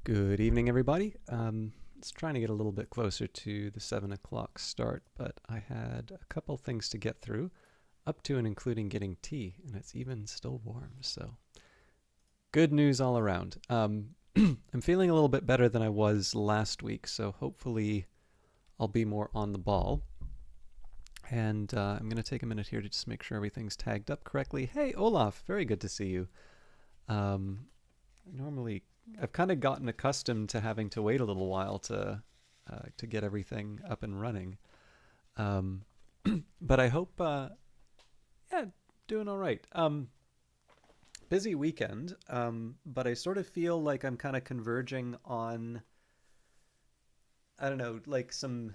Good evening, everybody. It's trying to get a little bit closer to the 7 o'clock start, but I had a couple things to get through, up to and including getting tea, and it's even still warm, so good news all around. I'm feeling a little bit better than I was last week, so hopefully I'll be more on the ball. And I'm going to take a minute here to just make sure everything's tagged up correctly. Hey, Olaf, very good to see you. Normally I've kind of gotten accustomed to having to wait a little while to get everything up and running. But I hope, doing all right. Busy weekend, but I sort of feel like I'm kind of converging on, I don't know, like some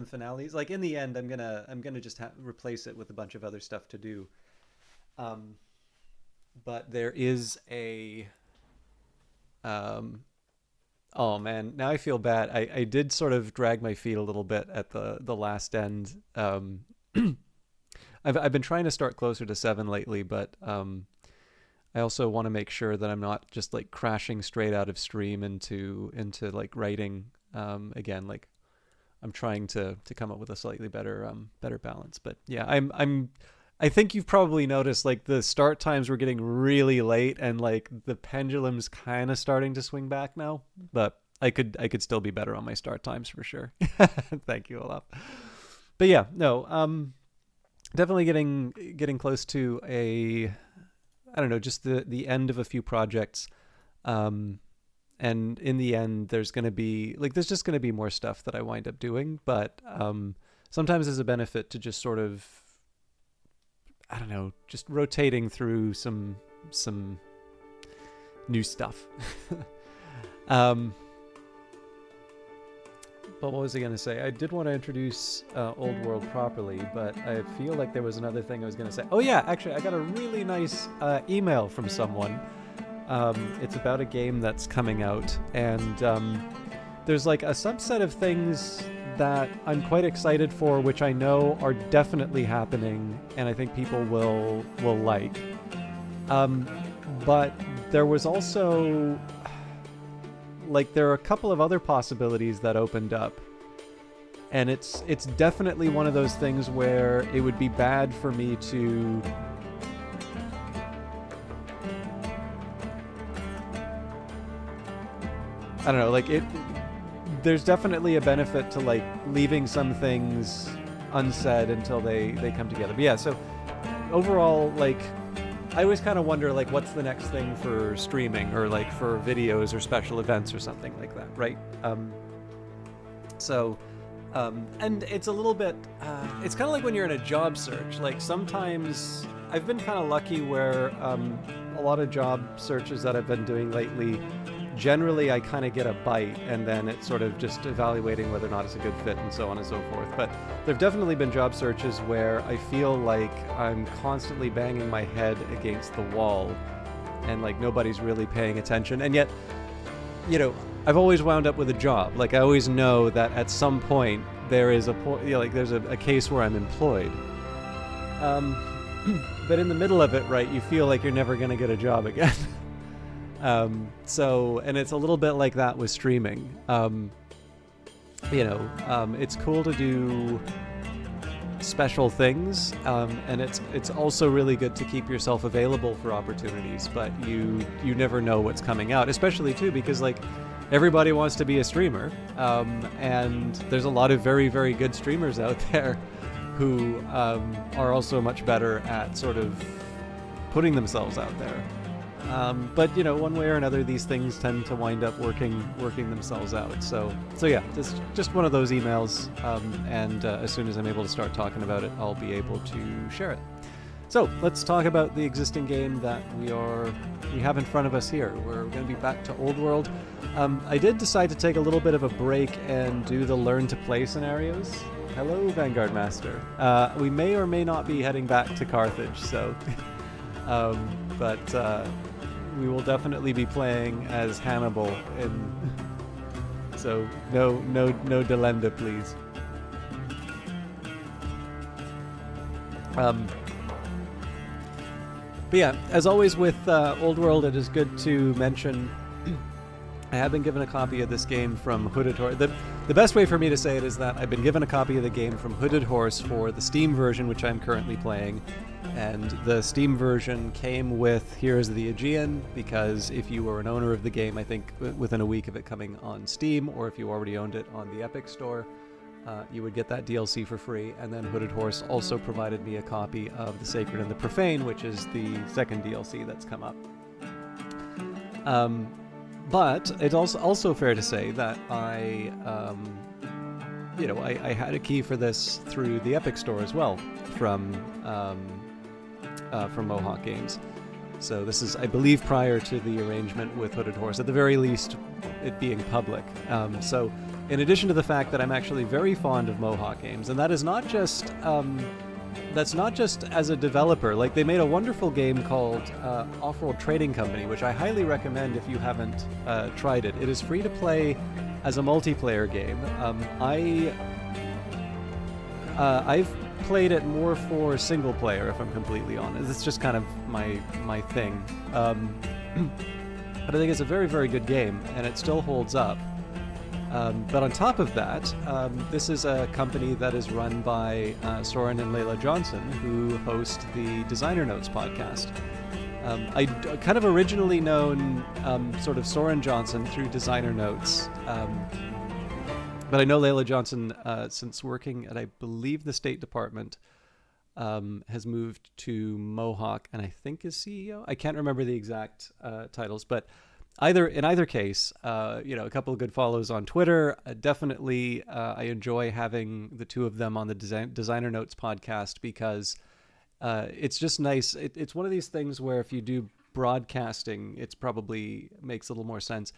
finales. Like in the end, I'm gonna just replace it with a bunch of other stuff to do. But there is a oh man, now I feel bad. I did sort of drag my feet a little bit at the last end. I've been trying to start closer to 7 lately, but I also want to make sure that I'm not just like crashing straight out of stream into like writing again. Like I'm trying to come up with a slightly better balance. But yeah, I think you've probably noticed like the start times were getting really late and like the pendulum's kind of starting to swing back now, but I could still be better on my start times for sure. Thank you, Olaf. But yeah, no, definitely getting close to I don't know, just the end of a few projects. And in the end there's just going to be more stuff that I wind up doing, but sometimes there's a benefit to just sort of, I don't know, just rotating through some new stuff. But what was I going to say? I did want to introduce Old World properly, but I feel like there was another thing I was going to say. Oh yeah, actually, I got a really nice email from someone. It's about a game that's coming out, and there's like a subset of things that I'm quite excited for, which I know are definitely happening, and I think people will like. But there was also like there are a couple of other possibilities that opened up, and it's definitely one of those things where it would be bad for me to I don't know, like there's definitely a benefit to like leaving some things unsaid until they come together. But yeah, so overall, like I always kind of wonder like what's the next thing for streaming or like for videos or special events or something like that, right? And it's a little bit it's kind of like when you're in a job search. Like sometimes I've been kind of lucky where a lot of job searches that I've been doing lately, generally I kind of get a bite and then it's sort of just evaluating whether or not it's a good fit and so on and so forth. But there've definitely been job searches where I feel like I'm constantly banging my head against the wall and like nobody's really paying attention. And yet, you know, I've always wound up with a job. Like I always know that at some point there is like there's a case where I'm employed. But in the middle of it, right, you feel like you're never going to get a job again. And it's a little bit like that with streaming. It's cool to do special things, and it's also really good to keep yourself available for opportunities, but you never know what's coming out, especially too because like everybody wants to be a streamer, and there's a lot of very, very good streamers out there who are also much better at sort of putting themselves out there. But you know, one way or another, these things tend to wind up working themselves out. So yeah, just one of those emails. And as soon as I'm able to start talking about it, I'll be able to share it. So let's talk about the existing game that we have in front of us here. We're going to be back to Old World. I did decide to take a little bit of a break and do the learn to play scenarios. Hello, Vanguard Master. We may or may not be heading back to Carthage, so. But we will definitely be playing as Hannibal, so no Delenda, please. But yeah, as always with Old World, it is good to mention I have been given a copy of this game from Hooded Horse. The best way for me to say it is that I've been given a copy of the game from Hooded Horse for the Steam version, which I'm currently playing. And the Steam version came with Heroes of the Aegean, because if you were an owner of the game, I think within a week of it coming on Steam, or if you already owned it on the Epic Store, you would get that DLC for free. And then Hooded Horse also provided me a copy of The Sacred and the Profane, which is the second DLC that's come up. But it's also fair to say that I had a key for this through the Epic Store as well from Mohawk Games. So this is, I believe, prior to the arrangement with Hooded Horse, at the very least, it being public. So in addition to the fact that I'm actually very fond of Mohawk Games, and that is not just that's not just as a developer. Like, they made a wonderful game called Off-World Trading Company, which I highly recommend if you haven't tried it. It is free to play as a multiplayer game. I've played it more for single player, if I'm completely honest. It's just kind of my thing. But I think it's a very, very good game, and it still holds up. But on top of that, this is a company that is run by Soren and Layla Johnson, who host the Designer Notes podcast. I kind of originally known sort of Soren Johnson through Designer Notes, but I know Layla Johnson since working at, I believe, the State Department, has moved to Mohawk, and I think is CEO. I can't remember the exact titles, but in either case, a couple of good follows on Twitter. Definitely, I enjoy having the two of them on the Designer Notes podcast, because it's just nice. It's one of these things where if you do broadcasting, it's probably makes a little more sense.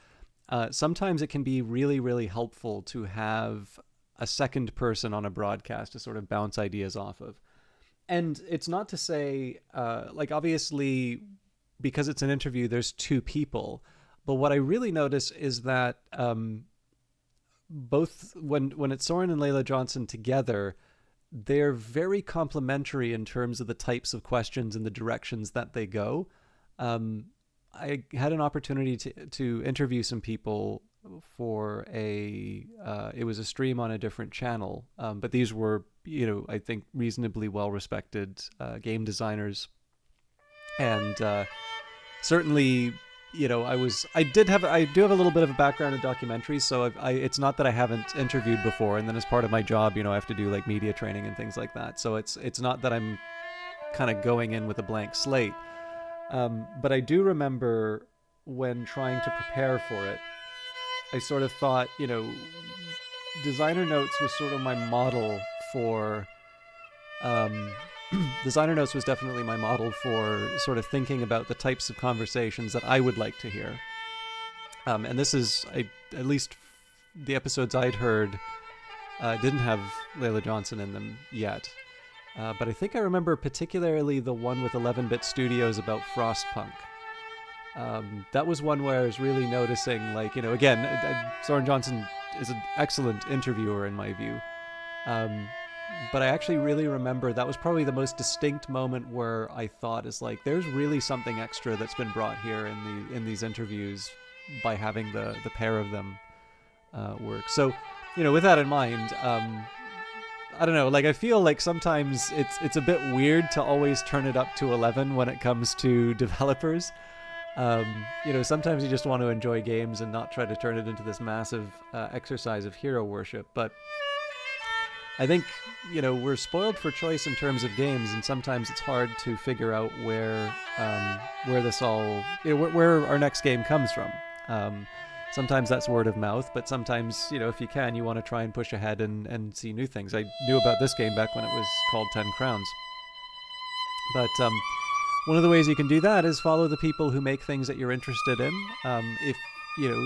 Sometimes it can be really, really helpful to have a second person on a broadcast to sort of bounce ideas off of. And it's not to say, obviously, because it's an interview, there's two people. But what I really notice is that both when it's Soren and Layla Johnson together, they're very complementary in terms of the types of questions and the directions that they go. I had an opportunity to interview some people for it was a stream on a different channel, but these were, I think reasonably well-respected game designers, and certainly, I do have a little bit of a background in documentaries, so it's not that I haven't interviewed before, and then as part of my job, I have to do like media training and things like that. So it's not that I'm kind of going in with a blank slate. But I do remember when trying to prepare for it, I sort of thought, Designer Notes was sort of my model for. Designer Notes was definitely my model for sort of thinking about the types of conversations that I would like to hear. And this is, at least the episodes I'd heard didn't have Layla Johnson in them yet. But I think I remember particularly the one with 11-Bit Studios about Frostpunk. That was one where I was really noticing, again, Soren Johnson is an excellent interviewer in my view. But I actually really remember that was probably the most distinct moment where I thought there's really something extra that's been brought here in these interviews by having the pair of them work. So, with that in mind, I don't know, I feel like sometimes it's a bit weird to always turn it up to 11 when it comes to developers. Sometimes you just want to enjoy games and not try to turn it into this massive exercise of hero worship, but I think, we're spoiled for choice in terms of games, and sometimes it's hard to figure out where this all, where our next game comes from. Sometimes that's word of mouth, but sometimes, if you can, you want to try and push ahead and see new things. I knew about this game back when it was called 10 Crowns. But one of the ways you can do that is follow the people who make things that you're interested in. If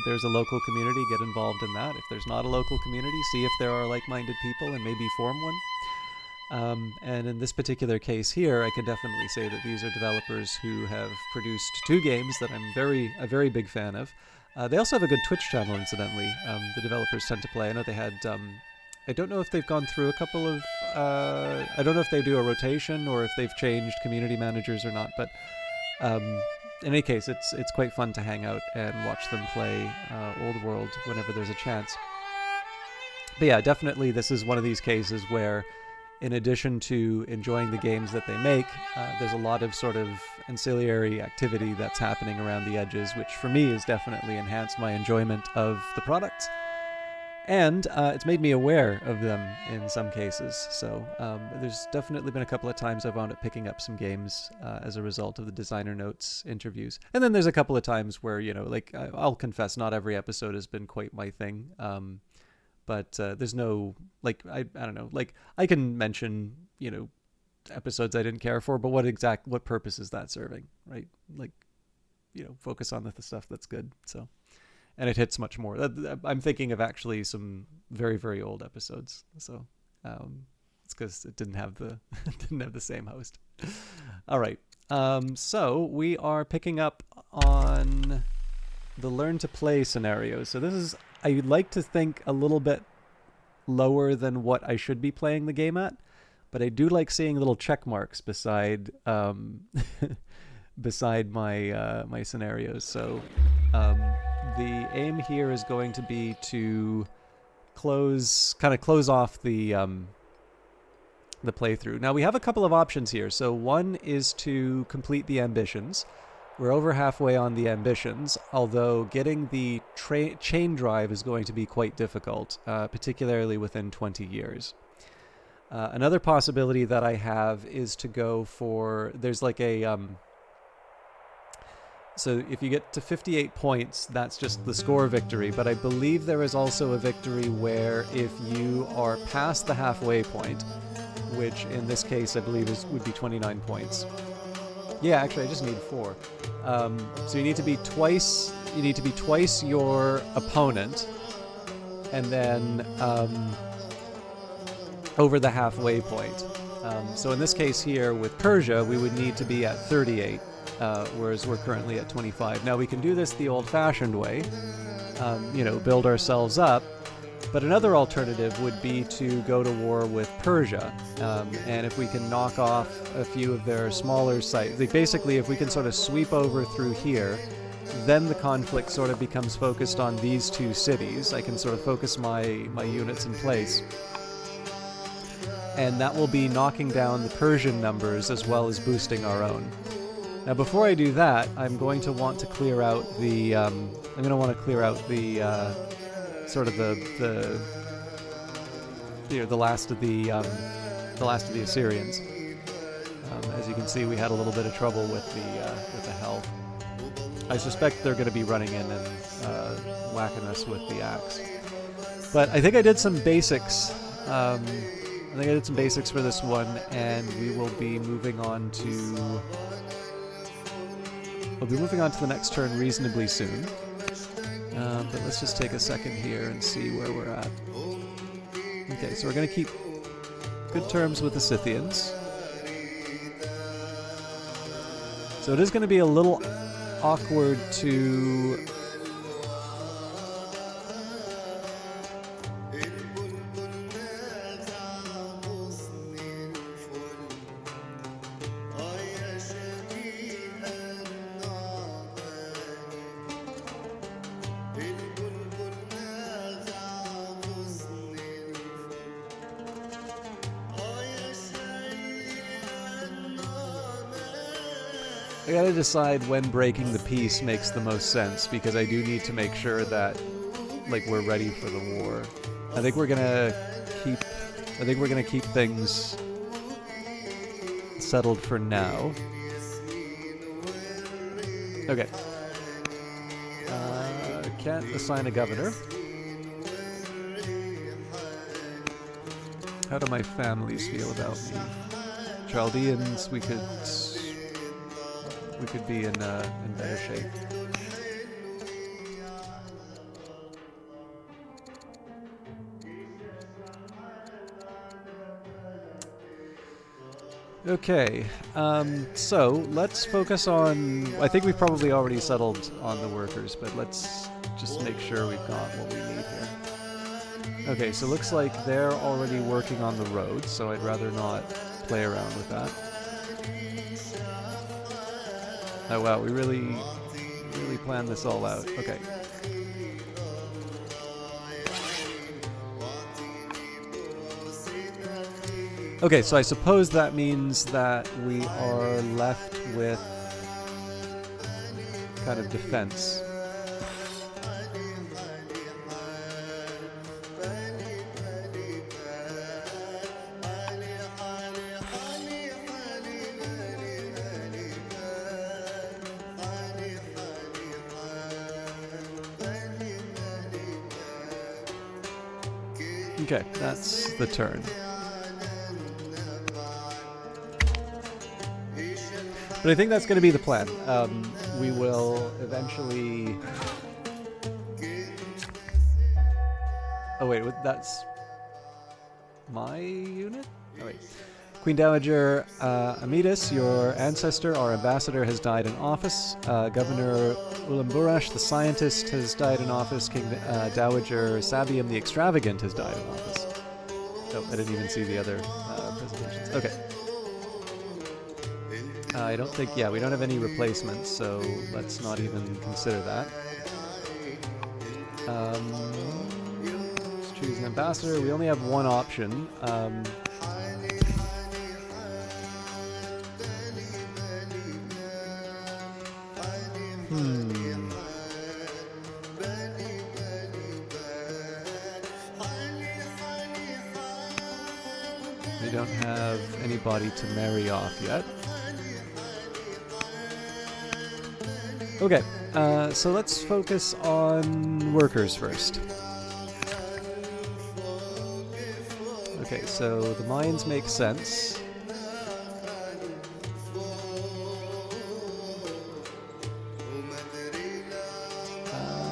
there's a local community, get involved in that. If there's not a local community, see if there are like-minded people and maybe form one. And in this particular case here, I can definitely say that these are developers who have produced two games that I'm a very big fan of. They also have a good Twitch channel, incidentally. The developers tend to play. I know they had, I don't know if they've gone through a couple of, I don't know if they do a rotation or if they've changed community managers or not, but in any case, it's quite fun to hang out and watch them play Old World whenever there's a chance. But yeah, definitely this is one of these cases where, in addition to enjoying the games that they make, there's a lot of sort of ancillary activity that's happening around the edges, which for me has definitely enhanced my enjoyment of the product. And it's made me aware of them in some cases. So there's definitely been a couple of times I've wound up picking up some games as a result of the designer notes interviews. And then there's a couple of times where, like I'll confess, not every episode has been quite my thing. But there's no, like, I don't know, like I can mention, episodes I didn't care for, but what purpose is that serving, right? Like, focus on the stuff that's good. So. And it hits much more. I'm thinking of actually some very, very old episodes. So it's because it didn't have the same host. All right. So we are picking up on the learn to play scenario. So this is, I would like to think, a little bit lower than what I should be playing the game at, but I do like seeing little check marks beside beside my scenarios. So. The aim here is going to be to close off the playthrough. Now we have a couple of options here. So one is to complete the ambitions. We're over halfway on the ambitions, although getting the chain drive is going to be quite difficult, particularly within 20 years. Another possibility that I have is to go for, there's like a... So if you get to 58 points, that's just the score victory. But I believe there is also a victory where if you are past the halfway point, which in this case I believe would be 29 points. Yeah, actually I just need 4. So you need to be twice your opponent, and then over the halfway point. So in this case here with Persia, we would need to be at 38. Whereas we're currently at 25. Now we can do this the old-fashioned way, build ourselves up, but another alternative would be to go to war with Persia, and if we can knock off a few of their smaller sites, basically if we can sort of sweep over through here, then the conflict sort of becomes focused on these two cities. I can sort of focus my units in place. And that will be knocking down the Persian numbers as well as boosting our own. Now, before I do that, I'm going to want to clear out the. Sort of the last of the Assyrians. As you can see, we had a little bit of trouble with the health. I suspect they're going to be running in and whacking us with the axe. But I think I did some basics. I think I did some basics for this one, and we will be moving on to. We'll be moving on to the next turn reasonably soon. But let's just take a second here and see where we're at. Okay, so we're going to keep good terms with the Scythians. So it is going to be a little awkward to... I gotta decide when breaking the peace makes the most sense, because I do need to make sure that, like, we're ready for the war. I think we're gonna keep things settled for now. Okay. Can't assign a governor. How do my families feel about me? Chaldeans, we could be in better shape. Okay, so let's focus on... I think we've probably already settled on the workers, but let's just make sure we've got what we need here. Okay, so looks like they're already working on the road, so I'd rather not play around with that. Oh wow, we really planned this all out. Okay. Okay, so I suppose that means that we are left with kind of defense. Okay, that's the turn. But I think that's going to be the plan. We will eventually... Oh wait, that's my unit? Oh wait. Queen Dowager Amidus, your ancestor, our ambassador, has died in office. Governor Ulamburash, the scientist, has died in office. King Dowager Sabium, the extravagant, has died in office. Oh, I didn't even see the other presentations. Okay. I don't think, yeah, we don't have any replacements, so let's not even consider that. Let's choose an ambassador. We only have one option. We don't have anybody to marry off yet. Okay, so let's focus on workers first. Okay, so the mines make sense.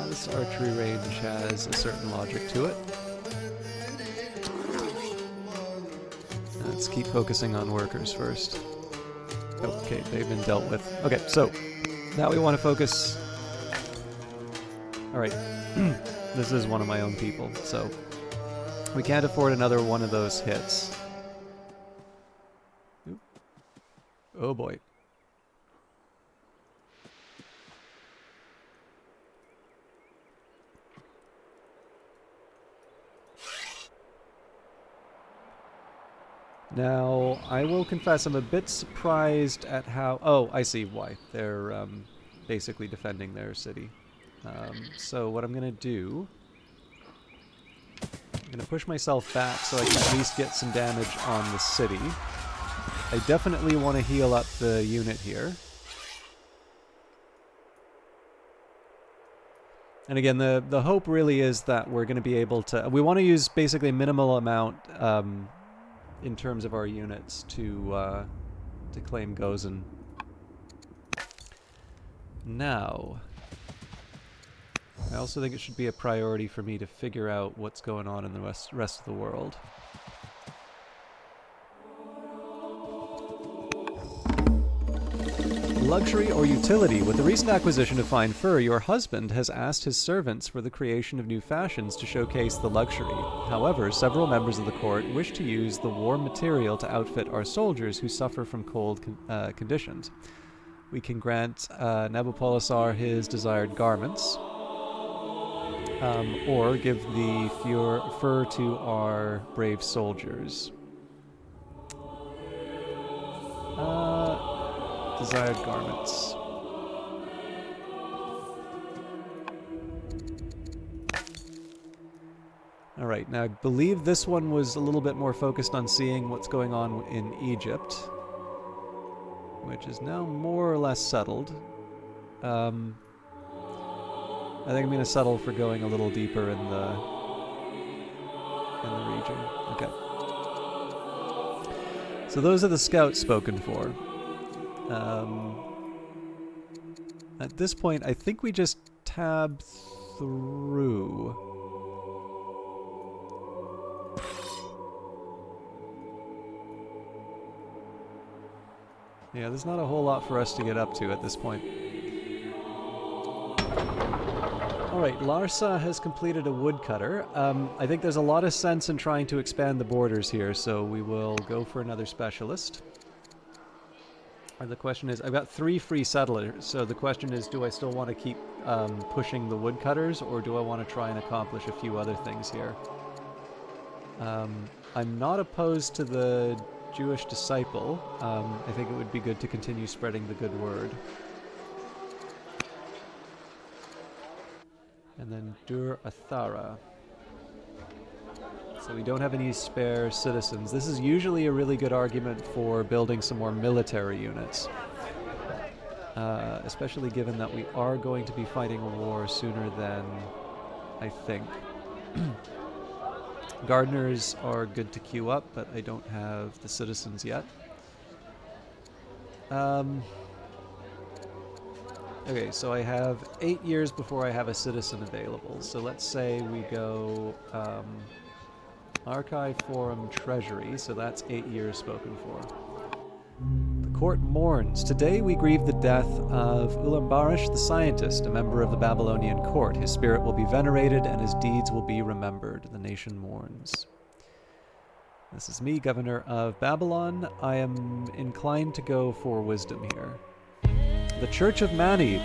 This archery range has a certain logic to it. Let's keep focusing on workers first. Okay, they've been dealt with. Okay, so now we want to focus... Alright, this is one of my own people, so we can't afford another one of those hits. Oop. Oh boy. Now, I will confess I'm a bit surprised at how... Oh, I see why. They're basically defending their city. So what I'm going to do... I'm going to push myself back so I can at least get some damage on the city. I definitely want to heal up the unit here. And again, the hope really is that we're going to be able to... We want to use basically a minimal amount... in terms of our units to claim Gozen. Now, I also think it should be a priority for me to figure out what's going on in the rest of the world. Luxury or utility? With the recent acquisition of fine fur, your husband has asked his servants for the creation of new fashions to showcase the luxury. However, several members of the court wish to use the warm material to outfit our soldiers who suffer from cold conditions. We can grant Nabopolassar his desired garments, or give the fur to our brave soldiers. Desired garments. Alright, now I believe this one was a little bit more focused on seeing what's going on in Egypt, which is now more or less settled. I think I'm going to settle for going a little deeper in the region. Okay. So those are the scouts spoken for. At this point, I think we just tab through. Yeah, there's not a whole lot for us to get up to at this point. Alright, Larsa has completed a woodcutter. I think there's a lot of sense in trying to expand the borders here, so we will go for another specialist. The question is, I've got 3 free settlers, so the question is, do I still want to keep pushing the woodcutters, or do I want to try and accomplish a few other things here? I'm not opposed to the Jewish disciple. I think it would be good to continue spreading the good word. And then Dur Athara. So we don't have any spare citizens. This is usually a really good argument for building some more military units. Especially given that we are going to be fighting a war sooner than I think. Gardeners are good to queue up, but I don't have the citizens yet. Okay, so I have 8 years before I have a citizen available. So let's say we go Archive, Forum, Treasury. So that's 8 years spoken for. The court mourns. Today we grieve the death of Ulambarish the scientist, a member of the Babylonian court. His spirit will be venerated and his deeds will be remembered. The nation mourns. This is me, Governor of Babylon. I am inclined to go for wisdom here. The Church of Mani.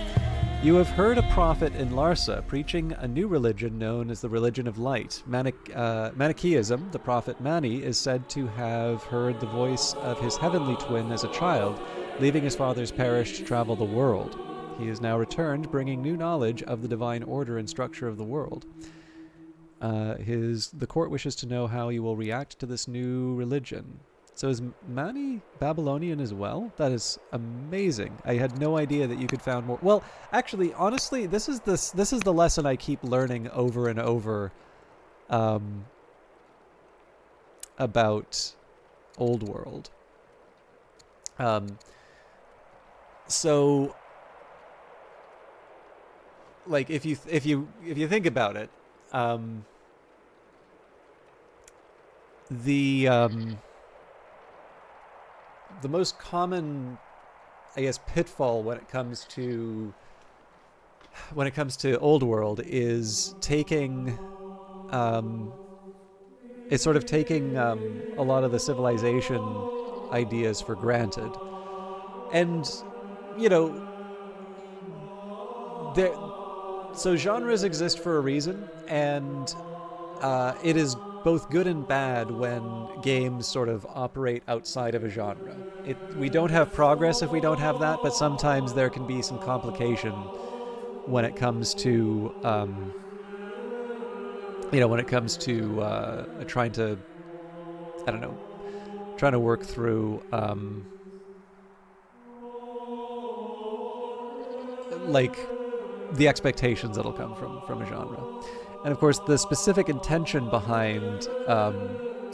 You have heard a prophet in Larsa preaching a new religion known as the Religion of Light. Manichaeism, the prophet Mani, is said to have heard the voice of his heavenly twin as a child, leaving his father's parish to travel the world. He is now returned, bringing new knowledge of the divine order and structure of the world. The court wishes to know how he will react to this new religion. So is Mani Babylonian as well? That is amazing. I had no idea that you could found more. Well, actually, honestly, this is the lesson I keep learning over and over about Old World. So, like, if you think about it, the most common, I guess, pitfall when it comes to Old World is taking a lot of the civilization ideas for granted. And so genres exist for a reason, and it is both good and bad when games sort of operate outside of a genre. We don't have progress if we don't have that, but sometimes there can be some complication when it comes to, trying to work through, like, the expectations that'll come from a genre. And of course, the specific intention behind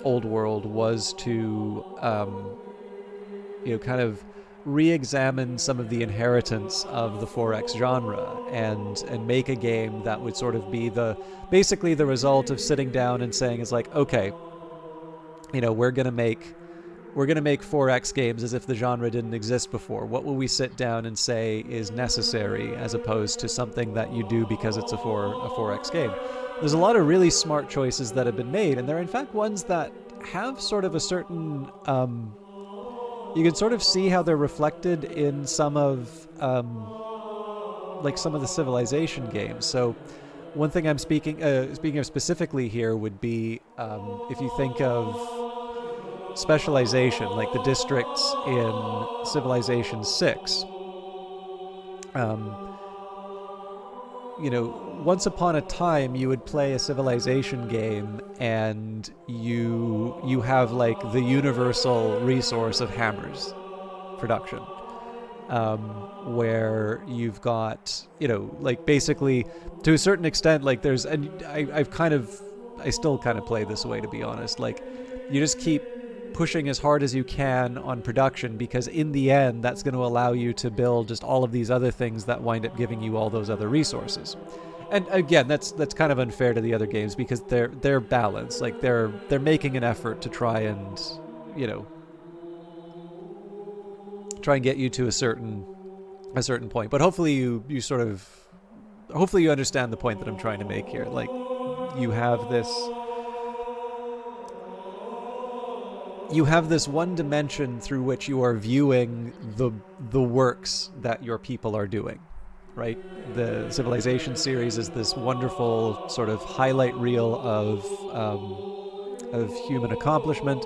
Old World was to, kind of re-examine some of the inheritance of the 4X genre and make a game that would sort of be basically the result of sitting down and saying, is like, okay, we're gonna make 4X games as if the genre didn't exist before. What will we sit down and say is necessary as opposed to something that you do because it's a 4X game? There's a lot of really smart choices that have been made, and they're in fact ones that have sort of a certain... you can sort of see how they're reflected in some of the Civilization games. So one thing I'm speaking of specifically here would be if you think of specialization, like the districts in Civilization 6. Once upon a time, you would play a Civilization game, and you have like the universal resource of hammers production, where you've got basically to a certain extent, like there's, and I still kind of play this way, to be honest. Like, you just keep pushing as hard as you can on production, because in the end that's going to allow you to build just all of these other things that wind up giving you all those other resources. And again, that's kind of unfair to the other games, because they're balanced. Like, they're making an effort to try and get you to a certain point. But hopefully you understand the point that I'm trying to make here. Like, you have this you have this one dimension through which you are viewing the works that your people are doing, right? The Civilization series is this wonderful sort of highlight reel of human accomplishment.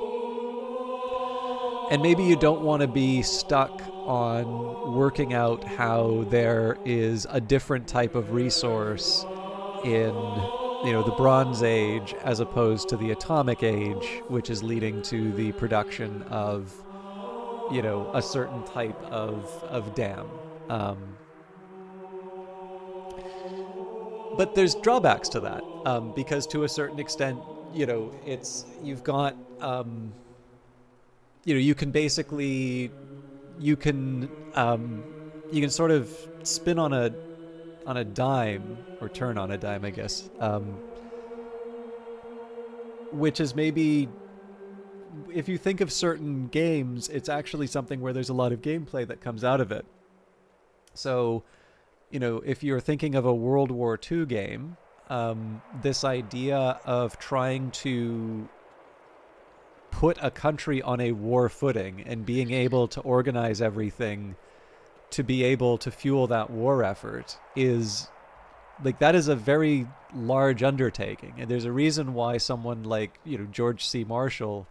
And maybe you don't want to be stuck on working out how there is a different type of resource in, the Bronze Age as opposed to the Atomic Age, which is leading to the production of, a certain type of dam. But there's drawbacks to that, because to a certain extent, you've got, you can basically, you can sort of spin on a dime, or turn on a dime, I guess, which is maybe, if you think of certain games, it's actually something where there's a lot of gameplay that comes out of it. So, if you're thinking of a World War II game, this idea of trying to put a country on a war footing and being able to organize everything to be able to fuel that war effort is, that is a very large undertaking. And there's a reason why someone like, George C. Marshall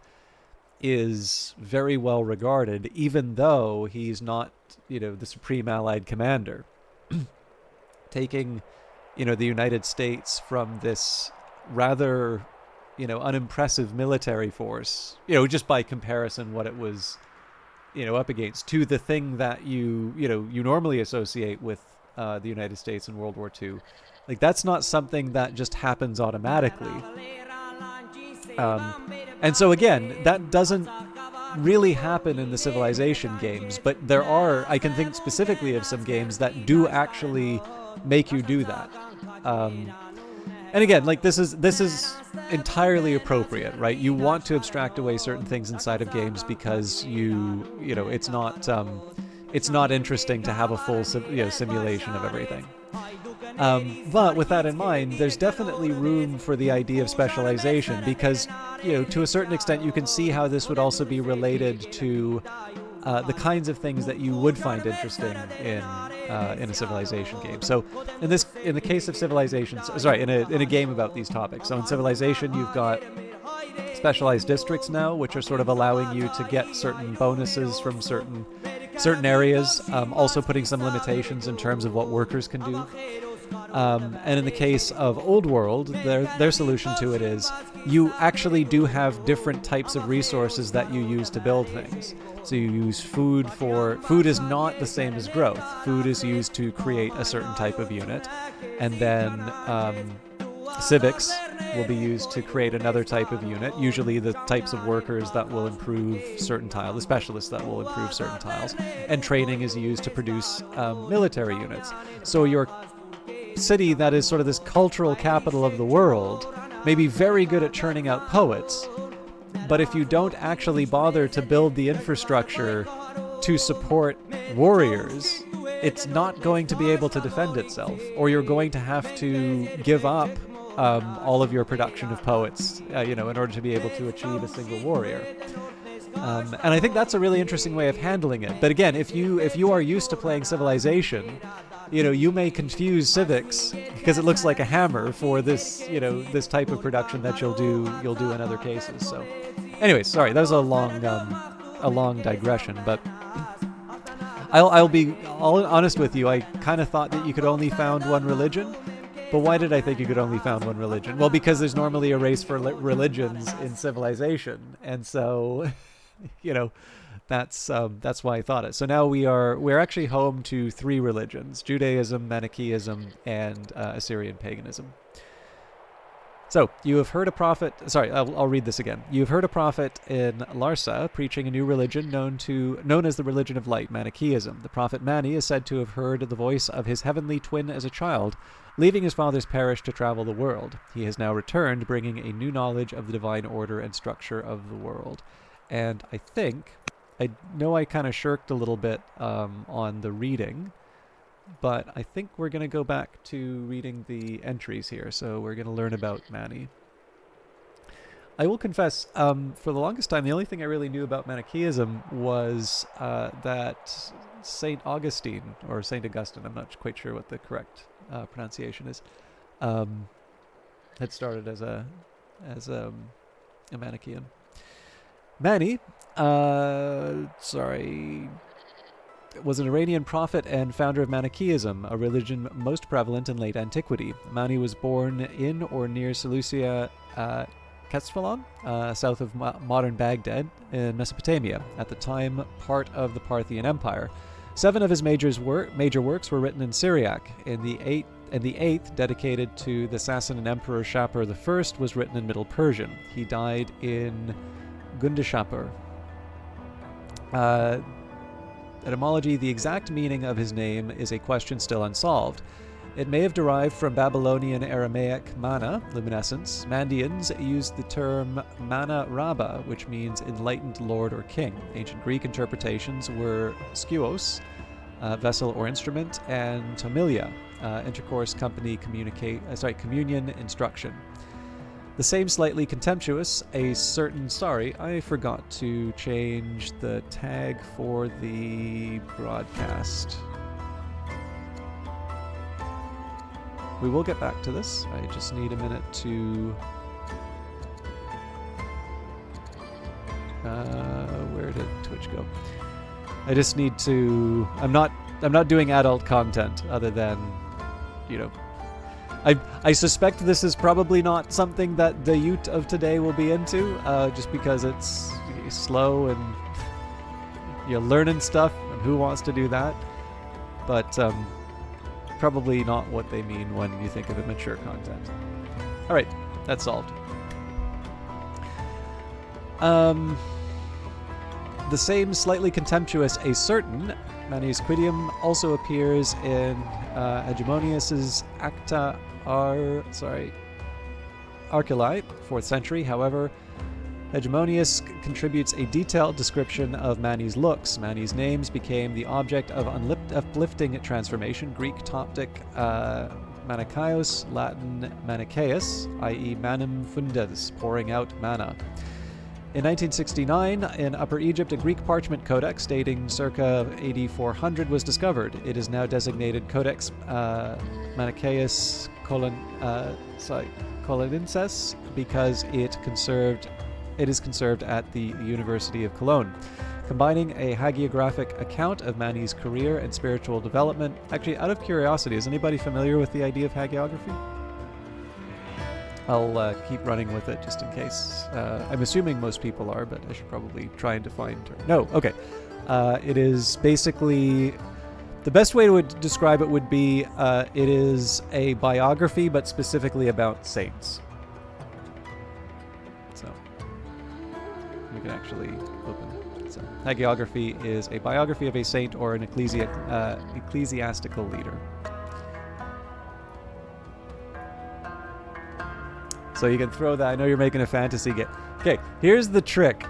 is very well regarded, even though he's not, the Supreme Allied Commander. Taking, the United States from this rather, unimpressive military force, just by comparison what it was, up against, to the thing that you normally associate with the United States in World War II. That's not something that just happens automatically. And so again, that doesn't really happen in the Civilization games, but I can think specifically of some games that do actually make you do that. And again, this is entirely appropriate, right? You want to abstract away certain things inside of games because it's not interesting to have a full simulation of everything. But with that in mind, there's definitely room for the idea of specialization because, to a certain extent, you can see how this would also be related to the kinds of things that you would find interesting in a Civilization game. So, in the case of Civilization, in a game about these topics. So in Civilization, you've got specialized districts now, which are sort of allowing you to get certain bonuses from certain areas, also putting some limitations in terms of what workers can do. And in the case of Old World, their solution to it is you actually do have different types of resources that you use to build things. So you use food is not the same as growth. Food is used to create a certain type of unit. And then civics will be used to create another type of unit, usually the types of workers that will improve certain tiles, the specialists that will improve certain tiles. And training is used to produce military units. So your city that is sort of this cultural capital of the world may be very good at churning out poets, but if you don't actually bother to build the infrastructure to support warriors, it's not going to be able to defend itself, or you're going to have to give up all of your production of poets, in order to be able to achieve a single warrior. And I think that's a really interesting way of handling it. But again, if you are used to playing Civilization, you may confuse civics because it looks like a hammer for this, this type of production that you'll do in other cases. So, anyways, sorry, that was a long digression, but I'll be honest with you. I kind of thought that you could only found one religion. But why did I think you could only found one religion? Well, because there's normally a race for religions in Civilization, and so, that's why I thought it. So now we're actually home to three religions: Judaism, Manichaeism, and Assyrian paganism. So you have heard a prophet. Sorry, I'll read this again. You have heard a prophet in Larsa preaching a new religion known as the religion of light, Manichaeism. The prophet Mani is said to have heard the voice of his heavenly twin as a child, leaving his father's parish to travel the world. He has now returned, bringing a new knowledge of the divine order and structure of the world. And I know I kind of shirked a little bit on the reading, but I think we're going to go back to reading the entries here. So we're going to learn about Mani. I will confess, for the longest time, the only thing I really knew about Manichaeism was that Saint Augustine or Saint Augustine, I'm not quite sure what the correct pronunciation is, um, had started as a Manichaean. Mani, was an Iranian prophet and founder of Manichaeism, a religion most prevalent in late antiquity. Mani was born in or near Seleucia, Ketsphallon, south of modern Baghdad in Mesopotamia, at the time part of the Parthian Empire. 7 of his major works were written in Syriac. The eighth, dedicated to the Sassanid Emperor Shapur I, was written in Middle Persian. He died in Gundashapur. Etymology: the exact meaning of his name is a question still unsolved. It may have derived from Babylonian Aramaic mana, luminescence. Mandeans used the term mana rabba, which means enlightened lord or king. Ancient Greek interpretations were skuos, vessel or instrument, and tomilia, intercourse, company, communion, instruction. The same slightly contemptuous, a certain... Sorry, I forgot to change the tag for the broadcast. We will get back to this. I just need a minute to... where did Twitch go? I just need to... I'm not doing adult content other than, you know... I suspect this is probably not something that the youth of today will be into, just because it's slow and you're learning stuff, and who wants to do that? But probably not what they mean when you think of immature content. All right, that's solved. The same slightly contemptuous a certain Manusquidium also appears in Hegemonius's Acta Archelae, 4th century. However, Hegemonius contributes a detailed description of Mani's looks. Mani's names became the object of uplifting transformation. Greek Toptic Manichaeos, Latin Manichaeus, i.e. manum fundes, pouring out mana. In 1969, in Upper Egypt, a Greek parchment codex dating circa AD 400 was discovered. It is now designated Codex Manichaeus Coloenses because it is conserved at the University of Cologne. Combining a hagiographic account of Mani's career and spiritual development. Actually, out of curiosity, is anybody familiar with the idea of hagiography? I'll keep running with it just in case. I'm assuming most people are, but I should probably try and define term. No, okay. It is basically... The best way to describe it would be it is a biography, but specifically about saints. So, we can actually open it. So, hagiography is a biography of a saint or an ecclesiastical leader. So you can throw that. I know you're making a fantasy game. Okay, here's the trick.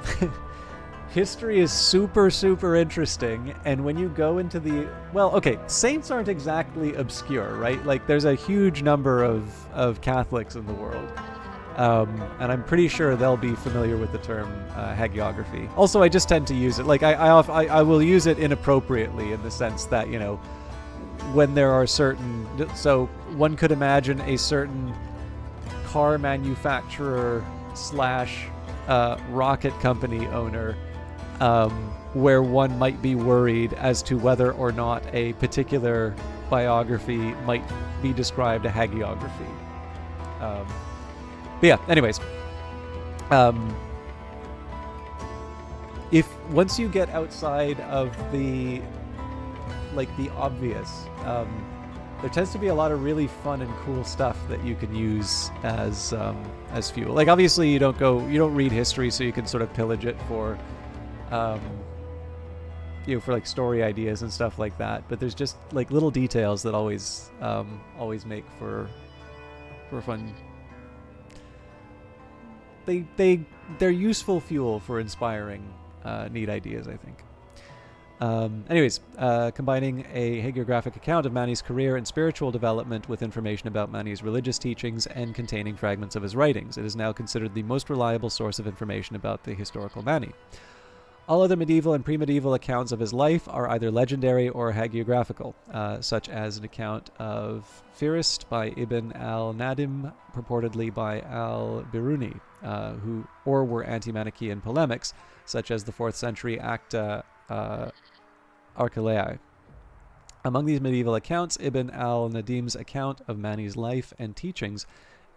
History is super, super interesting, and when you go into the... Well, okay, saints aren't exactly obscure, right? Like, there's a huge number of Catholics in the world. And I'm pretty sure they'll be familiar with the term hagiography. Also, I just tend to use it. Like, I will use it inappropriately in the sense that, you know, when there are certain... So one could imagine a certain car manufacturer / rocket company owner where one might be worried as to whether or not a particular biography might be described a hagiography. But yeah, anyways. If once you get outside of the obvious, there tends to be a lot of really fun and cool stuff that you can use as fuel. Like, obviously you don't read history, so you can sort of pillage it for for like story ideas and stuff like that. But there's just like little details that always make for fun. They're useful fuel for inspiring neat ideas, I think. Combining a hagiographic account of Mani's career and spiritual development with information about Mani's religious teachings and containing fragments of his writings, it is now considered the most reliable source of information about the historical Mani. All other medieval and pre-medieval accounts of his life are either legendary or hagiographical, such as an account of Firist by Ibn al-Nadim, purportedly by al-Biruni, who were anti-Manichaean polemics, such as the 4th century Acta Archelae. Among these medieval accounts, Ibn al-Nadim's account of Mani's life and teachings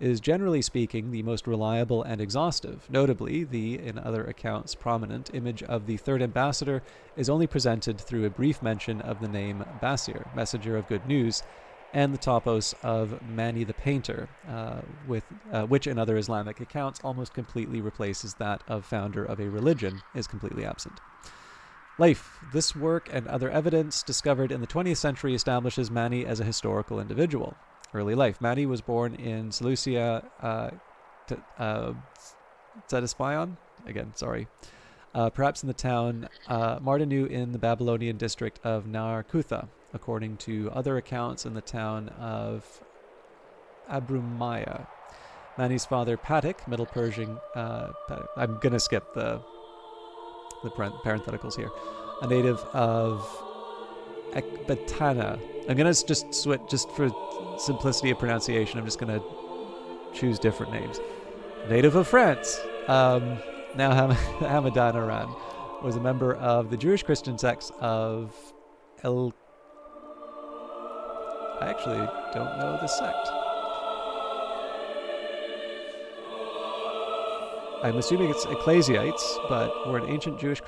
is generally speaking the most reliable and exhaustive. Notably, the, in other accounts, prominent image of the third ambassador is only presented through a brief mention of the name Basir, messenger of good news, and the topos of Mani the painter, which in other Islamic accounts almost completely replaces that of founder of a religion, is completely absent. Life. This work and other evidence discovered in the 20th century establishes Mani as a historical individual. Early life. Mani was born in Seleucia, Tzedesbion? Again, sorry. Perhaps in the town Mardinu in the Babylonian district of Nar-Kutha, according to other accounts in the town of Abrumaya. Mani's father, Patik, Middle Persian, I'm going to skip the parentheticals here, a native of Ecbatana. I'm going to just switch, just for simplicity of pronunciation, I'm just going to choose different names. Native of France, now Hamadan Iran, was a member of the Jewish Christian sects of I actually don't know the sect. I'm assuming it's Ecclesiates, but were an ancient Jewish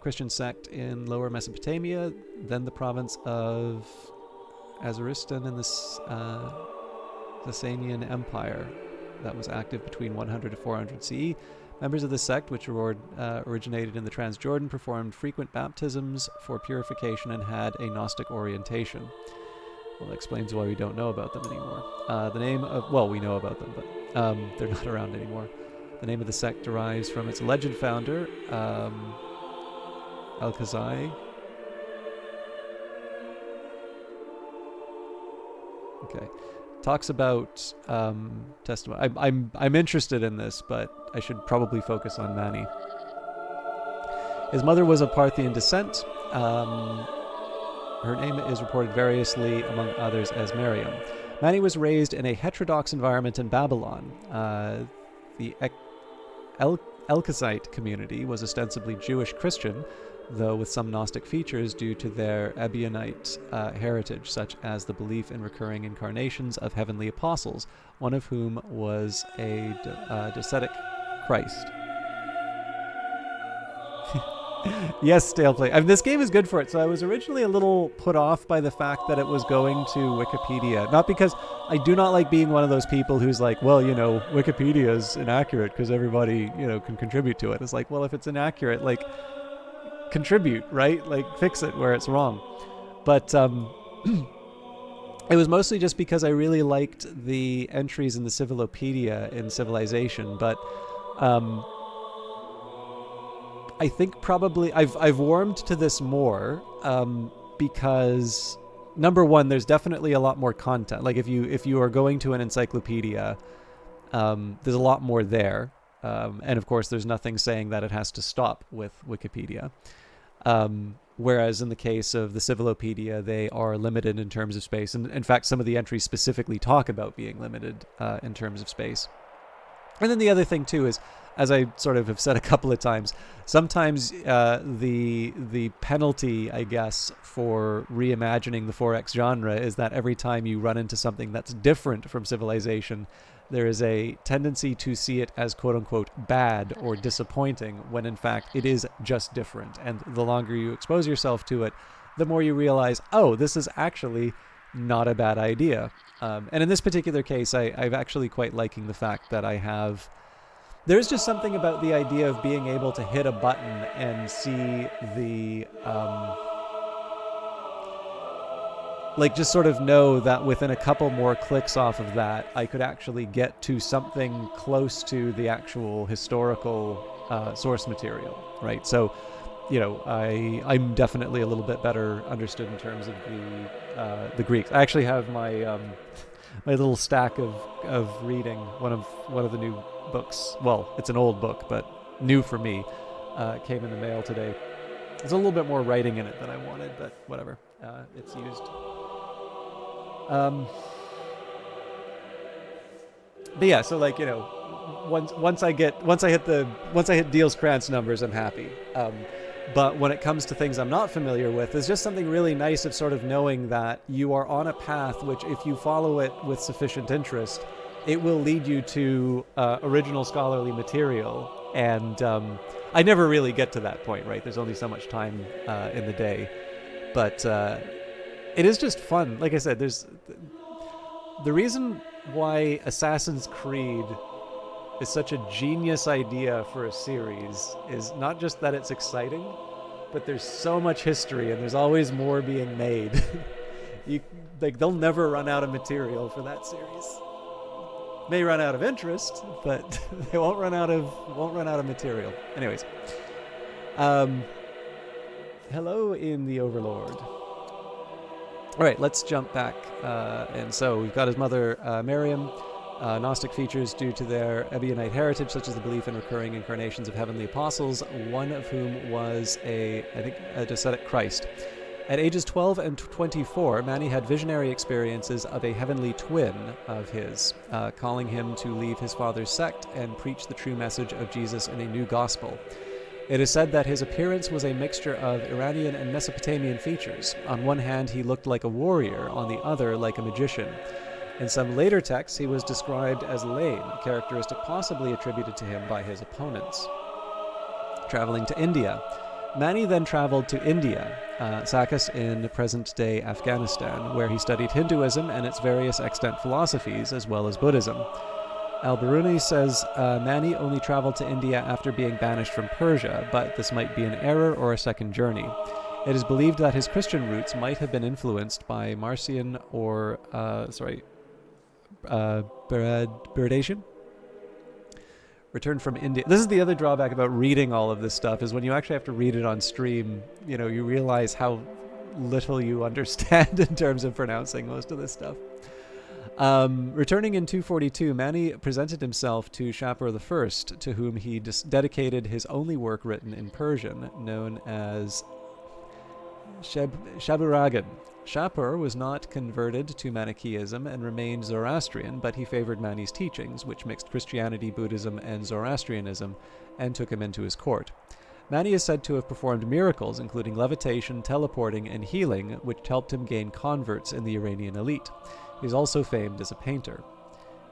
Christian sect in Lower Mesopotamia, then the province of Azeristan in the Sasanian Empire that was active between 100 to 400 CE. Members of the sect, which originated in the Transjordan, performed frequent baptisms for purification and had a Gnostic orientation. Well, that explains why we don't know about them anymore. We know about them, but they're not around anymore. The name of the sect derives from its alleged founder, Al-Khazai. Okay, talks about testimony. I'm interested in this, but I should probably focus on Mani. His mother was of Parthian descent. Her name is reported variously, among others, as Miriam. Mani was raised in a heterodox environment in Babylon. The Elkazite community was ostensibly Jewish Christian, though with some Gnostic features due to their Ebionite heritage, such as the belief in recurring incarnations of heavenly apostles, one of whom was a docetic Christ. Yes, stale play. This game is good for it. So I was originally a little put off by the fact that it was going to Wikipedia. Not because I do not like being one of those people who's like, well, Wikipedia is inaccurate because everybody, can contribute to it. It's like, well, if it's inaccurate, like, contribute, right? Like, fix it where it's wrong. But it was mostly just because I really liked the entries in the Civilopedia in Civilization. But I think probably I've warmed to this more because, number one, there's definitely a lot more content. Like if you are going to an encyclopedia, there's a lot more there, and of course there's nothing saying that it has to stop with Wikipedia. Whereas in the case of the Civilopedia, they are limited in terms of space, and in fact some of the entries specifically talk about being limited in terms of space. And then the other thing too is, as I sort of have said a couple of times, sometimes the penalty, I guess, for reimagining the 4X genre is that every time you run into something that's different from Civilization, there is a tendency to see it as quote-unquote bad or disappointing, when in fact it is just different. And the longer you expose yourself to it, the more you realize, oh, this is actually not a bad idea. And in this particular case, I'm actually quite liking the fact that I have... There's just something about the idea of being able to hit a button and see the... just sort of know that within a couple more clicks off of that, I could actually get to something close to the actual historical source material, right? So I'm definitely a little bit better understood in terms of the Greeks. I actually have my my little stack of reading one of the new books. Well, it's an old book, but new for me. Came in the mail today. There's a little bit more writing in it than I wanted, but whatever. It's used. But yeah, so once I hit Diels Krantz numbers, I'm happy. But when it comes to things I'm not familiar with, there's just something really nice of sort of knowing that you are on a path which, if you follow it with sufficient interest, it will lead you to original scholarly material. And I never really get to that point, right? There's only so much time in the day. But it is just fun. Like I said, there's the reason why Assassin's Creed is such a genius idea for a series is not just that it's exciting, but there's so much history and there's always more being made. They'll never run out of material for that series. May run out of interest, but they won't run out of material. Anyways, hello in the Overlord. All right, let's jump back. And so we've got his mother, Miriam. Gnostic features due to their Ebionite heritage, such as the belief in recurring incarnations of heavenly apostles, one of whom was a Docetic Christ. At ages 12 and 24, Mani had visionary experiences of a heavenly twin of his, calling him to leave his father's sect and preach the true message of Jesus in a new gospel. It is said that his appearance was a mixture of Iranian and Mesopotamian features. On one hand, he looked like a warrior, on the other, like a magician. In some later texts, he was described as lame, a characteristic possibly attributed to him by his opponents. Traveling to India. Mani then traveled to India, Sakis in present-day Afghanistan, where he studied Hinduism and its various extant philosophies, as well as Buddhism. Al-Biruni says Mani only traveled to India after being banished from Persia, but this might be an error or a second journey. It is believed that his Christian roots might have been influenced by Marcion or, Beradation? Returned from India. This is the other drawback about reading all of this stuff, is when you actually have to read it on stream, you realize how little you understand in terms of pronouncing most of this stuff. Returning in 242, Mani presented himself to Shapur I, to whom he dedicated his only work written in Persian, known as Shaburagan. Shapur was not converted to Manichaeism and remained Zoroastrian, but he favored Mani's teachings, which mixed Christianity, Buddhism, and Zoroastrianism, and took him into his court. Mani is said to have performed miracles, including levitation, teleporting, and healing, which helped him gain converts in the Iranian elite. He is also famed as a painter.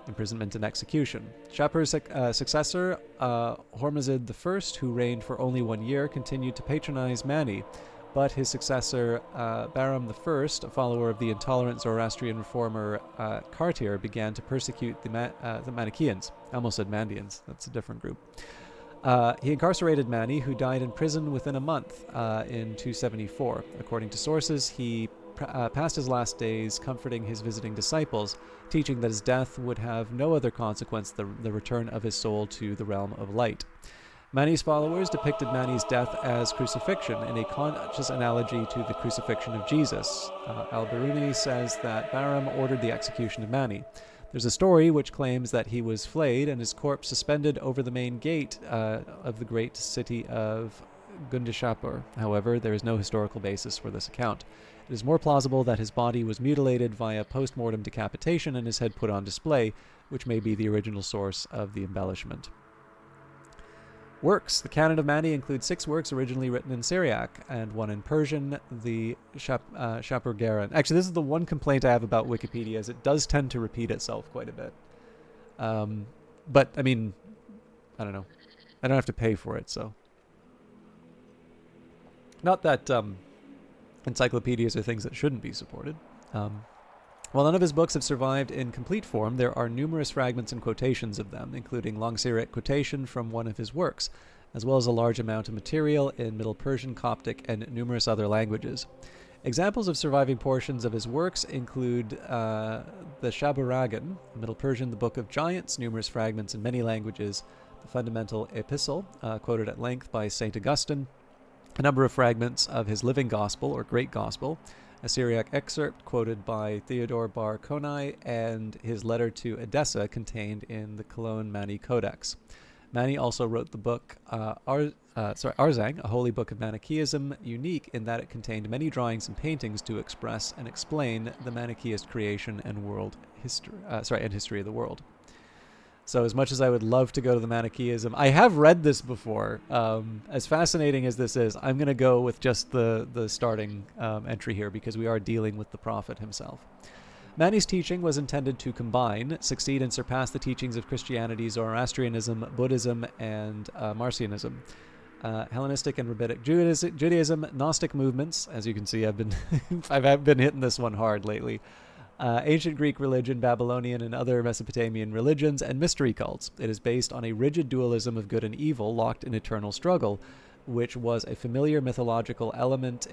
Imprisonment and execution. Shapur's successor, Hormizd I, who reigned for only 1 year, continued to patronize Mani, but his successor, Bahram I, a follower of the intolerant Zoroastrian reformer Kartir, began to persecute the Manichaeans. I almost said Mandians. That's a different group. He incarcerated Mani, who died in prison within a month in 274. According to sources, he passed his last days comforting his visiting disciples, teaching that his death would have no other consequence than the return of his soul to the realm of light. Mani's followers depicted Mani's death as crucifixion in a conscious analogy to the crucifixion of Jesus. Al-Biruni says that Bahram ordered the execution of Mani. There's a story which claims that he was flayed and his corpse suspended over the main gate of the great city of Gundashapur. However, there is no historical basis for this account. It is more plausible that his body was mutilated via post-mortem decapitation and his head put on display, which may be the original source of the embellishment. Works. The canon of Mani includes 6 works originally written in Syriac and 1 in Persian, the Shapur-Garan. Actually, this is the one complaint I have about Wikipedia, is it does tend to repeat itself quite a bit. But, I mean, I don't know. I don't have to pay for it, so. Not that encyclopedias are things that shouldn't be supported. While none of his books have survived in complete form, there are numerous fragments and quotations of them, including long Syriac quotation from one of his works, as well as a large amount of material in Middle Persian, Coptic, and numerous other languages. Examples of surviving portions of his works include the Shaburagan, Middle Persian, the Book of Giants, numerous fragments in many languages, the fundamental epistle, quoted at length by St. Augustine, A number of fragments of his Living Gospel, or Great Gospel, a Syriac excerpt quoted by Theodore Bar Konai, and his letter to Edessa contained in the Cologne Mani Codex. Mani also wrote the book Arzang, a holy book of Manichaeism, unique in that it contained many drawings and paintings to express and explain the Manichaeist creation and history of the world. So as much as I would love to go to the Manichaeism, I have read this before. As fascinating as this is, I'm going to go with just the starting entry here, because we are dealing with the prophet himself. Mani's teaching was intended to combine, succeed, and surpass the teachings of Christianity, Zoroastrianism, Buddhism, and Marcionism. Hellenistic and Rabbinic Judaism, Gnostic movements. As you can see, I've been hitting this one hard lately. Ancient Greek religion, Babylonian and other Mesopotamian religions, and mystery cults. It is based on a rigid dualism of good and evil locked in eternal struggle, which was a familiar mythological element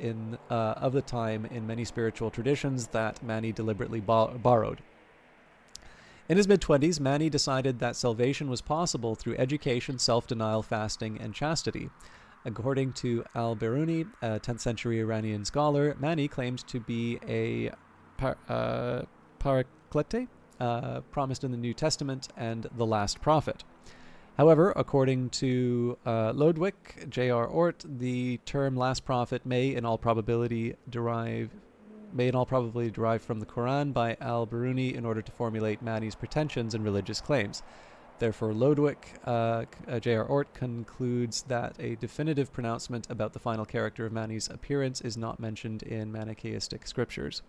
of the time in many spiritual traditions that Mani deliberately borrowed. In his mid-20s, Mani decided that salvation was possible through education, self-denial, fasting, and chastity. According to al-Biruni, a 10th century Iranian scholar, Mani claimed to be a Paraklete, promised in the New Testament, and the last prophet. However, according to Lodwick, J.R. Ort, the term last prophet may in all probability derive from the Quran by al-Biruni in order to formulate Mani's pretensions and religious claims. Therefore, Lodwick, J.R. Ort, concludes that a definitive pronouncement about the final character of Mani's appearance is not mentioned in Manichaeistic scriptures.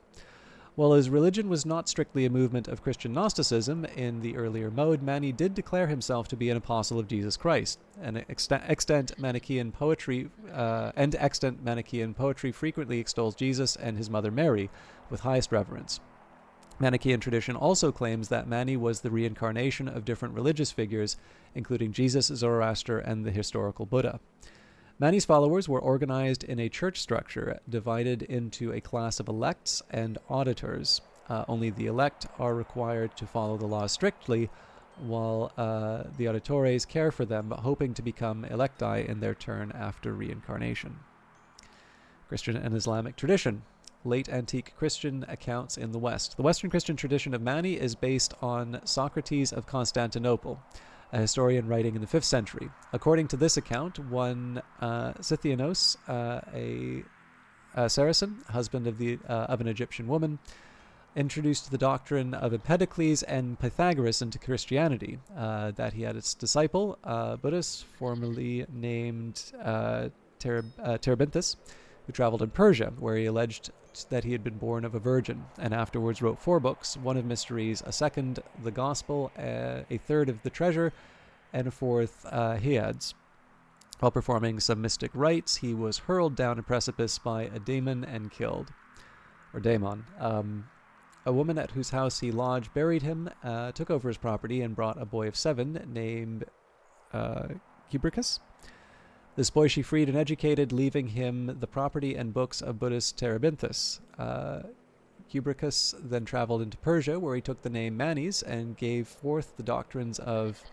While his religion was not strictly a movement of Christian Gnosticism in the earlier mode, Mani did declare himself to be an apostle of Jesus Christ. Extant Manichaean poetry frequently extols Jesus and his mother Mary with highest reverence. Manichaean tradition also claims that Mani was the reincarnation of different religious figures, including Jesus, Zoroaster, and the historical Buddha. Mani's followers were organized in a church structure divided into a class of elects and auditors. Only the elect are required to follow the laws strictly, while the auditores care for them, hoping to become electi in their turn after reincarnation. Christian and Islamic tradition. Late antique Christian accounts in the West. The Western Christian tradition of Mani is based on Socrates of Constantinople, a historian writing in the 5th century. According to this account, one Sithianos, a Saracen, husband of an Egyptian woman, introduced the doctrine of Empedocles and Pythagoras into Christianity. That he had its disciple, Buddhist, formerly named Terebinthus, who traveled in Persia, where he alleged that he had been born of a virgin, and afterwards wrote 4 books, one of mysteries, a second, the Gospel, a third of the Treasure, and a fourth, Hyads. While performing some mystic rites, he was hurled down a precipice by a daemon and killed. Or daemon. A woman at whose house he lodged buried him, took over his property, and brought a boy of 7 named Kubricus. This boy she freed and educated, leaving him the property and books of Buddhist Terebinthus. Kubricus then traveled into Persia, where he took the name Manes and gave forth the doctrines of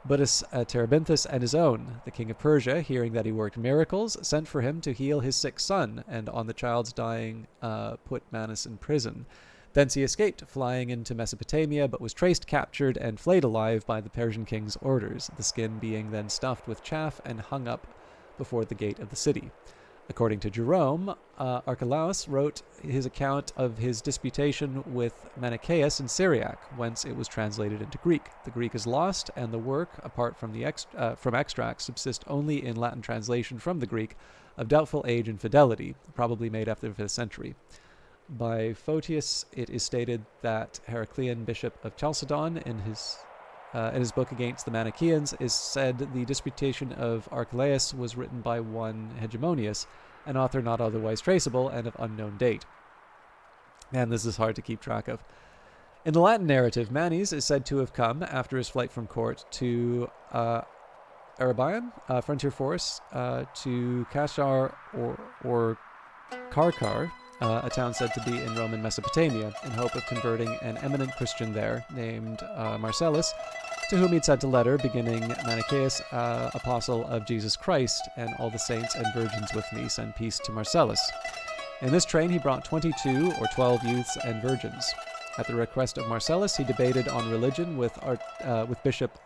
Buddhist Terebinthus and his own. The king of Persia, hearing that he worked miracles, sent for him to heal his sick son, and on the child's dying, put Manes in prison. Thence he escaped, flying into Mesopotamia, but was traced, captured, and flayed alive by the Persian king's orders, the skin being then stuffed with chaff and hung up before the gate of the city. According to Jerome, Archelaus wrote his account of his disputation with Manichaeus in Syriac, whence it was translated into Greek. The Greek is lost, and the work, apart from from extracts, subsist only in Latin translation from the Greek of doubtful age and fidelity, probably made after the 5th century. By Photius, it is stated that Heraclean, bishop of Chalcedon, in his book against the Manichaeans, is said the disputation of Archelaus was written by one Hegemonius, an author not otherwise traceable and of unknown date. And this is hard to keep track of. In the Latin narrative, Manes is said to have come, after his flight from court, to Arabian, frontier force, to Kashar or Karkar, a town said to be in Roman Mesopotamia, in hope of converting an eminent Christian there named Marcellus, to whom he'd sent a letter beginning, Manichaeus, apostle of Jesus Christ, and all the saints and virgins with me send peace to Marcellus. In this train he brought 22 or 12 youths and virgins. At the request of Marcellus, he debated on religion with Bishop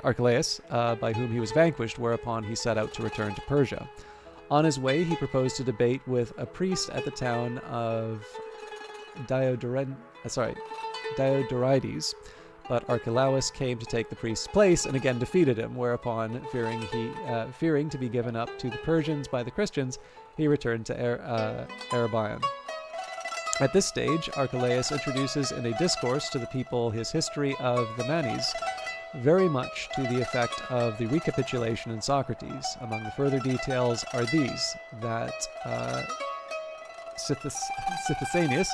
Archelaus, by whom he was vanquished, whereupon he set out to return to Persia. On his way, he proposed to debate with a priest at the town of Diodorides, but Archelaus came to take the priest's place and again defeated him, whereupon, fearing to be given up to the Persians by the Christians, he returned to Erebion. At this stage, Archelaus introduces in a discourse to the people his history of the Manes, very much to the effect of the recapitulation in Socrates. Among the further details are these, that Sithysanius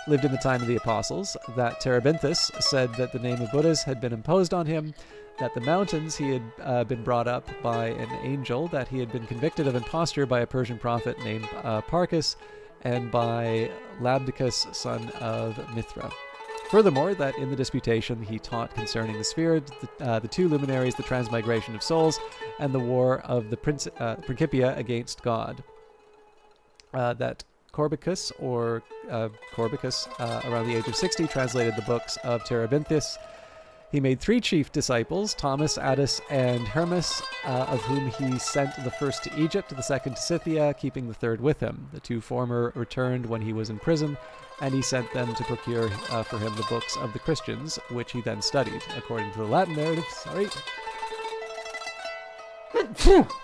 lived in the time of the apostles, that Terebinthus said that the name of Buddhas had been imposed on him, that the mountains he had been brought up by an angel, that he had been convicted of imposture by a Persian prophet named Parcus, and by Labdicus, son of Mithra. Furthermore, that in the disputation he taught concerning the sphere, the two luminaries, the transmigration of souls, and the war of the Principia against God. That Corbicus, around the age of 60, translated the books of Terebinthus. He made 3 chief disciples, Thomas, Addus, and Hermas, of whom he sent the first to Egypt, the second to Scythia, keeping the third with him. The 2 former returned when he was in prison, and he sent them to procure for him the books of the Christians, which he then studied. According to the Latin narrative,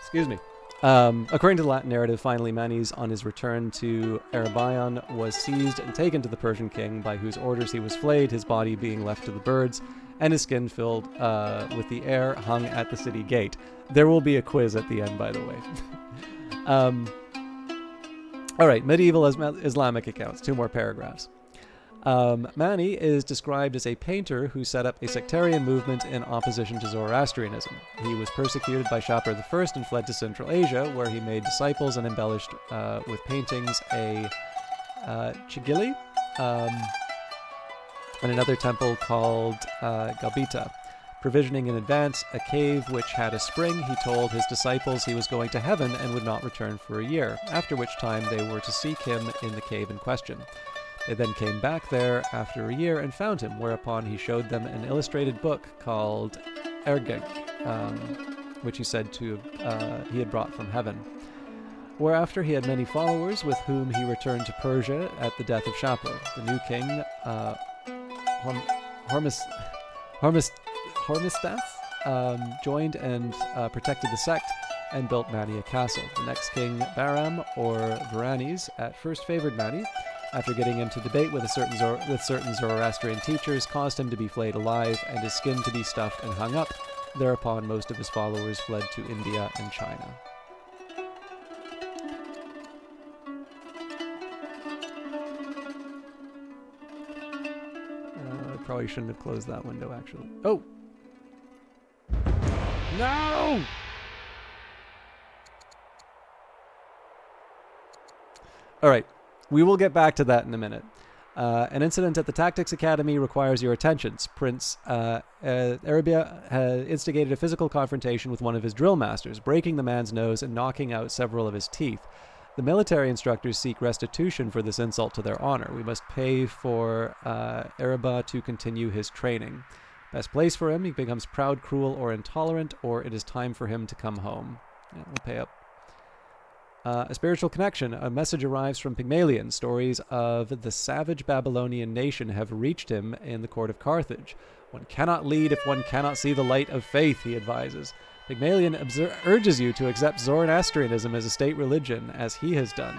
excuse me. According to the Latin narrative, finally Manes, on his return to Erebion, was seized and taken to the Persian king, by whose orders he was flayed, his body being left to the birds, and his skin filled with the air, hung at the city gate. There will be a quiz at the end, by the way. All right, medieval Islamic accounts, 2 more paragraphs. Mani is described as a painter who set up a sectarian movement in opposition to Zoroastrianism. He was persecuted by Shapur I and fled to Central Asia, where he made disciples and embellished with paintings a Chigili, and another temple called Galbita. Provisioning in advance a cave which had a spring, he told his disciples he was going to heaven and would not return for a year, after which time they were to seek him in the cave in question. They then came back there after a year and found him, whereupon he showed them an illustrated book called Ergenk, which he said he had brought from heaven. Whereafter he had many followers, with whom he returned to Persia at the death of Shapur. The new king, Hormisdas, joined and protected the sect and built Mani a castle. The next king, Bahram, or Varanes, at first favored Mani, after getting into debate with certain Zoroastrian teachers, caused him to be flayed alive and his skin to be stuffed and hung up. Thereupon most of his followers fled to India and China. I probably shouldn't have closed that window, actually. Oh! No! All right. We will get back to that in a minute. An incident at the Tactics Academy requires your attention. Prince Arabia had instigated a physical confrontation with one of his drill masters, breaking the man's nose and knocking out several of his teeth. The military instructors seek restitution for this insult to their honor. We must pay for Araba to continue his training. Best place for him, he becomes proud, cruel, or intolerant, or it is time for him to come home. Yeah, we'll pay up. A spiritual connection. A message arrives from Pygmalion. Stories of the savage Babylonian nation have reached him in the court of Carthage. One cannot lead if one cannot see the light of faith, he advises. Pygmalion urges you to accept Zoroastrianism as a state religion, as he has done.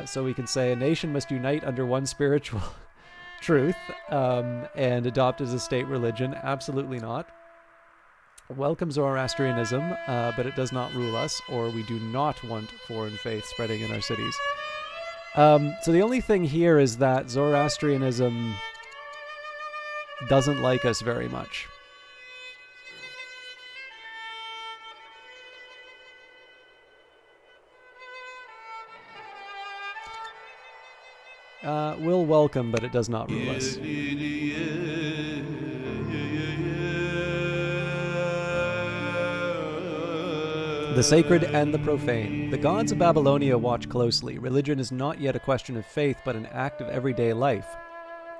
So we can say a nation must unite under one spiritual truth and adopt as a state religion. Absolutely not. Welcome Zoroastrianism, but it does not rule us, or we do not want foreign faith spreading in our cities. So the only thing here is that Zoroastrianism doesn't like us very much. We'll welcome, but it does not rule us. The sacred and the profane. The gods of Babylonia watch closely. Religion is not yet a question of faith, but an act of everyday life.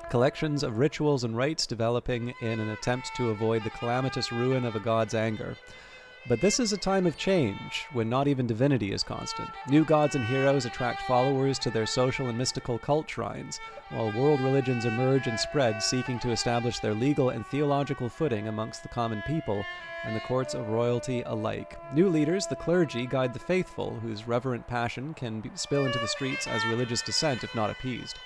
Collections of rituals and rites developing in an attempt to avoid the calamitous ruin of a god's anger. But this is a time of change, when not even divinity is constant. New gods and heroes attract followers to their social and mystical cult shrines, while world religions emerge and spread, seeking to establish their legal and theological footing amongst the common people and the courts of royalty alike. New leaders, the clergy, guide the faithful, whose reverent passion can spill into the streets as religious dissent if not appeased.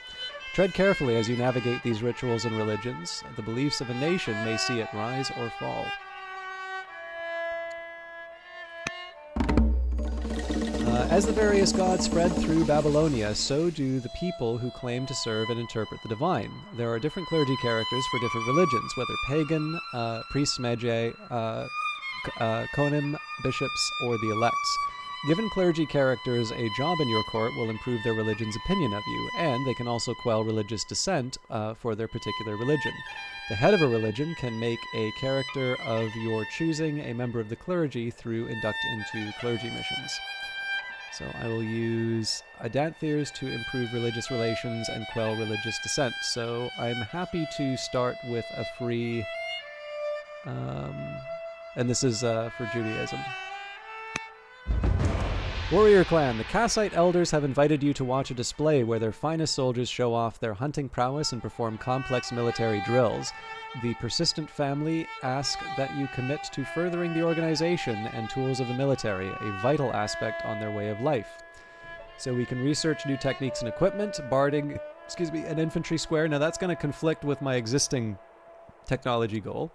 Tread carefully as you navigate these rituals and religions. The beliefs of a nation may see it rise or fall. As the various gods spread through Babylonia, so do the people who claim to serve and interpret the divine. There are different clergy characters for different religions, whether pagan, priests magi, konim, bishops, or the elects. Given clergy characters a job in your court will improve their religion's opinion of you, and they can also quell religious dissent for their particular religion. The head of a religion can make a character of your choosing a member of the clergy through induct into clergy missions. So I will use Adanthirs to improve religious relations and quell religious dissent. So I'm happy to start with a free, and this is for Judaism. Warrior Clan. The Kassite elders have invited you to watch a display where their finest soldiers show off their hunting prowess and perform complex military drills. The persistent family ask that you commit to furthering the organization and tools of the military, a vital aspect on their way of life. So we can research new techniques and equipment, barding, an infantry square. Now that's going to conflict with my existing technology goal.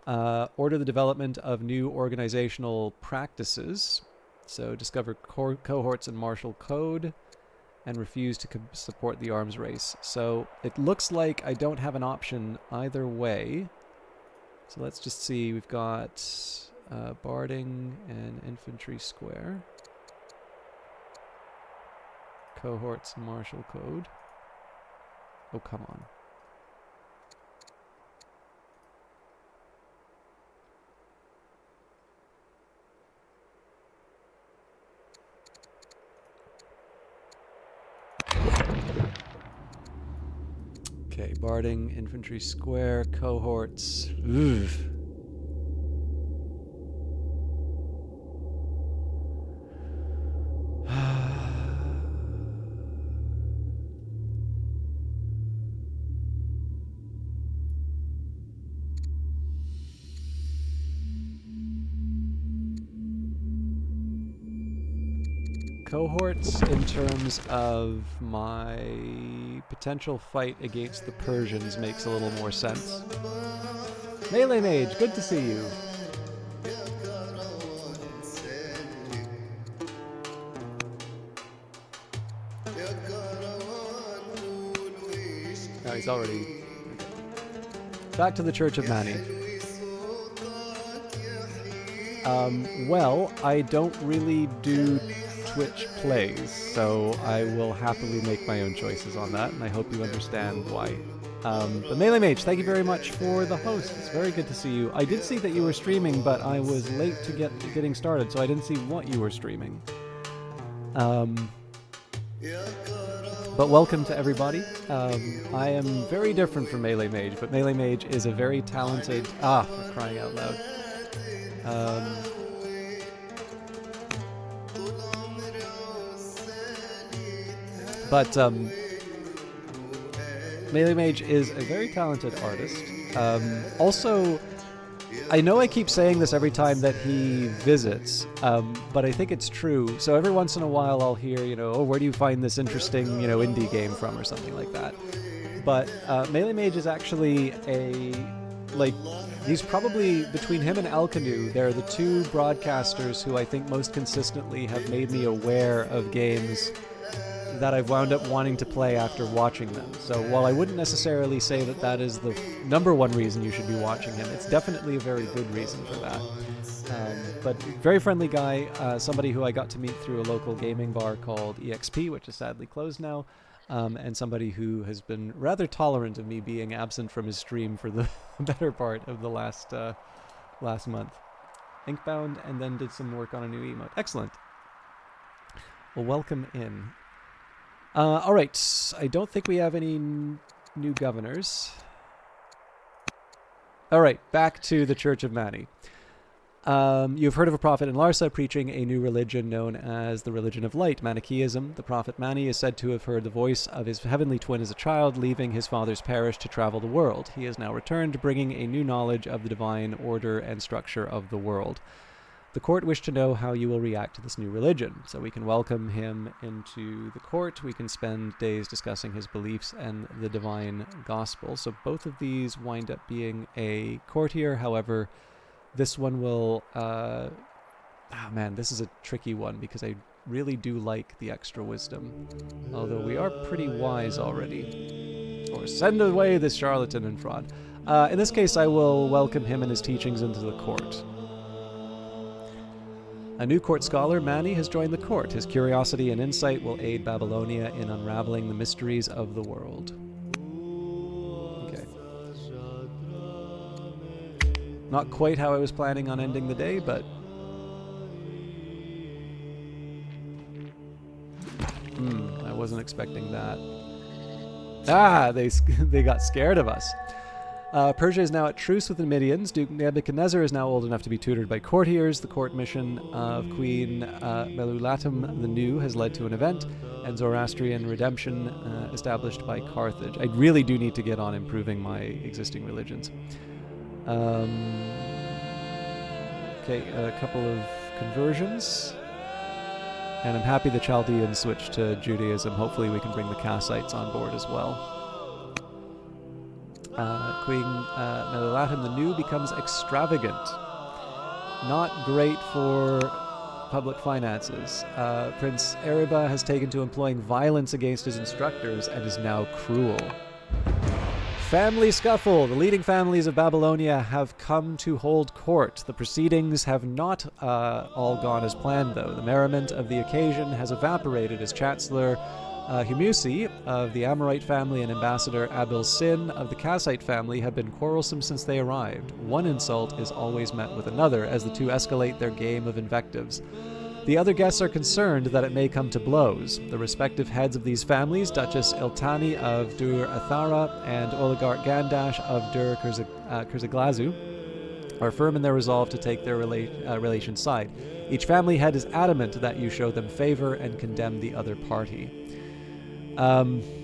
Order the development of new organizational practices. So discover cohorts in martial code and refuse to support the arms race. So it looks like I don't have an option either way. So let's just see. We've got barding and infantry square. Cohorts and martial code. Oh, come on. Okay, barding, infantry square, cohorts. Ugh. Cohorts in terms of my potential fight against the Persians makes a little more sense. Melee Mage, good to see you. No, he's already... Back to the Church of Mani. Well, I don't really do Twitch plays, so I will happily make my own choices on that, and I hope you understand why. But Melee Mage, thank you very much for the host. It's very good to see you. I did see that you were streaming, but I was late to getting started, so I didn't see what you were streaming. But welcome to everybody. I am very different from Melee Mage, but Melee Mage is a very talented... for crying out loud. But Melee Mage is a very talented artist. Also, I know I keep saying this every time that he visits, but I think it's true. So every once in a while I'll hear, oh, where do you find this interesting, indie game from or something like that. But Melee Mage is actually he's probably, between him and Alcanu, they're the two broadcasters who I think most consistently have made me aware of games that I've wound up wanting to play after watching them. So while I wouldn't necessarily say that that is the number one reason you should be watching him, it's definitely a very good reason for that. But very friendly guy, somebody who I got to meet through a local gaming bar called EXP, which is sadly closed now, and somebody who has been rather tolerant of me being absent from his stream for the better part of the last month. Inkbound, and then did some work on a new emote. Excellent. Well, welcome in. All right. I don't think we have any new governors. All right. Back to the Church of Mani. You've heard of a prophet in Larsa preaching a new religion known as the Religion of Light, Manichaeism. The prophet Mani is said to have heard the voice of his heavenly twin as a child, leaving his father's parish to travel the world. He has now returned, bringing a new knowledge of the divine order and structure of the world. The court wish to know how you will react to this new religion, so we can welcome him into the court. We can spend days discussing his beliefs and the divine gospel. So both of these wind up being a courtier. However, this one will... man, this is a tricky one because I really do like the extra wisdom. Although we are pretty wise already. Or send away this charlatan and fraud. In this case, I will welcome him and his teachings into the court. A new court scholar, Mani, has joined the court. His curiosity and insight will aid Babylonia in unraveling the mysteries of the world. Okay. Not quite how I was planning on ending the day, but... I wasn't expecting that. They got scared of us. Persia is now at truce with the Medians. Duke Nebuchadnezzar is now old enough to be tutored by courtiers. The court mission of Queen Melulatum the New has led to an event, and Zoroastrian redemption established by Carthage. I really do need to get on improving my existing religions. Okay, a couple of conversions. And I'm happy the Chaldeans switched to Judaism. Hopefully we can bring the Kassites on board as well. Queen Melulatum the New becomes extravagant. Not great for public finances. Prince Eriba has taken to employing violence against his instructors and is now cruel. Family scuffle. The leading families of Babylonia have come to hold court. The proceedings have not all gone as planned, though. The merriment of the occasion has evaporated as Chancellor Humusi of the Amorite family and Ambassador Abil Sin of the Kassite family have been quarrelsome since they arrived. One insult is always met with another as the two escalate their game of invectives. The other guests are concerned that it may come to blows. The respective heads of these families, Duchess Iltani of Dur Athara and Oligarch Gandash of Dur Kurzaglazu, are firm in their resolve to take their relation side. Each family head is adamant that you show them favor and condemn the other party.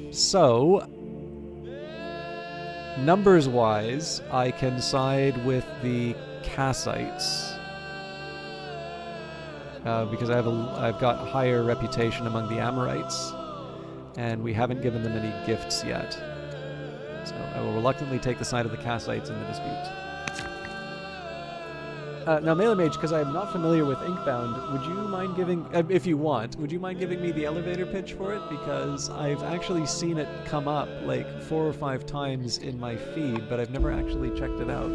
So, numbers-wise, I can side with the Kassites. Because I've got a higher reputation among the Amorites, and we haven't given them any gifts yet. So I will reluctantly take the side of the Kassites in the dispute. Now, Melee Mage, because I'm not familiar with Inkbound, would you mind giving, if you want, would you mind giving me the elevator pitch for it? Because I've actually seen it come up like 4 or 5 times in my feed, but I've never actually checked it out.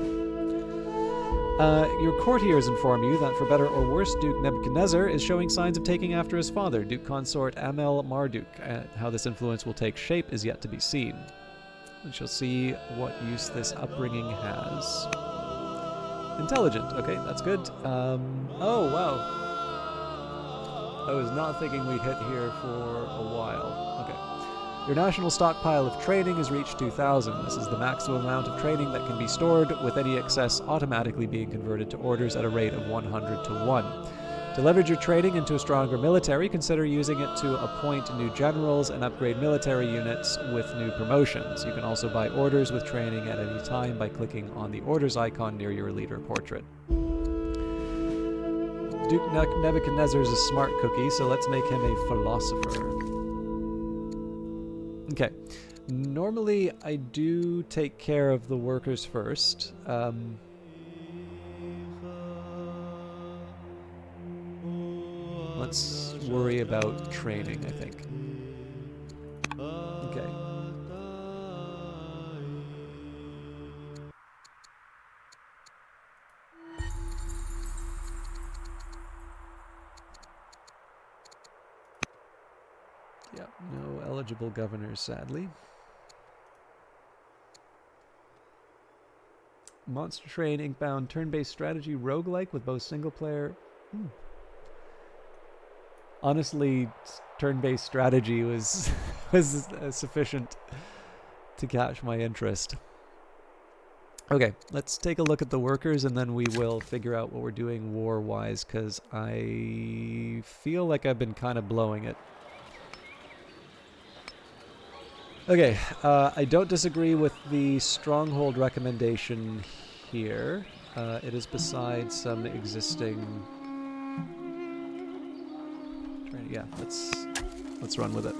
Your courtiers inform you that, for better or worse, Duke Nebuchadnezzar is showing signs of taking after his father, Duke Consort Amel Marduk. How this influence will take shape is yet to be seen. We shall see what use this upbringing has. Intelligent. Okay, that's good. Oh, wow. I was not thinking we'd hit here for a while. Okay. Your national stockpile of training has reached 2,000. This is the maximum amount of training that can be stored, with any excess automatically being converted to orders at a rate of 100 to 1. To leverage your training into a stronger military, consider using it to appoint new generals and upgrade military units with new promotions. You can also buy orders with training at any time by clicking on the orders icon near your leader portrait. Duke Nebuchadnezzar is a smart cookie, so let's make him a philosopher. Okay. Normally, I do take care of the workers first. Let's worry about training, I think. Okay. Yep, no eligible governors, sadly. Monster Train, Inkbound, turn-based strategy, roguelike with both single player. Honestly, turn-based strategy was sufficient to catch my interest. Okay, let's take a look at the workers and then we will figure out what we're doing war-wise, because I feel like I've been kind of blowing it. Okay, I don't disagree with the stronghold recommendation here. It is beside some existing... Yeah, let's run with it.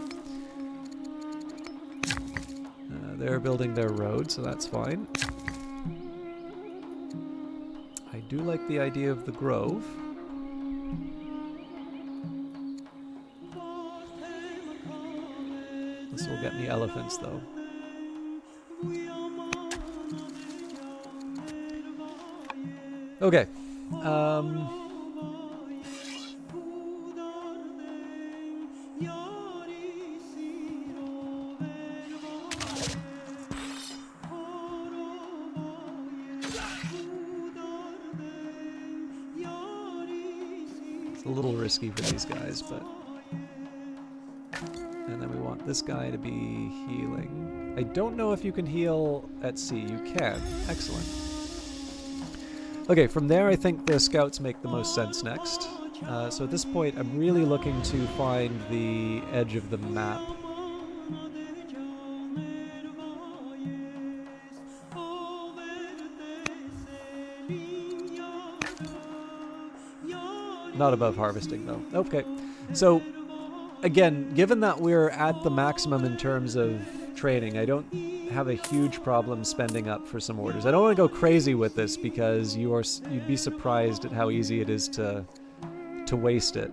They're building their road, so that's fine. I do like the idea of the grove. This will get me elephants, though. Okay. It's a little risky for these guys, but... And then we want this guy to be healing. I don't know if you can heal at sea. You can. Excellent. Okay, from there I think the scouts make the most sense next. So at this point I'm really looking to find the edge of the map. Not above harvesting though. Okay, so again, given that we're at the maximum in terms of training, I don't have a huge problem spending up for some orders. I don't want to go crazy with this because you'd be surprised at how easy it is to waste it.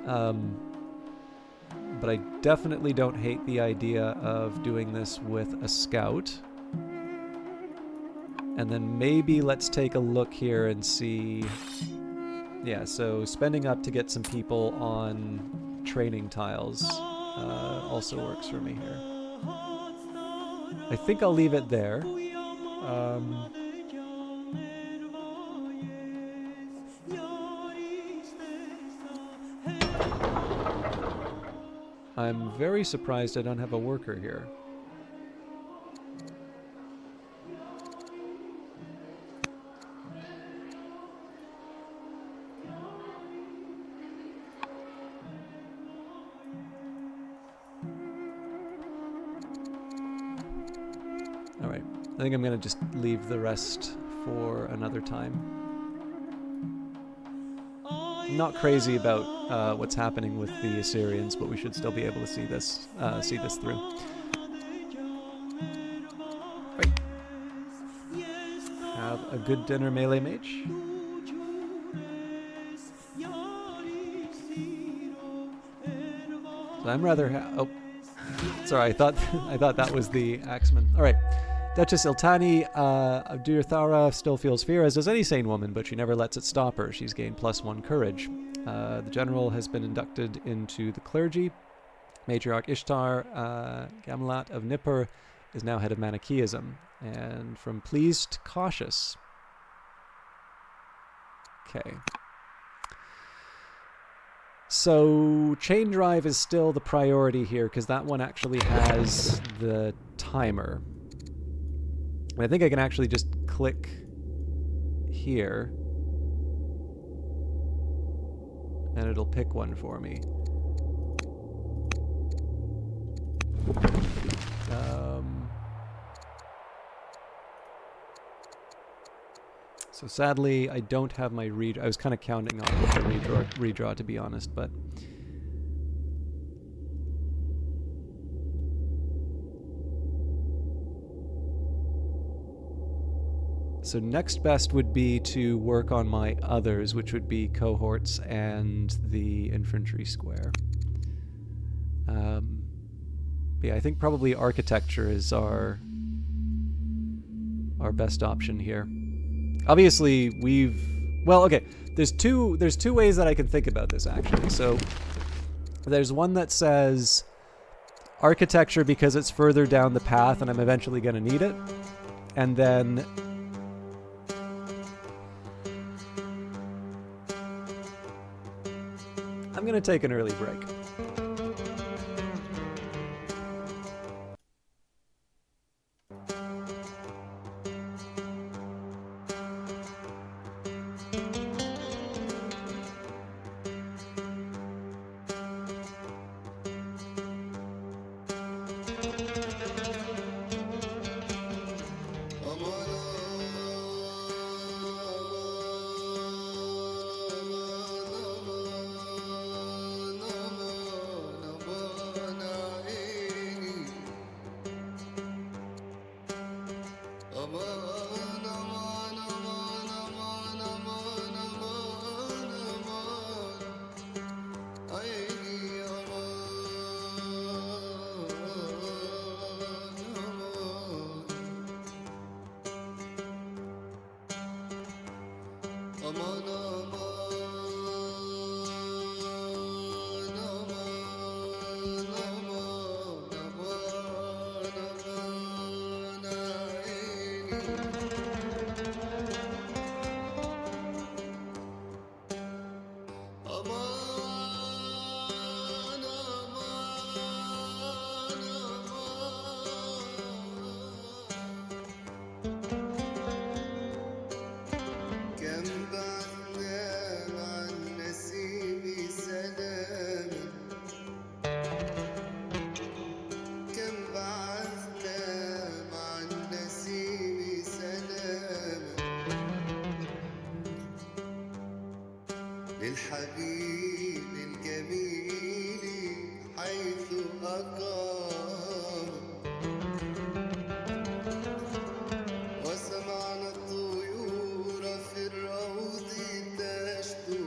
But I definitely don't hate the idea of doing this with a scout. And then maybe let's take a look here and see... Yeah, so spending up to get some people on training tiles also works for me here. I think I'll leave it there. I'm very surprised I don't have a worker here. Alright, I think I'm going to just leave the rest for another time. I'm not crazy about what's happening with the Assyrians, but we should still be able to see this through. Right. Have a good dinner, melee mage. So I'm rather oh, sorry, I thought that was the axeman. All right. Duchess Iltani of Duerthara still feels fear, as does any sane woman, but she never lets it stop her. She's gained +1 courage. The general has been inducted into the clergy. Matriarch Ishtar Gamalat of Nippur is now head of Manichaeism. And from pleased to cautious. Okay. So chain drive is still the priority here, because that one actually has the timer. I think I can actually just click here and it'll pick one for me. So sadly, I don't have my redraw. I was kind of counting on the redraw, to be honest, but... So next best would be to work on my others, which would be cohorts and the infantry square. Yeah, I think probably architecture is our best option here. Obviously, well, okay. There's two ways that I can think about this actually. So there's one that says architecture because it's further down the path and I'm eventually going to need it. And then I'm going to take an early break. للحبيب الجميل حيث أقام وسمعنا الطيور في الروض تشدو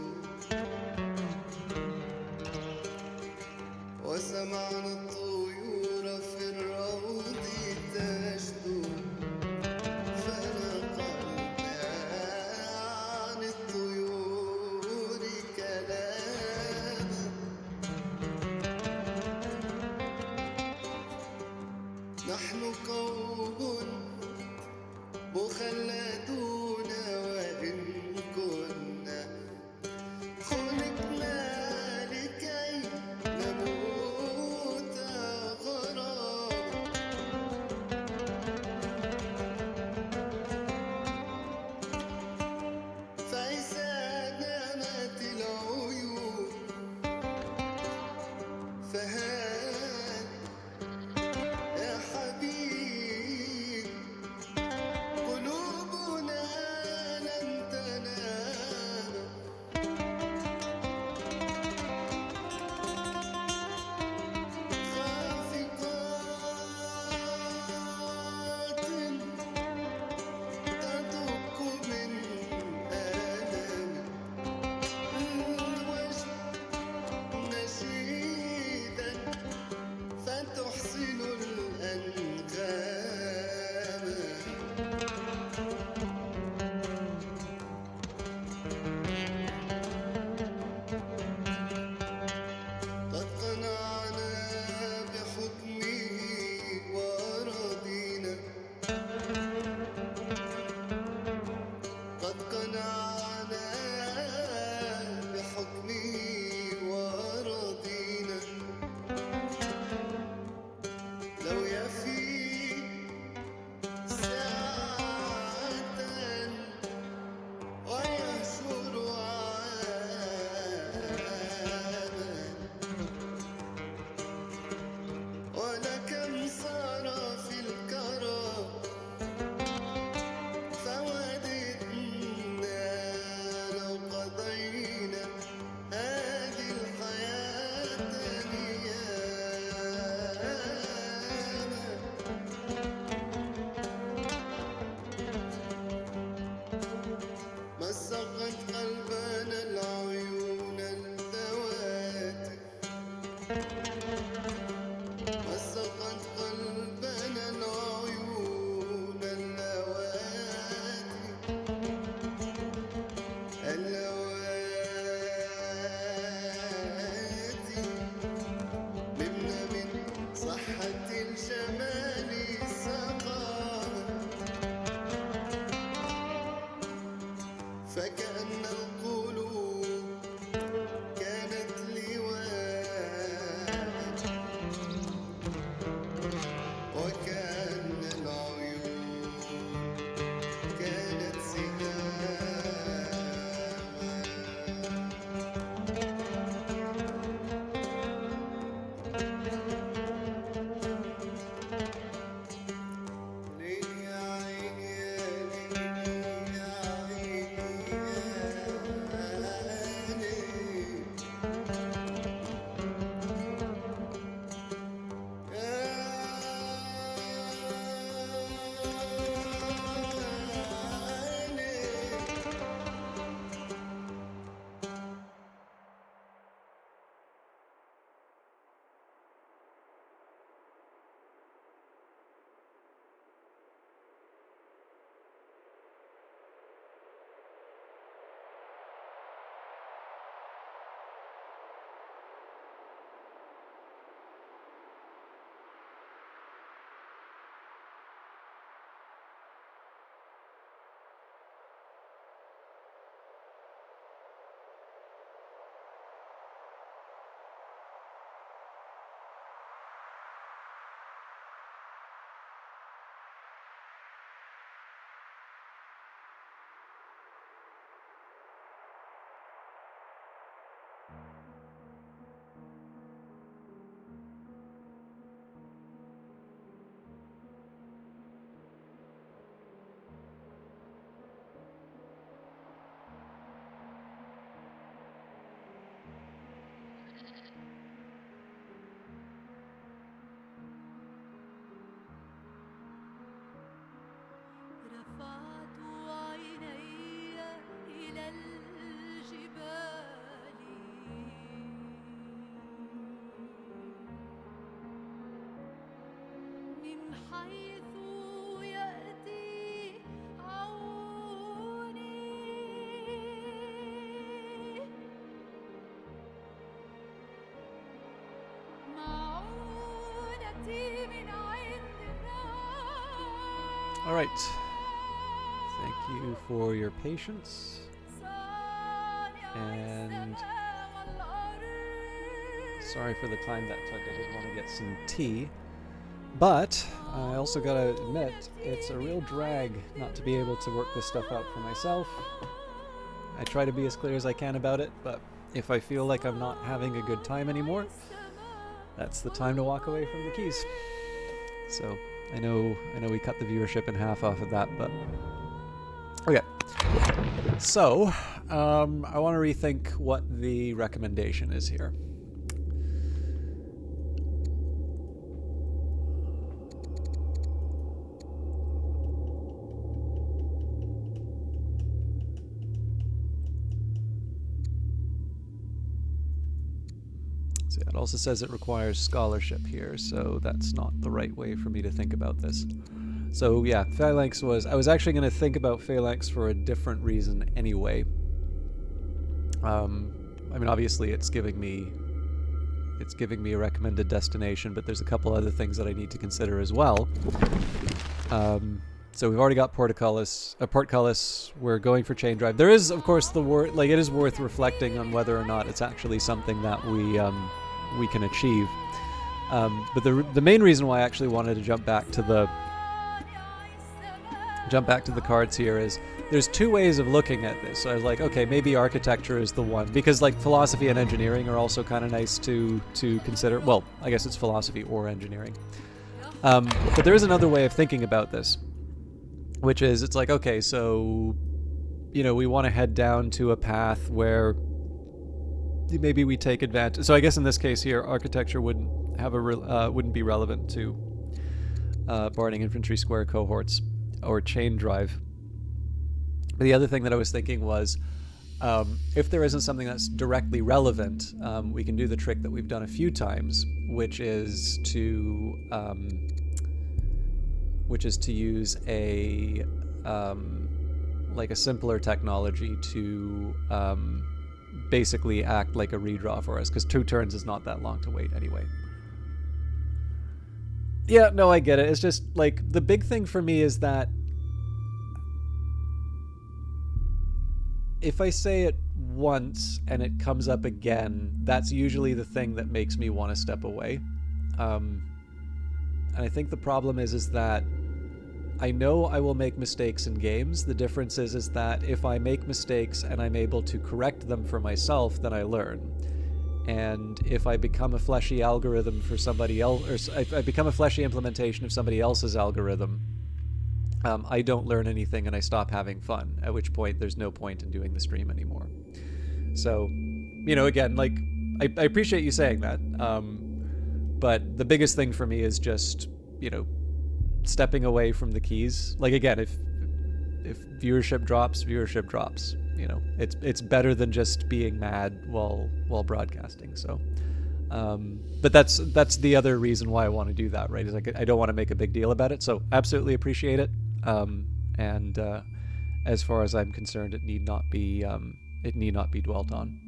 وسمعنا الطيور في الروض تشدو فنقلنا عن الطيور كلام فكأن القلوب كانت لواء وكأن العيون كانت سهاما ليل يا عيني يا ليل يا عيني رفعت عيني إلى الجبال من حيث يأتي عوني معونتي من عند الرب. All right. Thank you for your patience. And sorry for the time that took. I did want to get some tea. But I also gotta admit, it's a real drag not to be able to work this stuff out for myself. I try to be as clear as I can about it, but if I feel like I'm not having a good time anymore, that's the time to walk away from the keys. So I know we cut the viewership in half off of that, but okay. So I want to rethink what the recommendation is here. So it also says it requires scholarship here, so that's not the right way for me to think about this. So yeah, Phalanx I was actually going to think about Phalanx for a different reason anyway. I mean, obviously it's giving me a recommended destination, but there's a couple other things that I need to consider as well. So we've already got Portcullis. We're going for Chain Drive. There is, of course, it is worth reflecting on whether or not it's actually something that we can achieve. But the main reason why I actually wanted to jump back to the cards here is there's two ways of looking at this. So I was like, okay, maybe architecture is the one, because like philosophy and engineering are also kind of nice to consider. Well, I guess it's philosophy or engineering. But there is another way of thinking about this, which is it's like, okay, so we want to head down to a path where maybe we take advantage. So I guess in this case here, architecture wouldn't be relevant to Barding Infantry Square cohorts or Chain Drive. But the other thing that I was thinking was, if there isn't something that's directly relevant, we can do the trick that we've done a few times, which is to use a simpler technology to basically act like a redraw for us, because 2 turns is not that long to wait anyway. Yeah, no, I get it. It's just like the big thing for me is that if I say it once and it comes up again, that's usually the thing that makes me want to step away. And I think the problem is that I know I will make mistakes in games. The difference is that if I make mistakes and I'm able to correct them for myself, then I learn. And if I become a fleshy algorithm for somebody else, or I become a fleshy implementation of somebody else's algorithm, I don't learn anything and I stop having fun, at which point there's no point in doing the stream anymore. So, again, like, I appreciate you saying that, but the biggest thing for me is just, stepping away from the keys. Like, again, if viewership drops, it's better than just being mad while broadcasting. So, but that's the other reason why I want to do that, right? Is like I don't want to make a big deal about it. So absolutely appreciate it. And as far as I'm concerned, it need not be dwelt on.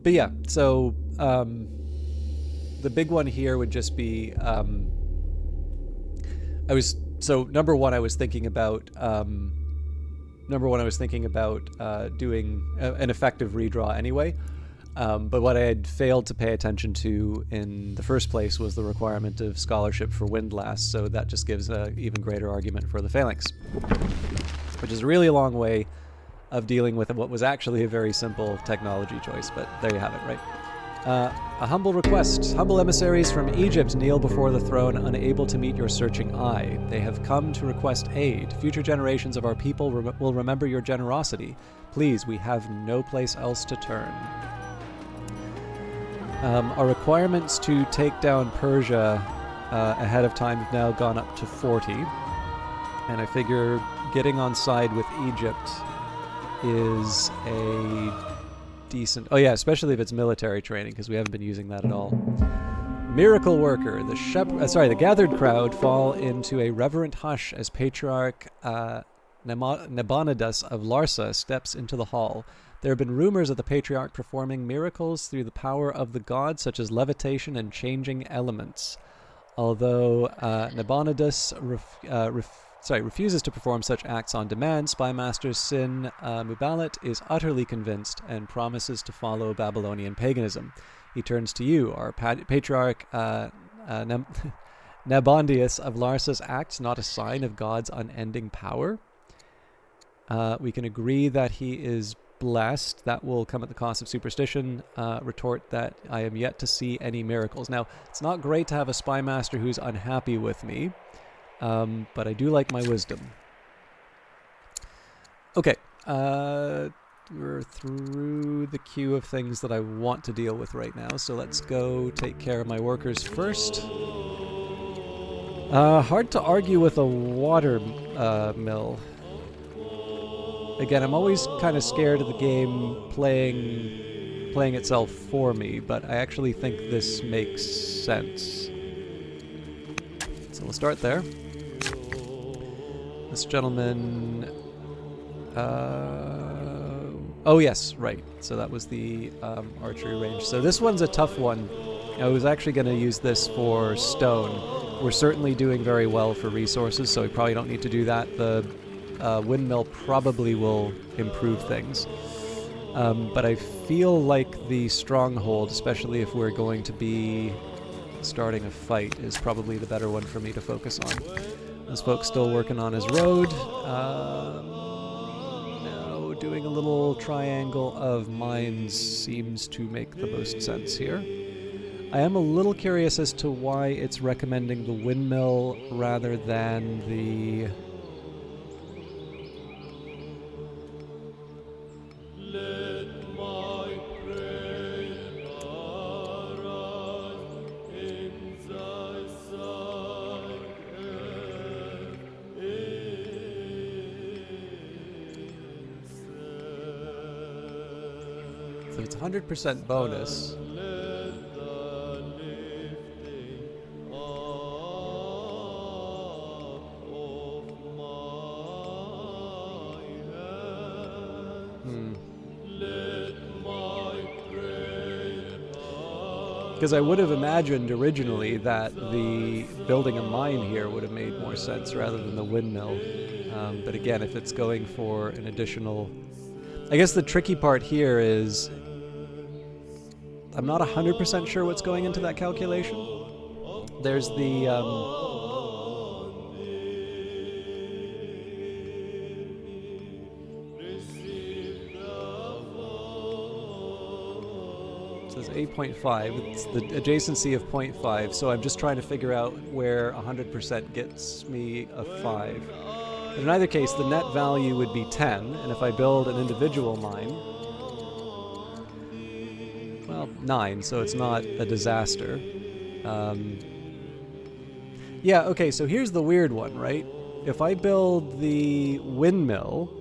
But yeah, so the big one here would just be number one, I was thinking about doing an effective redraw anyway. But what I had failed to pay attention to in the first place was the requirement of scholarship for Windlass, so that just gives an even greater argument for the Phalanx, which is a really long way of dealing with what was actually a very simple technology choice, but there you have it, right? A humble request. Humble emissaries from Egypt kneel before the throne, unable to meet your searching eye. They have come to request aid. Future generations of our people will remember your generosity. Please, we have no place else to turn. Our requirements to take down Persia ahead of time have now gone up to 40. And I figure getting on side with Egypt is a decent... Oh yeah, especially if it's military training, because we haven't been using that at all. Miracle Worker. The gathered crowd fall into a reverent hush as Patriarch Nabonidus of Larsa steps into the hall. There have been rumors of the Patriarch performing miracles through the power of the gods, such as levitation and changing elements. Although Nabonidus refuses to perform such acts on demand, Spymaster Sin Mubalit is utterly convinced and promises to follow Babylonian paganism. He turns to you, our Patriarch Nabondius of Larsa's acts not a sign of God's unending power? We can agree that he is blessed. That will come at the cost of superstition. Retort that I am yet to see any miracles. Now, it's not great to have a Spymaster who's unhappy with me, but I do like my wisdom. Okay, we're through the queue of things that I want to deal with right now, so let's go take care of my workers first. Hard to argue with a water mill. Again, I'm always kind of scared of the game playing itself for me, but I actually think this makes sense. So we'll start there. This gentleman... oh yes, right. So that was the archery range. So this one's a tough one. I was actually going to use this for stone. We're certainly doing very well for resources, so we probably don't need to do that. The windmill probably will improve things. But I feel like the stronghold, especially if we're going to be starting a fight, is probably the better one for me to focus on. This folk's still working on his road. Now doing a little triangle of mines seems to make the most sense here. I am a little curious as to why it's recommending the windmill rather than the... So it's 100% bonus. Because I would have imagined originally that the building a mine here would have made more sense rather than the windmill. But again, if it's going for an additional... I guess the tricky part here is I'm not 100% sure what's going into that calculation. There's the... it says 8.5. It's the adjacency of 0.5, so I'm just trying to figure out where 100% gets me a 5. But in either case, the net value would be 10, and if I build an individual mine, well, 9, so it's not a disaster. Yeah, okay, so here's the weird one, right? If I build the windmill,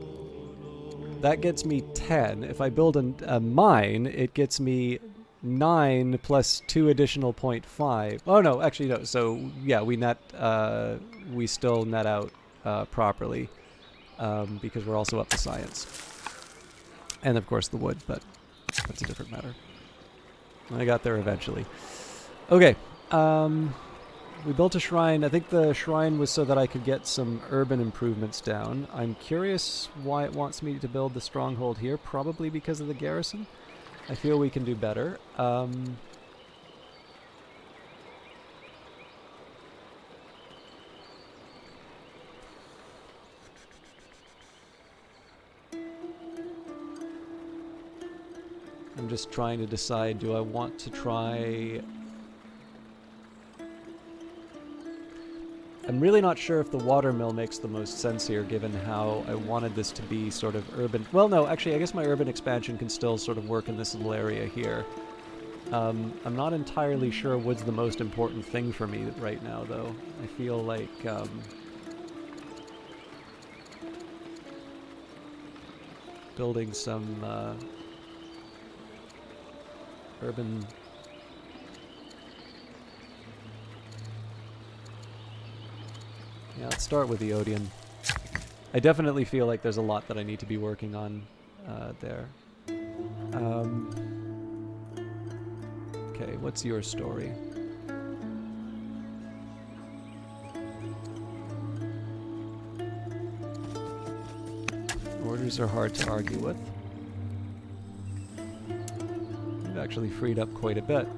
that gets me 10. If I build a mine, it gets me 9 plus 2 additional 0.5. Oh, no, actually, no. So, yeah, we still net out properly because we're also up to science. And, of course, the wood, but that's a different matter. I got there eventually. Okay, we built a shrine. I think the shrine was so that I could get some urban improvements down. I'm curious why it wants me to build the stronghold here. Probably because of the garrison. I feel we can do better. I'm just trying to decide, do I want to try... I'm really not sure if the watermill makes the most sense here, given how I wanted this to be sort of urban. Well, no, actually, I guess my urban expansion can still sort of work in this little area here. I'm not entirely sure what's the most important thing for me right now, though. I feel like... building some urban... Yeah, let's start with the Odeon. I definitely feel like there's a lot that I need to be working on there. Okay, what's your story? Orders are hard to argue with. I've actually freed up quite a bit.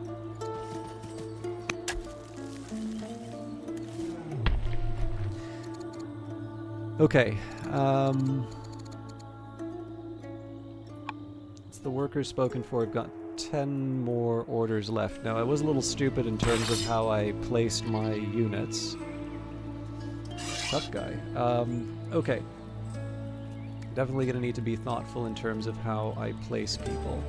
Okay, it's the workers spoken for. I've got 10 more orders left. Now, I was a little stupid in terms of how I placed my units. Tough guy. Okay. Definitely gonna need to be thoughtful in terms of how I place people.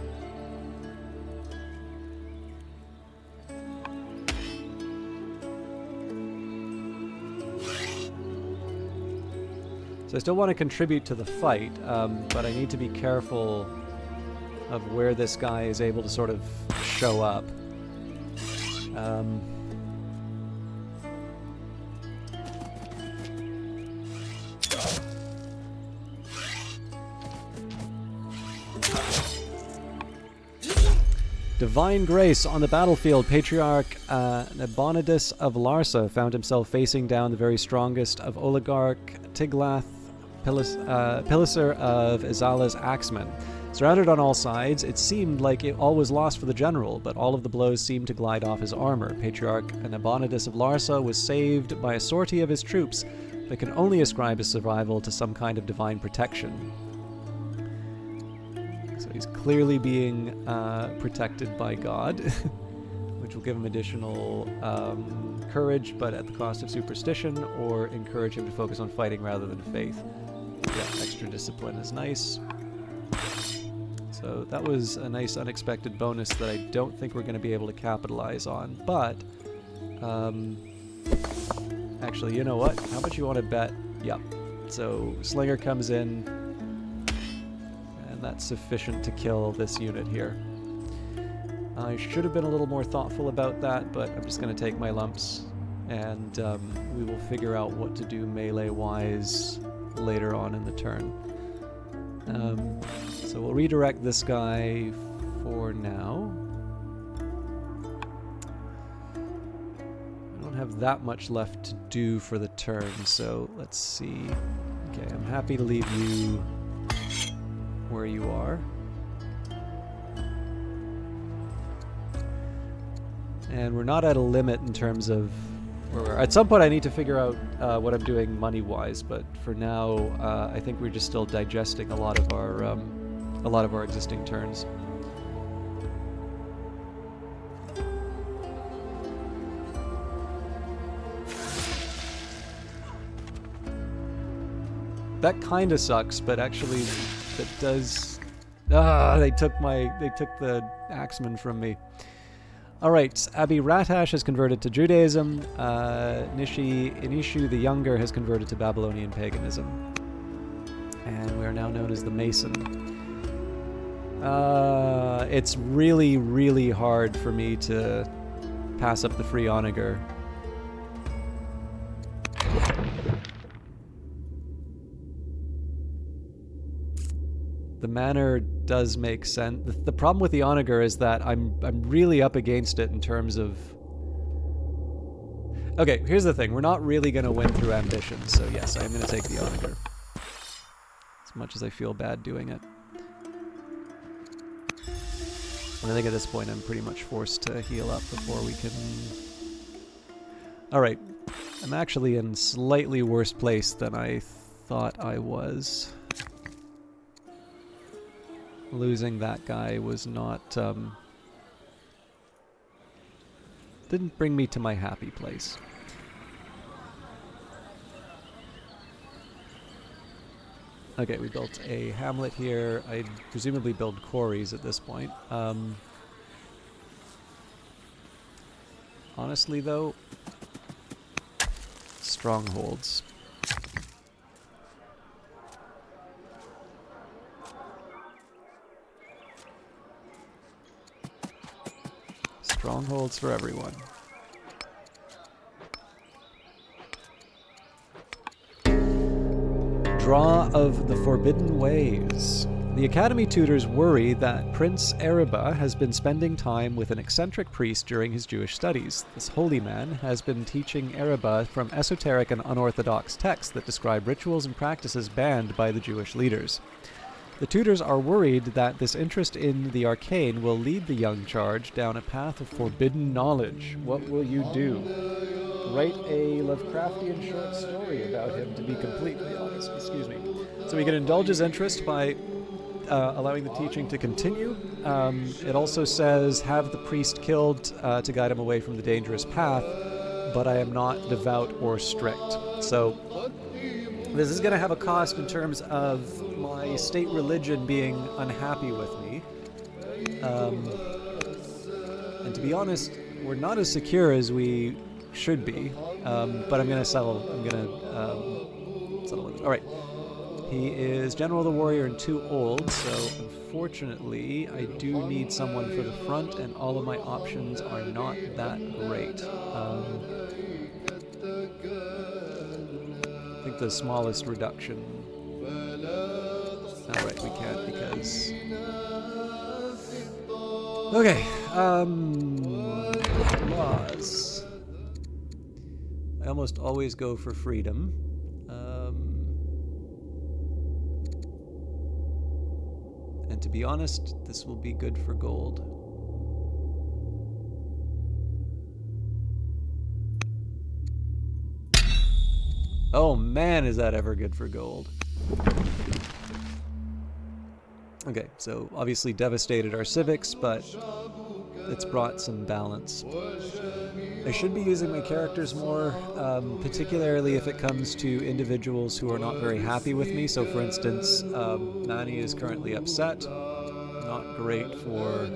So I still want to contribute to the fight, but I need to be careful of where this guy is able to sort of show up. Divine grace on the battlefield. Patriarch Nabonidus of Larsa found himself facing down the very strongest of Oligarch Tiglath-Pileser of Izala's axemen. Surrounded on all sides, it seemed like all was lost for the general, but all of the blows seemed to glide off his armor. Patriarch Nabonidus of Larsa was saved by a sortie of his troops, but can only ascribe his survival to some kind of divine protection. So he's clearly being protected by God, which will give him additional courage, but at the cost of superstition, or encourage him to focus on fighting rather than faith. Yeah, extra discipline is nice. So that was a nice unexpected bonus that I don't think we're going to be able to capitalize on, but actually, you know what? How much you want to bet? Yep. So Slinger comes in, and that's sufficient to kill this unit here. I should have been a little more thoughtful about that, but I'm just going to take my lumps, and we will figure out what to do melee-wise later on in the turn. So we'll redirect this guy for now. I don't have that much left to do for the turn, so let's see. Okay, I'm happy to leave you where you are. And we're not at a limit in terms of where we're. At some point, I need to figure out what I'm doing money-wise, but for now, I think we're just still digesting a lot of our existing turns. That kind of sucks, but actually, that does. They took the axeman from me. All right, Abi Ratash has converted to Judaism. Inishu the Younger has converted to Babylonian paganism, and we are now known as the Mason. It's really, really hard for me to pass up the free onager. The manor does make sense. The problem with the onager is that I'm really up against it in terms of. Okay, here's the thing: we're not really going to win through ambition, so yes, I am going to take the onager. As much as I feel bad doing it, and I think at this point I'm pretty much forced to heal up before we can. All right, I'm actually in slightly worse place than I thought I was. Losing that guy was not, didn't bring me to my happy place. Okay, we built a hamlet here. I'd presumably build quarries at this point. Honestly, though, strongholds. Strongholds for everyone. Draw of the Forbidden Ways. The Academy tutors worry that Prince Eriba has been spending time with an eccentric priest during his Jewish studies. This holy man has been teaching Eriba from esoteric and unorthodox texts that describe rituals and practices banned by the Jewish leaders. The tutors are worried that this interest in the arcane will lead the young charge down a path of forbidden knowledge. What will you do? Write a Lovecraftian short story about him, to be completely honest. Excuse me. So we can indulge his interest by allowing the teaching to continue. It also says, have the priest killed to guide him away from the dangerous path, but I am not devout or strict. So this is going to have a cost in terms of my state religion being unhappy with me. And to be honest, we're not as secure as we should be. But I'm going to settle. I'm going to settle with it. All right. He is General of the Warrior and too old, so unfortunately I do need someone for the front, and all of my options are not that great. I think the smallest reduction. Alright, we can't because. Okay, laws. I almost always go for freedom. And to be honest, this will be good for gold. Oh man, is that ever good for gold. Okay, so obviously devastated our civics, but it's brought some balance. I should be using my characters more, particularly if it comes to individuals who are not very happy with me. So for instance, Manny is currently upset. Not great for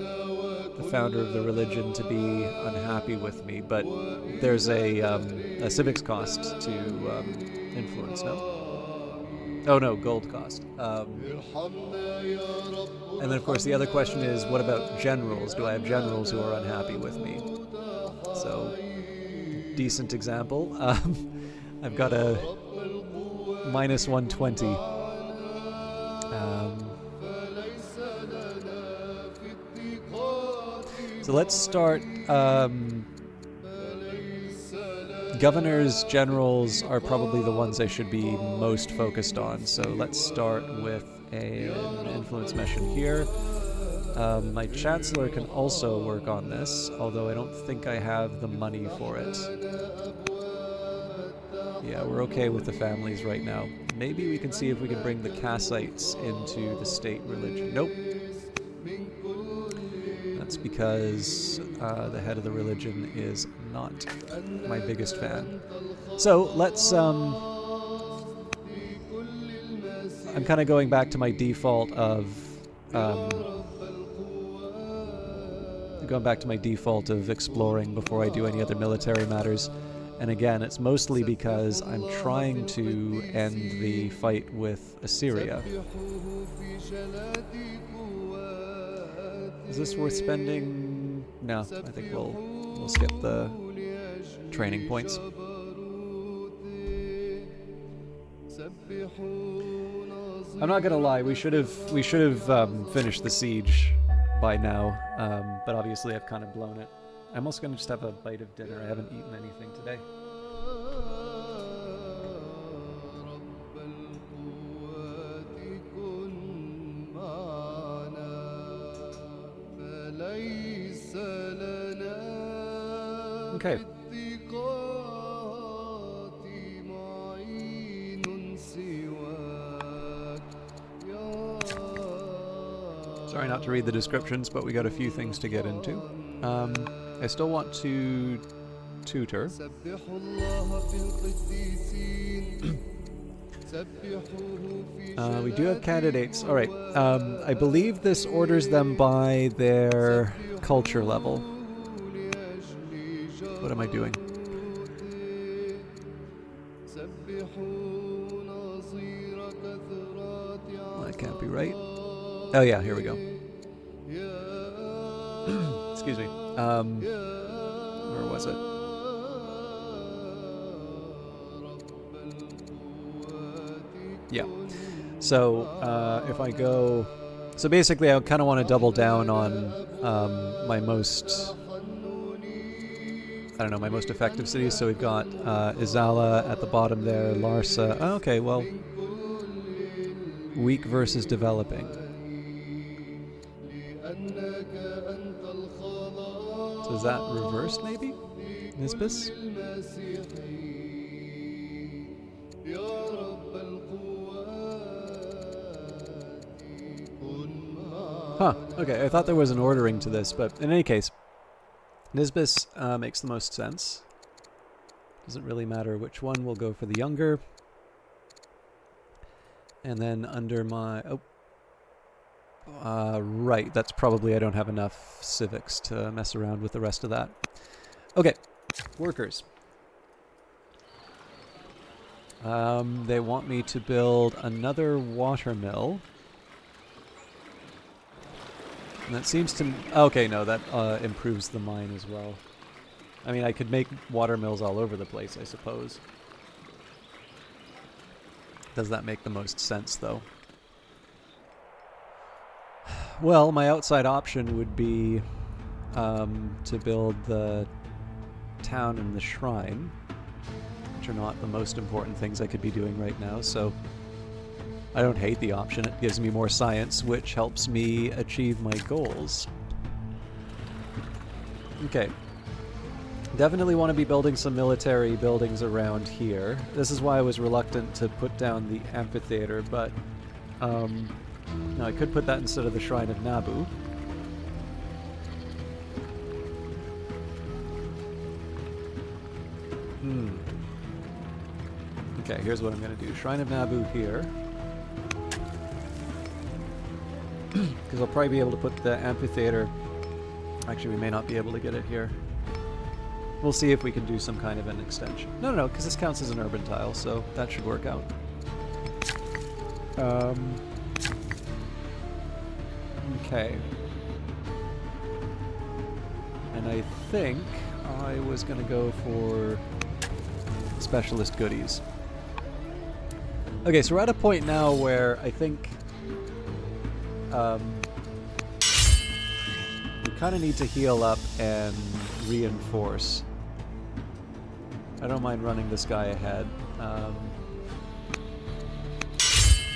the founder of the religion to be unhappy with me, but there's a civics cost to influence, no? Oh no, gold cost. And then of course the other question is, what about generals? Do I have generals who are unhappy with me? So, decent example. I've got a minus 120. So let's start governors, generals are probably the ones I should be most focused on. So let's start with an influence mission here. My chancellor can also work on this, although I don't think I have the money for it. Yeah, we're okay with the families right now. Maybe we can see if we can bring the Kassites into the state religion. Nope. That's because the head of the religion is not my biggest fan. So let's I'm kind of going back to my default of exploring before I do any other military matters. And again, it's mostly because I'm trying to end the fight with Assyria. Is this worth spending? No, I think we'll skip the training points. I'm not gonna lie, we should have finished the siege by now, but obviously I've kind of blown it. I'm also gonna just have a bite of dinner. I haven't eaten anything today. Okay. Sorry not to read the descriptions, but we got a few things to get into. I still want to tutor. We do have candidates. Alright, I believe this orders them by their culture level. What am I doing? That can't be right. Oh yeah, here we go. Excuse me. Where was it? Yeah. So, if I go... So basically I kind of want to double down on my most... I don't know, my most effective cities. So we've got Izala at the bottom there, Larsa. Oh, okay, well... Weak versus developing. So is that reversed, maybe? Nisbis? Huh, okay, I thought there was an ordering to this, but in any case, Nisbis makes the most sense. Doesn't really matter which one, we'll go for the younger. And then under my... right, that's probably I don't have enough civics to mess around with the rest of that. Okay, workers. They want me to build another water mill. And that seems to... Okay, no, that improves the mine as well. I mean, I could make water mills all over the place, I suppose. Does that make the most sense, though? Well, my outside option would be to build the town and the shrine, which are not the most important things I could be doing right now, so I don't hate the option. It gives me more science, which helps me achieve my goals. Okay. Definitely want to be building some military buildings around here. This is why I was reluctant to put down the amphitheater, but no, I could put that instead of the Shrine of Nabu. Okay, here's what I'm going to do. Shrine of Nabu here. Because I'll probably be able to put the amphitheater... Actually, we may not be able to get it here. We'll see if we can do some kind of an extension. No, because this counts as an urban tile, so that should work out. Okay. And I think I was going to go for specialist goodies. Okay, so we're at a point now where I think we kind of need to heal up and reinforce. I don't mind running this guy ahead.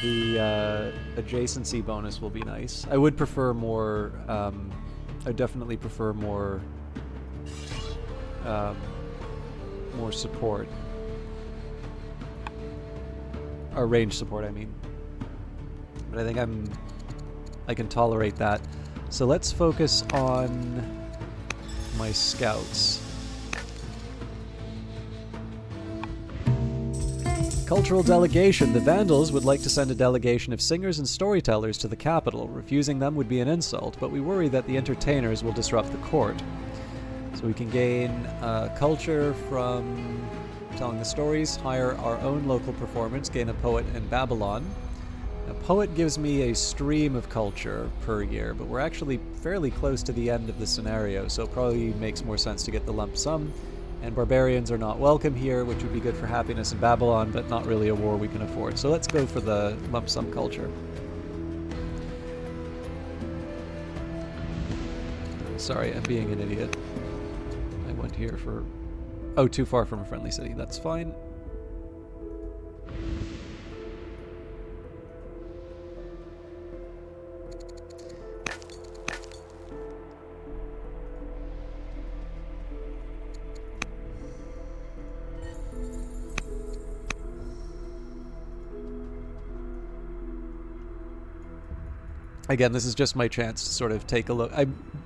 The adjacency bonus will be nice. I would prefer more. I definitely prefer more. More support. Or range support, I mean. But I think I can tolerate that. So let's focus on my scouts. Cultural delegation. The Vandals would like to send a delegation of singers and storytellers to the capital. Refusing them would be an insult, but we worry that the entertainers will disrupt the court. So we can gain culture from telling the stories, hire our own local performance, gain a poet in Babylon. A poet gives me a stream of culture per year, but we're actually fairly close to the end of the scenario, so it probably makes more sense to get the lump sum. And barbarians are not welcome here, which would be good for happiness in Babylon, but not really a war we can afford. So let's go for the lump sum culture. Sorry, I'm being an idiot. I went here for... Oh, too far from a friendly city. That's fine. Again, this is just my chance to sort of take a look.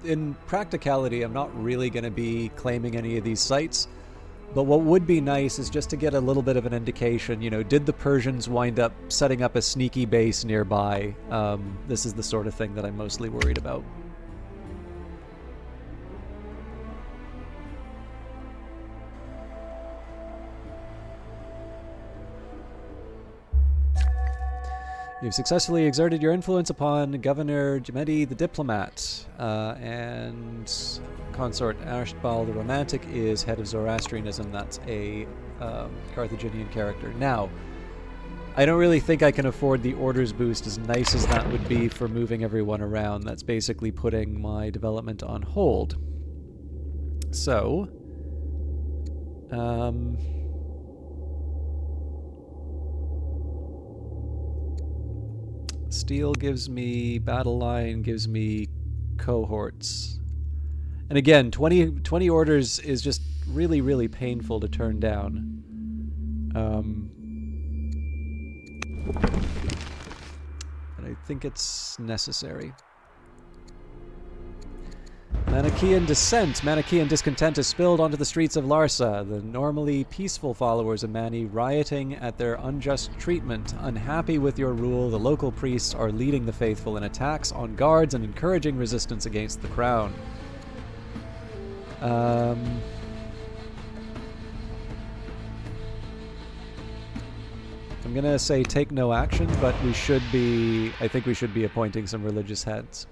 In practicality, I'm not really going to be claiming any of these sites, but what would be nice is just to get a little bit of an indication, you know, did the Persians wind up setting up a sneaky base nearby? This is the sort of thing that I'm mostly worried about. You've successfully exerted your influence upon Governor Jemedi the diplomat, and consort Ashbal the romantic is head of Zoroastrianism. That's a Carthaginian character. Now, I don't really think I can afford the orders boost, as nice as that would be for moving everyone around. That's basically putting my development on hold. So, Steel gives me battle line, gives me cohorts. And again, 20 orders is just really, really painful to turn down. But I think it's necessary. Manichaean dissent. Manichaean discontent is spilled onto the streets of Larsa. The normally peaceful followers of Mani rioting at their unjust treatment. Unhappy with your rule, the local priests are leading the faithful in attacks on guards and encouraging resistance against the crown. I'm gonna say take no action, but I think we should be appointing some religious heads.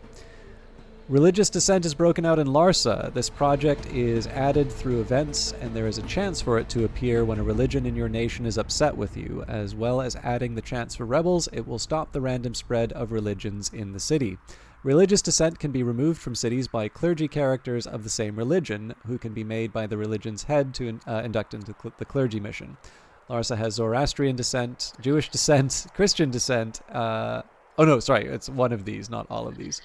Religious dissent is broken out in Larsa. This project is added through events, and there is a chance for it to appear when a religion in your nation is upset with you. As well as adding the chance for rebels, it will stop the random spread of religions in the city. Religious dissent can be removed from cities by clergy characters of the same religion, who can be made by the religion's head to induct into the clergy mission. Larsa has Zoroastrian dissent, Jewish dissent, Christian dissent. It's one of these, not all of these.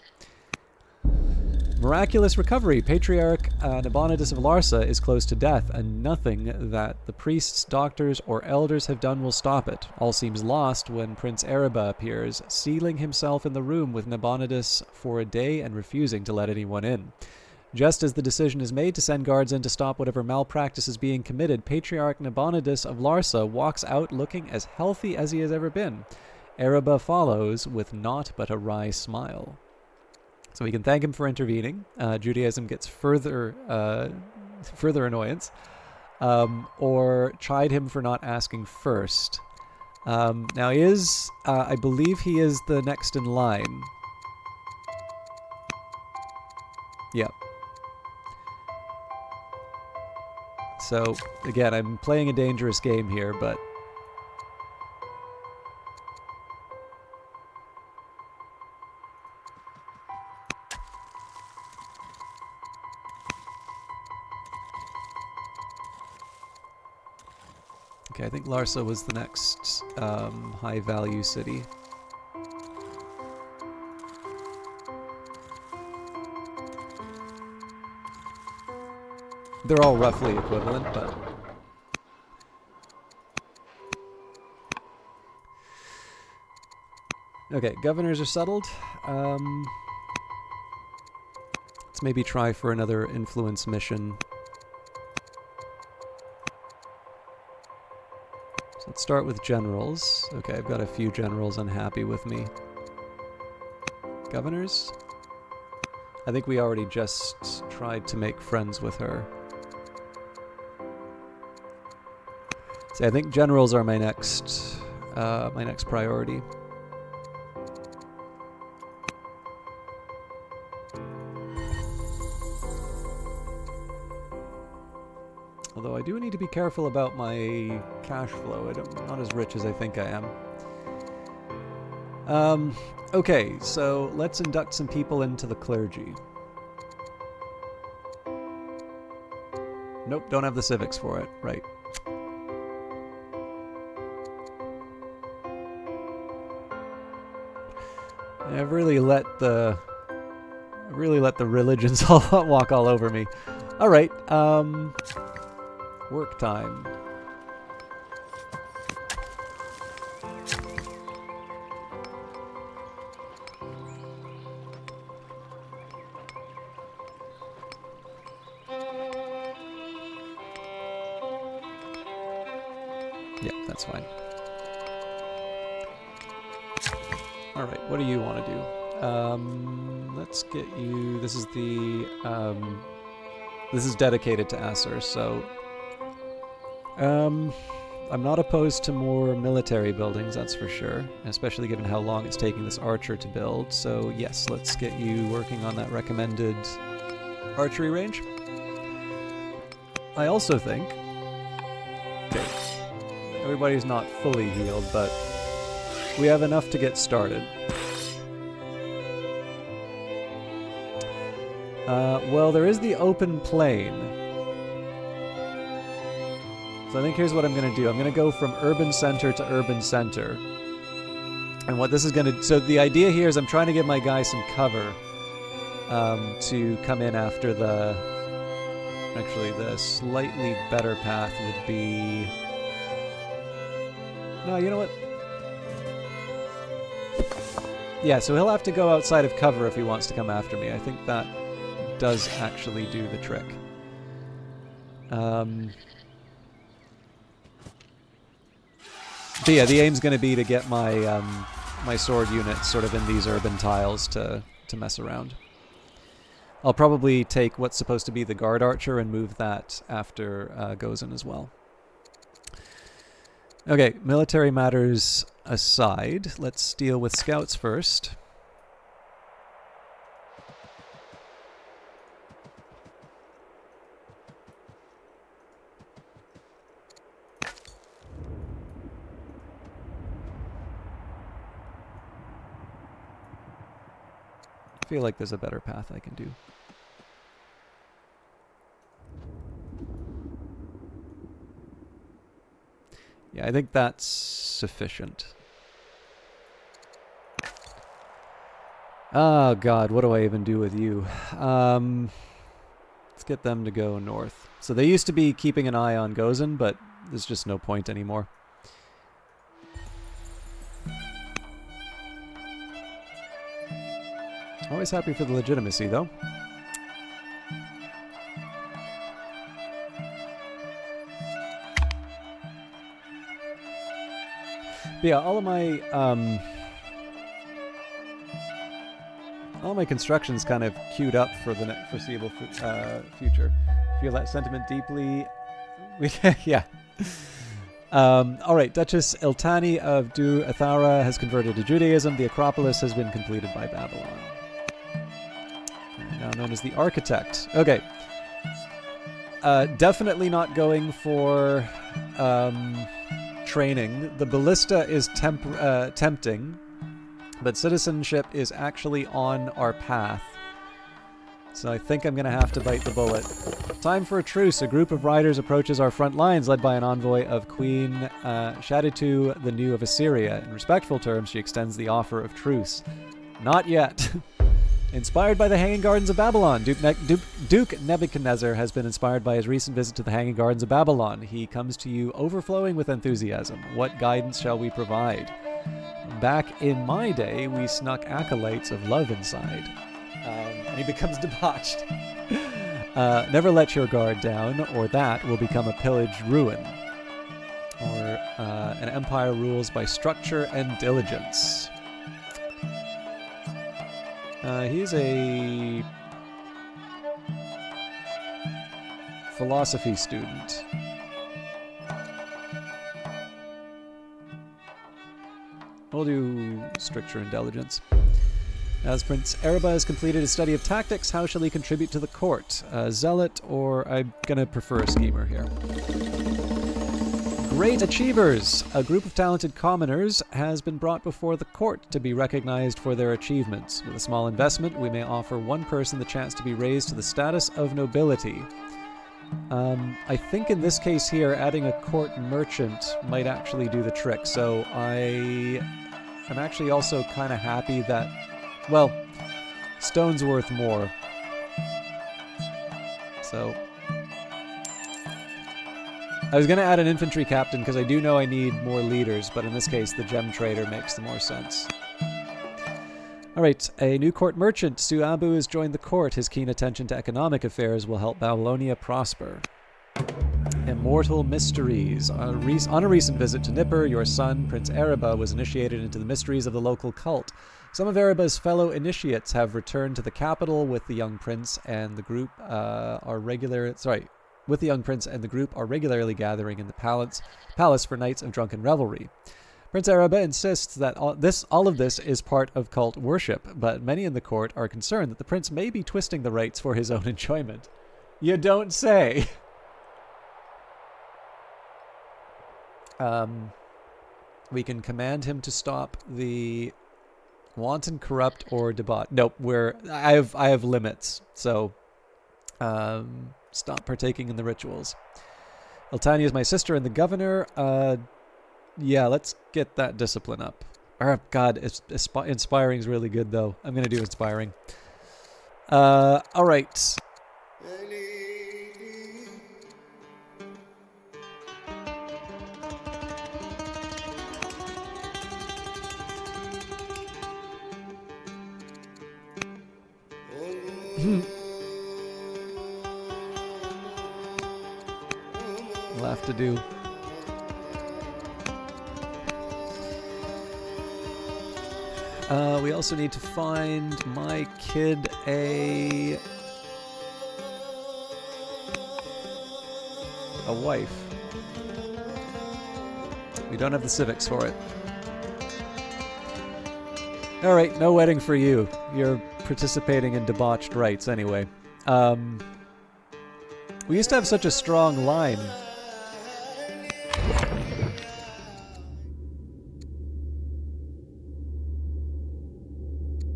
Miraculous recovery. Patriarch Nabonidus of Larsa is close to death, and nothing that the priests, doctors, or elders have done will stop it. All seems lost when Prince Araba appears, sealing himself in the room with Nabonidus for a day and refusing to let anyone in. Just as the decision is made to send guards in to stop whatever malpractice is being committed, Patriarch Nabonidus of Larsa walks out looking as healthy as he has ever been. Araba follows with naught but a wry smile. So we can thank him for intervening. Judaism gets further annoyance. Or chide him for not asking first. Now I believe he is the next in line. Yep. So, again, I'm playing a dangerous game here, but... Okay, I think Larsa was the next high-value city. They're all roughly equivalent, but... Okay, governors are settled. Let's maybe try for another influence mission. So let's start with generals. Okay, I've got a few generals unhappy with me. Governors? I think we already just tried to make friends with her. So I think generals are my next priority. Although I do need to be careful about my cash flow. I'm not as rich as I think I am. Okay, so let's induct some people into the clergy. Nope, don't have the civics for it. Right. I've really let the religions all walk all over me. All right. Work time. Yeah, that's fine. All right, what do you want to do? Let's get you. This is the. This is dedicated to Acer, so. I'm not opposed to more military buildings, that's for sure, especially given how long it's taking this archer to build. So yes, let's get you working on that recommended archery range. I also think... Okay, everybody's not fully healed, but we have enough to get started. Well, there is the open plain. So I think here's what I'm going to do. I'm going to go from urban center to urban center. And what this is going to... So the idea here is I'm trying to give my guy some cover to come in after the... Actually, the slightly better path would be... No, you know what? Yeah, so he'll have to go outside of cover if he wants to come after me. I think that does actually do the trick. But yeah, the aim's going to be to get my my sword units sort of in these urban tiles to mess around. I'll probably take what's supposed to be the guard archer and move that after Gozan as well. Okay, military matters aside, let's deal with scouts first. I feel like there's a better path I can do. Yeah, I think that's sufficient. Oh god, what do I even do with you? Let's get them to go north. So they used to be keeping an eye on Gozan, but there's just no point anymore. Always happy for the legitimacy, though. But yeah, all my construction's kind of queued up for the foreseeable future. Feel that sentiment deeply. Yeah. All right, Duchess Iltani of Du Athara has converted to Judaism. The Acropolis has been completed by Babylon. Now known as the Architect. Okay. Definitely not going for training. The Ballista is tempting, but citizenship is actually on our path. So I think I'm going to have to bite the bullet. Time for a truce. A group of riders approaches our front lines, led by an envoy of Queen Shaditu, the New of Assyria. In respectful terms, she extends the offer of truce. Not yet. Inspired by the Hanging Gardens of Babylon, Duke Nebuchadnezzar has been inspired by his recent visit to the Hanging Gardens of Babylon. He comes to you overflowing with enthusiasm. What guidance shall we provide? Back in my day, we snuck acolytes of love inside. And he becomes debauched. Never let your guard down, or that will become a pillaged ruin. Or an empire rules by structure and diligence. He's a philosophy student. We'll do structure and diligence. As Prince Araba has completed his study of tactics, how shall he contribute to the court? Zealot, or I'm gonna prefer a schemer here. Great Achievers! A group of talented commoners has been brought before the court to be recognized for their achievements. With a small investment, we may offer one person the chance to be raised to the status of nobility. I think in this case here, adding a court merchant might actually do the trick. So I'm actually also kind of happy that, well, stone's worth more. So I was going to add an infantry captain because I do know I need more leaders, but in this case, the gem trader makes the more sense. All right, a new court merchant, Suabu, has joined the court. His keen attention to economic affairs will help Babylonia prosper. Immortal Mysteries. On a recent visit to Nippur, your son, Prince Araba, was initiated into the mysteries of the local cult. Some of Araba's fellow initiates have returned to the capital with the young prince, and the group with the young prince and the group are regularly gathering in the palace for nights of drunken revelry. Prince Araba insists that all of this is part of cult worship, but many in the court are concerned that the prince may be twisting the rites for his own enjoyment. You don't say. We can command him to stop the wanton, corrupt, or debauch. Nope, I have limits, so stop partaking in the rituals. Eltania is my sister and the governor. Yeah, let's get that discipline up. God, inspiring is really good, though. I'm going to do inspiring. All right. We'll have to do. We also need to find my kid a wife. We don't have the civics for it. All right, no wedding for you. You're participating in debauched rites anyway. We used to have such a strong line.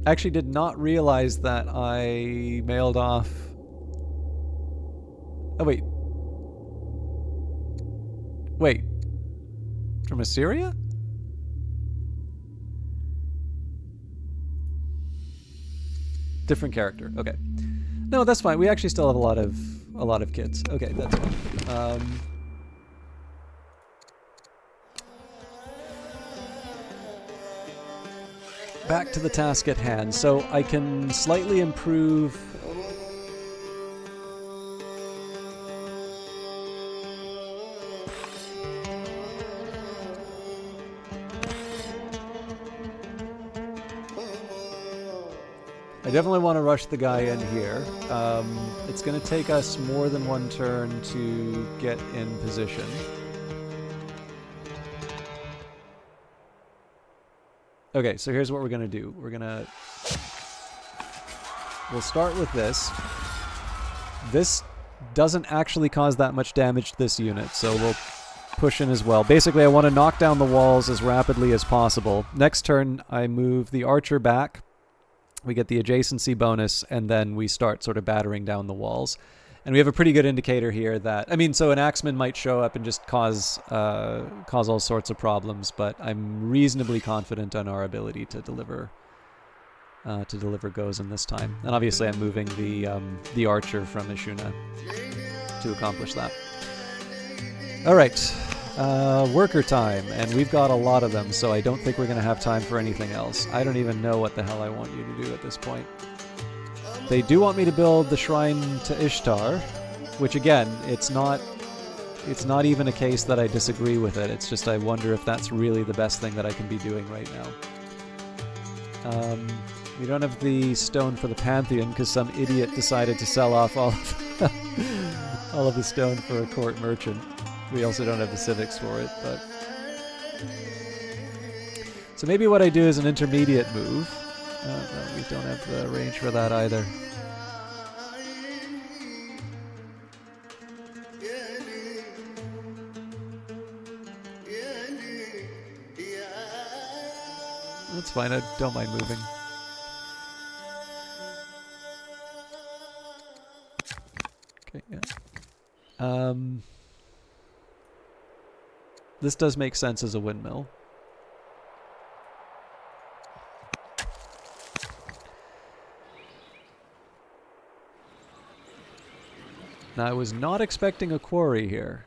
Actually did not realize that I mailed off... Oh, wait. Wait. From Assyria? Different character. Okay. No, that's fine. We actually still have a lot of kids. Okay, that's fine. Back to the task at hand. So I can slightly improve... I definitely want to rush the guy in here. It's going to take us more than one turn to get in position. Okay, so here's what we're going to do. We'll start with this. This doesn't actually cause that much damage to this unit, so we'll push in as well. Basically, I want to knock down the walls as rapidly as possible. Next turn, I move the archer back. we get the adjacency bonus, and then we start sort of battering down the walls. And we have a pretty good indicator here that, I mean, so an axeman might show up and just cause all sorts of problems, but I'm reasonably confident on our ability to deliver Gozen this time. And obviously I'm moving the archer from Ishuna to accomplish that. All right, worker time, and we've got a lot of them, so I don't think we're going to have time for anything else. I don't even know what the hell I want you to do at this point. They do want me to build the shrine to Ishtar, which again, it's not even a case that I disagree with it. It's just I wonder if that's really the best thing that I can be doing right now. We don't have the stone for the Pantheon because some idiot decided to sell off all of the stone for a court merchant. We also don't have the civics for it, but... So maybe what I do is an intermediate move. No, we don't have the range for that either. That's fine, I don't mind moving. Okay, yeah. This does make sense as a windmill. Now, I was not expecting a quarry here.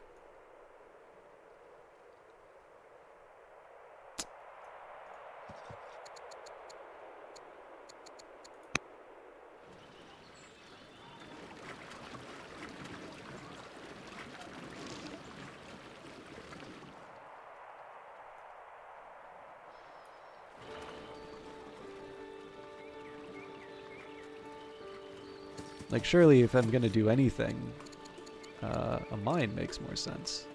Like, surely if I'm going to do anything, a mine makes more sense.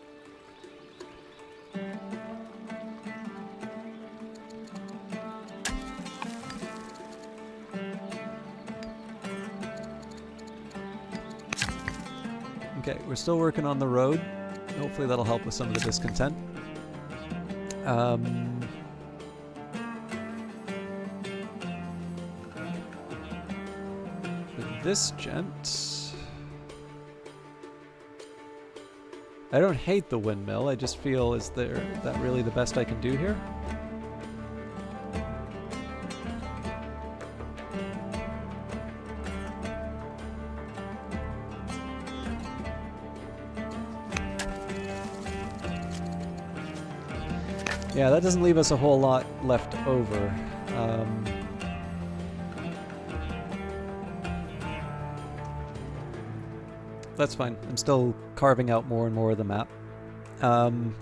Okay, we're still working on the road. Hopefully that'll help with some of the discontent. This gent, I don't hate the windmill, I just feel, is that really the best I can do here? Yeah, that doesn't leave us a whole lot left over. That's fine. I'm still carving out more and more of the map. And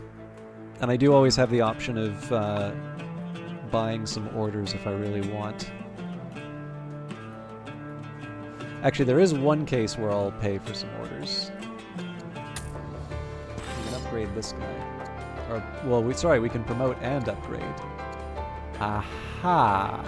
I do always have the option of buying some orders if I really want. Actually, there is one case where I'll pay for some orders. We can upgrade this guy. Or, well, we can promote and upgrade. Aha!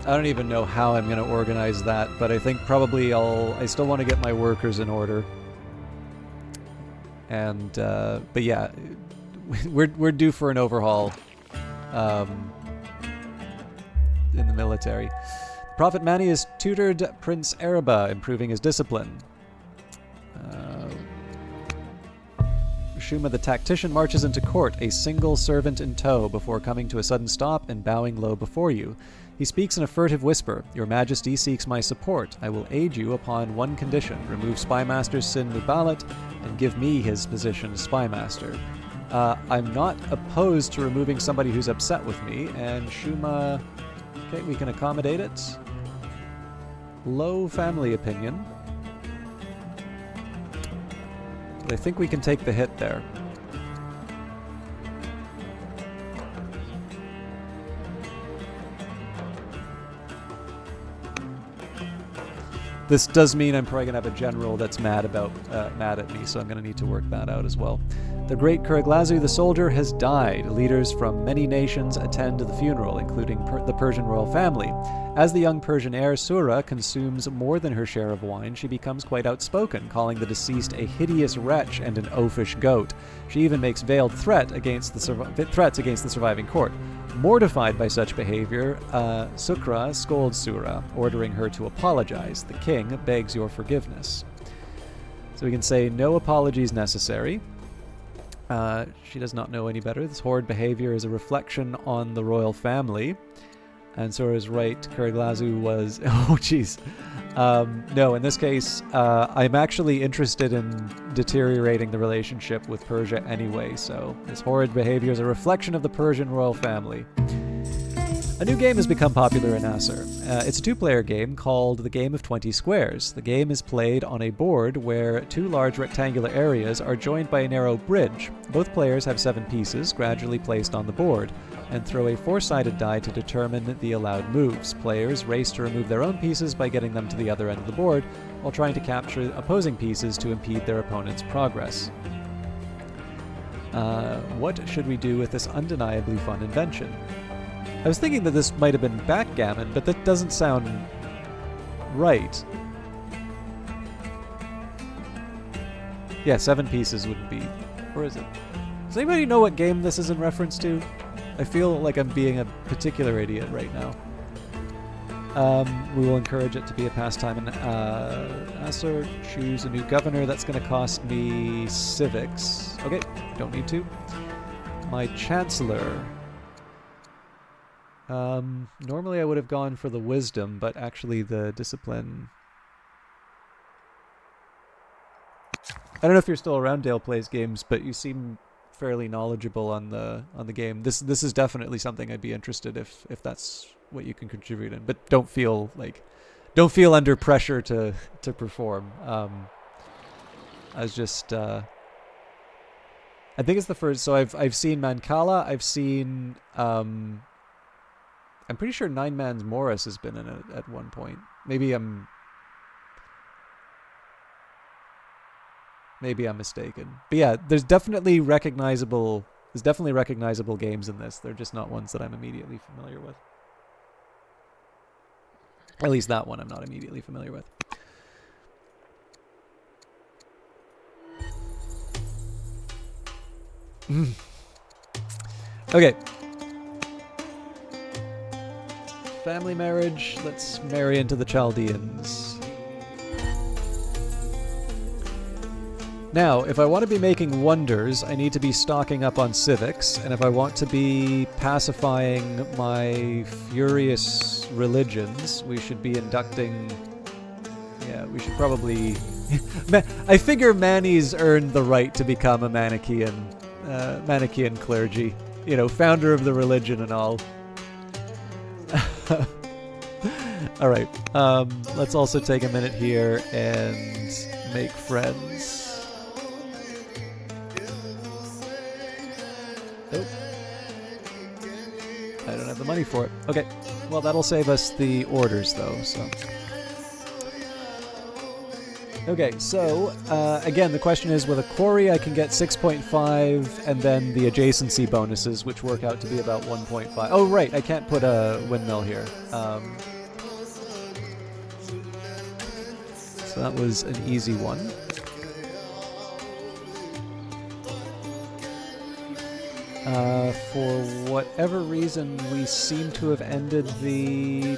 I don't even know how I'm going to organize that, but I think probably I still want to get my workers in order. And, but yeah, we're due for an overhaul in the military. Prophet Manius tutored Prince Ereba, improving his discipline. Shuma the tactician marches into court, a single servant in tow, before coming to a sudden stop and bowing low before you. He speaks in a furtive whisper. Your Majesty seeks my support. I will aid you upon one condition. Remove Spymaster Sin Mubalat and give me his position as Spymaster. I'm not opposed to removing somebody who's upset with me, and Shuma... Okay, we can accommodate it. Low family opinion. But I think we can take the hit there. This does mean I'm probably going to have a general that's mad at me, so I'm going to need to work that out as well. The great Kuraglazu the soldier has died. Leaders from many nations attend the funeral, including the Persian royal family. As the young Persian heir, Sura consumes more than her share of wine. She becomes quite outspoken, calling the deceased a hideous wretch and an oafish goat. She even makes veiled threats against the surviving court. Mortified by such behavior, Sukra scolds Sura, ordering her to apologize. The king begs your forgiveness. So we can say no apologies necessary. She does not know any better. This horrid behavior is a reflection on the royal family. And Sura is right. Kuriglazu was... Oh, jeez. No, in this case, I'm actually interested in deteriorating the relationship with Persia anyway, so this horrid behavior is a reflection of the Persian royal family. A new game has become popular in Nasser. It's a two-player game called The Game of 20 Squares. The game is played on a board where two large rectangular areas are joined by a narrow bridge. Both players have 7 pieces gradually placed on the board and throw a 4-sided die to determine the allowed moves. Players race to remove their own pieces by getting them to the other end of the board while trying to capture opposing pieces to impede their opponent's progress. What should we do with this undeniably fun invention? I was thinking that this might have been backgammon, but that doesn't sound right. Yeah, 7 pieces wouldn't be... Or is it? Does anybody know what game this is in reference to? I feel like I'm being a particular idiot right now. We will encourage it to be a pastime in Nasser. Choose a new governor. That's going to cost me civics. Okay, don't need to. My chancellor... normally I would have gone for the wisdom, but actually the discipline... I don't know if you're still around Dale Plays Games, but you seem fairly knowledgeable on the game. This is definitely something I'd be interested if that's what you can contribute in. But don't feel under pressure to perform. I was just I think it's the first. So I've seen Mancala. I've seen I'm pretty sure Nine Man's Morris has been in it at one point. Maybe I'm mistaken. But yeah, there's definitely recognizable games in this. They're just not ones that I'm immediately familiar with. At least that one I'm not immediately familiar with. Okay. Family marriage. Let's marry into the Chaldeans. Now, if I want to be making wonders, I need to be stocking up on civics, and if I want to be pacifying my furious religions, we should be inducting... Yeah, we should probably... I figure Mani's earned the right to become a Manichaean clergy. You know, founder of the religion and all. Alright, let's also take a minute here and make friends. Nope. I don't have the money for it. Okay, well that'll save us the orders though, so... Okay, so, again, the question is, with a quarry I can get 6.5, and then the adjacency bonuses, which work out to be about 1.5. Oh, right, I can't put a windmill here. So that was an easy one. For whatever reason, we seem to have ended the...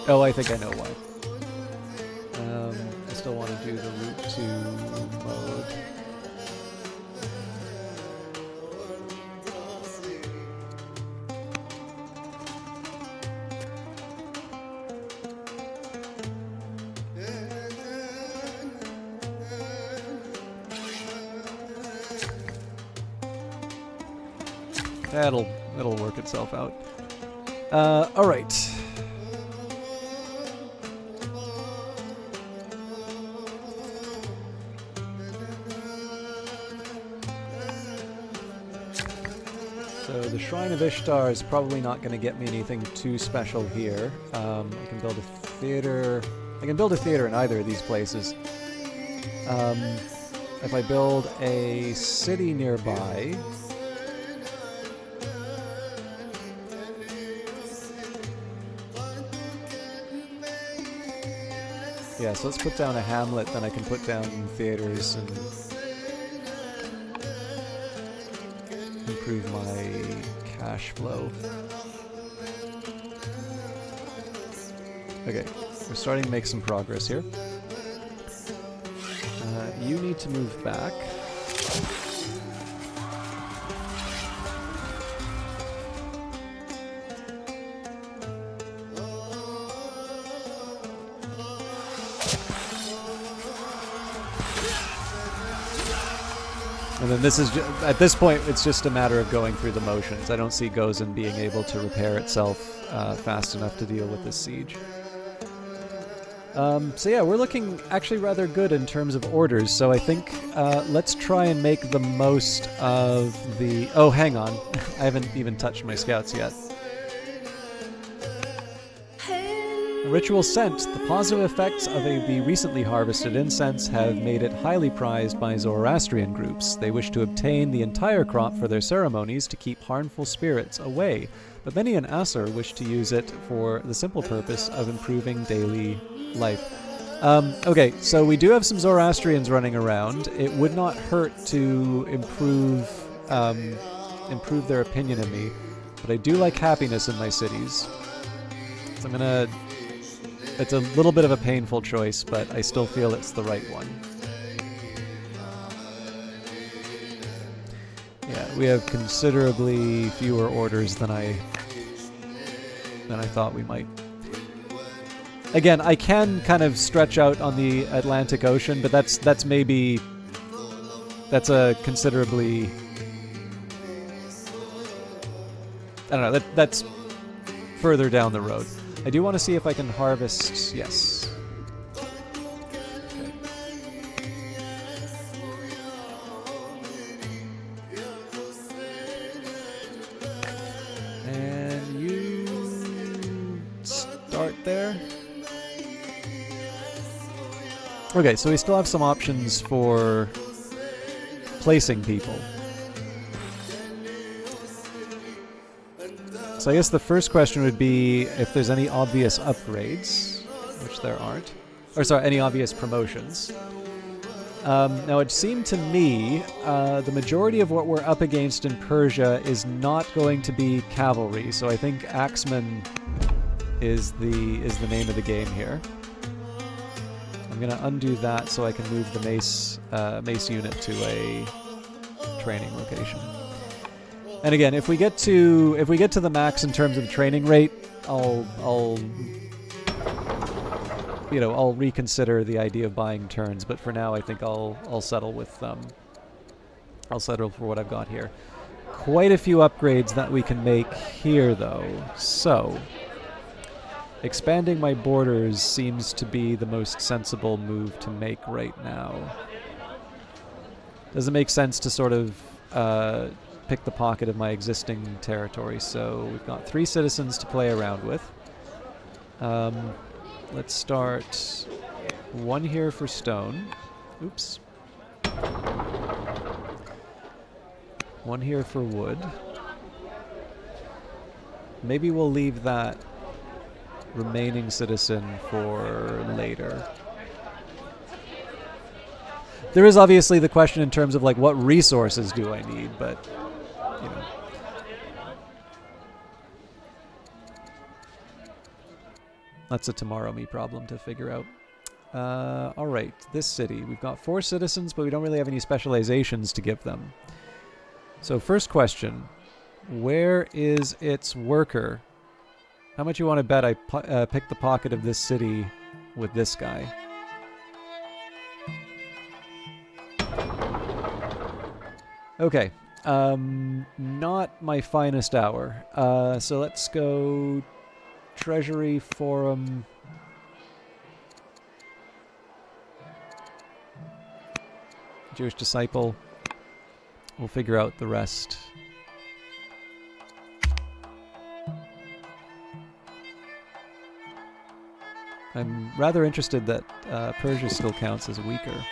Oh, I think I know why. I still want to do the route to mode. That'll work itself out. All right. So the Shrine of Ishtar is probably not going to get me anything too special here. I can build a theater. I can build a theater in either of these places. If I build a city nearby, Yeah, so let's put down a hamlet, then I can put down theaters and improve my cash flow. Okay, we're starting to make some progress here. You need to move back. And then this is, at this point, it's just a matter of going through the motions. I don't see Gozen being able to repair itself fast enough to deal with this siege. So yeah, we're looking actually rather good in terms of orders. So I think let's try and make the most of the... Oh, hang on. I haven't even touched my scouts yet. Ritual scent. The positive effects of the recently harvested incense have made it highly prized by Zoroastrian groups. They wish to obtain the entire crop for their ceremonies to keep harmful spirits away, but many in Asur wish to use it for the simple purpose of improving daily life. Okay, so we do have some Zoroastrians running around. It would not hurt to improve their opinion of me, but I do like happiness in my cities. So I'm gonna... It's a little bit of a painful choice, but I still feel it's the right one. Yeah, we have considerably fewer orders than I thought we might. Again, I can kind of stretch out on the Atlantic Ocean, but that's a considerably... I don't know, that's further down the road. I do want to see if I can harvest... Yes. Okay. And you... start there. Okay, so we still have some options for placing people. So I guess the first question would be if there's any obvious upgrades, which there aren't. Or sorry, any obvious promotions. Now it seemed to me the majority of what we're up against in Persia is not going to be cavalry, so I think Axeman is the name of the game here. I'm going to undo that so I can move the mace unit to a training location. And again, if we get to the max in terms of training rate, I'll reconsider the idea of buying turns. But for now, I think I'll settle with I'll settle for what I've got here. Quite a few upgrades that we can make here, though. So expanding my borders seems to be the most sensible move to make right now. Does it make sense to sort of pick the pocket of my existing territory? So we've got 3 citizens to play around with. Let's start 1 here for stone. Oops. 1 here for wood. Maybe we'll leave that remaining citizen for later. There is obviously the question in terms of like what resources do I need, but you know. That's a tomorrow me problem to figure out. Alright, this city. We've got 4 citizens, but we don't really have any specializations to give them. So first question. Where is its worker? How much you want to bet I pick the pocket of this city with this guy? Okay. Not my finest hour. So let's go Treasury, Forum. Jewish Disciple. We'll figure out the rest. I'm rather interested that Persia still counts as weaker.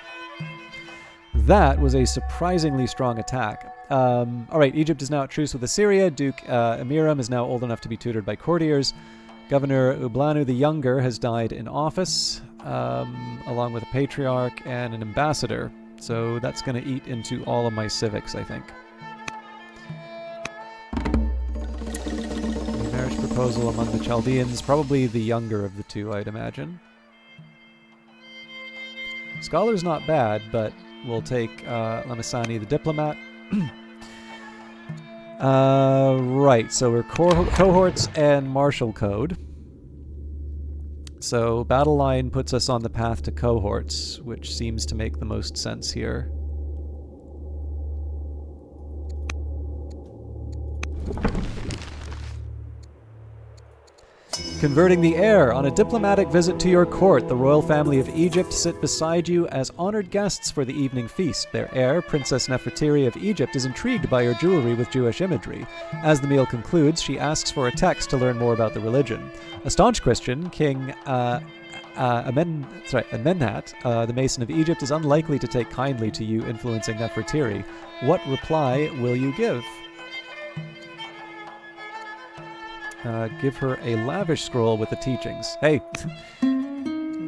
That was a surprisingly strong attack. Alright, Egypt is now at truce with Assyria. Duke Amiram is now old enough to be tutored by courtiers. Governor Ublanu the Younger has died in office. along with a patriarch and an ambassador. So that's going to eat into all of my civics, I think. The marriage proposal among the Chaldeans, probably the younger of the two, I'd imagine. Scholar's not bad, but we'll take Lamisani the diplomat. Right, so we're cohorts and martial code. So battle line puts us on the path to cohorts, which seems to make the most sense here. Converting the heir. On a diplomatic visit to your court, the royal family of Egypt sit beside you as honored guests for the evening feast. Their heir, Princess Nefertiri of Egypt, is intrigued by your jewelry with Jewish imagery. As the meal concludes, she asks for a text to learn more about the religion. A staunch Christian, King Amenhat, the Mason of Egypt, is unlikely to take kindly to you influencing Nefertiri. What reply will you give? Give her a lavish scroll with the teachings. Hey,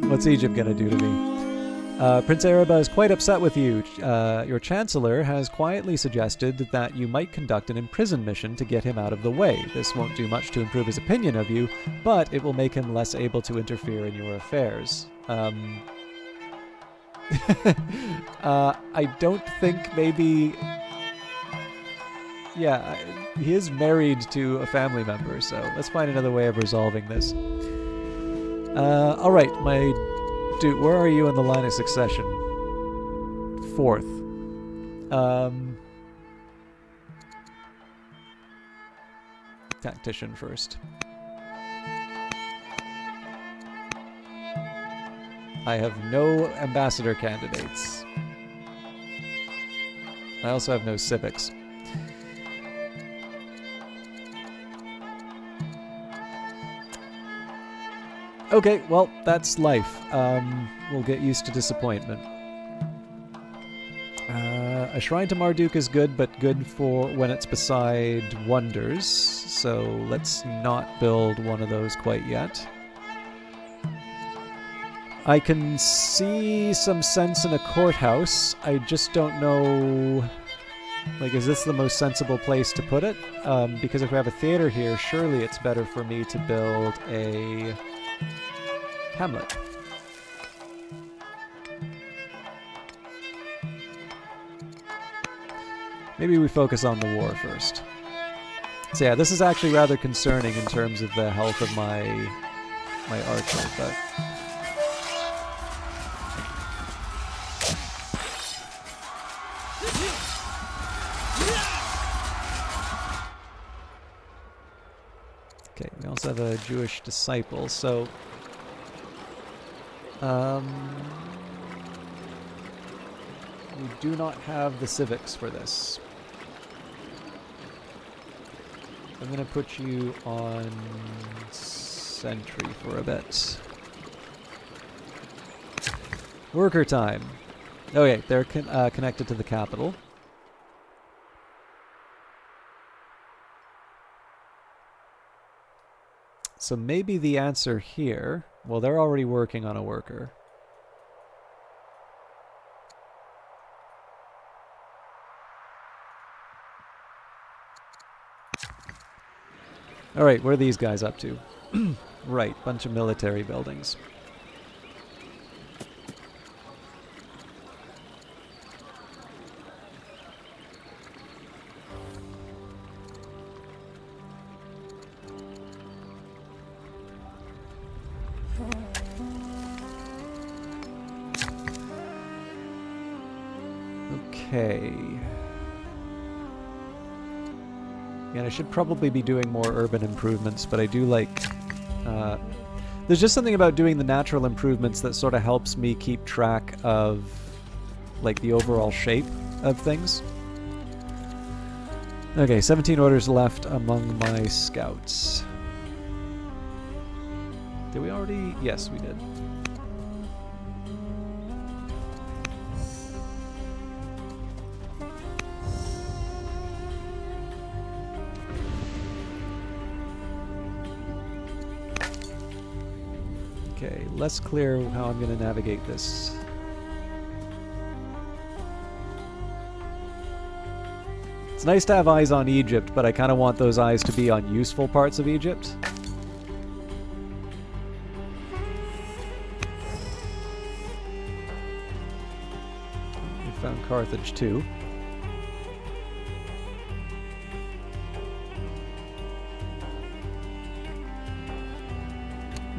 what's Egypt gonna do to me? Prince Araba is quite upset with you. Your chancellor has quietly suggested that you might conduct an imprison mission to get him out of the way. This won't do much to improve his opinion of you, but it will make him less able to interfere in your affairs. I don't think maybe... Yeah, he is married to a family member, so let's find another way of resolving this. Alright, my dude, where are you in the line of succession? 4th. Tactician first. I have no ambassador candidates. I also have no civics. Okay, well, that's life. We'll get used to disappointment. A shrine to Marduk is good, but good for when it's beside wonders. So let's not build one of those quite yet. I can see some sense in a courthouse. I just don't know... Like, is this the most sensible place to put it? Because if we have a theater here, surely it's better for me to build a... Hamlet. Maybe we focus on the war first. So yeah, this is actually rather concerning in terms of the health of my archer, but... Okay, we also have a Jewish disciple, so... we do not have the civics for this. I'm going to put you on sentry for a bit. Worker time. Okay, they're connected to the capital. So maybe the answer here... Well, they're already working on a worker. Alright, what are these guys up to? Right, bunch of military buildings. Okay. And I should probably be doing more urban improvements, but I do like... there's just something about doing the natural improvements that sort of helps me keep track of, like, the overall shape of things. Okay, 17 orders left among my scouts. Did we already? Yes, we did. Okay, less clear how I'm going to navigate this. It's nice to have eyes on Egypt, but I kind of want those eyes to be on useful parts of Egypt. We found Carthage too.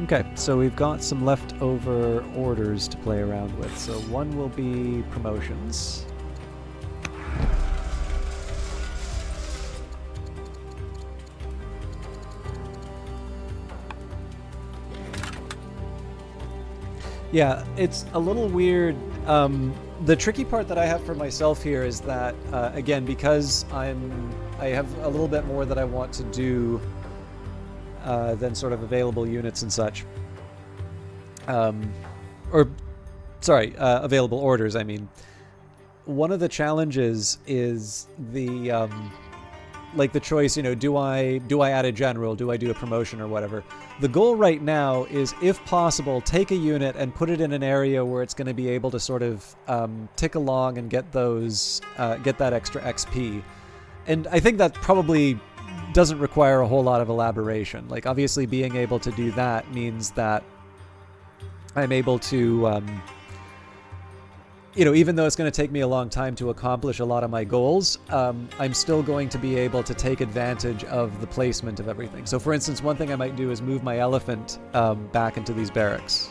Okay, so we've got some leftover orders to play around with. So one will be promotions. Yeah, it's a little weird. The tricky part that I have for myself here is that, again, because I have a little bit more that I want to do than sort of available units and such. Available orders, I mean. One of the challenges is the the choice, do I add a general, do I do a promotion or whatever. The goal right now is, if possible, take a unit and put it in an area where it's going to be able to sort of tick along and get that extra XP. And I think that probably doesn't require a whole lot of elaboration. Like, obviously being able to do that means that I'm able to even though it's going to take me a long time to accomplish a lot of my goals, I'm still going to be able to take advantage of the placement of everything. So, for instance, one thing I might do is move my elephant back into these barracks.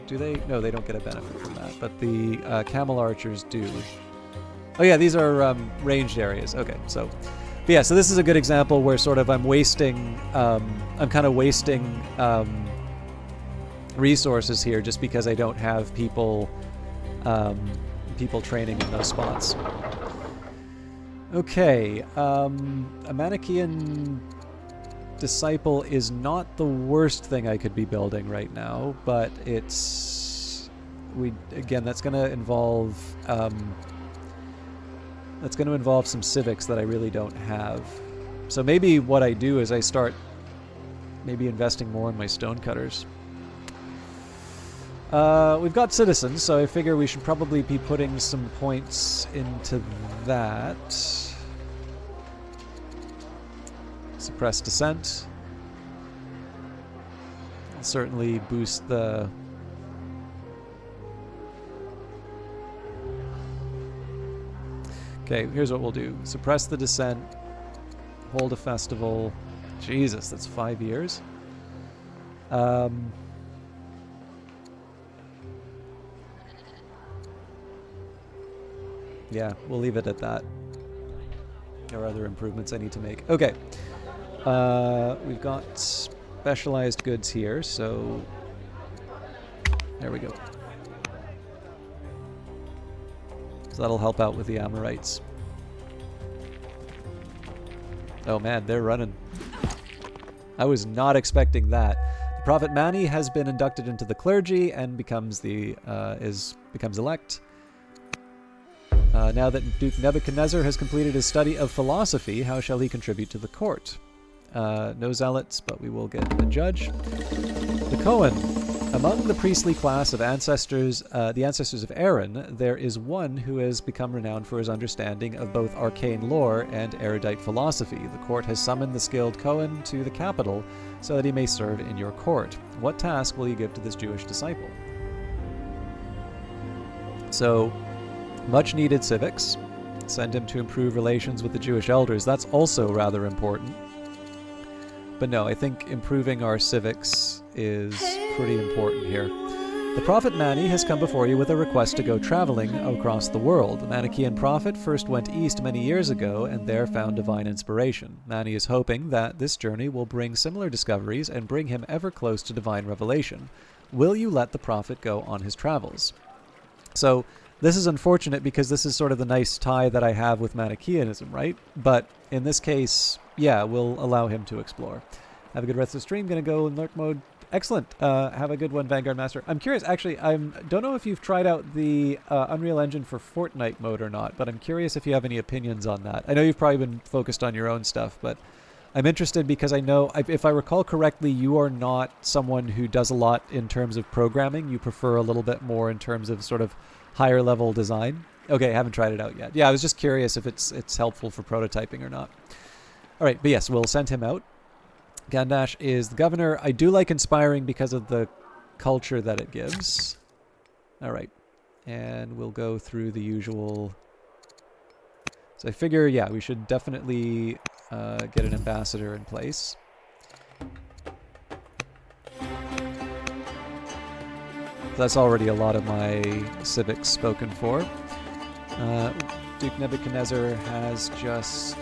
Do they? No, they don't get a benefit from that, but the camel archers do. Oh yeah, these are ranged areas. Okay, so... But yeah, so this is a good example where sort of I'm kind of wasting resources here just because I don't have people training in those spots. Okay, a Manichaean disciple is not the worst thing I could be building right now, but that's going to involve some civics that I really don't have. So maybe what I do is I start investing more in my stonecutters. We've got citizens, so I figure we should probably be putting some points into that. Suppress dissent. I'll certainly boost the... Okay, here's what we'll do. Suppress the dissent. Hold a festival. Jesus, that's 5 years. Yeah, we'll leave it at that. There are other improvements I need to make. Okay. We've got specialized goods here, so... There we go. So that'll help out with the Amorites. Oh man, they're running. I was not expecting that. The Prophet Mani has been inducted into the clergy and becomes elect. Now that Duke Nebuchadnezzar has completed his study of philosophy, how shall he contribute to the court? No zealots, but we will get a judge. The Cohen. Among the priestly class of the ancestors of Aaron, there is one who has become renowned for his understanding of both arcane lore and erudite philosophy. The court has summoned the skilled Cohen to the capital so that he may serve in your court. What task will you give to this Jewish disciple? So, much needed civics. Send him to improve relations with the Jewish elders. That's also rather important. But no, I think improving our civics is pretty important here. The Prophet Mani has come before you with a request to go traveling across the world. The Manichaean prophet first went east many years ago and there found divine inspiration. Mani is hoping that this journey will bring similar discoveries and bring him ever close to divine revelation. Will you let the prophet go on his travels? So, this is unfortunate because this is sort of the nice tie that I have with Manichaeanism, right? But in this case, yeah, we'll allow him to explore. Have a good rest of the stream. Gonna go in lurk mode. Excellent. Have a good one, Vanguard Master. I'm curious, actually, I don't know if you've tried out the Unreal Engine for Fortnite mode or not, but I'm curious if you have any opinions on that. I know you've probably been focused on your own stuff, but I'm interested because I know, if I recall correctly, you are not someone who does a lot in terms of programming. You prefer a little bit more in terms of sort of higher level design. Okay, I haven't tried it out yet. Yeah, I was just curious if it's helpful for prototyping or not. All right, but yes, we'll send him out. Gandash is the governor. I do like inspiring because of the culture that it gives. All right, and we'll go through the usual. So I figure, yeah, we should definitely get an ambassador in place. That's already a lot of my civics spoken for. Duke Nebuchadnezzar has just...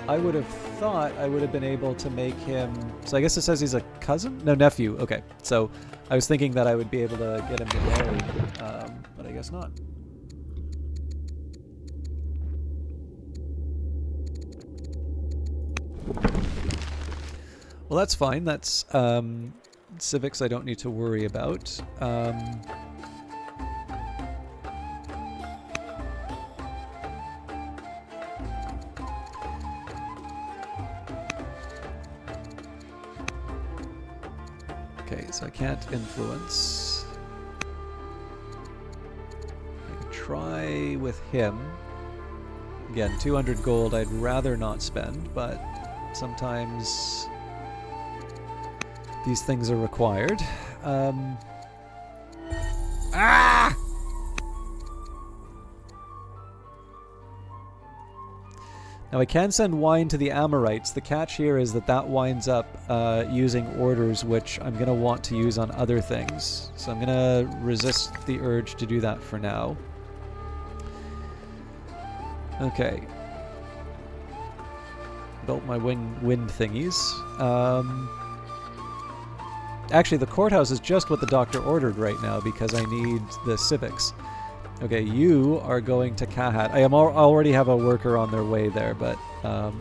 I would have thought I would have been able to make him... So I guess it says he's a cousin? No, nephew. Okay. So I was thinking that I would be able to get him to marry, but I guess not. Well, that's fine. That's civics I don't need to worry about. Okay, so I can't influence. I can try with him. Again, 200 gold I'd rather not spend, but sometimes these things are required. Now I can send wine to the Amorites. The catch here is that that winds up using orders which I'm going to want to use on other things. So I'm going to resist the urge to do that for now. Okay. Built my wind thingies. Actually, the courthouse is just what the doctor ordered right now because I need the civics. Okay, you are going to Kahat. I already have a worker on their way there, but I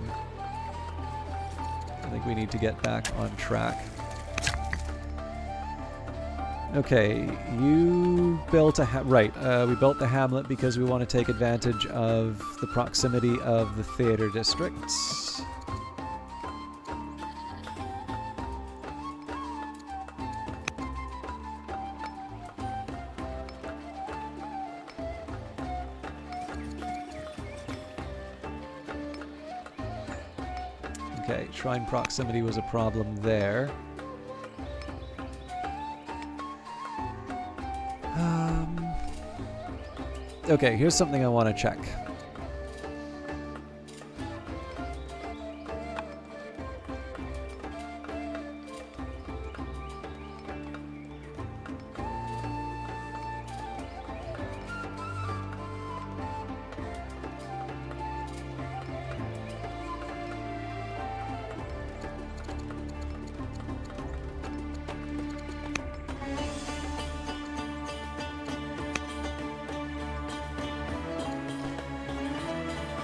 think we need to get back on track. Okay, you built a we built the hamlet because we want to take advantage of the proximity of the theater districts. Okay, shrine proximity was a problem there. Okay, here's something I want to check.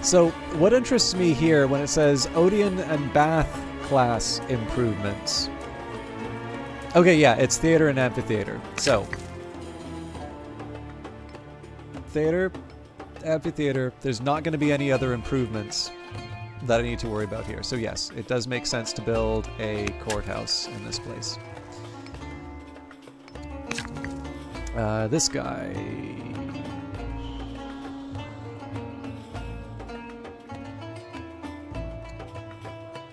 So, what interests me here when it says Odeon and Bath class improvements? Okay, yeah, it's theater and amphitheater. So, theater, amphitheater, there's not going to be any other improvements that I need to worry about here. So yes, it does make sense to build a courthouse in this place. This guy...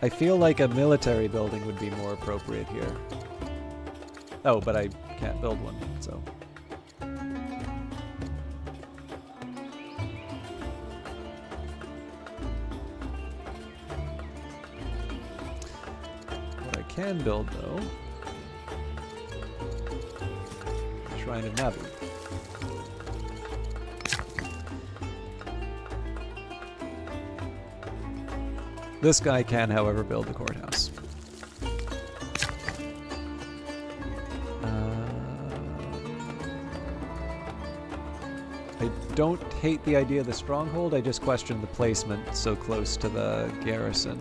I feel like a military building would be more appropriate here. Oh, but I can't build one, so... What I can build, though... Shrine of Nabu. This guy can, however, build the courthouse. I don't hate the idea of the stronghold, I just question the placement so close to the garrison.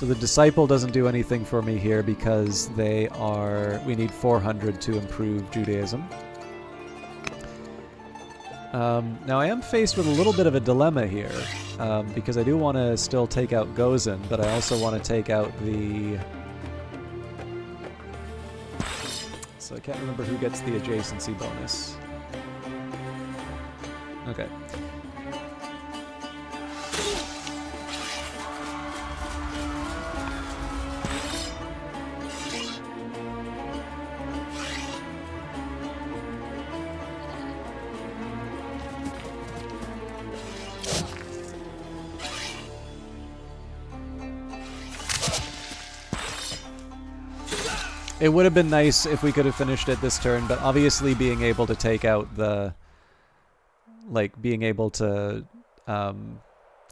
So the disciple doesn't do anything for me here because we need 400 to improve Judaism. Now I am faced with a little bit of a dilemma here, because I do want to still take out Gozen, but I also want to take out the... So I can't remember who gets the adjacency bonus. Okay. It would have been nice if we could have finished it this turn, but obviously being able to take out the... Like, being able to...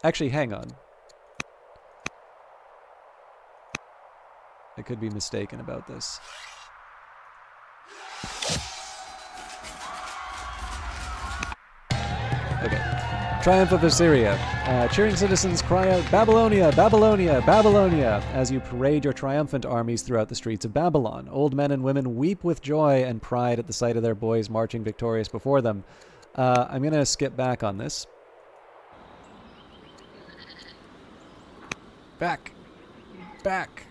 Actually, hang on. I could be mistaken about this. Okay. Triumph of Assyria. Cheering citizens cry out, Babylonia, Babylonia, Babylonia, as you parade your triumphant armies throughout the streets of Babylon. Old men and women weep with joy and pride at the sight of their boys marching victorious before them. I'm going to skip back on this. Back. Back.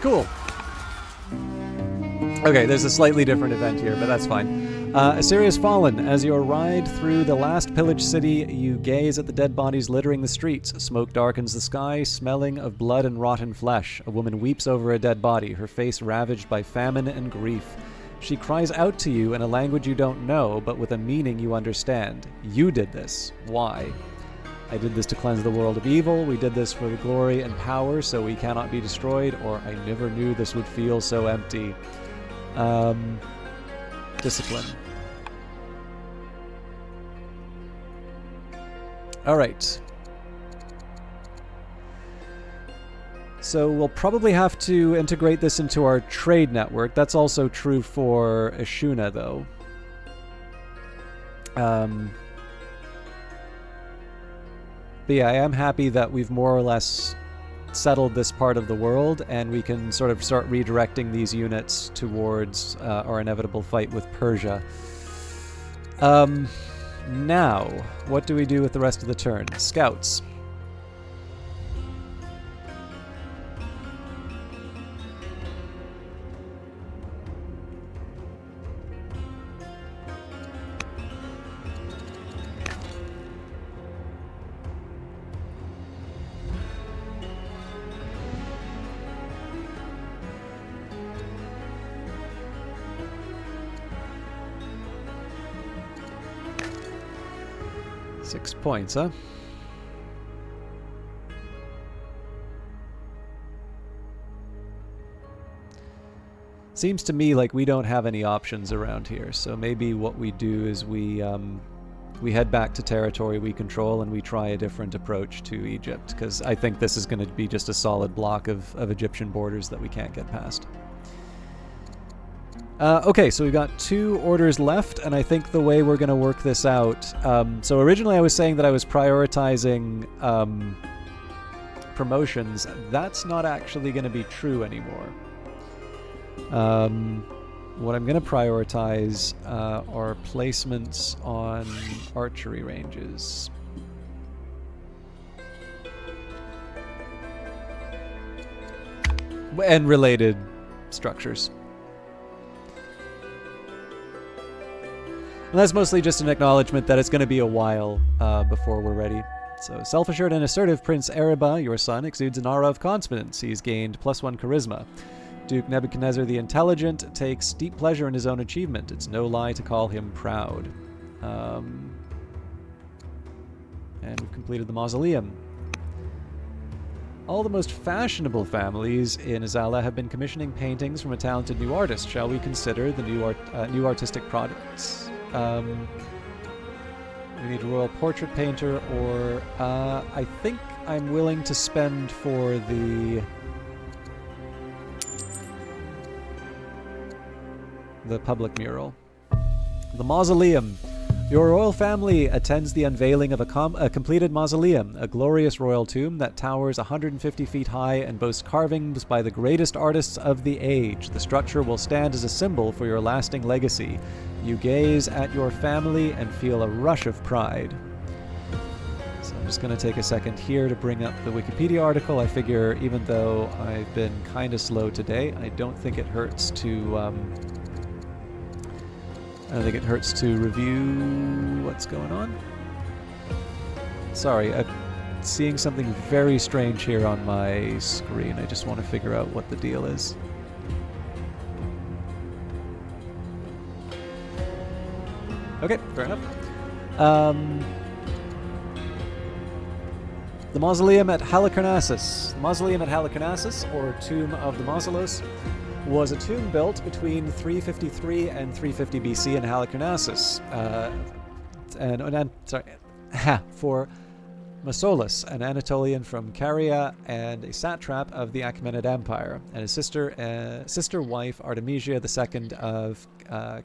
Cool. Okay, there's a slightly different event here, but that's fine. Assyria's fallen. As you ride through the last pillaged city, you gaze at the dead bodies littering the streets. Smoke darkens the sky, smelling of blood and rotten flesh. A woman weeps over a dead body, her face ravaged by famine and grief. She cries out to you in a language you don't know, but with a meaning you understand. You did this. Why? I did this to cleanse the world of evil. We did this for the glory and power, so we cannot be destroyed, or I never knew this would feel so empty. Discipline. All right. So we'll probably have to integrate this into our trade network. That's also true for Ashuna, though. But yeah, I am happy that we've more or less settled this part of the world, and we can sort of start redirecting these units towards our inevitable fight with Persia. Now, what do we do with the rest of the turn? Scouts. Points, huh? Seems to me like we don't have any options around here, so maybe what we do is we head back to territory we control and we try a different approach to Egypt, because I think this is going to be just a solid block of Egyptian borders that we can't get past. Okay, so we've got 2 orders left, and I think the way we're going to work this out... so originally I was saying that I was prioritizing promotions. That's not actually going to be true anymore. What I'm going to prioritize are placements on archery ranges. And related structures. And that's mostly just an acknowledgement that it's going to be a while before we're ready. So, self-assured and assertive Prince Araba, your son, exudes an aura of confidence. He's gained +1 charisma. Duke Nebuchadnezzar the Intelligent takes deep pleasure in his own achievement. It's no lie to call him proud. And we've completed the mausoleum. All the most fashionable families in Azala have been commissioning paintings from a talented new artist. Shall we consider the new artistic products? We need a royal portrait painter, or I think I'm willing to spend for the public mural. The mausoleum. Your royal family attends the unveiling of a completed mausoleum, a glorious royal tomb that towers 150 feet high and boasts carvings by the greatest artists of the age. The structure will stand as a symbol for your lasting legacy. You gaze at your family and feel a rush of pride. So I'm just going to take a second here to bring up the Wikipedia article. I figure even though I've been kind of slow today, I don't think it hurts to review what's going on. Sorry, I'm seeing something very strange here on my screen. I just want to figure out what the deal is. Okay, fair enough. The mausoleum at Halicarnassus. The mausoleum at Halicarnassus, or Tomb of the Mausoleus, was a tomb built between 353 and 350 BC in Halicarnassus, for Mausolus, an Anatolian from Caria and a satrap of the Achaemenid Empire, and his sister wife Artemisia II of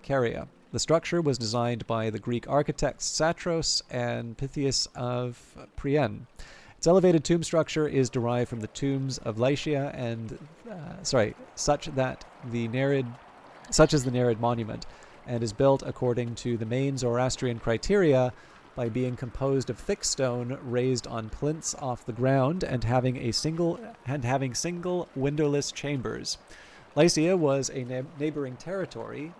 Caria. The structure was designed by the Greek architects Satros and Pythias of Priene. Its elevated tomb structure is derived from the tombs of Lycia and, such as the Nereid monument, and is built according to the main Zoroastrian criteria by being composed of thick stone raised on plinths off the ground and having single windowless chambers. Lycia was a neighboring territory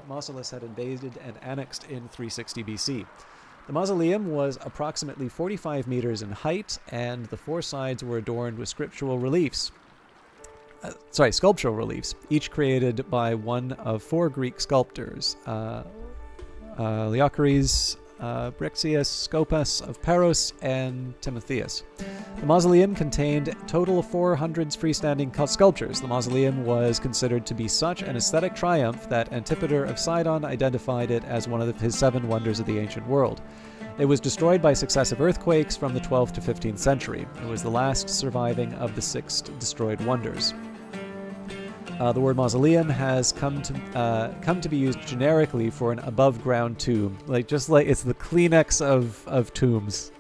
Mausolus had invaded and annexed in 360 BC. The mausoleum was approximately 45 meters in height, and the four sides were adorned with sculptural reliefs, each created by one of four Greek sculptors, Leochares, Brixius, Scopas of Paros, and Timotheus. The mausoleum contained a total of 400 freestanding sculptures. The mausoleum was considered to be such an aesthetic triumph that Antipater of Sidon identified it as one of his 7 wonders of the ancient world. It was destroyed by successive earthquakes from the 12th to 15th century. It was the last surviving of the 6 destroyed wonders. The word mausoleum has come to be used generically for an above-ground tomb, just like it's the Kleenex of tombs.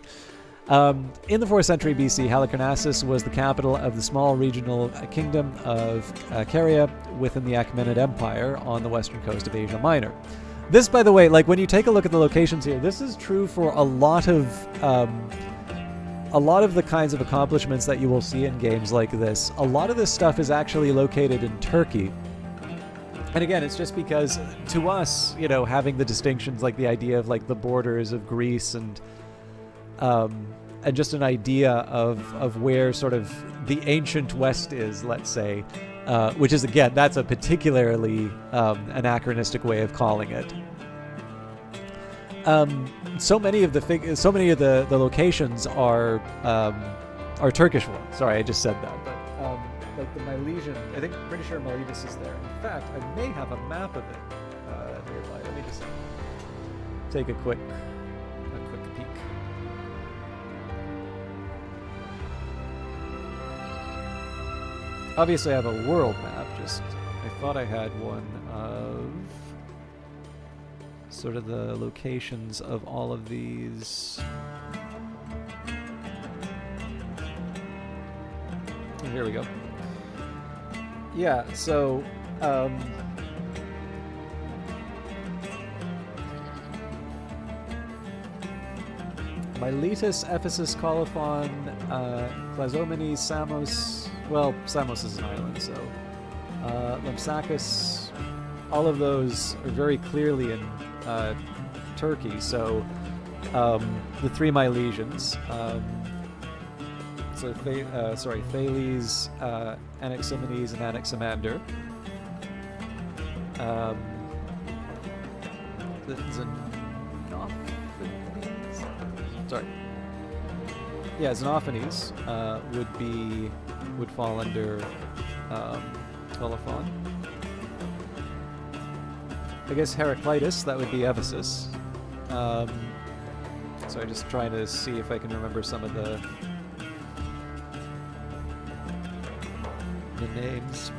In the 4th century BC, Halicarnassus was the capital of the small regional kingdom of Caria within the Achaemenid Empire on the western coast of Asia Minor. This, by the way, when you take a look at the locations here, this is true for a lot of the kinds of accomplishments that you will see in games like this. A lot of this stuff is actually located in Turkey. And again, it's just because to us, having the distinctions, like the idea of the borders of Greece and just an idea of where sort of the ancient West is, let's say, which is, again, that's a particularly anachronistic way of calling it. So many of the locations are Turkish ones. Sorry, I just said that. But the Milesian, pretty sure Miletus is there. In fact, I may have a map of it nearby. Let me just take a quick peek. Obviously, I have a world map. I thought I had one of sort of the locations of all of these. Here we go. Yeah, so Miletus, Ephesus, Colophon, Clazomenes, Samos. Well, Samos is an island, so Lampsacus. All of those are very clearly in Turkey. So the 3 Milesians. Thales, Anaximenes, and Anaximander. yeah, Xenophanes would fall under Colophon. I guess Heraclitus, that would be Ephesus. So I'm just trying to see if I can remember some of the names.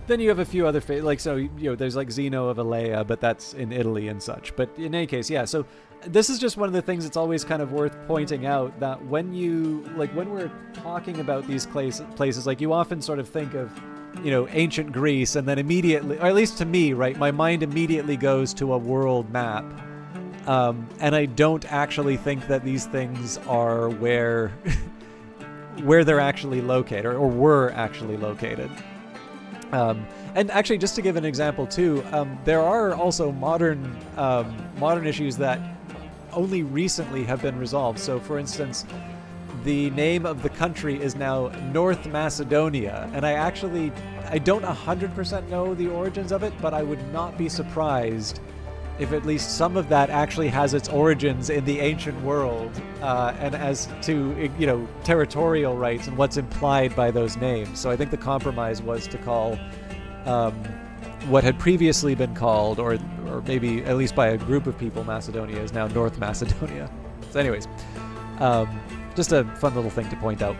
Then you have a few other there's like Zeno of Elea, but that's in Italy and such. But in any case, yeah. So this is just one of the things that's always kind of worth pointing out, that when we're talking about these places, like you often sort of think of, ancient Greece, and then immediately, or at least to me, right, my mind immediately goes to a world map. And I don't actually think that these things are where they're actually located, or were actually located. And actually, just to give an example too, there are also modern issues that only recently have been resolved. So, for instance, the name of the country is now North Macedonia, and I don't 100% know the origins of it, but I would not be surprised if at least some of that actually has its origins in the ancient world, and as to territorial rights and what's implied by those names. So I think the compromise was to call what had previously been called, or maybe at least by a group of people, Macedonia is now North Macedonia. So anyways, just a fun little thing to point out.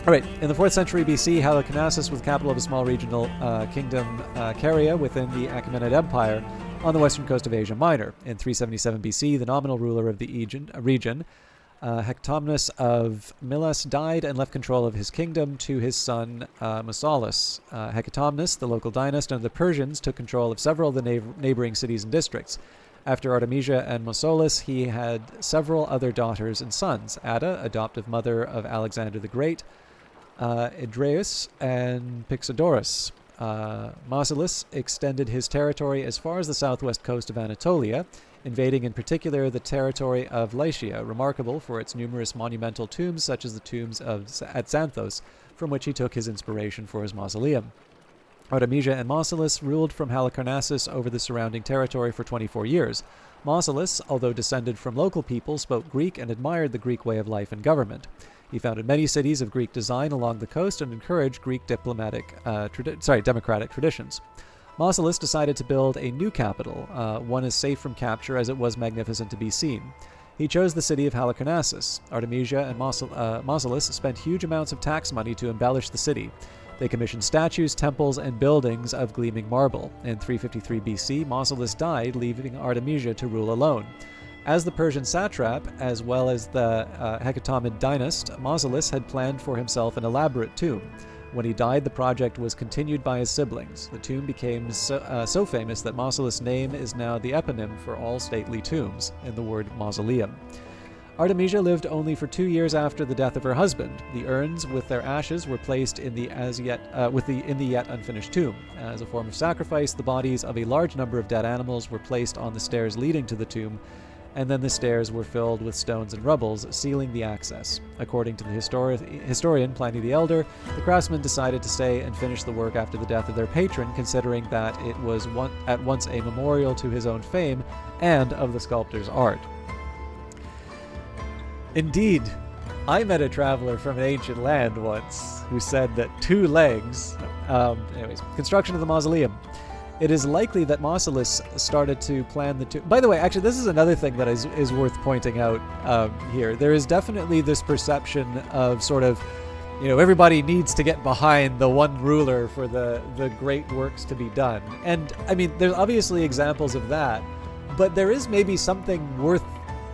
All right, in the 4th century BC, Halicarnassus was the capital of a small regional kingdom, Caria, within the Achaemenid Empire, on the western coast of Asia Minor. In 377 BC, the nominal ruler of the region, Hectomnus of Milas, died and left control of his kingdom to his son Mausolus. Hecatomnus, the local dynast, and the Persians took control of several of the neighboring cities and districts. After Artemisia and Mausolus, he had several other daughters and sons: Ada, adoptive mother of Alexander the Great, Idreus, and Pixodorus. Mausolus extended his territory as far as the southwest coast of Anatolia, invading in particular the territory of Lycia, remarkable for its numerous monumental tombs such as the tombs at Xanthos, from which he took his inspiration for his mausoleum. Artemisia and Mausolus ruled from Halicarnassus over the surrounding territory for 24 years. Mausolus, although descended from local people, spoke Greek and admired the Greek way of life and government. He founded many cities of Greek design along the coast and encouraged Greek democratic traditions. Mausolus decided to build a new capital, one as safe from capture as it was magnificent to be seen. He chose the city of Halicarnassus. Artemisia and Mausolus spent huge amounts of tax money to embellish the city. They commissioned statues, temples, and buildings of gleaming marble. In 353 BC, Mausolus died, leaving Artemisia to rule alone. As the Persian satrap, as well as the Hecatomid dynast, Mausolus had planned for himself an elaborate tomb. When he died, the project was continued by his siblings. The tomb became so famous that Mausolus' name is now the eponym for all stately tombs, in the word mausoleum. Artemisia lived only for 2 years after the death of her husband. The urns with their ashes were placed in the yet unfinished tomb. As a form of sacrifice, the bodies of a large number of dead animals were placed on the stairs leading to the tomb, and then the stairs were filled with stones and rubbles, sealing the access. According to the historian Pliny the Elder, the craftsmen decided to stay and finish the work after the death of their patron, considering that it was at once a memorial to his own fame and of the sculptor's art. Indeed, I met a traveler from an ancient land once who said that 2 legs... construction of the mausoleum. It is likely that Mausolus started to plan the tomb. By the way, actually, this is another thing that is worth pointing out here. There is definitely this perception of sort of, everybody needs to get behind the one ruler for the great works to be done. And, I mean, there's obviously examples of that, but there is maybe something worth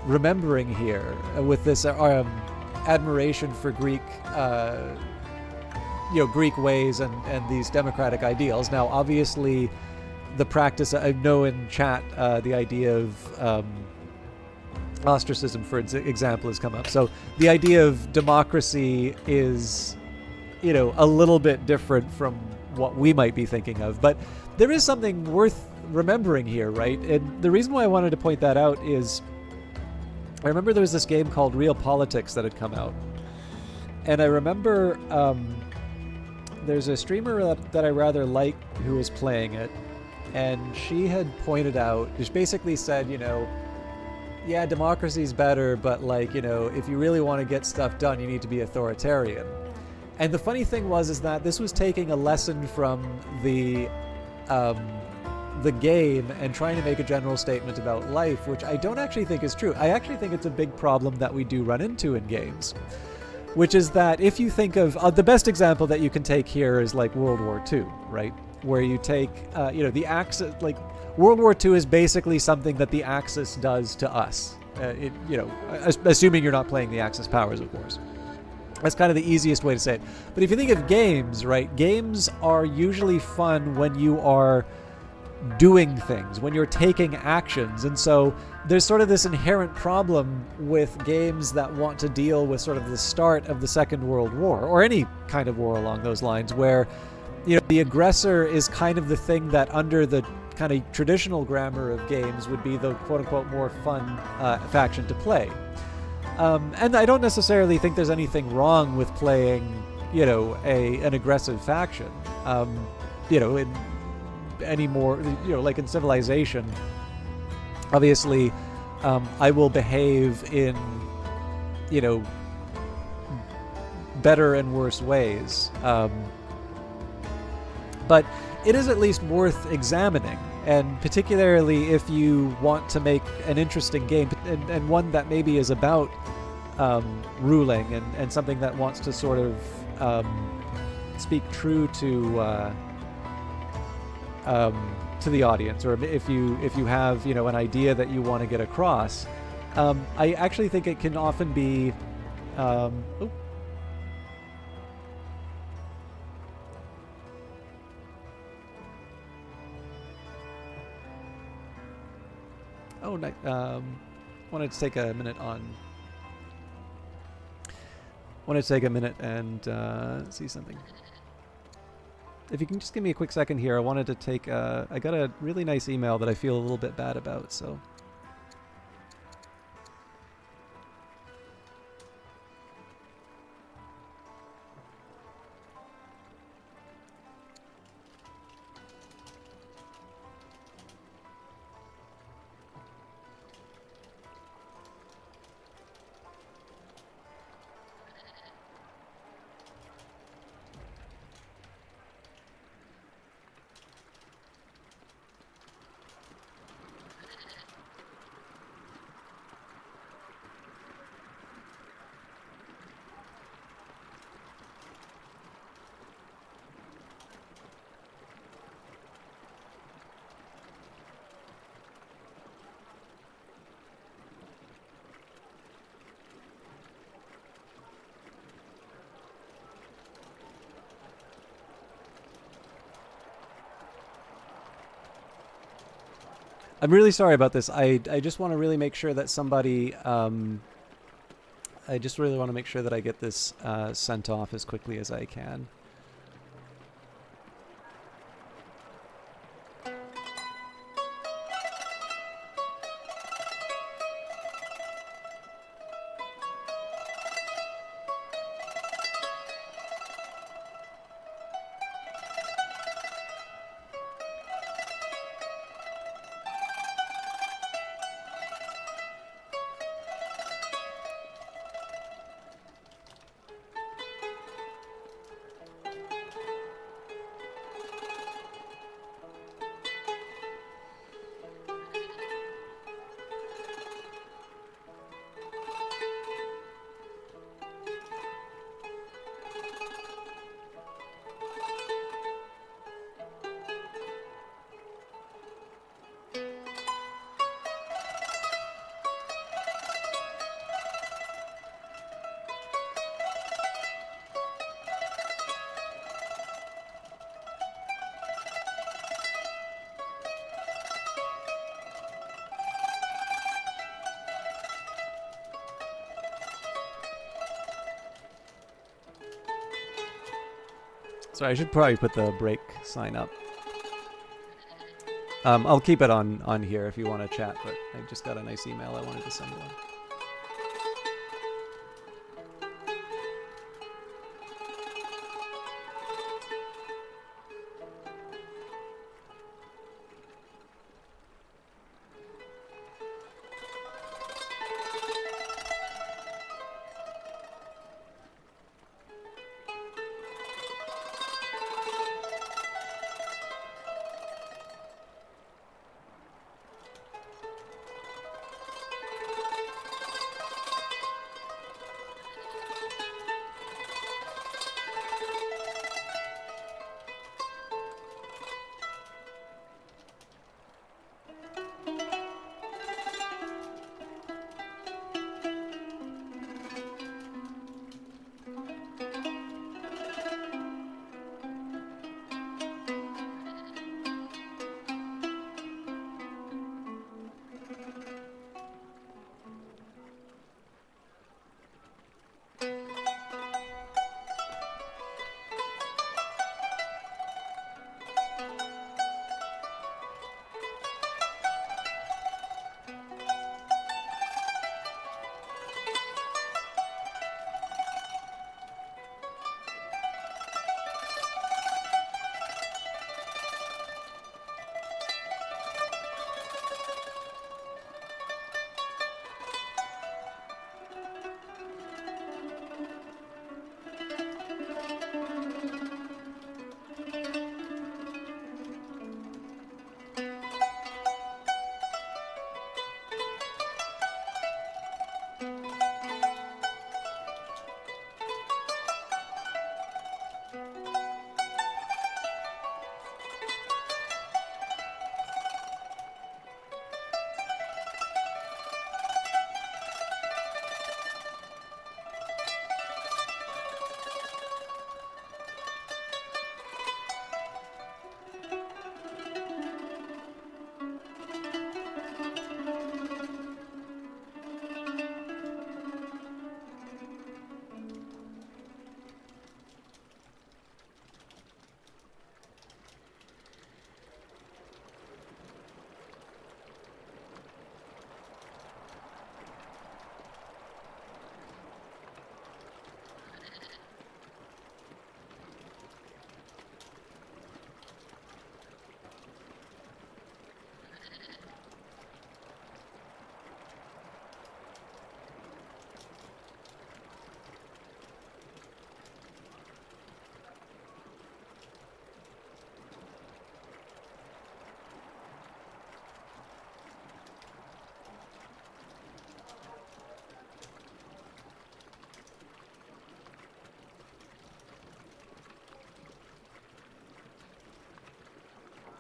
remembering here with this admiration for Greek Greek ways and these democratic ideals. Now, obviously, the practice, I know in chat, the idea of ostracism, for example, has come up. So the idea of democracy is, a little bit different from what we might be thinking of. But there is something worth remembering here, right? And the reason why I wanted to point that out is I remember there was this game called Real Politics that had come out, and I remember there's a streamer that I rather like who was playing it, and she had pointed out, she basically said, you know, yeah, democracy's better, but like, you know, if you really want to get stuff done, you need to be authoritarian. And the funny thing is that this was taking a lesson from the game and trying to make a general statement about life, which I don't actually think is true. I actually think it's a big problem that we do run into in games, which is that if you think of the best example that you can take here is like World War II, right? Where you take, you know, the Axis, like World War II is basically something that the Axis does to us. You know, assuming you're not playing the Axis powers, of course. That's kind of the easiest way to say it. But if you think of games, right? Games are usually fun when you are doing things, when you're taking actions. And so there's sort of this inherent problem with games that want to deal with sort of the start of the Second World War, or any kind of war along those lines, where, you know, the aggressor is kind of the thing that under the kind of traditional grammar of games would be the quote-unquote more fun faction to play. And I don't necessarily think there's anything wrong with playing, you know, an aggressive faction. You know, in any more, you know, like in Civilization, obviously, I will behave in, you know, better and worse ways. But it is at least worth examining, and particularly if you want to make an interesting game, and one that maybe is about ruling, and something that wants to sort of speak true to the audience, or if you have, you know, an idea that you want to get across. I actually think it can often be wanted to take a minute and see something. If you can just give me a quick second here, I wanted to take I got a really nice email that I feel a little bit bad about, so. I'm really sorry about this. I just want to really make sure that somebody, I just really want to make sure that I get this sent off as quickly as I can. So I should probably put the break sign up. I'll keep it on here if you want to chat, but I just got a nice email I wanted to send along.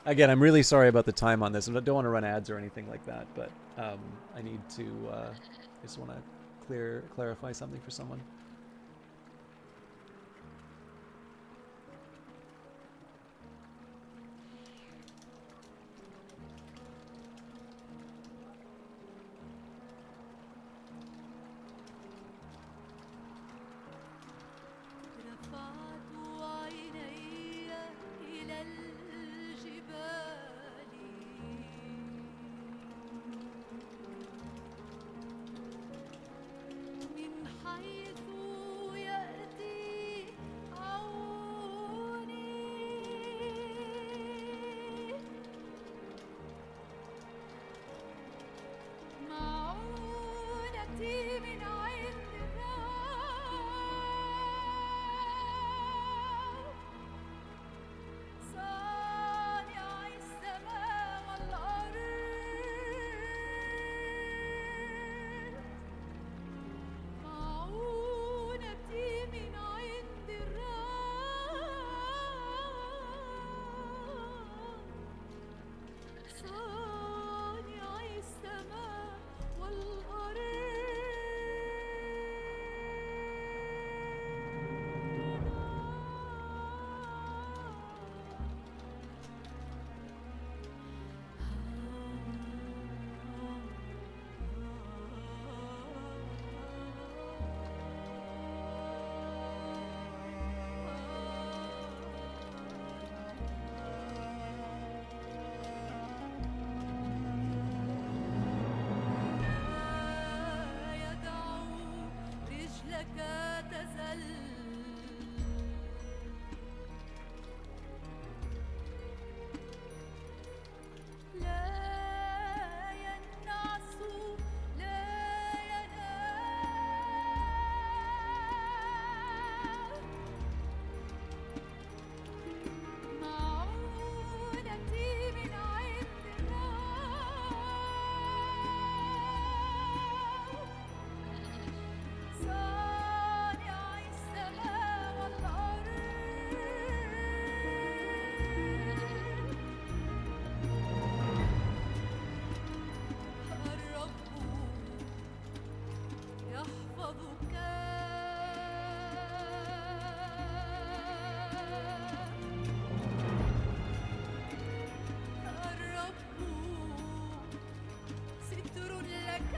Again, I'm really sorry about the time on this, and I don't want to run ads or anything like that. But I need to. I just want to clarify something for someone. رفعت عيني إلى الجبال من حيث يأتي عوني معونتي من عند الرب صانع السماء والأرض معونتي من عند الرب صانع السماء لا يدع رجلك تزل لا ينعس لا ينام معونتي من عند الرب صانع السماء والأرض الرب يحفظك الرب ستر لك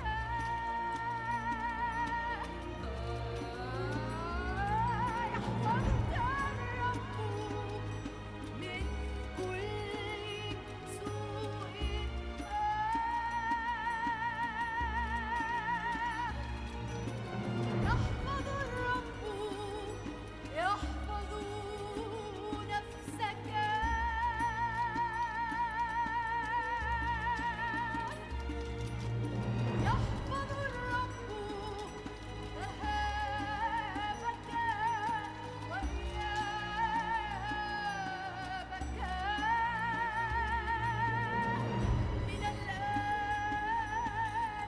يحفظك الرب من كل سوء يحفظ الرب يحفظ نفسك يحفظ الرب ذهابك وإيابك من الآن وإلى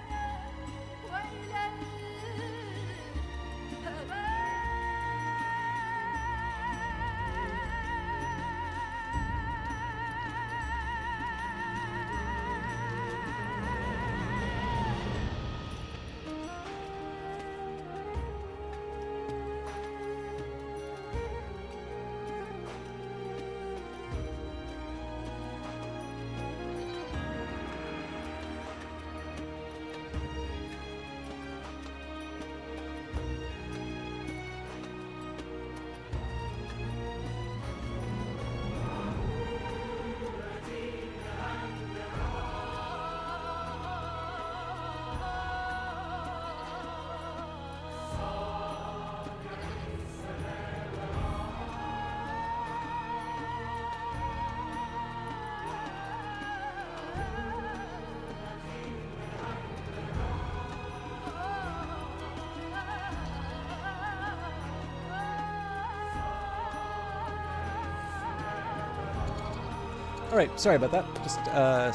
All right, sorry about that. Just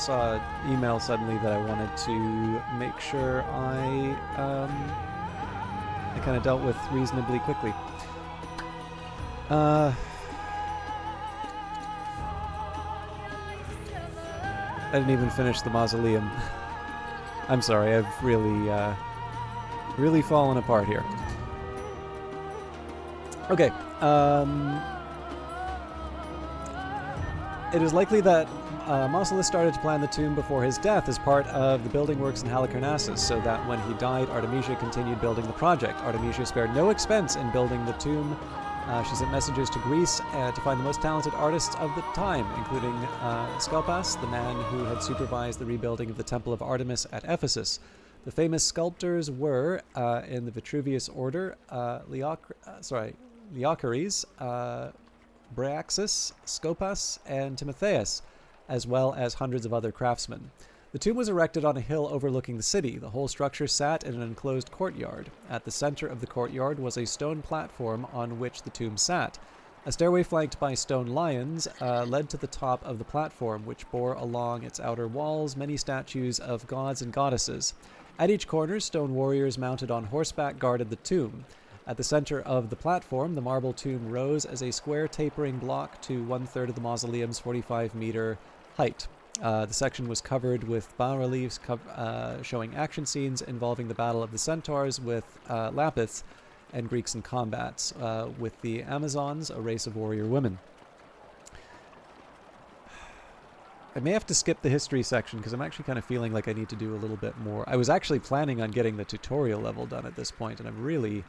saw an email suddenly that I wanted to make sure I kind of dealt with reasonably quickly. I didn't even finish the mausoleum. I'm sorry, I've really fallen apart here. Okay, it is likely that Mausolus started to plan the tomb before his death as part of the building works in Halicarnassus, so that when he died, Artemisia continued building the project. Artemisia spared no expense in building the tomb. She sent messengers to Greece to find the most talented artists of the time, including Skelpas, the man who had supervised the rebuilding of the Temple of Artemis at Ephesus. The famous sculptors were, in the Vitruvius order, Leochares, Bryaxis, Scopas, and Timotheus, as well as hundreds of other craftsmen. The tomb was erected on a hill overlooking the city. The whole structure sat in an enclosed courtyard. At the center of the courtyard was a stone platform on which the tomb sat. A stairway flanked by stone lions led to the top of the platform, which bore along its outer walls many statues of gods and goddesses. At each corner, stone warriors mounted on horseback guarded the tomb. At the center of the platform, the marble tomb rose as a square tapering block to 1/3 of the mausoleum's 45-meter height. The section was covered with bas-reliefs showing action scenes involving the Battle of the Centaurs with Lapiths and Greeks in combats, with the Amazons, a race of warrior women. I may have to skip the history section because I'm actually kind of feeling like I need to do a little bit more. I was actually planning on getting the tutorial level done at this point, and I've really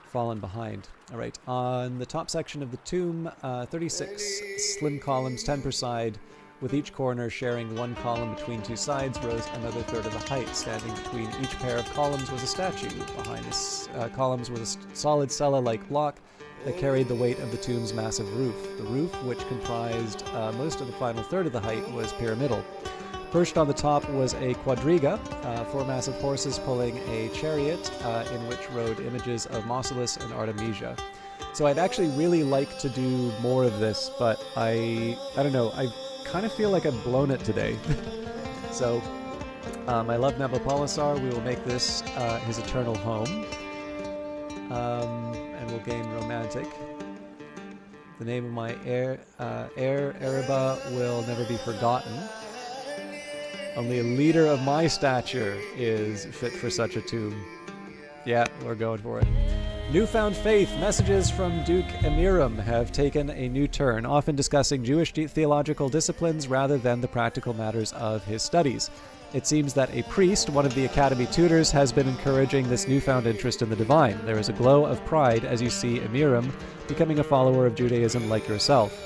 fallen behind. All right, on the top section of the tomb, 36 slim columns, 10 per side, with each corner sharing one column between two sides, rose another third of the height. Standing between each pair of columns was a statue. Behind the columns was a solid cella-like block that carried the weight of the tomb's massive roof. The roof, which comprised most of the final third of the height, was pyramidal. Perched on the top was a quadriga, 4 massive horses pulling a chariot in which rode images of Mausolus and Artemisia. So I'd actually really like to do more of this, but I don't know, I kind of feel like I've blown it today. So I love Nabopolassar. We will make this his eternal home, and we'll gain romantic. The name of my heir Ereba, will never be forgotten. Only a leader of my stature is fit for such a tomb. Yeah, we're going for it. Newfound faith. Messages from Duke Emiram have taken a new turn, often discussing Jewish theological disciplines rather than the practical matters of his studies. It seems that a priest, one of the academy tutors, has been encouraging this newfound interest in the divine. There is a glow of pride as you see Emiram becoming a follower of Judaism like yourself.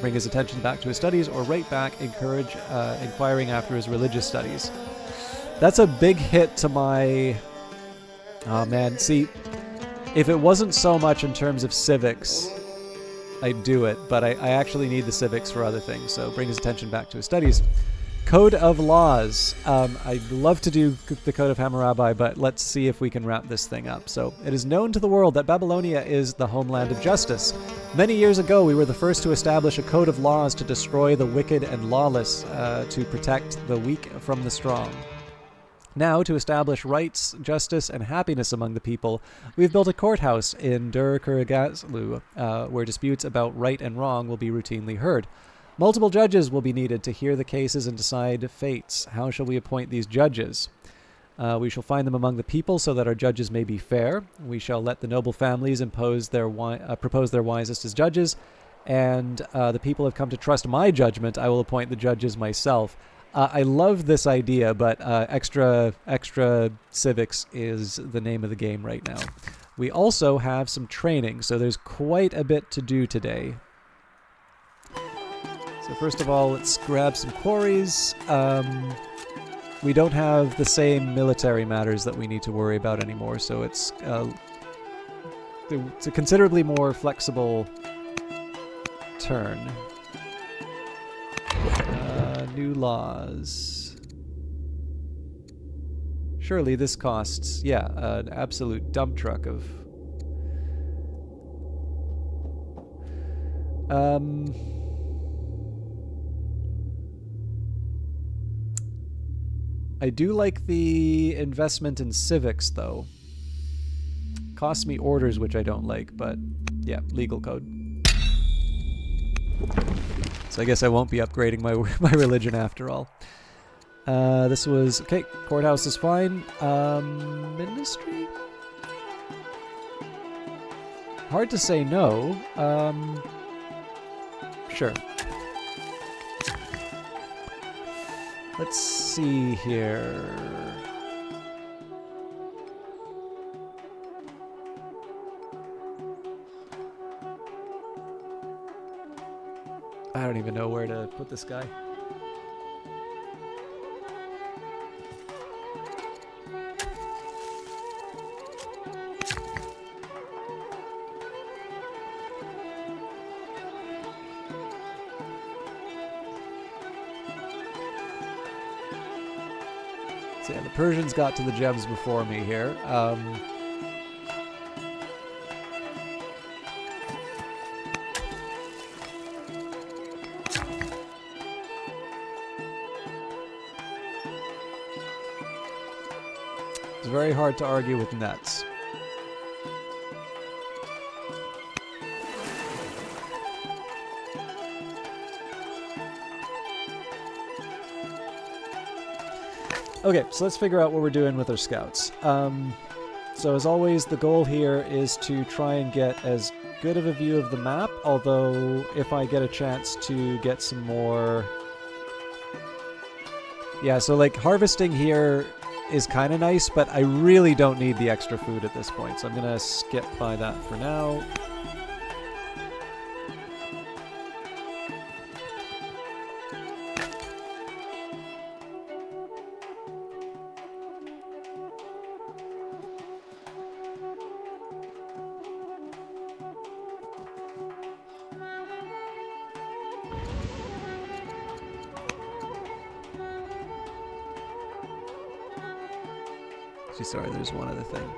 Bring his attention back to his studies, or right back, inquiring after his religious studies. That's a big hit to my... Oh man, see, if it wasn't so much in terms of civics, I'd do it, but I actually need the civics for other things, so bring his attention back to his studies. Code of Laws. I'd love to do the Code of Hammurabi, but let's see if we can wrap this thing up. So, it is known to the world that Babylonia is the homeland of justice. Many years ago, we were the first to establish a code of laws to destroy the wicked and lawless, to protect the weak from the strong. Now, to establish rights, justice, and happiness among the people, we've built a courthouse in Dur-Kurgazlu, where disputes about right and wrong will be routinely heard. Multiple judges will be needed to hear the cases and decide fates. How shall we appoint these judges? We shall find them among the people so that our judges may be fair. We shall let the noble families propose their wisest as judges, and the people have come to trust my judgment. I will appoint the judges myself. I love this idea, but extra civics is the name of the game right now. We also have some training, so there's quite a bit to do today. So first of all, let's grab some quarries. We don't have the same military matters that we need to worry about anymore, so it's a considerably more flexible turn. New laws. Surely this costs, yeah, an absolute dump truck of... I do like the investment in civics, though. Costs me orders, which I don't like, but yeah, legal code. So I guess I won't be upgrading my my religion after all. This was okay. Courthouse is fine. Ministry. Hard to say no. Sure. Let's see here. I don't even know where to put this guy. So yeah, the Persians got to the gems before me here. It's very hard to argue with nets. Okay, so let's figure out what we're doing with our scouts. So as always, the goal here is to try and get as good of a view of the map, although if I get a chance to get some more... Yeah, so like harvesting here is kind of nice, but I really don't need the extra food at this point, so I'm going to skip by that for now. Sorry, there's one other thing.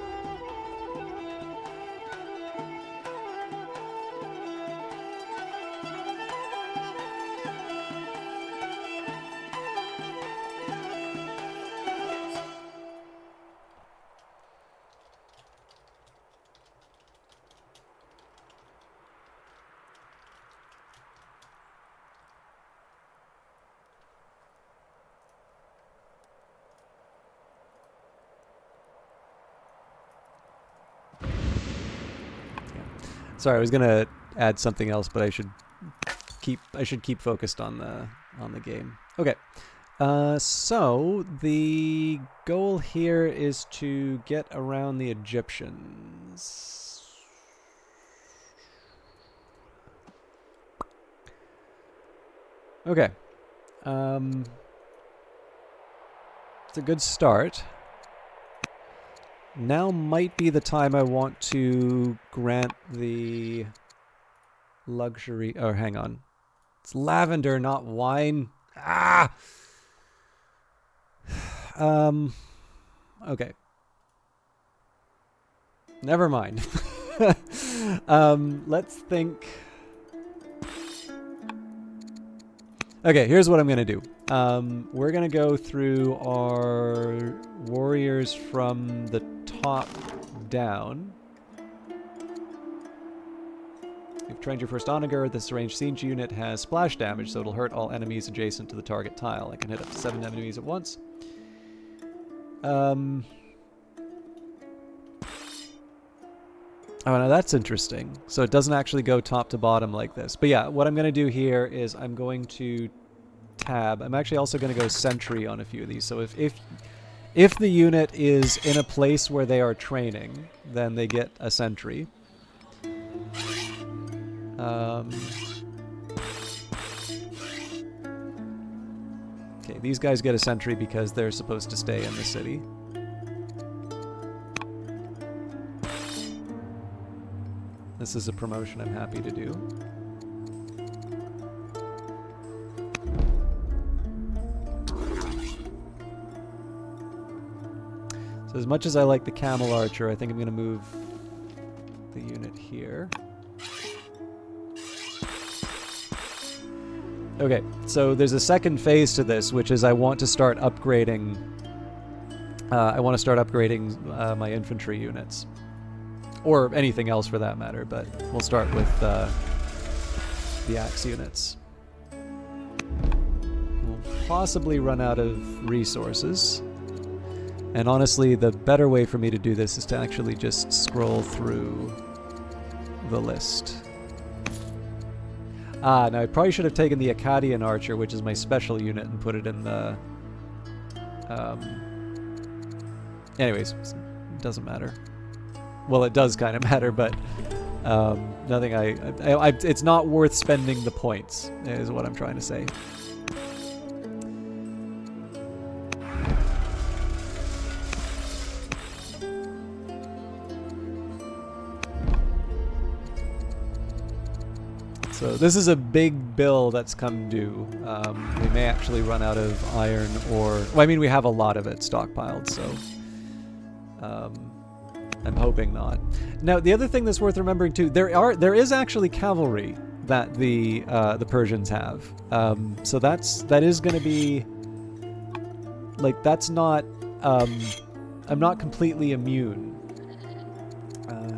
Sorry, I was gonna add something else, but I should keep focused on the game. Okay, so the goal here is to get around the Egyptians. Okay, it's a good start. Now might be the time I want to grant the luxury... Oh, hang on. It's lavender, not wine. Ah! Okay. Never mind. Let's think... Okay, here's what I'm going to do. We're going to go through our warriors from the top down. You've trained your first onager. This ranged siege unit has splash damage, so it'll hurt all enemies adjacent to the target tile. I can hit up to 7 enemies at once. Oh, now that's interesting. So it doesn't actually go top to bottom like this. But yeah, what I'm going to do here is I'm going to tab. I'm actually also going to go sentry on a few of these. So if the unit is in a place where they are training, then they get a sentry. Okay, these guys get a sentry because they're supposed to stay in the city. This is a promotion I'm happy to do. So as much as I like the camel archer, I think I'm going to move the unit here. Okay, so there's a second phase to this, which is I want to start upgrading. My infantry units, or anything else for that matter. But we'll start with the axe units. possibly run out of resources. And honestly, the better way for me to do this is to actually just scroll through the list. Now I probably should have taken the Akkadian Archer, which is my special unit, and put it in the... anyways, doesn't matter. Well, it does kind of matter, but nothing it's not worth spending the points, is what I'm trying to say. So this is a big bill that's come due. We may actually run out of iron ore. Well, I mean, we have a lot of it stockpiled, so I'm hoping not. Now, the other thing that's worth remembering too, there is actually cavalry that the Persians have. So that is going to be like, that's not. I'm not completely immune.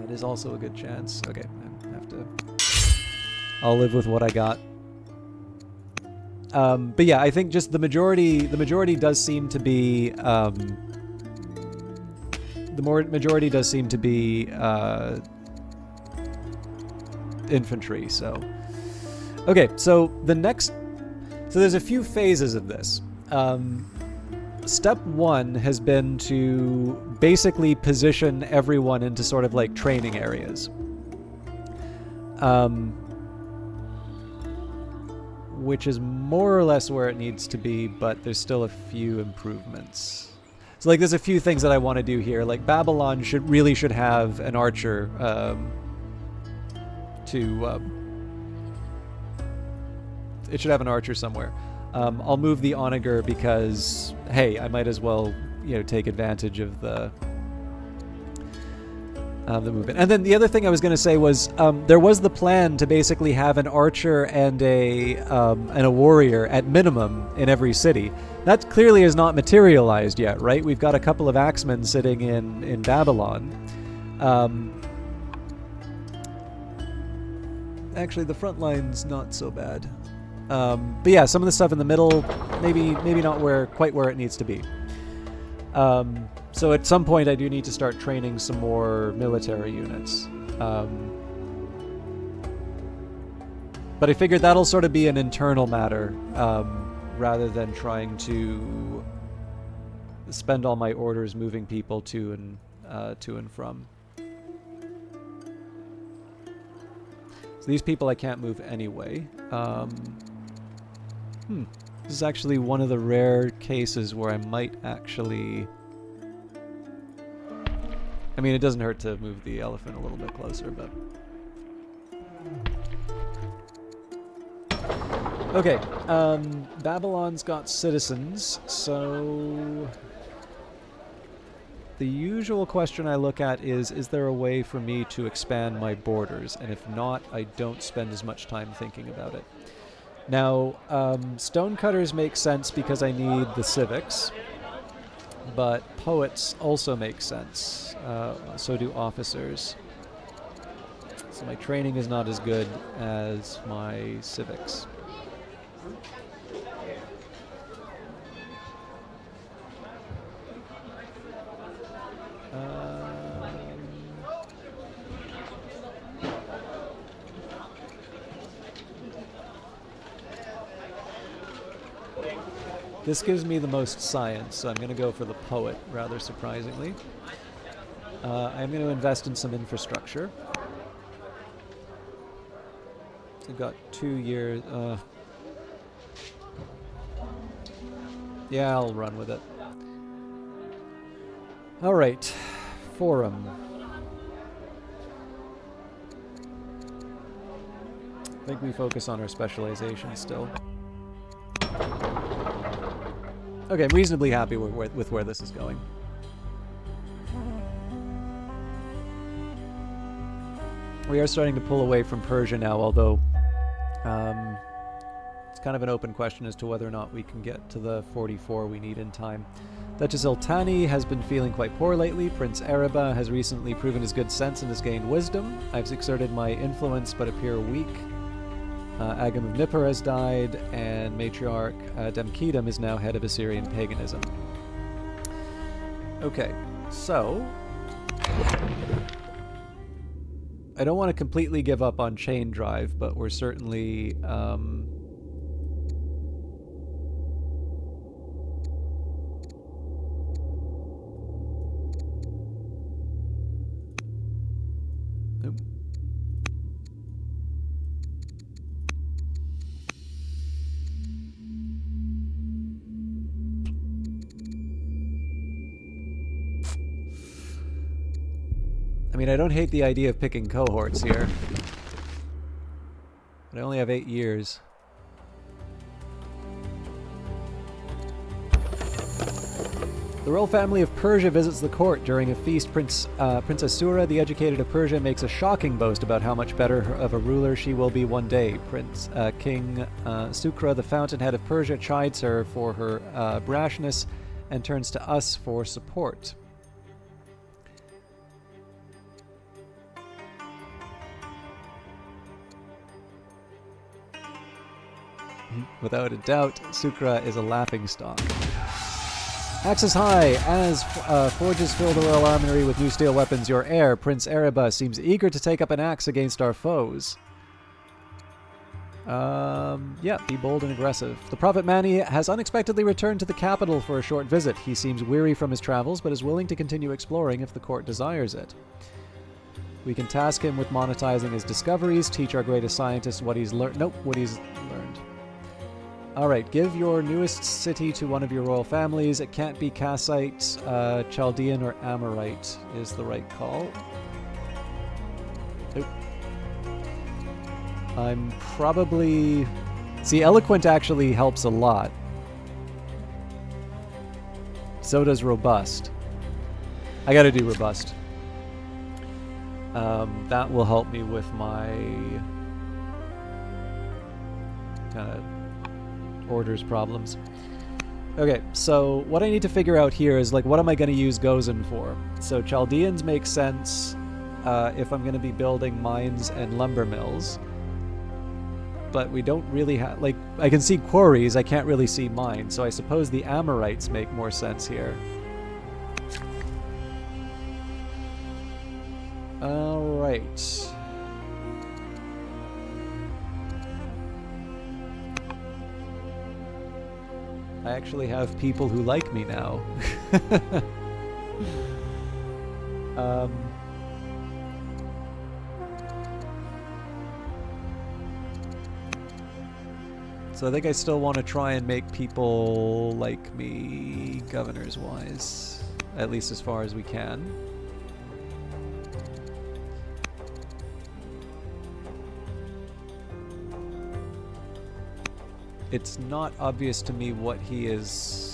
It is also a good chance. Okay, I have to. I'll live with what I got. But yeah, I think just the majority does seem to be majority does seem to be infantry. So okay, so there's a few phases of this. Step 1 has been to basically position everyone into sort of like training areas. Which is more or less where it needs to be, but there's still a few improvements. So like there's a few things that I want to do here. Like Babylon should have an archer it should have an archer somewhere. I'll move the onager because hey, I might as well, take advantage of the movement. And then the other thing I was going to say was there was the plan to basically have an archer and a warrior at minimum in every city. That clearly is not materialized yet, right? We've got a couple of axemen sitting in Babylon. Actually, the front line's not so bad. But yeah, some of the stuff in the middle, maybe not quite where it needs to be. So at some point I do need to start training some more military units. But I figured that'll sort of be an internal matter, rather than trying to spend all my orders moving people to and from. So these people I can't move anyway. This is actually one of the rare cases where I might actually... I mean, it doesn't hurt to move the elephant a little bit closer, but... Okay, Babylon's got citizens, so... The usual question I look at is there a way for me to expand my borders? And if not, I don't spend as much time thinking about it. Now, stonecutters make sense because I need the civics, but poets also make sense. So do officers. So my training is not as good as my civics. This gives me the most science, so I'm going to go for the poet, rather surprisingly. I'm going to invest in some infrastructure. So I've got 2 years. Yeah, I'll run with it. All right, forum. I think we focus on our specialization still. Okay, I'm reasonably happy with where this is going. We are starting to pull away from Persia now, although it's kind of an open question as to whether or not we can get to the 44 we need in time. Duchess Iltani has been feeling quite poor lately. Prince Araba has recently proven his good sense and has gained wisdom. I've exerted my influence but appear weak. Agam of Nippur has died, and Matriarch Demkedem is now head of Assyrian paganism. Okay, so I don't want to completely give up on Chain Drive, but we're certainly nope. I mean, I don't hate the idea of picking cohorts here. But I only have 8 years. The royal family of Persia visits the court during a feast. Princess Sura, the educated of Persia, makes a shocking boast about how much better of a ruler she will be one day. King Sukra, the fountainhead of Persia, chides her for her brashness and turns to us for support. Without a doubt, Sukra is a laughingstock. Axis high. As forges fill the royal armory with new steel weapons, your heir, Prince Erebus, seems eager to take up an axe against our foes. Yeah, be bold and aggressive. The Prophet Mani has unexpectedly returned to the capital for a short visit. He seems weary from his travels, but is willing to continue exploring if the court desires it. We can task him with monetizing his discoveries, teach our greatest scientist what he's learned. Nope, what he's learned. Alright, give your newest city to one of your royal families. It can't be Kassite, Chaldean, or Amorite is the right call. Nope. I'm probably... See, Eloquent actually helps a lot. So does Robust. I gotta do Robust. That will help me with my... kind of... orders problems. Okay, so what I need to figure out here is, like, what am I going to use Gozen for? So Chaldeans make sense if I'm going to be building mines and lumber mills. But we don't really have... like, I can see quarries, I can't really see mines, so I suppose the Amorites make more sense here. Alright. I actually have people who like me now. So I think I still want to try and make people like me governors-wise, at least as far as we can. It's not obvious to me what he is...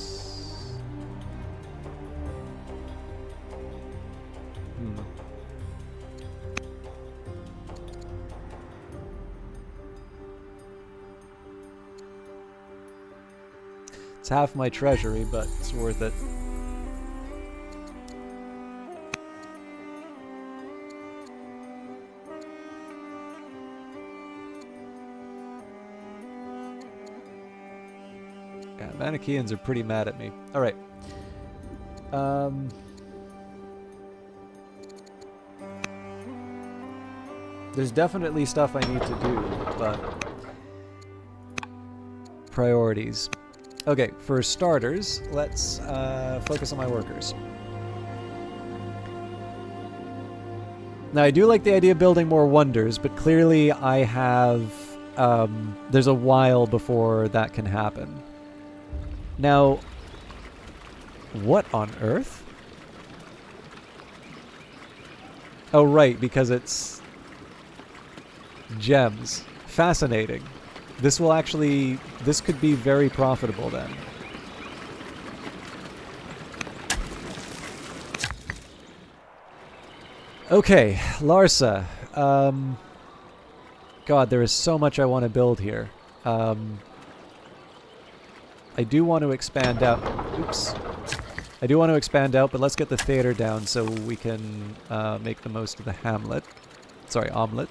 It's half my treasury, but it's worth it. Yeah, Manichaeans are pretty mad at me. Alright. There's definitely stuff I need to do, but... priorities. Okay, for starters, let's focus on my workers. Now, I do like the idea of building more wonders, but clearly I have... there's a while before that can happen. Now, what on earth? Oh, right, because it's gems. Fascinating. This will actually... this could be very profitable then. Okay, Larsa. God, there is so much I want to build here. I do want to expand out... oops. I do want to expand out, but let's get the theater down so we can make the most of the Hamlet. Sorry, omelet.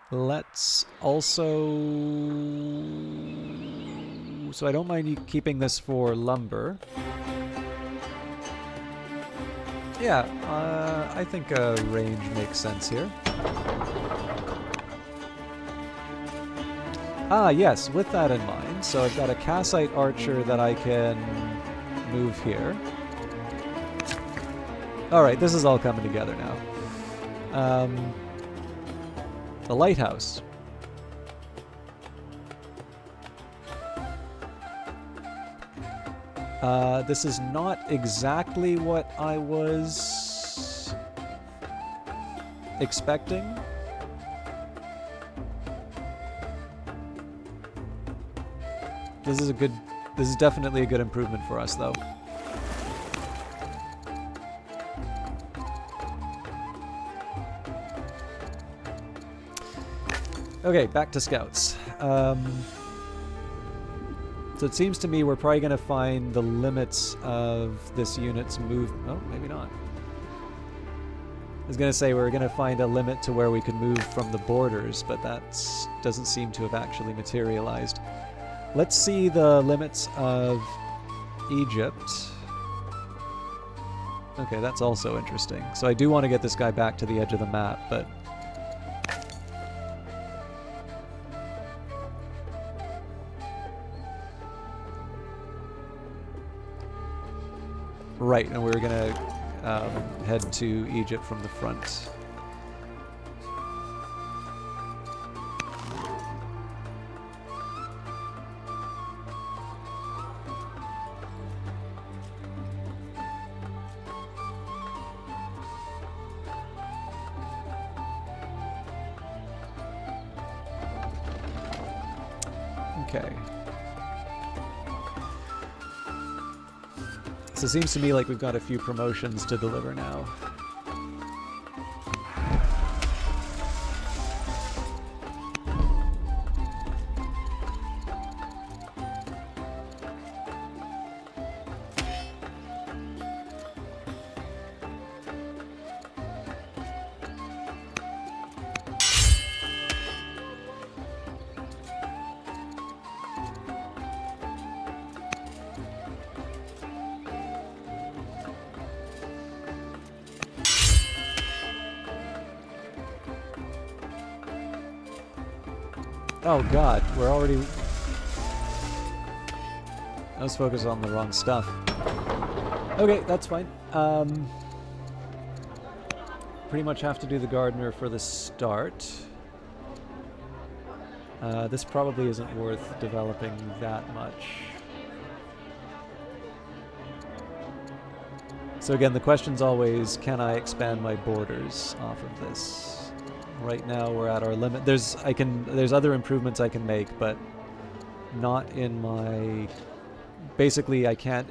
Let's also... So I don't mind you keeping this for lumber. Yeah, I think a range makes sense here. Ah, yes, with that in mind. So I've got a Kassite archer that I can move here. Alright, this is all coming together now. The lighthouse. This is not exactly what I was expecting. This is definitely a good improvement for us, though. Okay, back to scouts. So it seems to me we're probably going to find the limits of this unit's move. Oh, maybe not. I was going to say we're going to find a limit to where we can move from the borders, but that doesn't seem to have actually materialized. Let's see the limits of Egypt. Okay, that's also interesting. So I do want to get this guy back to the edge of the map, but... Right, and we're gonna head to Egypt from the front. Okay. So it seems to me like we've got a few promotions to deliver now. Oh god, we're already... I was focused on the wrong stuff. Okay, that's fine. Pretty much have to do the gardener for the start. This probably isn't worth developing that much. So again, the question's always, can I expand my borders off of this? Right now we're at our limit. There's other improvements I can make, but not in my... Basically, I can't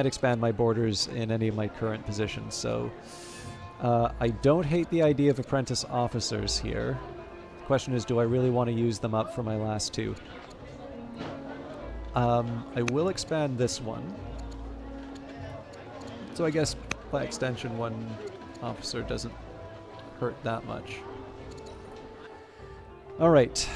expand my borders in any of my current positions, so I don't hate the idea of apprentice officers here. The question is, do I really want to use them up for my last two? I will expand this one. So I guess, by extension, one officer doesn't hurt that much. Alright,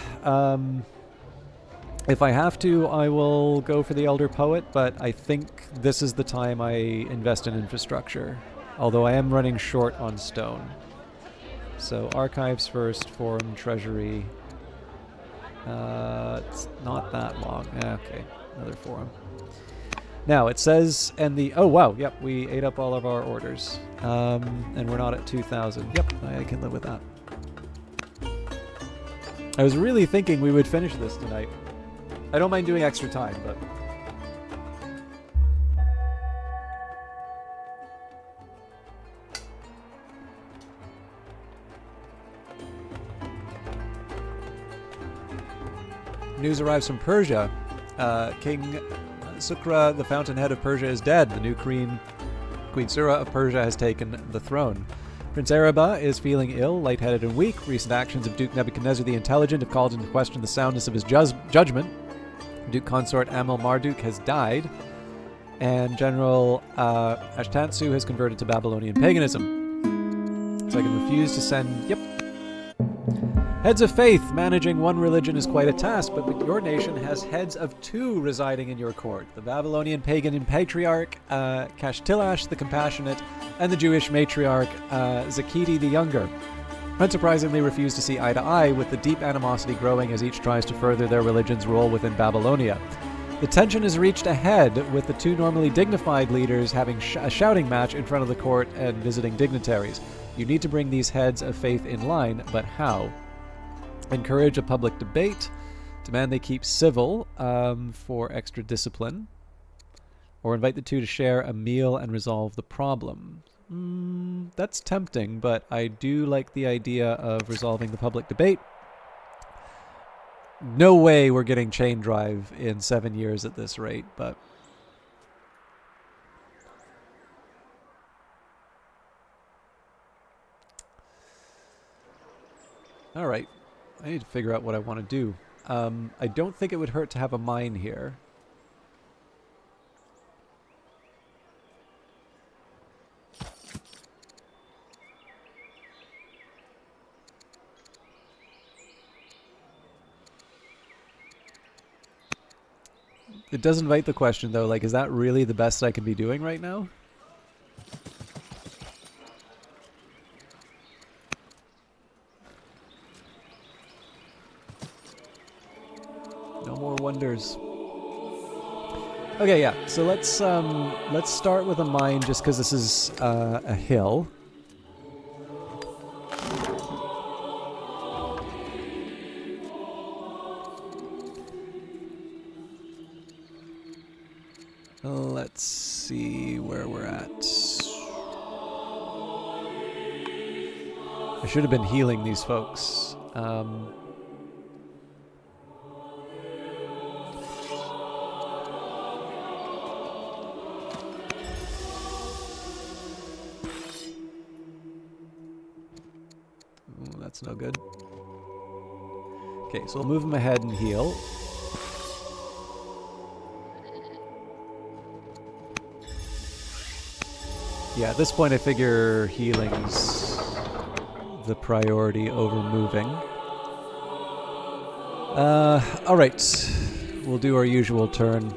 if I have to, I will go for the Elder Poet, but I think this is the time I invest in infrastructure, although I am running short on stone. So archives first, forum, treasury. It's not that long. Okay, another forum. Now it says, and the... Oh wow, yep, we ate up all of our orders. And we're not at 2,000. Yep, I can live with that. I was really thinking we would finish this tonight. I don't mind doing extra time, but... News arrives from Persia. King Sukra, the fountainhead of Persia, is dead. The new Queen Sura of Persia has taken the throne. Prince Araba is feeling ill, lightheaded, and weak. Recent actions of Duke Nebuchadnezzar the Intelligent have called into question the soundness of his judgment. Duke Consort Amel Marduk has died, and General Ashtansu has converted to Babylonian paganism. So I can refuse to send... Yep. Heads of faith. Managing one religion is quite a task, but your nation has heads of two residing in your court. The Babylonian pagan and patriarch, Kashtilash the Compassionate, and the Jewish matriarch, Zakidi the Younger. Unsurprisingly refuse to see eye to eye, with the deep animosity growing as each tries to further their religion's role within Babylonia. The tension has reached a head, with the two normally dignified leaders having a shouting match in front of the court and visiting dignitaries. You need to bring these heads of faith in line, but how? Encourage a public debate. Demand they keep civil for extra discipline. Or invite the two to share a meal and resolve the problem. That's tempting, but I do like the idea of resolving the public debate. No way we're getting chain drive in 7 years at this rate, but... Alright. I need to figure out what I want to do. I don't think it would hurt to have a mine here. It does invite the question, though, like, is that really the best I can be doing right now? No more wonders. Okay, yeah. So let's start with a mine, just because this is a hill. Let's see where we're at. I should have been healing these folks. That's no good. Okay, so we'll move them ahead and heal. Yeah, at this point I figure healing's the priority over moving. Alright. We'll do our usual turn.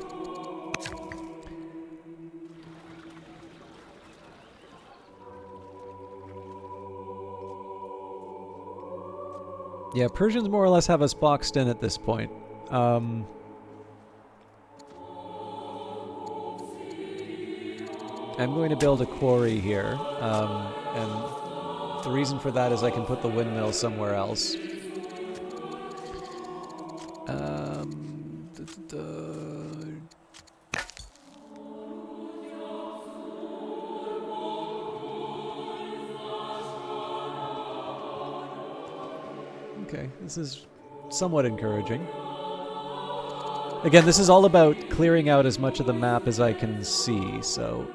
Yeah, Persians more or less have us boxed in at this point. I'm going to build a quarry here, and the reason for that is I can put the windmill somewhere else. Okay, this is somewhat encouraging. Again, this is all about clearing out as much of the map as I can see, so...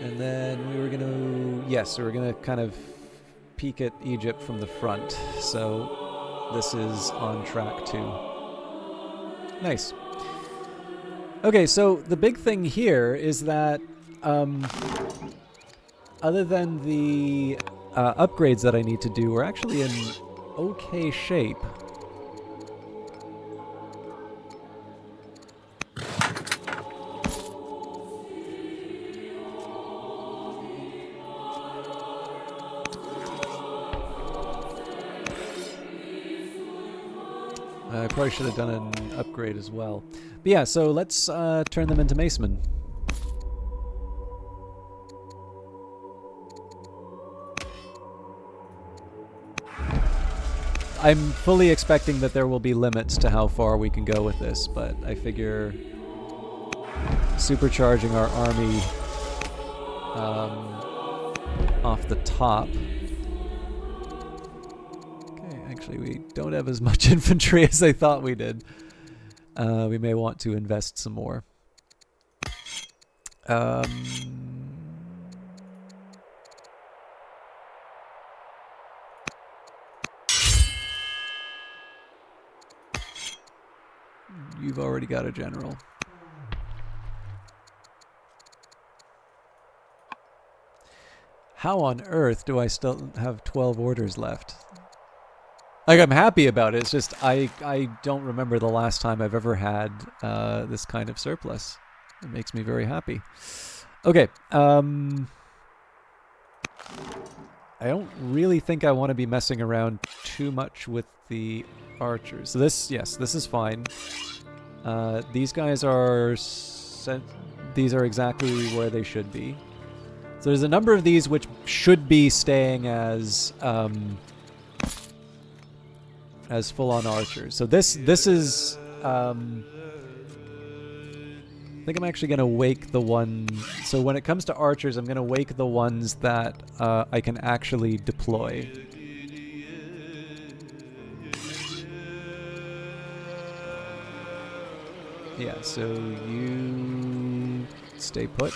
And then we were going to... Yes, we were going to kind of peek at Egypt from the front, so this is on track too. Nice. Okay, so the big thing here is that other than the upgrades that I need to do, we're actually in okay shape. I probably should have done an upgrade as well. But yeah, so let's turn them into macemen. I'm fully expecting that there will be limits to how far we can go with this, but I figure supercharging our army off the top. Okay, actually we don't have as much infantry as I thought we did. We may want to invest some more. You've already got a general. How on earth do I still have 12 orders left? Like, I'm happy about it. It's just I don't remember the last time I've ever had this kind of surplus. It makes me very happy. Okay. I don't really think I want to be messing around too much with the archers. So this is fine. These guys are these are exactly where they should be. So there's a number of these which should be staying as full-on archers. So this is I think I'm actually going to wake the one. So when it comes to archers, I'm going to wake the ones that I can actually deploy. Yeah, so you stay put.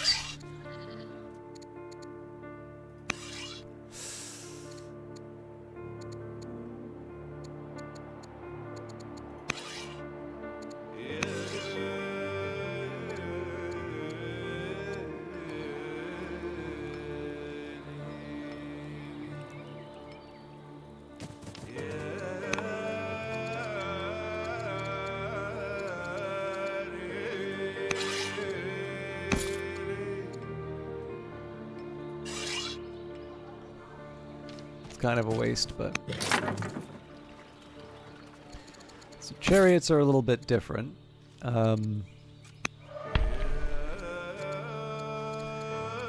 Kind of a waste, but so chariots are a little bit different.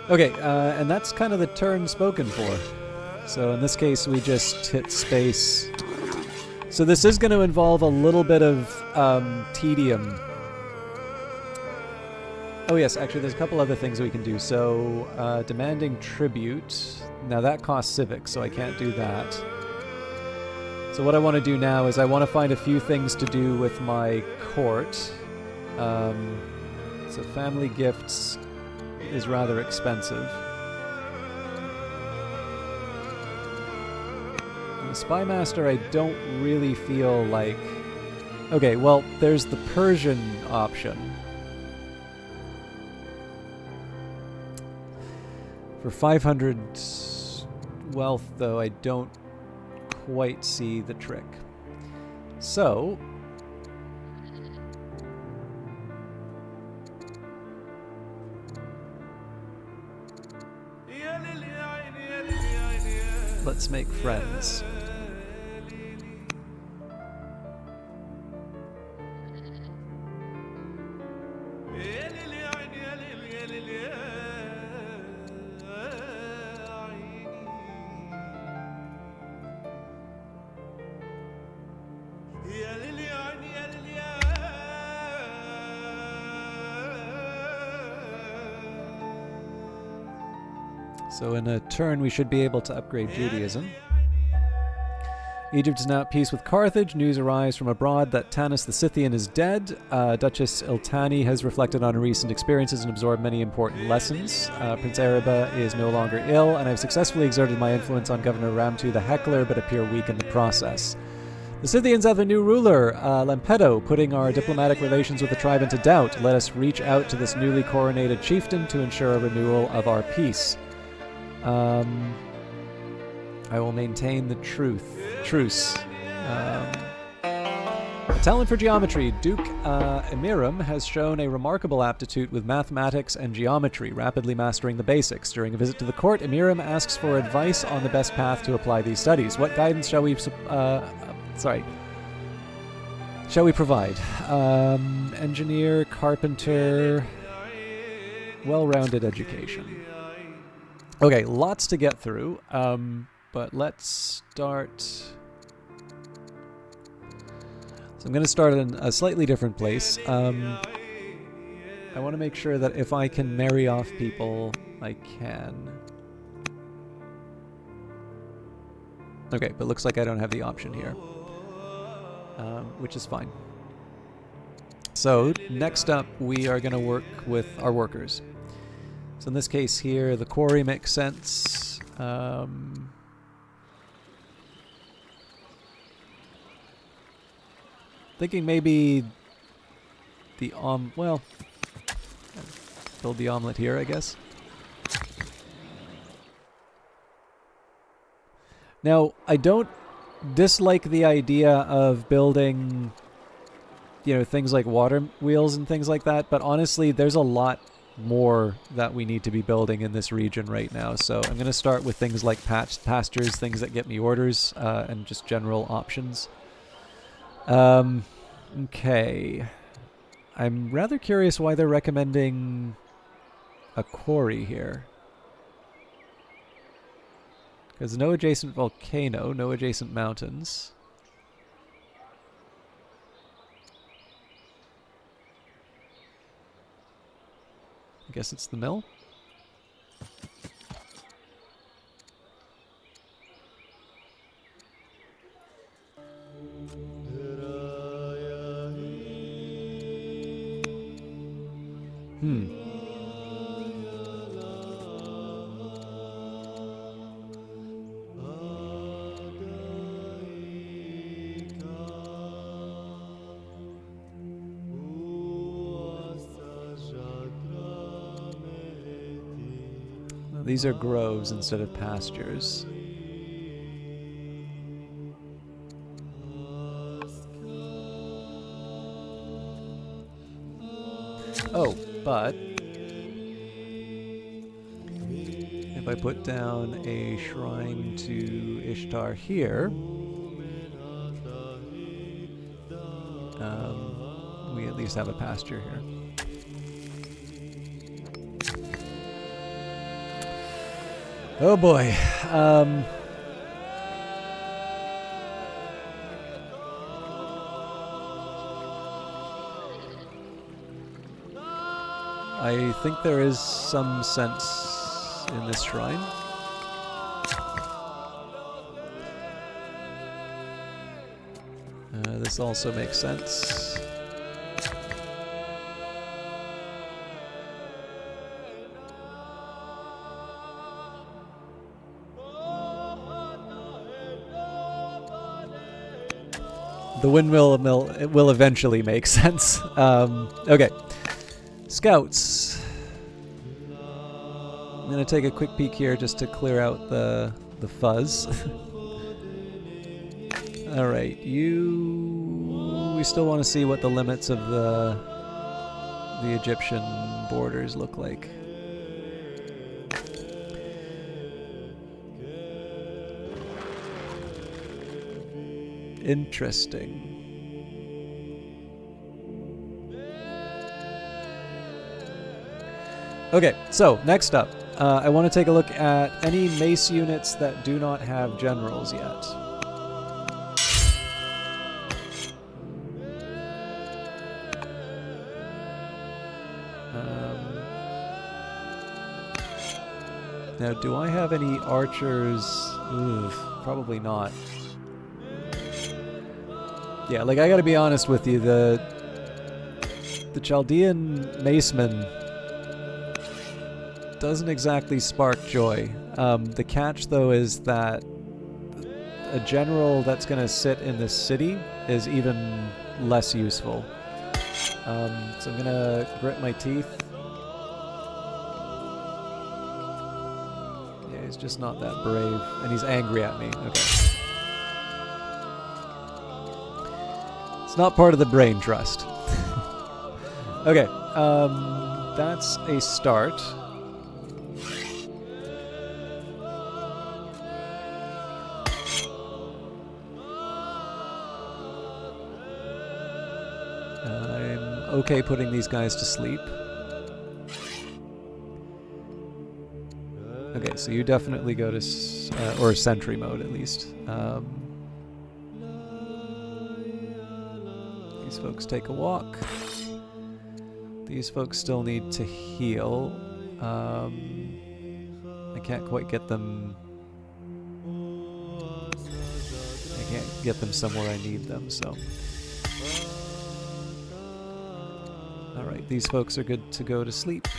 Okay, and that's kind of the turn spoken for. So in this case, we just hit space. So this is going to involve a little bit of tedium. Oh yes, actually there's a couple other things we can do. So demanding tribute. Now that costs civics, so I can't do that. So what I want to do now is I want to find a few things to do with my court. So family gifts is rather expensive. And the Spy Master I don't really feel like... Okay, well, there's the Persian option. For 500 wealth, though, I don't quite see the trick. So... let's make friends. So in a turn, we should be able to upgrade Judaism. Egypt is now at peace with Carthage. News arrives from abroad that Tanis the Scythian is dead. Duchess Iltani has reflected on her recent experiences and absorbed many important lessons. Prince Araba is no longer ill, and I've successfully exerted my influence on Governor Ramtu the Heckler, but appear weak in the process. The Scythians have a new ruler, Lampedo, putting our diplomatic relations with the tribe into doubt. Let us reach out to this newly coronated chieftain to ensure a renewal of our peace. I will maintain the truce. Talent for geometry. Duke Emiram has shown a remarkable aptitude with mathematics and geometry, rapidly mastering the basics. During a visit to the court, Emiram asks for advice on the best path to apply these studies. What guidance shall we provide? Engineer, carpenter, well-rounded education. Okay, lots to get through, but let's start... So I'm going to start in a slightly different place. I want to make sure that if I can marry off people, I can. Okay, but looks like I don't have the option here, which is fine. So next up, we are going to work with our workers. So in this case here, the quarry makes sense. Thinking maybe the well, build the omelet here, I guess. Now, I don't dislike the idea of building, things like water wheels and things like that, but honestly, there's a lot more that we need to be building in this region right now. So I'm going to start with things like pastures, things that get me orders, and just general options. Okay. I'm rather curious why they're recommending a quarry here. Because no adjacent volcano, no adjacent mountains. I guess it's the mill? These are groves instead of pastures. Oh, but if I put down a shrine to Ishtar here, we at least have a pasture here. Oh boy. I think there is some sense in this shrine. This also makes sense. The windmill it will eventually make sense. Okay. Scouts. I'm going to take a quick peek here just to clear out the fuzz. Alright, we still want to see what the limits of the Egyptian borders look like. Interesting. Okay, so next up, I want to take a look at any mace units that do not have generals yet. Now, do I have any archers? Oof, probably not. Yeah, like I gotta be honest with you, the Chaldean maceman doesn't exactly spark joy. The catch, though, is that a general that's gonna sit in this city is even less useful. So I'm gonna grit my teeth. Yeah, he's just not that brave, and he's angry at me. Okay. It's not part of the brain trust. Okay, that's a start. I'm okay putting these guys to sleep. Okay, so you definitely go to or sentry mode at least. These folks take a walk. These folks still need to heal. I can't quite get them. I can't get them somewhere I need them, so. Alright, these folks are good to go to sleep.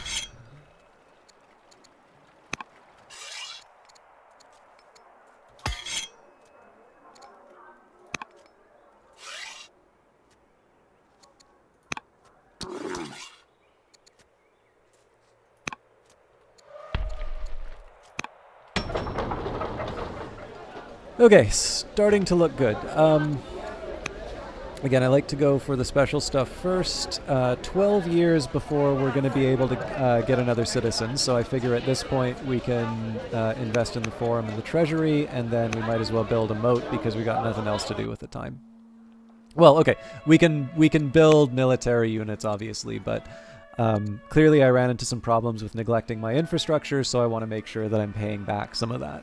Okay, starting to look good. Again, I like to go for the special stuff first. 12 years before we're going to be able to get another citizen, so I figure at this point we can invest in the forum and the treasury, and then we might as well build a moat because we got nothing else to do with the time. Well, okay, we can build military units, obviously, but clearly I ran into some problems with neglecting my infrastructure, so I want to make sure that I'm paying back some of that.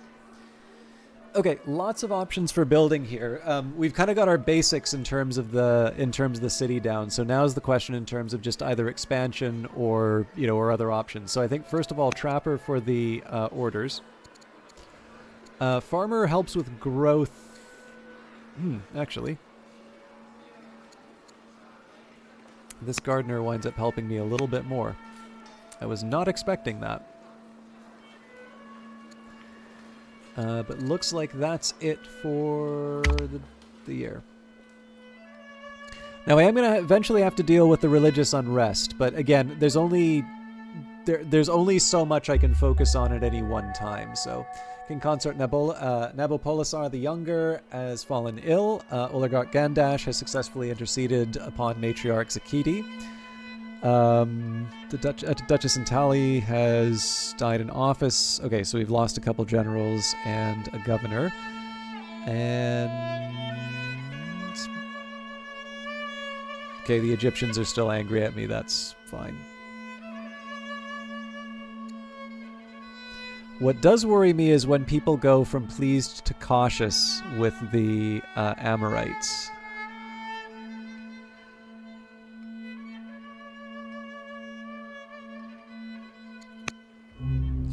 Okay, lots of options for building here. We've kind of got our basics in terms of the city down. So now is the question in terms of just either expansion or or other options. So I think first of all, Trapper for the orders. Farmer helps with growth. Actually, this gardener winds up helping me a little bit more. I was not expecting that. But looks like that's it for the year. Now I am going to eventually have to deal with the religious unrest, but again, there's only so much I can focus on at any one time. So, King Consort Nabopolassar the Younger has fallen ill. Oligarch Gandash has successfully interceded upon Matriarch Zakiti. The Duchess Intali has died in office. Okay, so we've lost a couple generals and a governor. And... okay, the Egyptians are still angry at me. That's fine. What does worry me is when people go from pleased to cautious with the Amorites.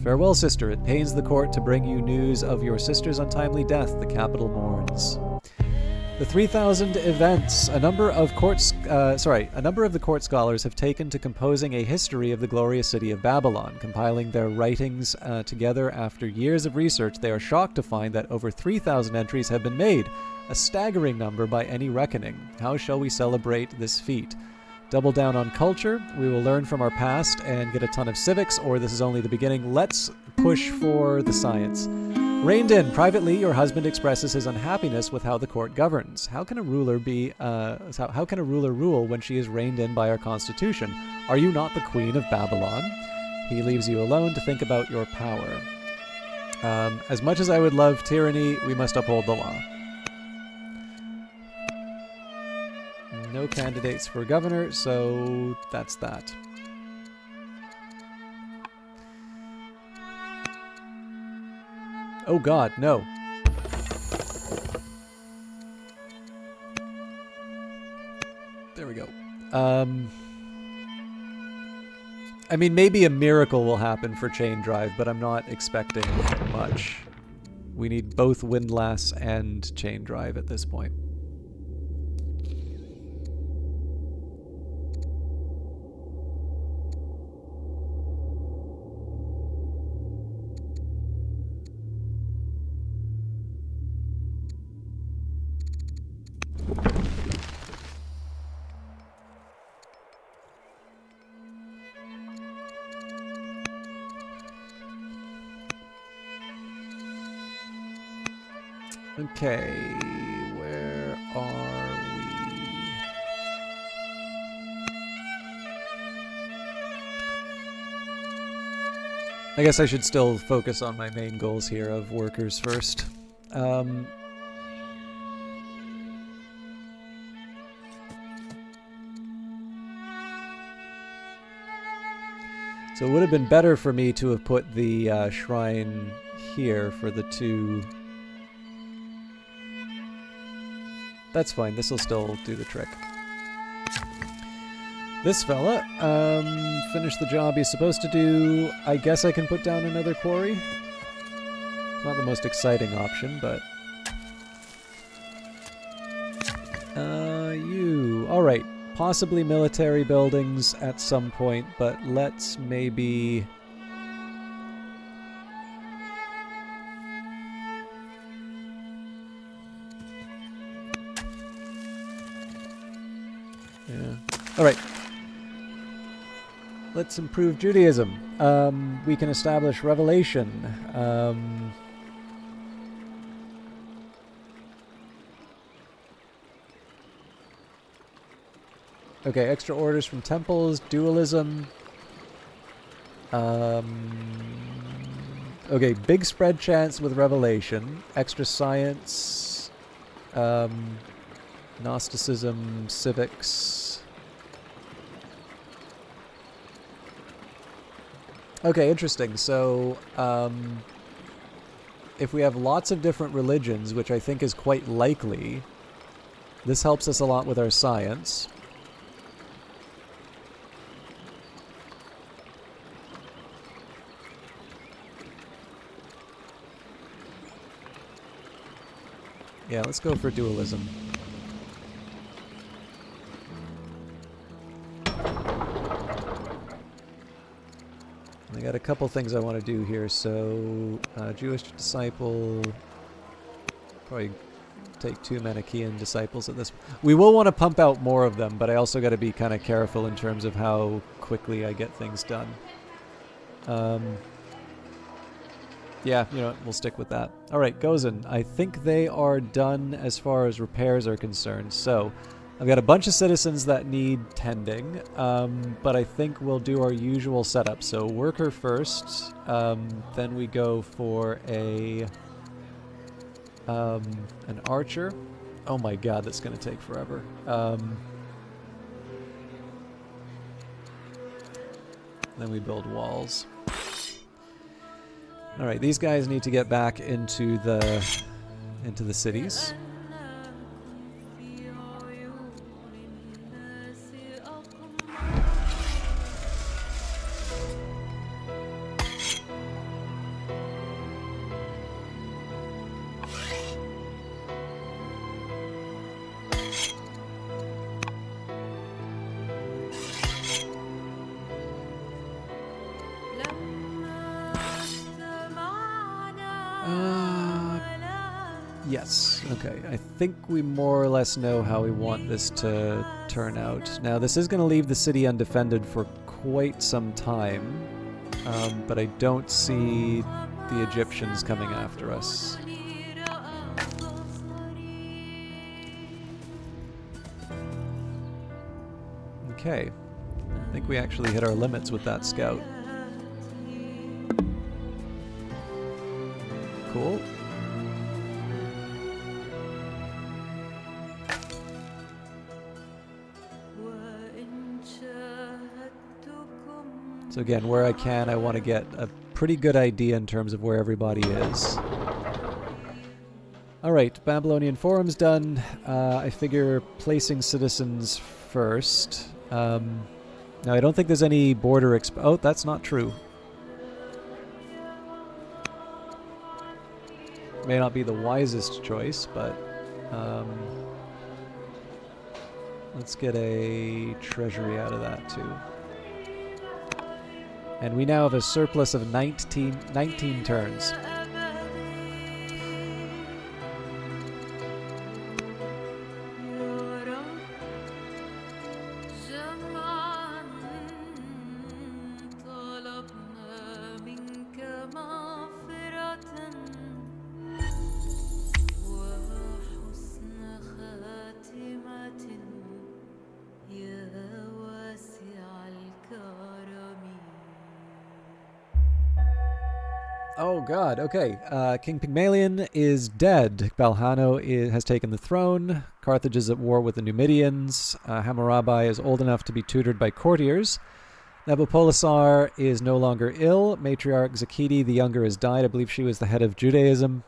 Farewell, sister. It pains the court to bring you news of your sister's untimely death. The capital mourns. The 3,000 events. A number of the court scholars have taken to composing a history of the glorious city of Babylon. Compiling their writings together after years of research, they are shocked to find that over 3,000 entries have been made, a staggering number by any reckoning. How shall we celebrate this feat? Double down on culture. We will learn from our past and get a ton of civics, or this is only the beginning. Let's push for the science. Reined in. Privately, your husband expresses his unhappiness with how the court governs. How can a ruler rule when she is reined in by our constitution? Are you not the queen of Babylon? He leaves you alone to think about your power. As much as I would love tyranny, we must uphold the law. No candidates for governor, so that's that. Oh god, no. There we go. I mean, maybe a miracle will happen for Chain Drive, but I'm not expecting much. We need both Windlass and Chain Drive at this point. Okay, where are we? I guess I should still focus on my main goals here of workers first. So it would have been better for me to have put the shrine here for the two. That's fine, this will still do the trick. This fella, finished the job he's supposed to do. I guess I can put down another quarry. It's not the most exciting option, but... you. Alright, possibly military buildings at some point, but let's maybe... Alright. Let's improve Judaism. We can establish Revelation. Okay, extra orders from temples, dualism. Okay, big spread chance with revelation, extra science, Gnosticism, civics. Okay, interesting. So, if we have lots of different religions, which I think is quite likely, this helps us a lot with our science. Yeah, let's go for dualism. I got a couple things I want to do here. So, Jewish disciple, probably take 2 Manichaean disciples at this. We will want to pump out more of them, but I also got to be kind of careful in terms of how quickly I get things done. Yeah, you know what, we'll stick with that. Alright, Gozen. I think they are done as far as repairs are concerned. So, I've got a bunch of citizens that need tending, but I think we'll do our usual setup. So, worker first, then we go for an archer. Oh my god, that's going to take forever. Then we build walls. All right, these guys need to get back into the cities. Yes, okay. I think we more or less know how we want this to turn out. Now, this is going to leave the city undefended for quite some time, but I don't see the Egyptians coming after us. Okay. I think we actually hit our limits with that scout. Cool. So again, where I can, I want to get a pretty good idea in terms of where everybody is. Alright, Babylonian Forum's done. I figure placing citizens first. Now, I don't think there's any border oh, that's not true. May not be the wisest choice, but let's get a treasury out of that too. And we now have a surplus of 19 turns. Oh god, okay. King Pygmalion is dead. Balhano has taken the throne. Carthage is at war with the Numidians. Hammurabi is old enough to be tutored by courtiers. Nabopolassar is no longer ill. Matriarch Zakidi the Younger has died. I believe she was the head of Judaism.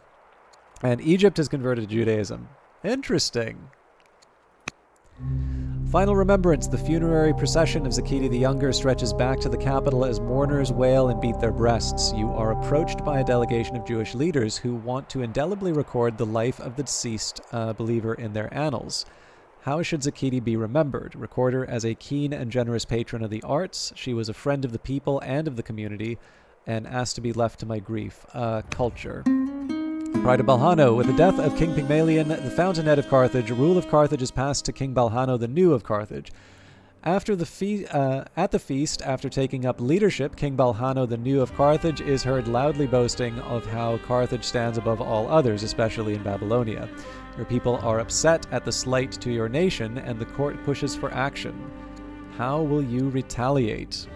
And Egypt has converted to Judaism. Interesting. Final remembrance. The funerary procession of Zakidi the Younger stretches back to the capital as mourners wail and beat their breasts. You are approached by a delegation of Jewish leaders who want to indelibly record the life of the deceased believer in their annals. How should Zakidi be remembered? Record her as a keen and generous patron of the arts. She was a friend of the people and of the community, and asked to be left to my grief. Culture. Pride of Balhano. With the death of King Pygmalion, the fountainhead of Carthage, rule of Carthage is passed to King Balhano the New of Carthage. At the feast, after taking up leadership, King Balhano the New of Carthage is heard loudly boasting of how Carthage stands above all others, especially in Babylonia. Your people are upset at the slight to your nation, and the court pushes for action. How will you retaliate?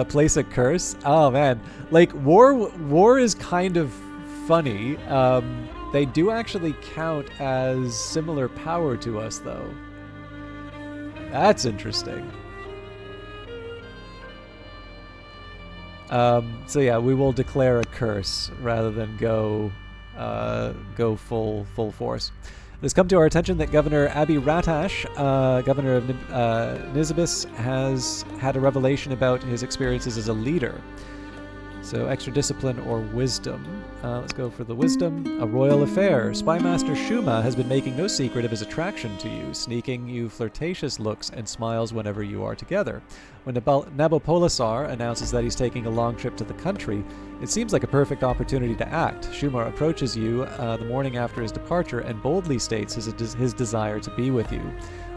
Place a curse. Oh man, like war is kind of funny. They do actually count as similar power to us, though. That's interesting. So yeah, we will declare a curse rather than go full force. It has come to our attention that Governor Abi Ratash, governor of Nisibis, has had a revelation about his experiences as a leader. So extra discipline or wisdom. Let's go for the wisdom. A royal affair. Spymaster Shuma has been making no secret of his attraction to you, sneaking you flirtatious looks and smiles whenever you are together. When Nabopolassar announces that he's taking a long trip to the country, it seems like a perfect opportunity to act. Shuma approaches you the morning after his departure and boldly states his desire to be with you.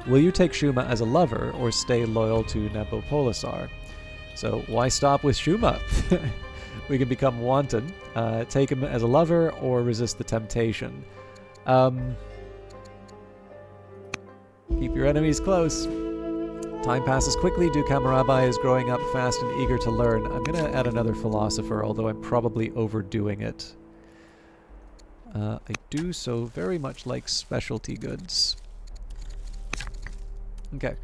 Will you take Shuma as a lover or stay loyal to Nabopolassar? So why stop with Shuma? We can become wanton, take him as a lover, or resist the temptation. Keep your enemies close. Time passes quickly. Duke Hammurabi is growing up fast and eager to learn. I'm going to add another philosopher, although I'm probably overdoing it. I do so very much like specialty goods. Okay.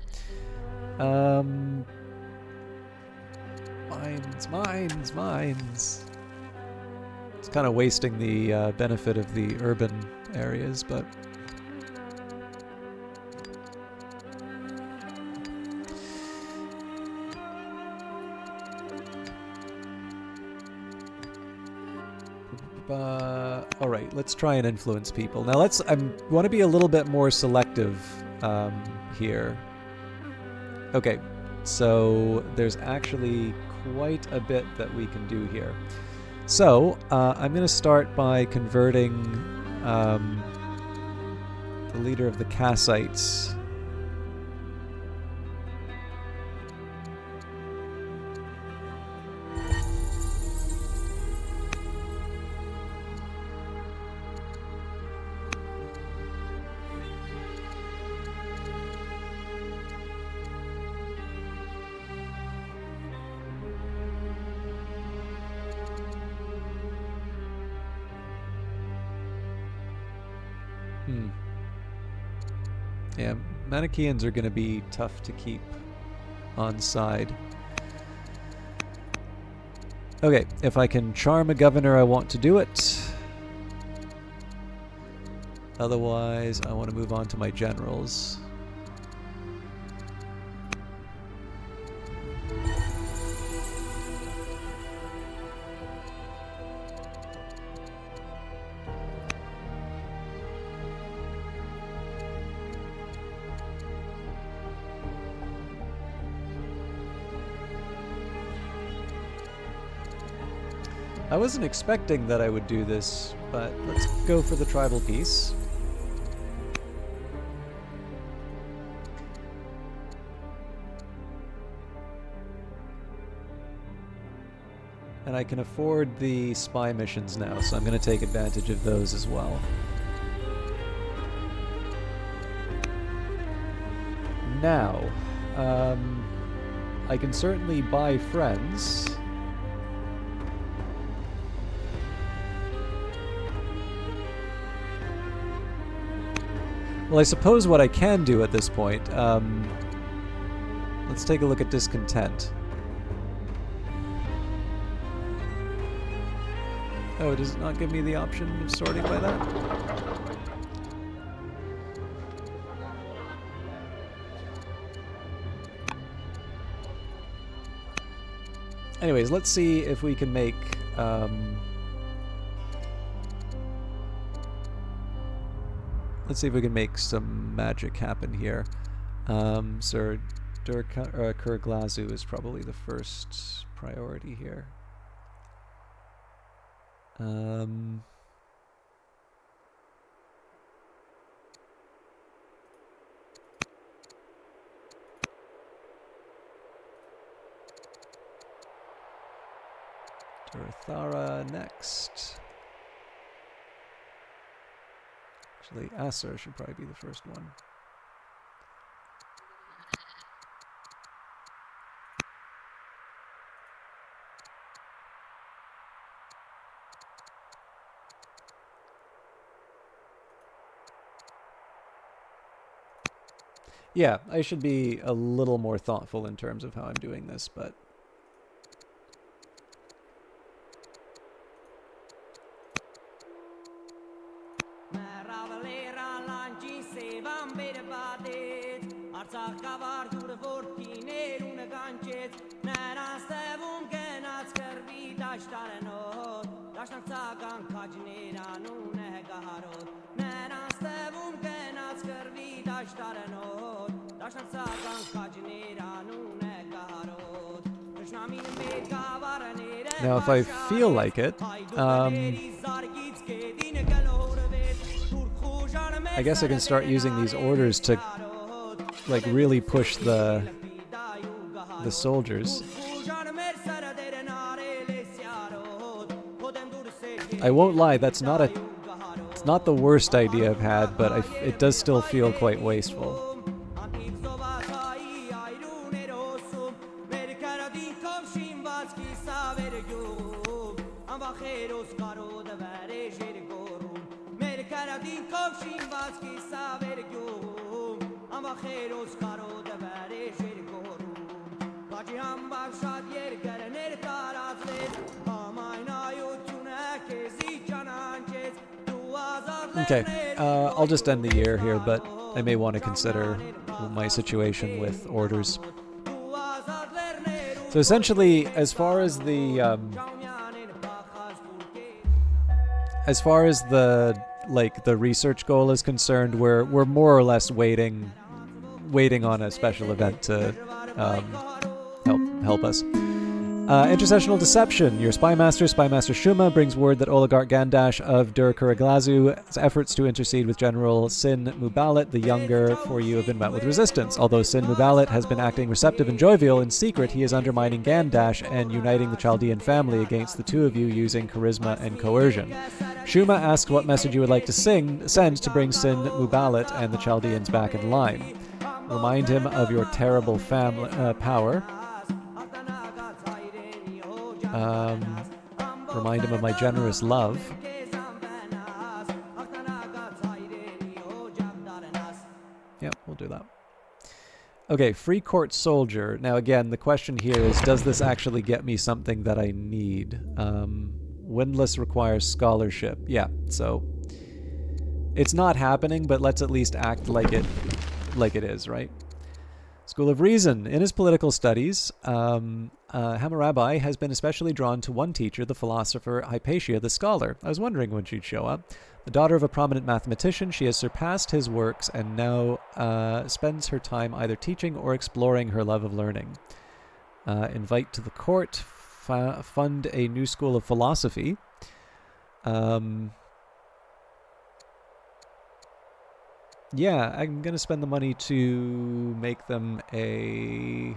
Mines. It's kind of wasting the benefit of the urban areas, but... Alright, let's try and influence people. Now I want to be a little bit more selective here. Okay, so there's actually quite a bit that we can do here. So I'm going to start by converting the leader of the Kassites. Yeah, Manichaeans are going to be tough to keep on side. Okay, if I can charm a governor, I want to do it. Otherwise, I want to move on to my generals. I wasn't expecting that I would do this, but let's go for the tribal peace. And I can afford the spy missions now, so I'm going to take advantage of those as well. Now, I can certainly buy friends. Well, I suppose what I can do at this point, let's take a look at discontent. Oh, does it not give me the option of sorting by that? Anyways, let's see if we can make... let's see if we can make some magic happen here. Sir Kurglazu is probably the first priority here. Durathara next. Actually, Asser should probably be the first one. Yeah, I should be a little more thoughtful in terms of how I'm doing this, but now if I feel like it, I guess I can start using these orders to like really push the soldiers. I won't lie, it's not the worst idea I've had, but it does still feel quite wasteful. Okay, I'll just end the year here, but I may want to consider my situation with orders. So essentially, as far as the research goal is concerned, we're more or less waiting on a special event to help us. Intercessional Deception. Your Spymaster Shuma, brings word that Oligarch Gandash of Dur Kuraglazu's efforts to intercede with General Sin Mubalit the Younger for you have been met with resistance. Although Sin Mubalit has been acting receptive and jovial, in secret he is undermining Gandash and uniting the Chaldean family against the two of you using charisma and coercion. Shuma asks what message you would like to send to bring Sin Mubalit and the Chaldeans back in line. Remind him of your terrible power. Remind him of my generous love. Yep, we'll do that. Okay, Free Court Soldier. Now again, the question here is, does this actually get me something that I need? Windlass requires scholarship. Yeah, so it's not happening, but let's at least act like it is, right? School of Reason. In his political studies, Hammurabi has been especially drawn to one teacher, the philosopher Hypatia the scholar. I was wondering when she'd show up. The daughter of a prominent mathematician, she has surpassed his works and now spends her time either teaching or exploring her love of learning. Invite to the court, fund a new school of philosophy. Yeah, I'm going to spend the money to make them a...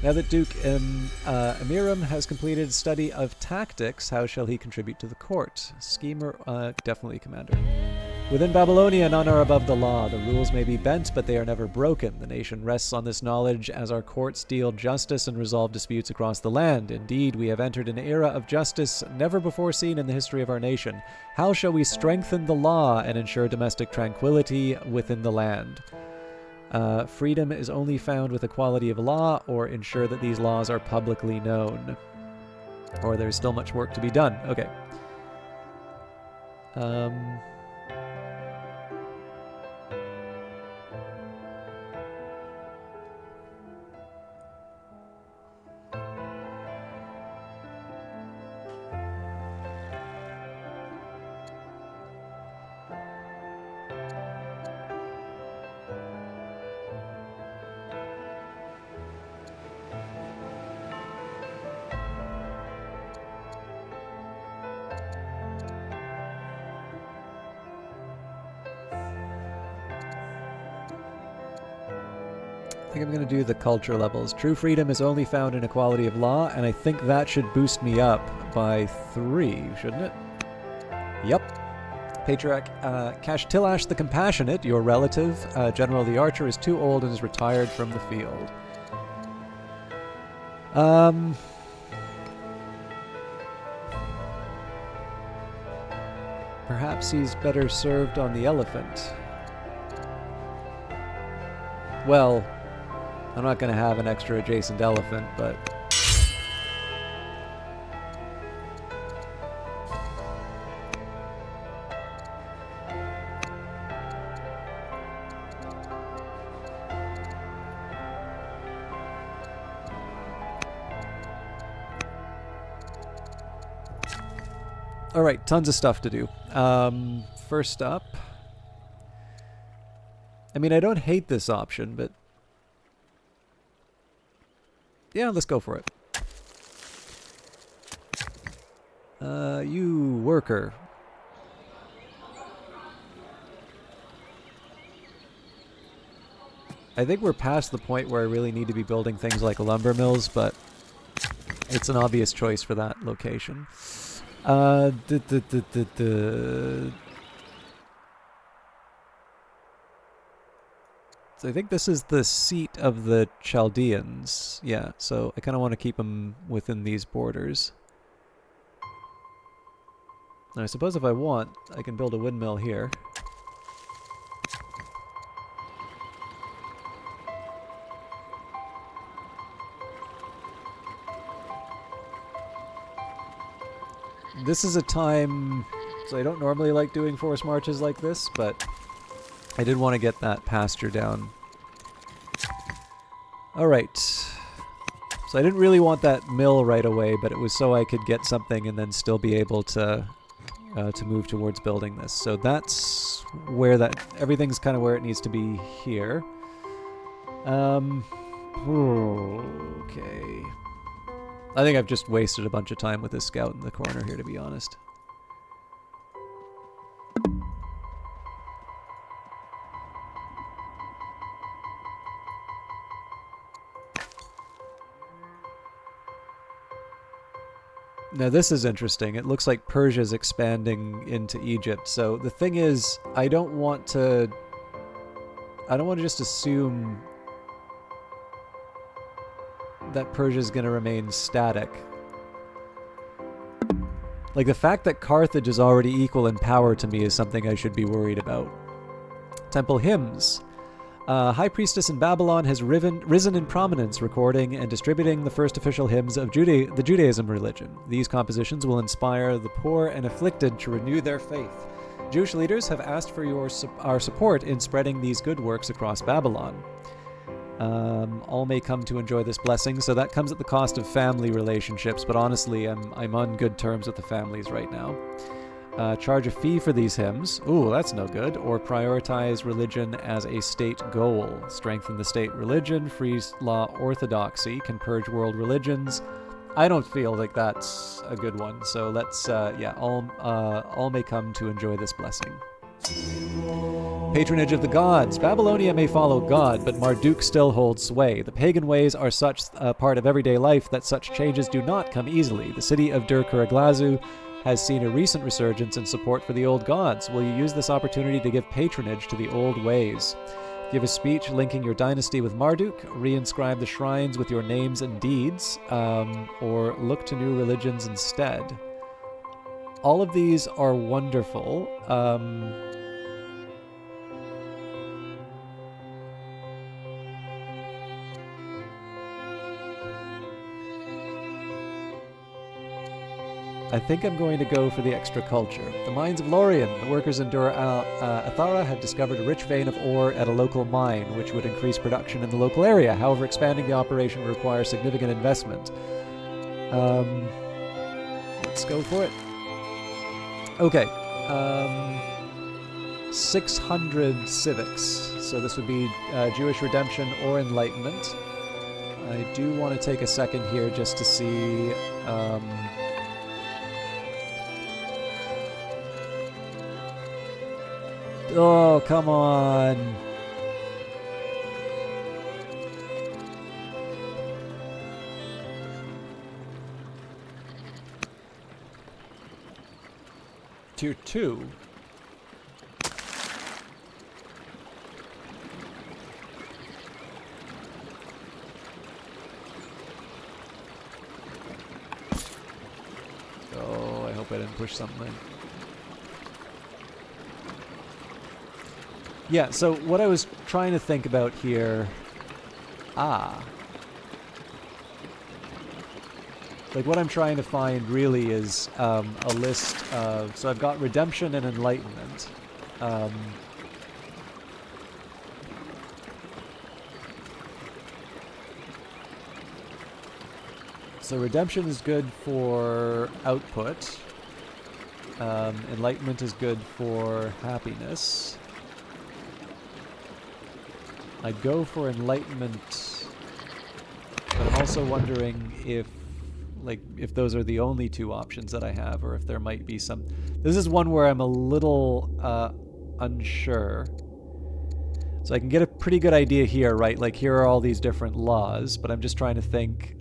Now that Duke Amiram has completed a study of tactics, how shall he contribute to the court? Schemer, definitely, Commander. Within Babylonia, none are above the law. The rules may be bent, but they are never broken. The nation rests on this knowledge as our courts deal justice and resolve disputes across the land. Indeed, we have entered an era of justice never before seen in the history of our nation. How shall we strengthen the law and ensure domestic tranquility within the land? Freedom is only found with equality of law, or ensure that these laws are publicly known. Or there's still much work to be done. Okay. I think I'm going to do the culture levels. True freedom is only found in equality of law, and I think that should boost me up by 3, shouldn't it? Yep. Patriarch Cash Tilash the Compassionate, your relative, General the Archer, is too old and is retired from the field. Perhaps he's better served on the elephant. Well, I'm not going to have an extra adjacent elephant, but... Alright, tons of stuff to do. First up... I mean, I don't hate this option, but... yeah, let's go for it. You worker. I think we're past the point where I really need to be building things like lumber mills, but it's an obvious choice for that location. So I think this is the seat of the Chaldeans. Yeah, so I kind of want to keep them within these borders. Now, I suppose if I want, I can build a windmill here. This is a time... so I don't normally like doing forced marches like this, but I did want to get that pasture down. Alright. So I didn't really want that mill right away, but it was so I could get something and then still be able to move towards building this. So that's where that... everything's kind of where it needs to be here. Okay. I think I've just wasted a bunch of time with this scout in the corner here, to be honest. Now this is interesting. It looks like Persia's expanding into Egypt. So the thing is, I don't want to just assume that Persia's going to remain static. Like, the fact that Carthage is already equal in power to me is something I should be worried about. Temple hymns. High Priestess in Babylon has risen in prominence, recording and distributing the first official hymns of the Judaism religion. These compositions will inspire the poor and afflicted to renew their faith. Jewish leaders have asked for our support in spreading these good works across Babylon. All may come to enjoy this blessing, so that comes at the cost of family relationships, but honestly, I'm on good terms with the families right now. Charge a fee for these hymns. Ooh, that's no good. Or prioritize religion as a state goal. Strengthen the state religion. Free law orthodoxy. Can purge world religions. I don't feel like that's a good one, so let's, yeah, all may come to enjoy this blessing. Patronage of the gods. Babylonia may follow God, but Marduk still holds sway. The pagan ways are such a part of everyday life that such changes do not come easily. The city of Dur-Kuraglazu has seen a recent resurgence in support for the old gods. Will you use this opportunity to give patronage to the old ways? Give a speech linking your dynasty with Marduk, reinscribe the shrines with your names and deeds, or look to new religions instead. All of these are wonderful. I think I'm going to go for the extra culture. The mines of Lorien. The workers in Athara have discovered a rich vein of ore at a local mine, which would increase production in the local area. However, expanding the operation would require significant investment. Let's go for it. Okay. 600 civics. So this would be Jewish redemption or enlightenment. I do want to take a second here just to see... oh, come on. Tier 2. Oh, I hope I didn't push something. Yeah, so what I was trying to think about here... Like, what I'm trying to find really is a list of... So I've got Redemption and Enlightenment. So Redemption is good for output. Enlightenment is good for happiness. I'd go for Enlightenment, but I'm also wondering if those are the only two options that I have, or if there might be some... This is one where I'm a little unsure. So I can get a pretty good idea here, right? Like, here are all these different laws, but I'm just trying to think...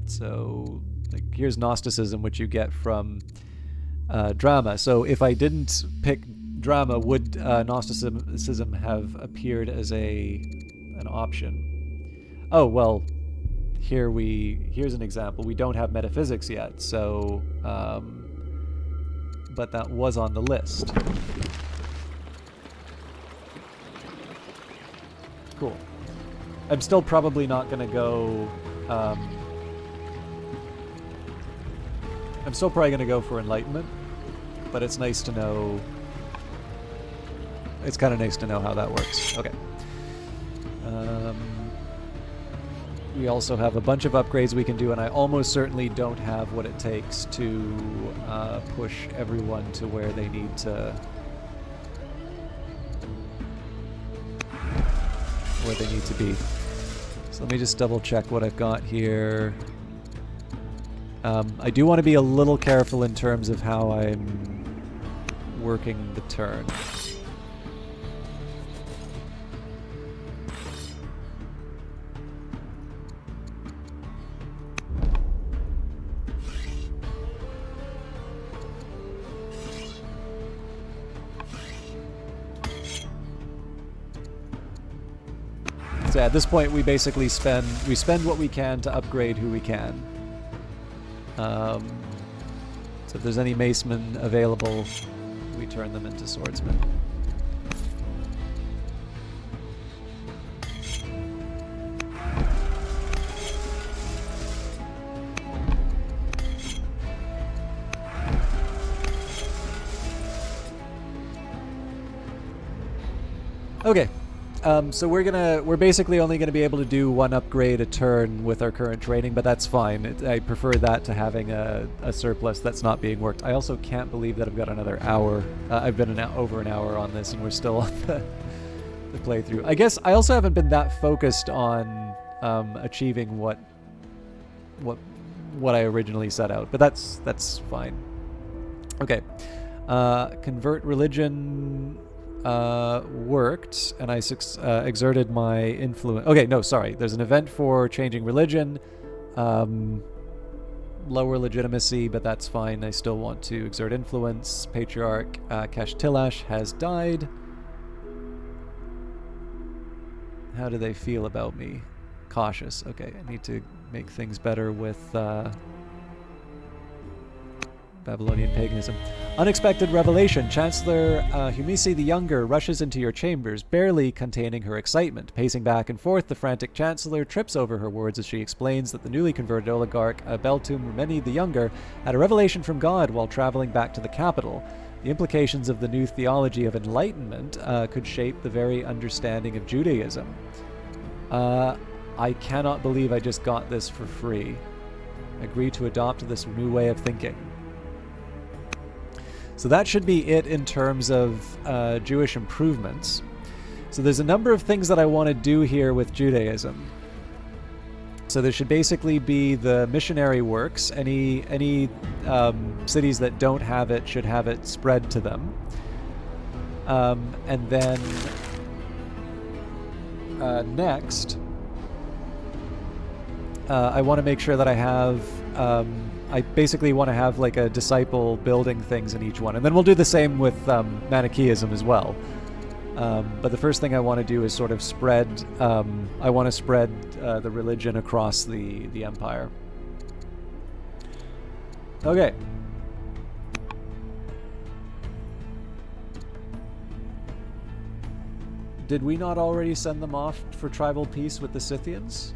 so, like, here's Gnosticism, which you get from drama. So if I didn't pick drama, would Gnosticism have appeared as an option? Oh, well, here's an example. We don't have metaphysics yet, so but that was on the list. Cool. I'm still probably not going to go... I'm still probably going to go for Enlightenment, but it's nice to know... It's kind of nice to know how that works. Okay. We also have a bunch of upgrades we can do, and I almost certainly don't have what it takes to push everyone to where they need to... where they need to be. So let me just double check what I've got here. I do want to be a little careful in terms of how I'm working the turn. So at this point, we basically spend what we can to upgrade who we can. So if there's any macemen available, we turn them into swordsmen. Okay. So we're basically only gonna be able to do one upgrade a turn with our current training, but that's fine. I prefer that to having a surplus that's not being worked. I also can't believe that I've got another hour. I've been over an hour on this, and we're still on the playthrough. I guess I also haven't been that focused on achieving what I originally set out, but that's fine. Okay, convert religion. Worked, and I exerted my influence. Okay, no, sorry. There's an event for changing religion. Lower legitimacy, but that's fine. I still want to exert influence. Patriarch Kashtilash has died. How do they feel about me? Cautious. Okay, I need to make things better with Babylonian paganism. Unexpected revelation. Chancellor Humisi the Younger rushes into your chambers, barely containing her excitement. Pacing back and forth, the frantic Chancellor trips over her words as she explains that the newly converted oligarch Beltum Rumeni the Younger had a revelation from God while traveling back to the capital. The implications of the new theology of enlightenment could shape the very understanding of Judaism. I cannot believe I just got this for free. Agree to adopt this new way of thinking. So that should be it in terms of Jewish improvements. So there's a number of things that I want to do here with Judaism. So there should basically be the missionary works. Any cities that don't have it should have it spread to them. And then next, I want to make sure that I have I basically want to have like a disciple building things in each one, and then we'll do the same with Manichaeism as well. But the first thing I want to do is sort of spread. I want to spread the religion across the empire. Okay. Did we not already send them off for tribal peace with the Scythians?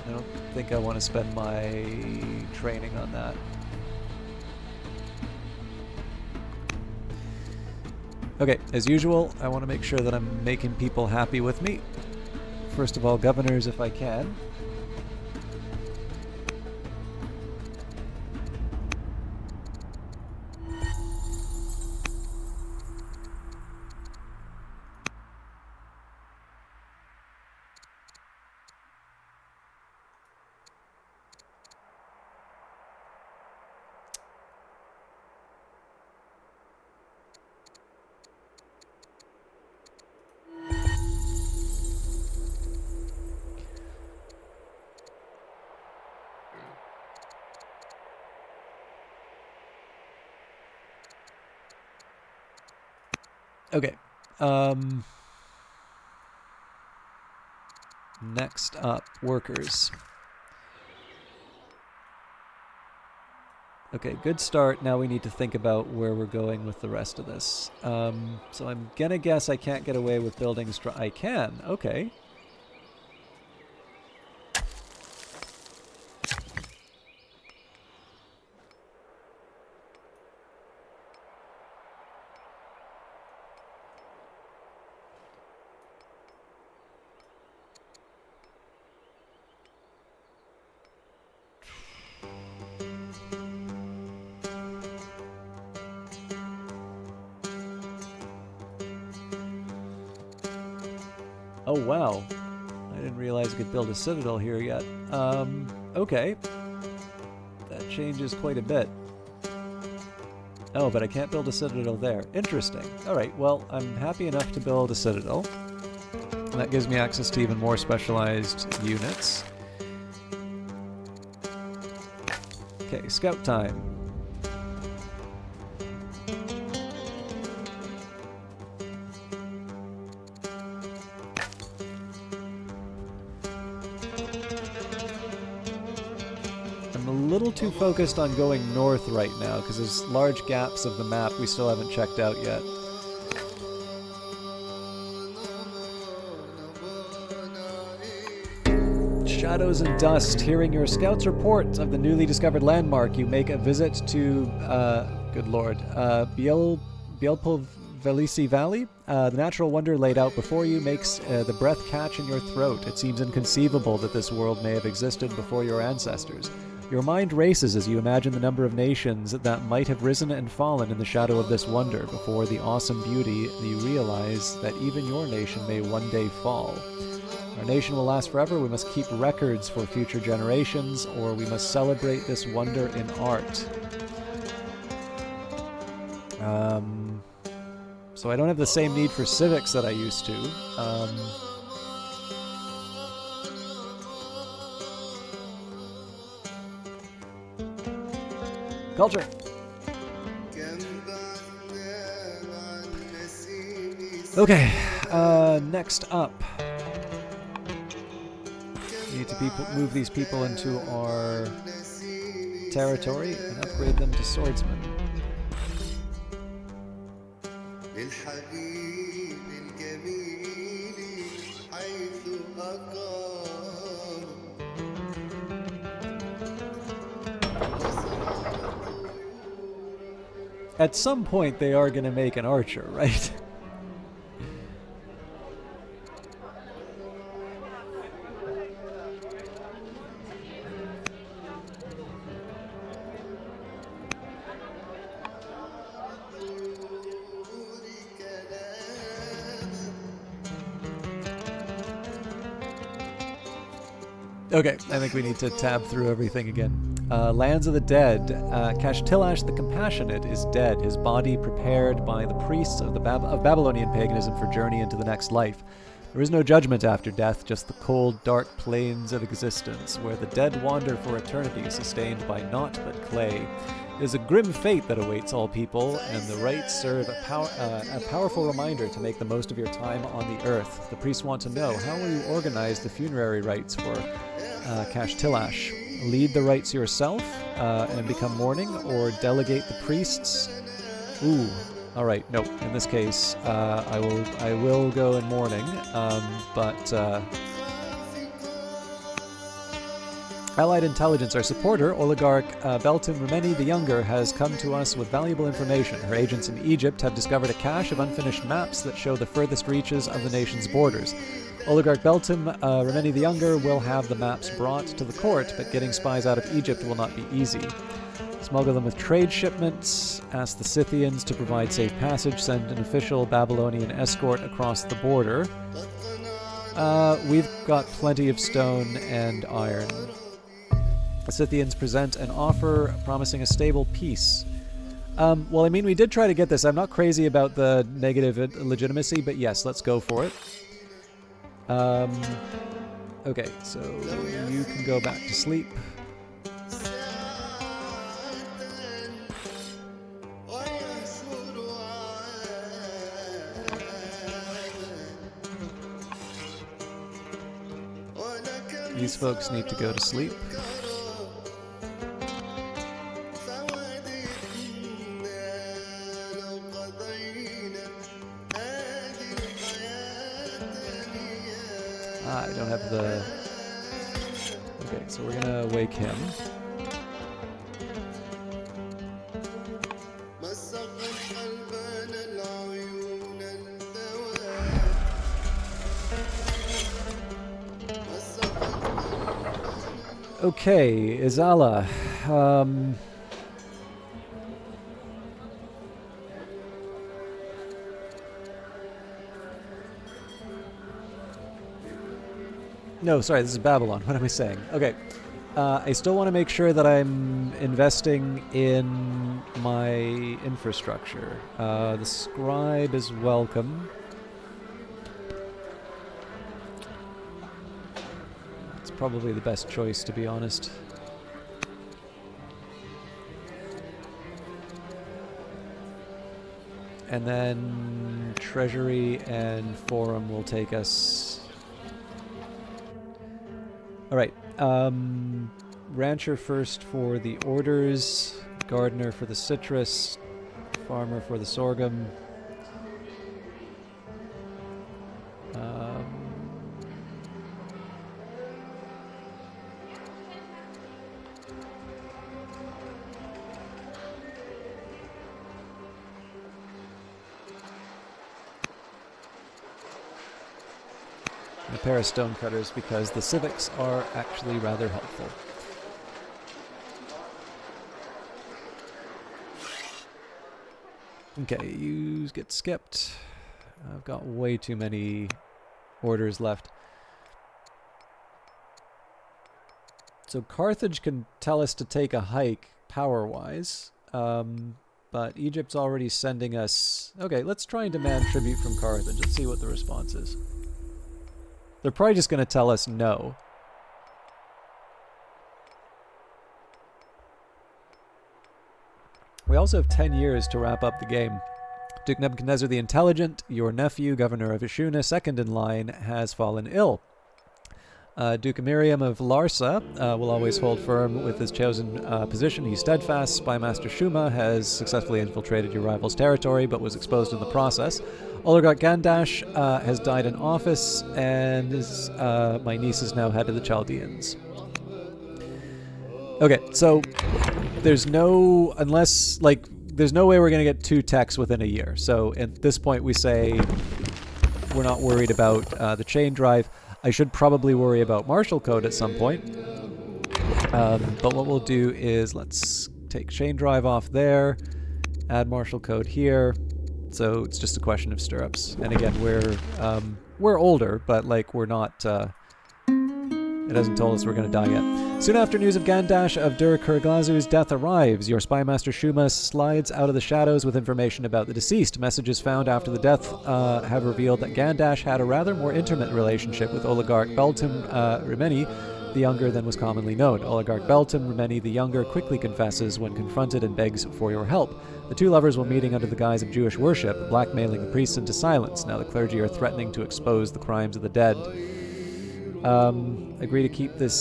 I don't think I want to spend my training on that. Okay, as usual, I want to make sure that I'm making people happy with me. First of all, governors if I can. Okay. Next up, workers. Okay, good start. Now we need to think about where we're going with the rest of this. So I'm gonna guess I can't get away with building I can. Okay. Oh wow, I didn't realize I could build a citadel here yet. Okay. That changes quite a bit. Oh, but I can't build a citadel there. Interesting. Alright, well, I'm happy enough to build a citadel. And that gives me access to even more specialized units. Okay, scout time. Too focused on going north right now because there's large gaps of the map we still haven't checked out yet. Shadows and dust. Hearing your scout's report of the newly discovered landmark, you make a visit to, good lord, Bielpulvelisi Valley. The natural wonder laid out before you makes the breath catch in your throat. It seems inconceivable that this world may have existed before your ancestors. Your mind races as you imagine the number of nations that might have risen and fallen in the shadow of this wonder before the awesome beauty you realize that even your nation may one day fall. Our nation will last forever. We must keep records for future generations, or we must celebrate this wonder in art. So I don't have the same need for civics that I used to. Culture. Okay, next up. We need to move these people into our territory and upgrade them to swordsmen. At some point, they are going to make an archer, right? Okay, I think we need to tab through everything again. Lands of the Dead. Kashtilash the Compassionate is dead, his body prepared by the priests of Babylonian paganism for journey into the next life. There is no judgment after death, just the cold, dark plains of existence, where the dead wander for eternity, sustained by naught but clay. It is a grim fate that awaits all people, and the rites serve a powerful reminder to make the most of your time on the earth. The priests want to know, how will you organize the funerary rites for Cash Tilash? Lead the rites yourself and become mourning, or delegate the priests? Ooh. All right. No. In this case, I will go in mourning. But Allied Intelligence, our supporter, Oligarch Beltim Rumeni the Younger, has come to us with valuable information. Her agents in Egypt have discovered a cache of unfinished maps that show the furthest reaches of the nation's borders. Oligarch Beltim Rumeni the Younger will have the maps brought to the court, but getting spies out of Egypt will not be easy. Smuggle them with trade shipments, ask the Scythians to provide safe passage, send an official Babylonian escort across the border. We've got plenty of stone and iron. The Scythians present an offer promising a stable peace. Well, I mean, we did try to get this. I'm not crazy about the negative legitimacy, but yes, let's go for it. Okay, so you can go back to sleep. These folks need to go to sleep. I don't have the... Okay, so we're gonna wake him. Okay, Izala. No, sorry, this is Babylon. What am I saying? Okay. I still want to make sure that I'm investing in my infrastructure. The scribe is welcome. It's probably the best choice, to be honest. And then Treasury and Forum will take us... Alright, Rancher first for the orders, Gardener for the citrus, Farmer for the sorghum. A pair of stonecutters because the civics are actually rather helpful. Okay, you get skipped. I've got way too many orders left. So Carthage can tell us to take a hike power-wise, but Egypt's already sending us... Okay, let's try and demand tribute from Carthage. Let's see what the response is. They're probably just going to tell us no. We also have 10 years to wrap up the game. Duke Nebuchadnezzar the Intelligent, your nephew, governor of Ishuna, second in line, has fallen ill. Duke Miriam of Larsa will always hold firm with his chosen position. He's steadfast. Spymaster Shuma has successfully infiltrated your rival's territory, but was exposed in the process. Oligarch Gandash has died in office, and my niece is now head of the Chaldeans. Okay, so there's no... Unless, like, there's no way we're going to get 2 techs within a year. So at this point we say we're not worried about the chain drive. I should probably worry about martial code at some point. But what we'll do is let's take chain drive off there, add martial code here. So it's just a question of stirrups. And again, we're older, but like we're not It hasn't told us we're going to die yet. Soon after news of Gandash of Dur Kurglazu's death arrives, your spymaster Shuma slides out of the shadows with information about the deceased. Messages found after the death have revealed that Gandash had a rather more intimate relationship with oligarch Beltum Rimeni the Younger than was commonly known. Oligarch Beltum Rimeni the Younger quickly confesses when confronted and begs for your help. The two lovers were meeting under the guise of Jewish worship, blackmailing the priests into silence. Now the clergy are threatening to expose the crimes of the dead. Agree to keep this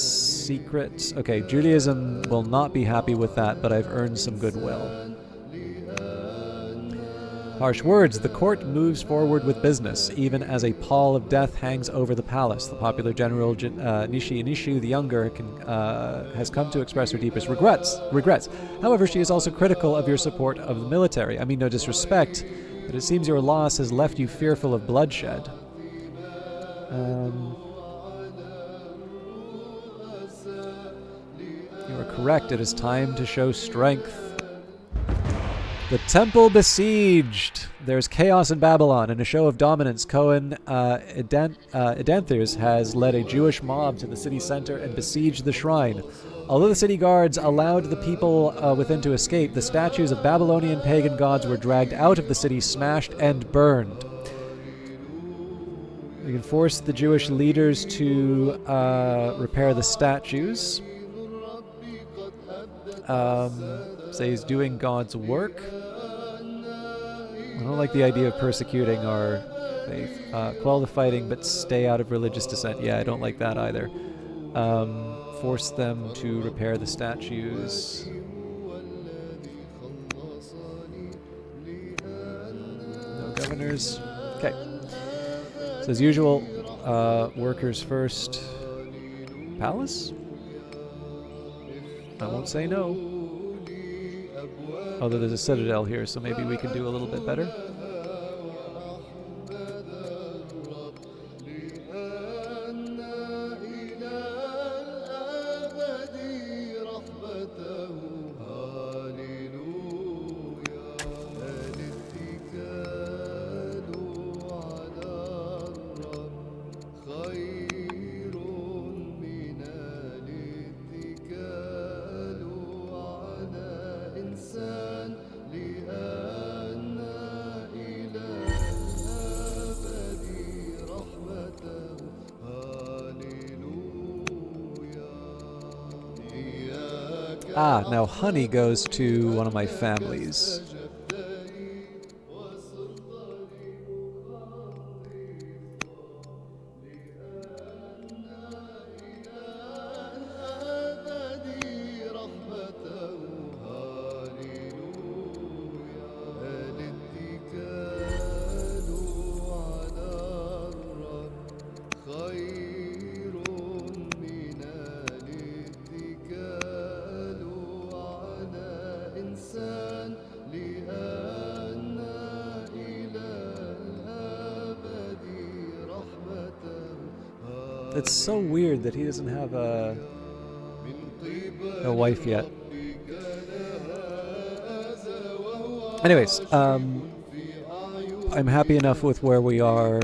secret. Okay, Judaism will not be happy with that, but I've earned some goodwill. Harsh words. The court moves forward with business, even as a pall of death hangs over the palace. The popular general Nishi Inishu the Younger has come to express her deepest regrets. However, she is also critical of your support of the military. I mean, no disrespect, but it seems your loss has left you fearful of bloodshed. You are correct. It is time to show strength. The temple besieged. There's chaos in Babylon. In a show of dominance, Cohen Edanthers has led a Jewish mob to the city center and besieged the shrine. Although the city guards allowed the people within to escape, the statues of Babylonian pagan gods were dragged out of the city, smashed and burned. We can force the Jewish leaders to repair the statues. Say he's doing God's work. I don't like the idea of persecuting our faith. Quell the fighting, but stay out of religious dissent. Yeah, I don't like that either. Force them to repair the statues. No governors. Okay. So as usual, workers first. Palace? I won't say no. Although there's a citadel here, so maybe we can do a little bit better. Now honey goes to one of my families. It's so weird that he doesn't have a wife yet. Anyways, I'm happy enough with where we are.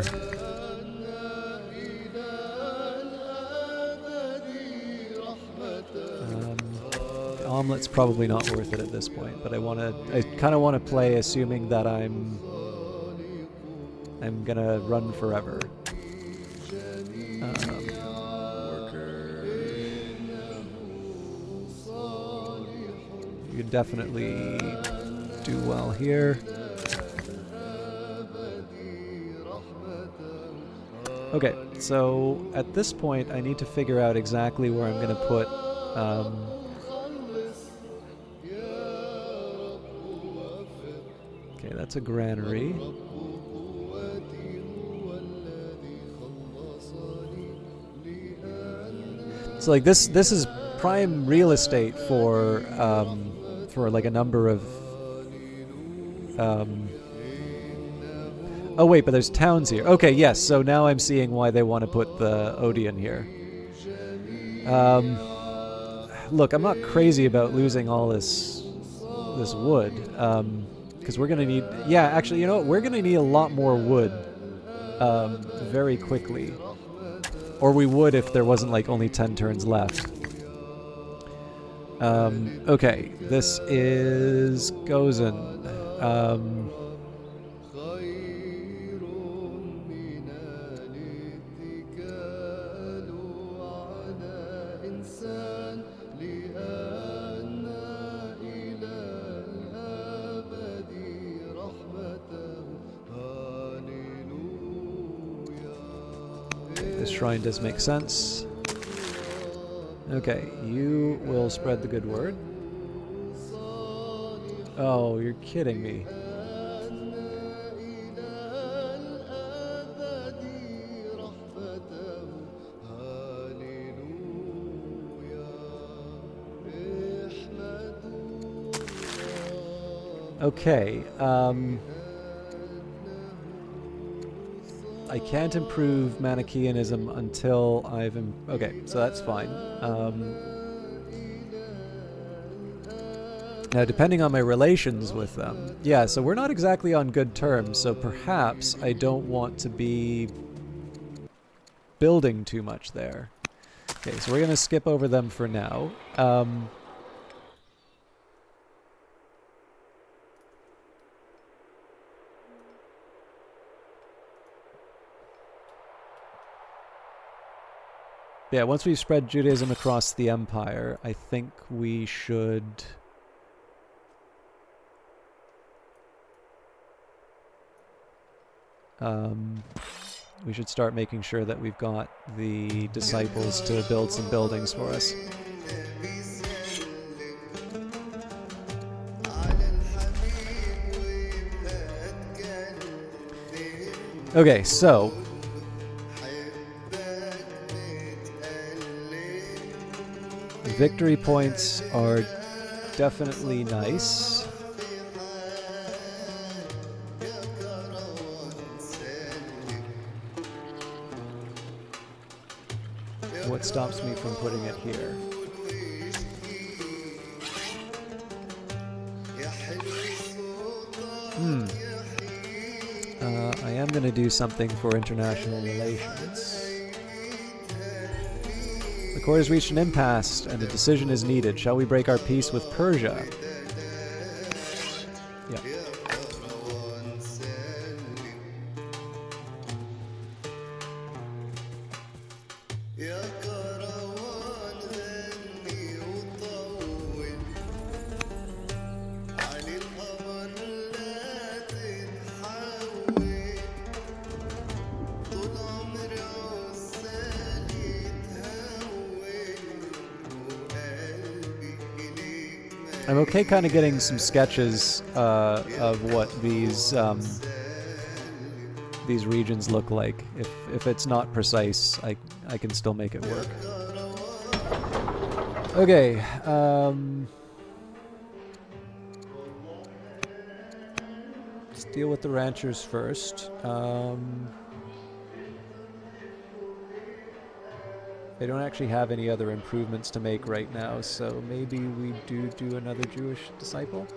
The omelet's probably not worth it at this point, but I kind of want to play assuming that I'm gonna run forever. You can definitely do well here. Okay, so at this point I need to figure out exactly where I'm going to put okay, that's a granary. So like this is prime real estate for like a number of oh wait, but there's towns here. Okay, yes, so now I'm seeing why they want to put the Odeon here. Look, I'm not crazy about losing all this wood, because we're gonna need, yeah, actually, you know what, we're gonna need a lot more wood very quickly. Or we would if there wasn't like only 10 turns left. Okay, this is Gozen. خير من الاتكال على إنسان لأن إلى الأبد رحمته هاليلويا. This shrine does make sense. Okay, you will spread the good word. Oh, you're kidding me. Okay, I can't improve Manichaeanism until I've... okay, so that's fine. Now, depending on my relations with them... yeah, so we're not exactly on good terms, so perhaps I don't want to be building too much there. Okay, so we're going to skip over them for now. Yeah, once we've spread Judaism across the empire, I think we should... we should start making sure that we've got the disciples to build some buildings for us. Okay, so... victory points are definitely nice. What stops me from putting it here? I am going to do something for international relations. The court has reached an impasse and a decision is needed. Shall we break our peace with Persia? Yeah. I'm okay kind of getting some sketches of what these regions look like. If it's not precise, I can still make it work. Okay. Let's deal with the ranchers first. They don't actually have any other improvements to make right now, so maybe we do another Jewish disciple?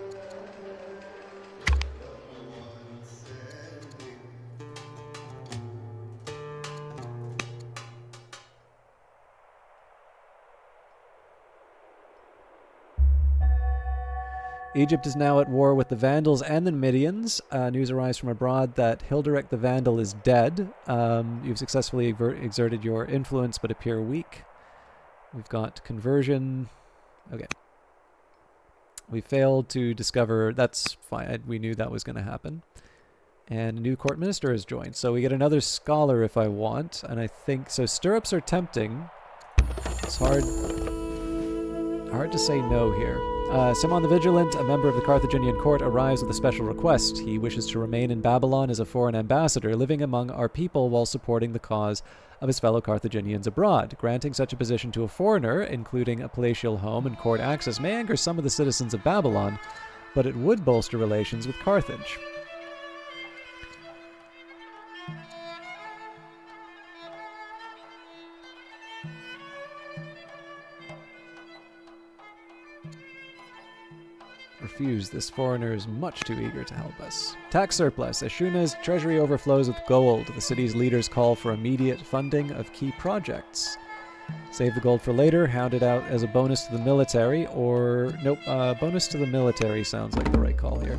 Egypt is now at war with the Vandals and the Numidians. News arrives from abroad that Hilderic the Vandal is dead. You've successfully exerted your influence but appear weak. We've got conversion. Okay. We failed to discover... that's fine. We knew that was going to happen. And a new court minister has joined. So we get another scholar if I want. And I think... so stirrups are tempting. It's hard to say no here. Simon the Vigilant, a member of the Carthaginian court, arrives with a special request. He wishes to remain in Babylon as a foreign ambassador, living among our people while supporting the cause of his fellow Carthaginians abroad. Granting such a position to a foreigner, including a palatial home and court access, may anger some of the citizens of Babylon, but it would bolster relations with Carthage. Refuse. This foreigner is much too eager to help us. Tax surplus. Ashuna's treasury overflows with gold. The city's leaders call for immediate funding of key projects. Save the gold for later. Hound it out as a bonus to the military. Or, nope, bonus to the military sounds like the right call here.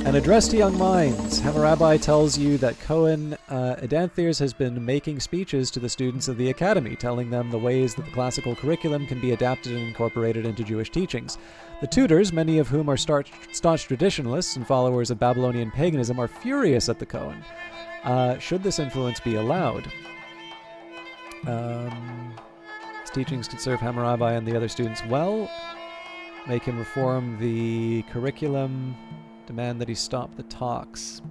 An address to young minds. Hammurabi tells you that Cohen Edanthir's has been making speeches to the students of the academy, telling them the ways that the classical curriculum can be adapted and incorporated into Jewish teachings. The tutors, many of whom are staunch traditionalists and followers of Babylonian paganism, are furious at the Cohen. Should this influence be allowed? His teachings could serve Hammurabi and the other students well. Make him reform the curriculum. Demand that he stop the talks.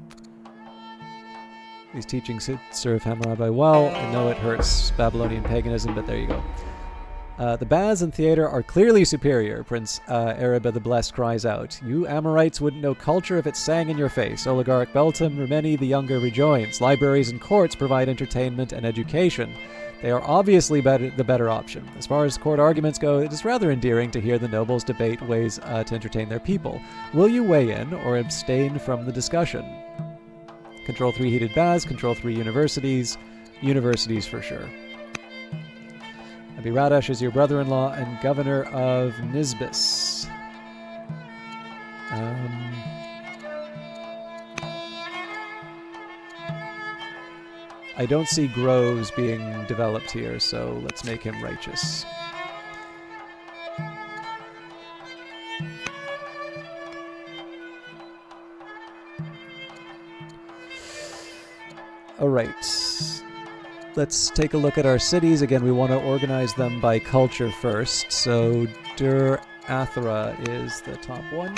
These teachings could serve Hammurabi well. I know it hurts Babylonian paganism, but there you go. The baths and theater are clearly superior, Prince Araba the Blessed cries out. You Amorites wouldn't know culture if it sang in your face. Oligarch Beltum Remeni the Younger rejoins. Libraries and courts provide entertainment and education. They are obviously the better option. As far as court arguments go, it is rather endearing to hear the nobles debate ways to entertain their people. Will you weigh in or abstain from the discussion? Control 3 heated baths, control 3 universities. Universities for sure. Abiradash is your brother-in-law and governor of Nisbis. I don't see groves being developed here, so let's make him righteous. All right. Let's take a look at our cities. Again, we want to organize them by culture first. So Dur Athra is the top one.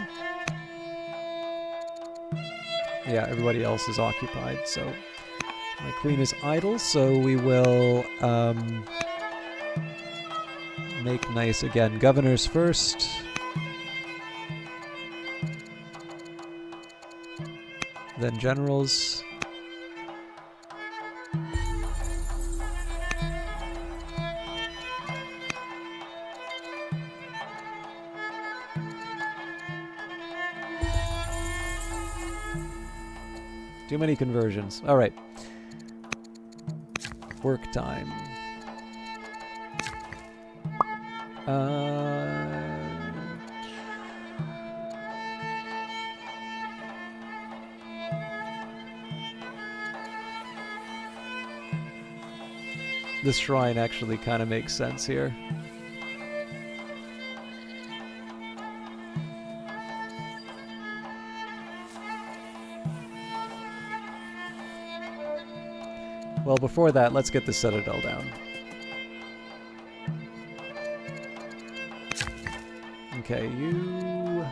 Yeah, everybody else is occupied, so my queen is idle, so we will make nice again. Governors first. Then generals. Too many conversions. All right. Work time. This shrine actually kind of makes sense here. Well, before that, let's get the citadel down. Okay, you...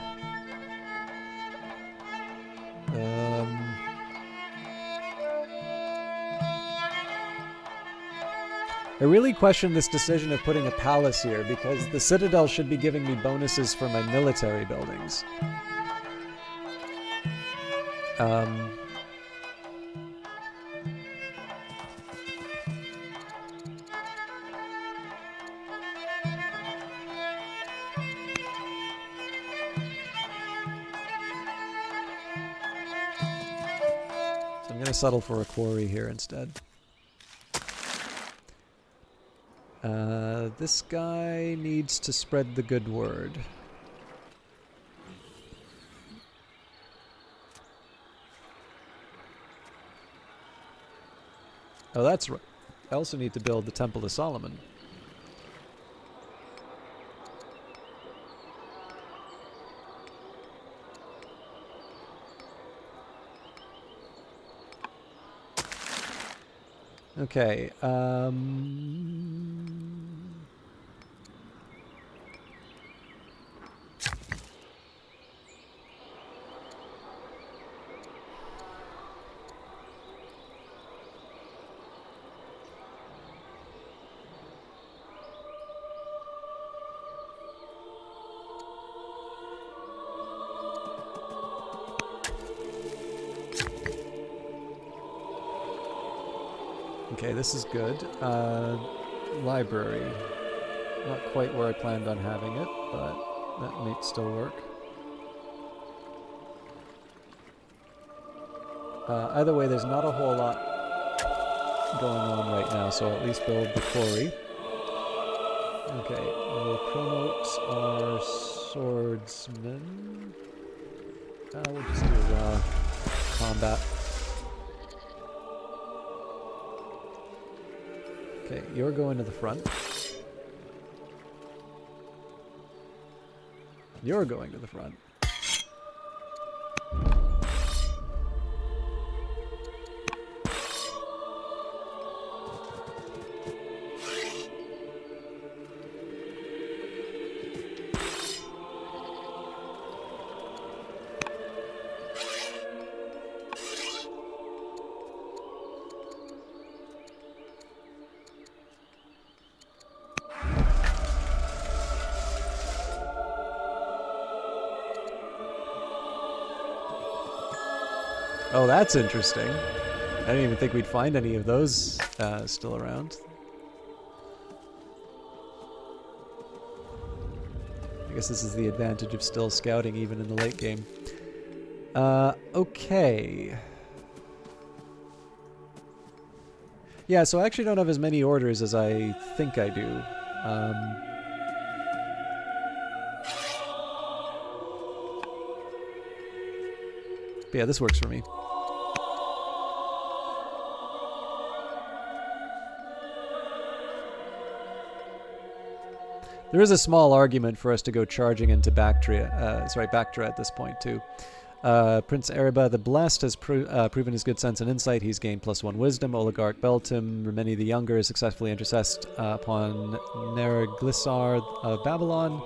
I really question this decision of putting a palace here, because the citadel should be giving me bonuses for my military buildings. I'm going to settle for a quarry here instead. This guy needs to spread the good word. Oh, that's right. I also need to build the Temple to Solomon. Okay, okay, this is good. Library. Not quite where I planned on having it, but that might still work. Either way, there's not a whole lot going on right now, so I'll at least build the quarry. Okay, we'll promote our swordsman. We'll just do combat. Okay, you're going to the front. You're going to the front. Oh, that's interesting. I didn't even think we'd find any of those still around. I guess this is the advantage of still scouting even in the late game. Okay. Yeah, so I actually don't have as many orders as I think I do. But yeah, this works for me. There is a small argument for us to go charging into Bactria at this point too. Prince Ereba the Blessed has proven his good sense and insight. He's gained +1 wisdom. Oligarch Beltim Remeni the Younger has successfully intercessed upon Neriglissar of Babylon.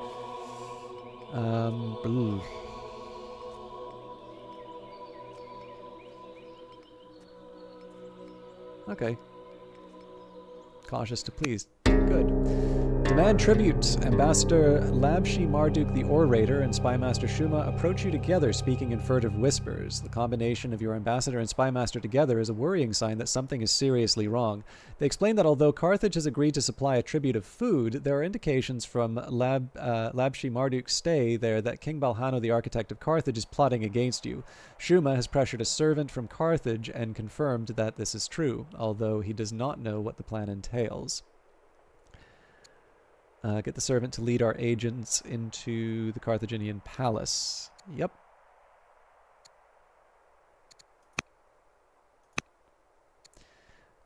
Okay. Cautious to please. Good. Demand tribute. Ambassador Labshi Marduk the Orator and Spymaster Shuma approach you together, speaking in furtive whispers. The combination of your ambassador and spymaster together is a worrying sign that something is seriously wrong. They explain that although Carthage has agreed to supply a tribute of food, there are indications from Labshi Marduk's stay there that King Balhano, the architect of Carthage, is plotting against you. Shuma has pressured a servant from Carthage and confirmed that this is true, although he does not know what the plan entails. Get the servant to lead our agents into the Carthaginian palace. Yep.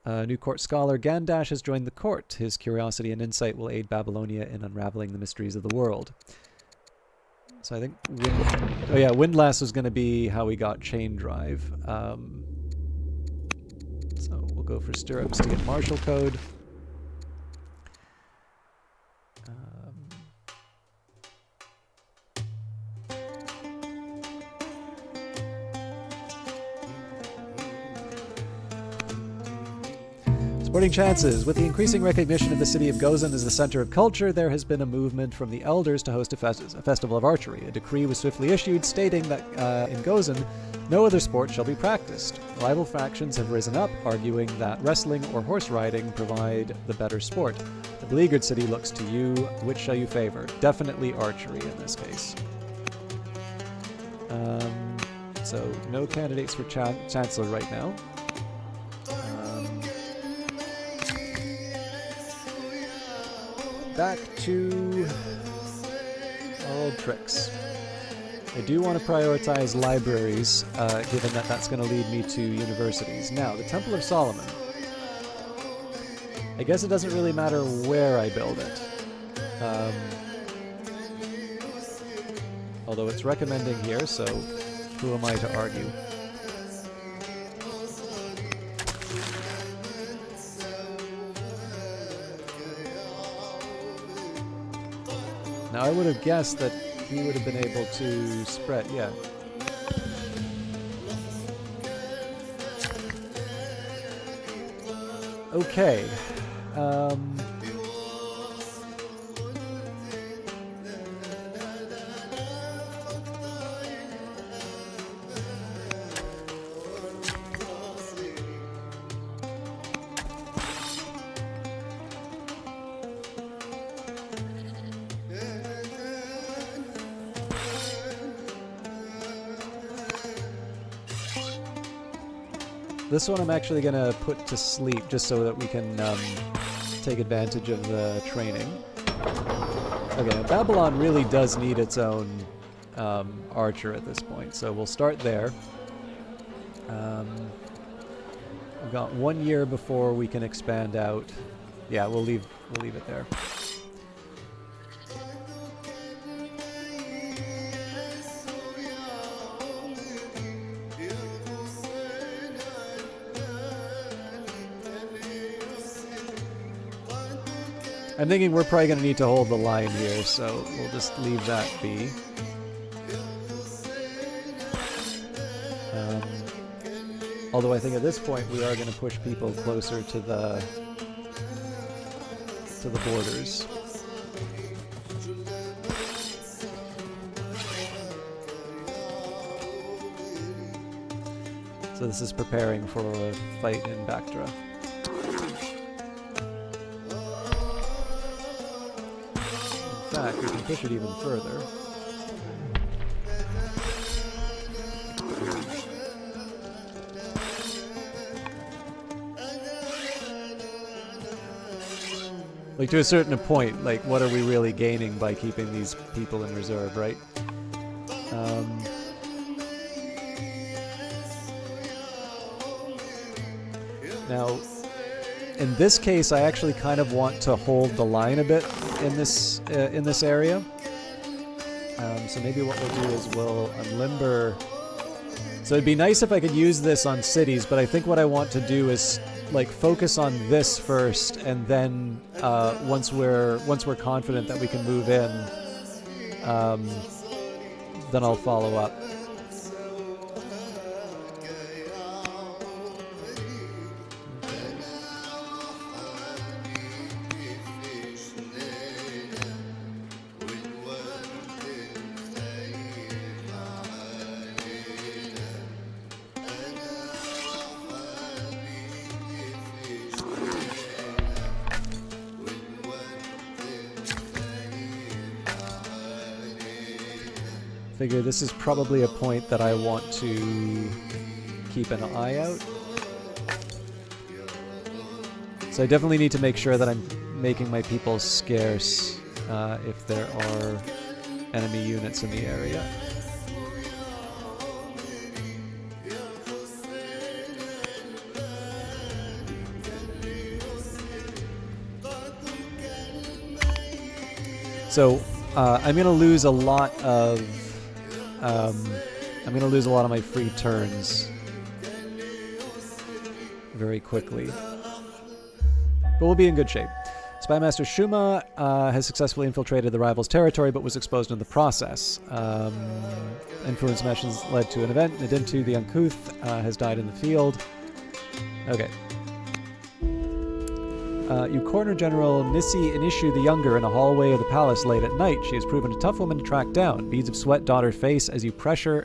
New court scholar Gandash has joined the court. His curiosity and insight will aid Babylonia in unraveling the mysteries of the world. So I think... Windlass was going to be how we got Chain Drive. So we'll go for stirrups to get martial code. Sporting chances. With the increasing recognition of the city of Gozan as the center of culture, there has been a movement from the elders to host a festival of archery. A decree was swiftly issued stating that in Gozan, no other sport shall be practiced. Rival factions have risen up, arguing that wrestling or horse riding provide the better sport. The beleaguered city looks to you. Which shall you favor? Definitely archery in this case. So no candidates for chancellor right now. Back to our old tricks. I do want to prioritize libraries, given that that's going to lead me to universities. Now, the Temple of Solomon. I guess it doesn't really matter where I build it. Although it's recommending here, so who am I to argue? Now, I would have guessed that he would have been able to spread, yeah. Okay. This one I'm actually going to put to sleep just so that we can take advantage of the training. Okay, now Babylon really does need its own archer at this point, so we'll start there. We've got 1 year before we can expand out. Yeah, we'll leave it there. I'm thinking we're probably going to need to hold the line here, so we'll just leave that be. Although I think at this point we are going to push people closer to the borders. So this is preparing for a fight in Bactra. In fact, we can push it even further. Like, to a certain point, like, what are we really gaining by keeping these people in reserve, right? Now, in this case, I actually kind of want to hold the line a bit in this area. So maybe what we'll do is we'll unlimber. So it'd be nice if I could use this on cities, but I think what I want to do is like focus on this first, and then once we're confident that we can move in, then I'll follow up. Figure this is probably a point that I want to keep an eye out. So I definitely need to make sure that I'm making my people scarce if there are enemy units in the area. So I'm going to lose a lot of my free turns very quickly. But we'll be in good shape. Spymaster Shuma has successfully infiltrated the rival's territory but was exposed in the process. Influence meshes led to an event. Nadintu the Uncouth has died in the field. Okay. You corner General Nissi Inishu the Younger in a hallway of the palace late at night. She has proven a tough woman to track down. Beads of sweat dot her face as you pressure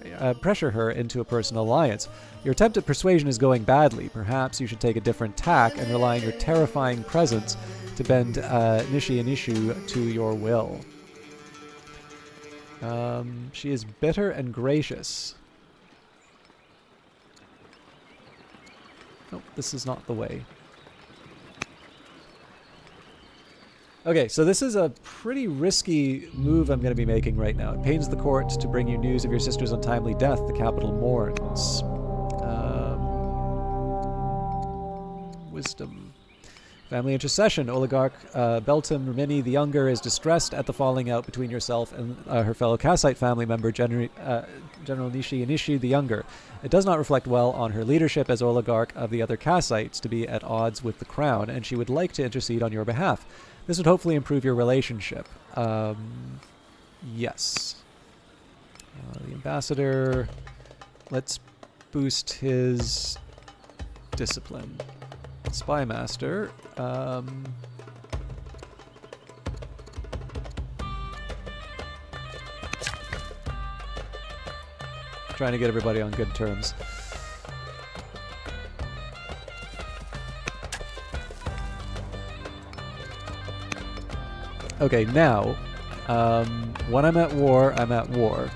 her into a personal alliance. Your attempt at persuasion is going badly. Perhaps you should take a different tack and rely on your terrifying presence to bend Nishi Inishu to your will. She is bitter and gracious. Nope, this is not the way. Okay, so this is a pretty risky move I'm going to be making right now. It pains the court to bring you news of your sister's untimely death. The capital mourns. Wisdom. Family intercession. Oligarch Beltum Rimini the Younger is distressed at the falling out between yourself and her fellow Kassite family member, General Nishi Inishu the Younger. It does not reflect well on her leadership as Oligarch of the other Kassites to be at odds with the crown, and she would like to intercede on your behalf. This would hopefully improve your relationship. Yes. The ambassador. Let's boost his discipline. Spymaster. Trying to get everybody on good terms. Okay, now, when I'm at war, I'm at war.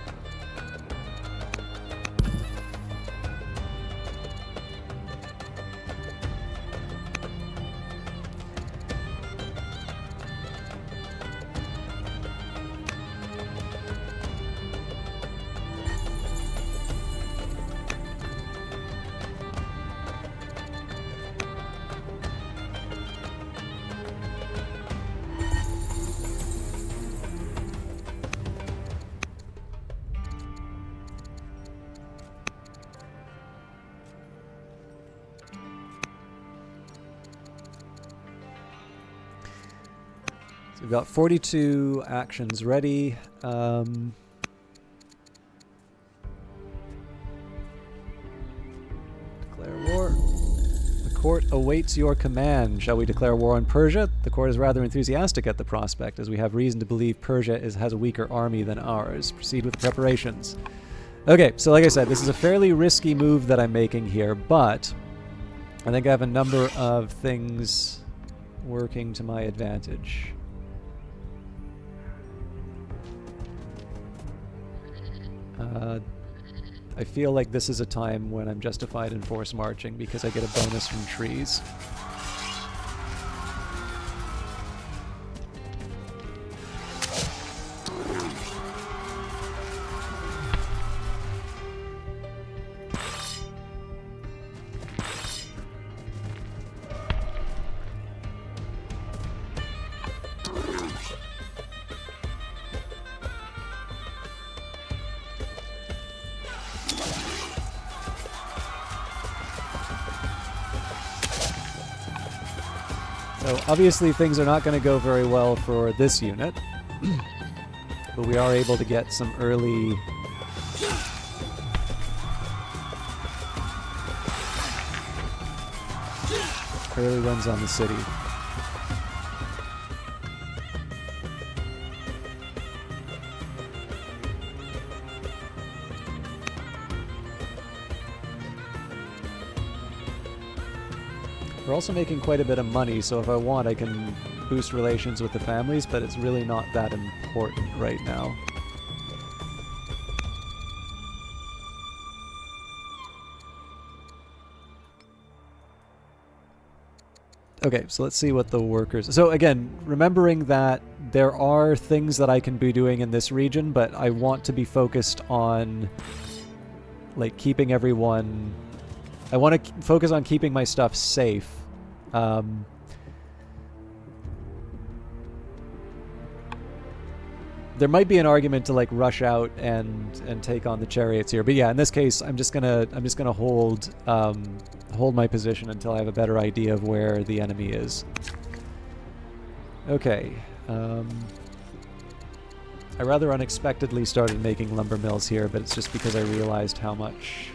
We've got 42 actions ready. Declare war. The court awaits your command. Shall we declare war on Persia? The court is rather enthusiastic at the prospect, as we have reason to believe Persia has a weaker army than ours. Proceed with the preparations. Okay, so like I said, this is a fairly risky move that I'm making here, but I think I have a number of things working to my advantage. I feel like this is a time when I'm justified in force marching because I get a bonus from trees. So obviously things are not going to go very well for this unit, but we are able to get some early wins on the city. We're also making quite a bit of money, so if I want, I can boost relations with the families, but it's really not that important right now. Okay, so let's see what the workers... So again, remembering that there are things that I can be doing in this region, but I want to be focused on, like, keeping everyone... I want to focus on keeping my stuff safe. There might be an argument to like rush out and take on the chariots here, but yeah, in this case, I'm just gonna hold my position until I have a better idea of where the enemy is. Okay. I rather unexpectedly started making lumber mills here, but it's just because I realized how much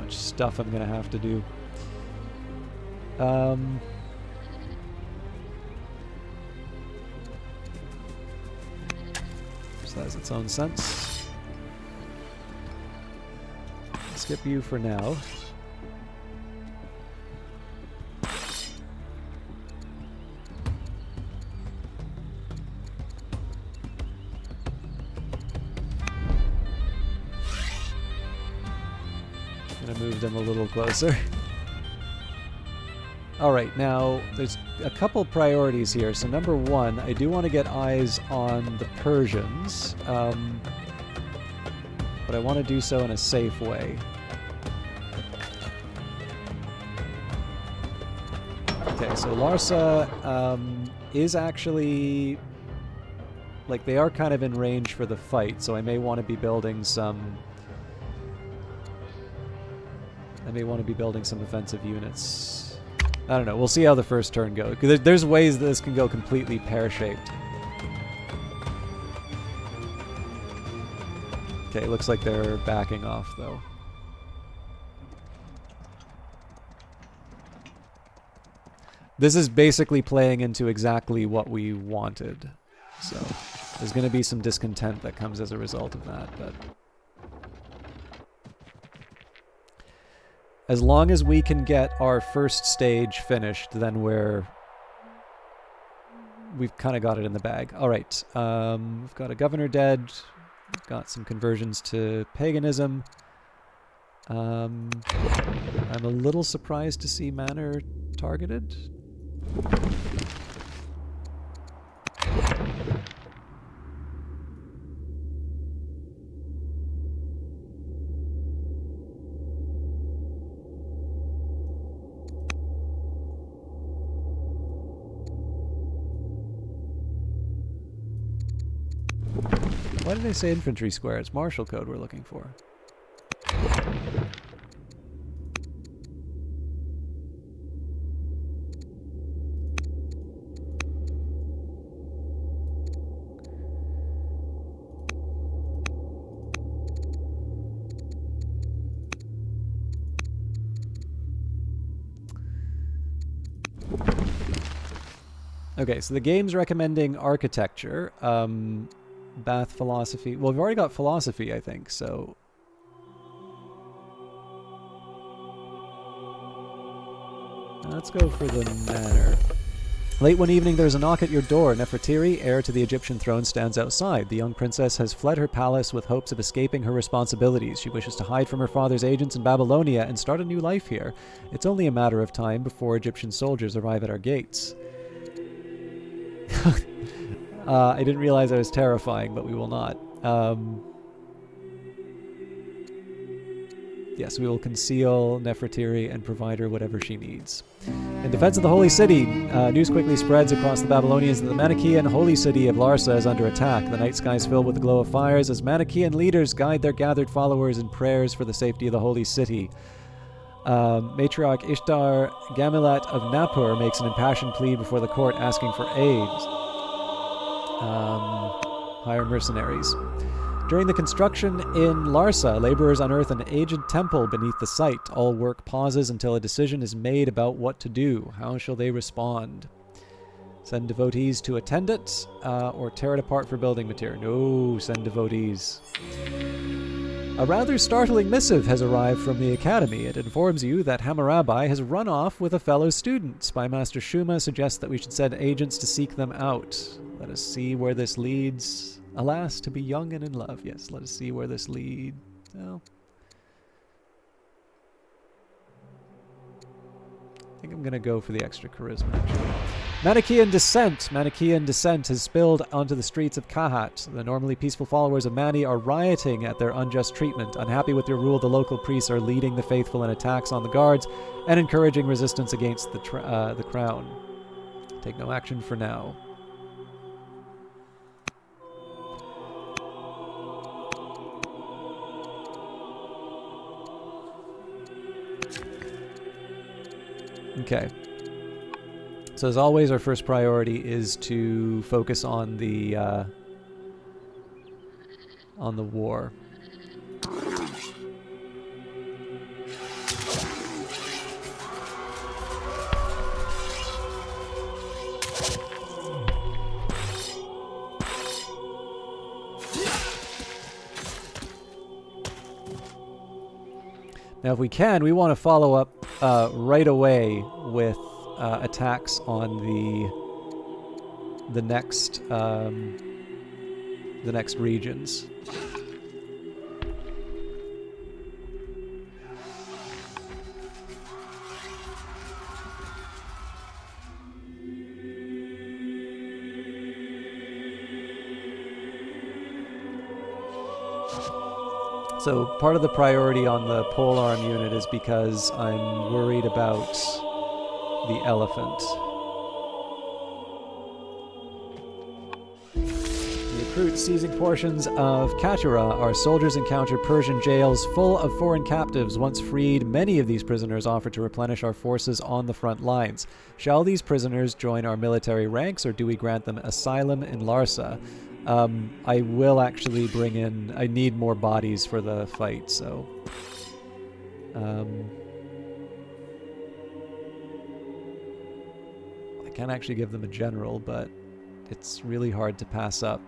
stuff I'm gonna have to do. So that has its own sense. Skip you for now. Gonna move them a little closer. Alright, now there's a couple priorities here. So number one, I do want to get eyes on the Persians, but I want to do so in a safe way. Okay, so Larsa is actually... like, they are kind of in range for the fight, so I may want to be building some... offensive units. I don't know. We'll see how the first turn goes. There's ways that this can go completely pear-shaped. Okay, looks like they're backing off, though. This is basically playing into exactly what we wanted. So, there's going to be some discontent that comes as a result of that, but... as long as we can get our first stage finished, then we've kind of got it in the bag. All right, we've got a governor dead. We've got some conversions to paganism. I'm a little surprised to see Manor targeted. Why did I say infantry square? It's martial code we're looking for. Okay, so the game's recommending architecture, Bath philosophy. Well, we've already got philosophy, I think, so... Let's go for the manor. Late one evening, there's a knock at your door. Nefertiri, heir to the Egyptian throne, stands outside. The young princess has fled her palace with hopes of escaping her responsibilities. She wishes to hide from her father's agents in Babylonia and start a new life here. It's only a matter of time before Egyptian soldiers arrive at our gates. I didn't realize I was terrifying, but we will not. Yes, we will conceal Nefertiri and provide her whatever she needs. In defense of the holy city, news quickly spreads across the Babylonians that the Manichaean holy city of Larsa is under attack. The night sky is filled with the glow of fires as Manichaean leaders guide their gathered followers in prayers for the safety of the holy city. Matriarch Ishtar Gamilat of Napur makes an impassioned plea before the court asking for aid. Hire mercenaries. During the construction in Larsa, laborers unearth an aged temple beneath the site. All work pauses until a decision is made about what to do. How shall they respond? Send devotees to attend it, or tear it apart for building material? No, send devotees. A rather startling missive has arrived from the academy. It informs you that Hammurabi has run off with a fellow student. Spymaster Shuma suggests that we should send agents to seek them out. Let us see where this leads. Alas, to be young and in love. Yes, let us see where this leads. Well, I think I'm going to go for the extra charisma, actually. Manichaean descent. Manichaean descent has spilled onto the streets of Kahat. The normally peaceful followers of Mani are rioting at their unjust treatment. Unhappy with their rule, the local priests are leading the faithful in attacks on the guards and encouraging resistance against the crown. Take no action for now. Okay. So as always, our first priority is to focus on the war. Now, if we can, we want to follow up right away with attacks on the next regions. So part of the priority on the polearm unit is because I'm worried about the elephant. The recruits seizing portions of Katura. Our soldiers encounter Persian jails full of foreign captives. Once freed, many of these prisoners offer to replenish our forces on the front lines. Shall these prisoners join our military ranks, or do we grant them asylum in Larsa? I will actually bring in... I need more bodies for the fight, so... I can actually give them a general, but it's really hard to pass up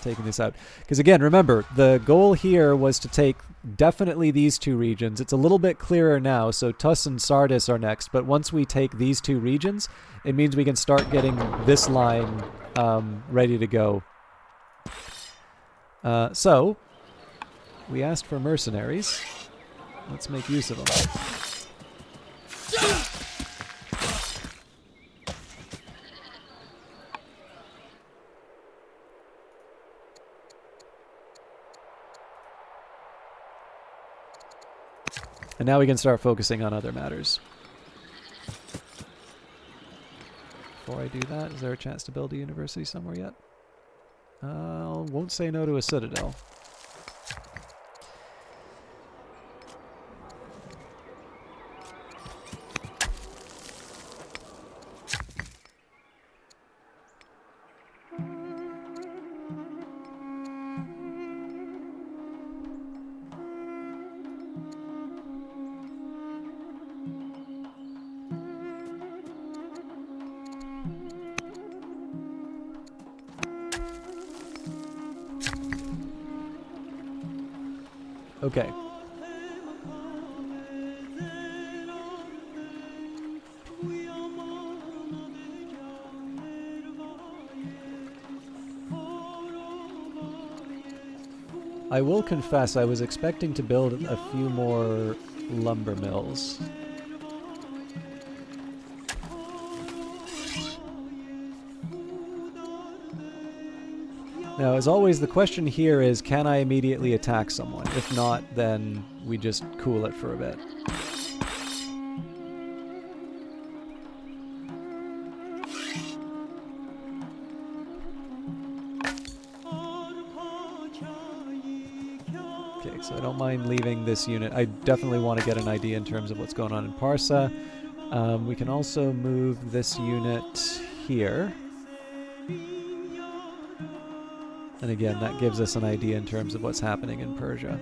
taking this out. Because again, remember, the goal here was to take definitely these two regions. It's a little bit clearer now, so Tus and Sardis are next, but once we take these two regions, it means we can start getting this line ready to go. So, we asked for mercenaries. Let's make use of them. And now we can start focusing on other matters. Before I do that, is there a chance to build a university somewhere yet? Won't say no to a citadel. Okay. I will confess I was expecting to build a few more lumber mills. Now, as always, the question here is, can I immediately attack someone? If not, then we just cool it for a bit. Okay, so I don't mind leaving this unit. I definitely want to get an idea in terms of what's going on in Parsa. We can also move this unit here. And again, that gives us an idea in terms of what's happening in Persia.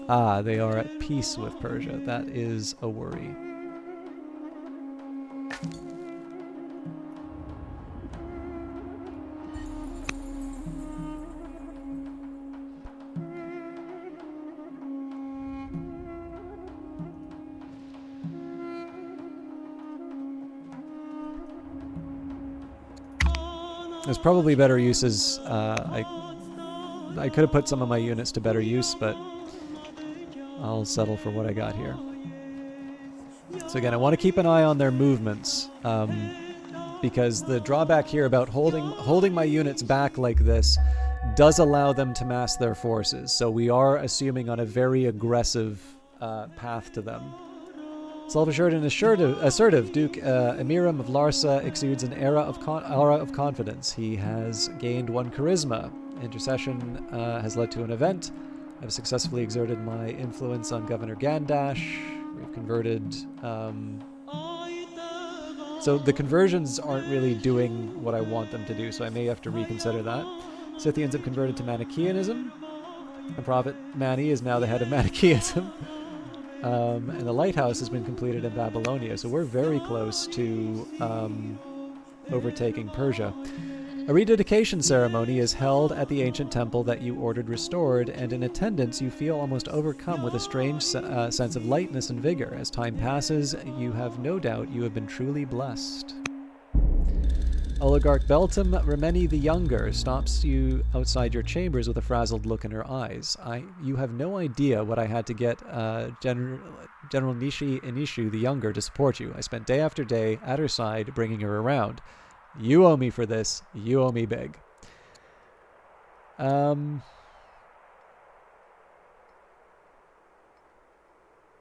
Ah, they are at peace with Persia. That is a worry. There's probably better uses. I could have put some of my units to better use, but I'll settle for what I got here. So again, I want to keep an eye on their movements, because the drawback here about holding my units back like this does allow them to mass their forces. So we are assuming on a very aggressive path to them. Self-assured and assertive, Duke Emiram of Larsa exudes an aura of confidence. He has gained 1 charisma. Intercession has led to an event. I've successfully exerted my influence on Governor Gandash. We've converted... So the conversions aren't really doing what I want them to do, so I may have to reconsider that. Scythians have converted to Manichaeanism. The prophet Mani is now the head of Manichaeism. And the lighthouse has been completed in Babylonia, so we're very close to overtaking Persia. A rededication ceremony is held at the ancient temple that you ordered restored, and in attendance you feel almost overcome with a strange sense of lightness and vigor. As time passes, you have no doubt you have been truly blessed. Oligarch Beltum Remeni the Younger stops you outside your chambers with a frazzled look in her eyes. You have no idea what I had to get General Nishi Inishu the Younger to support you. I spent day after day at her side, bringing her around. You owe me for this. You owe me big.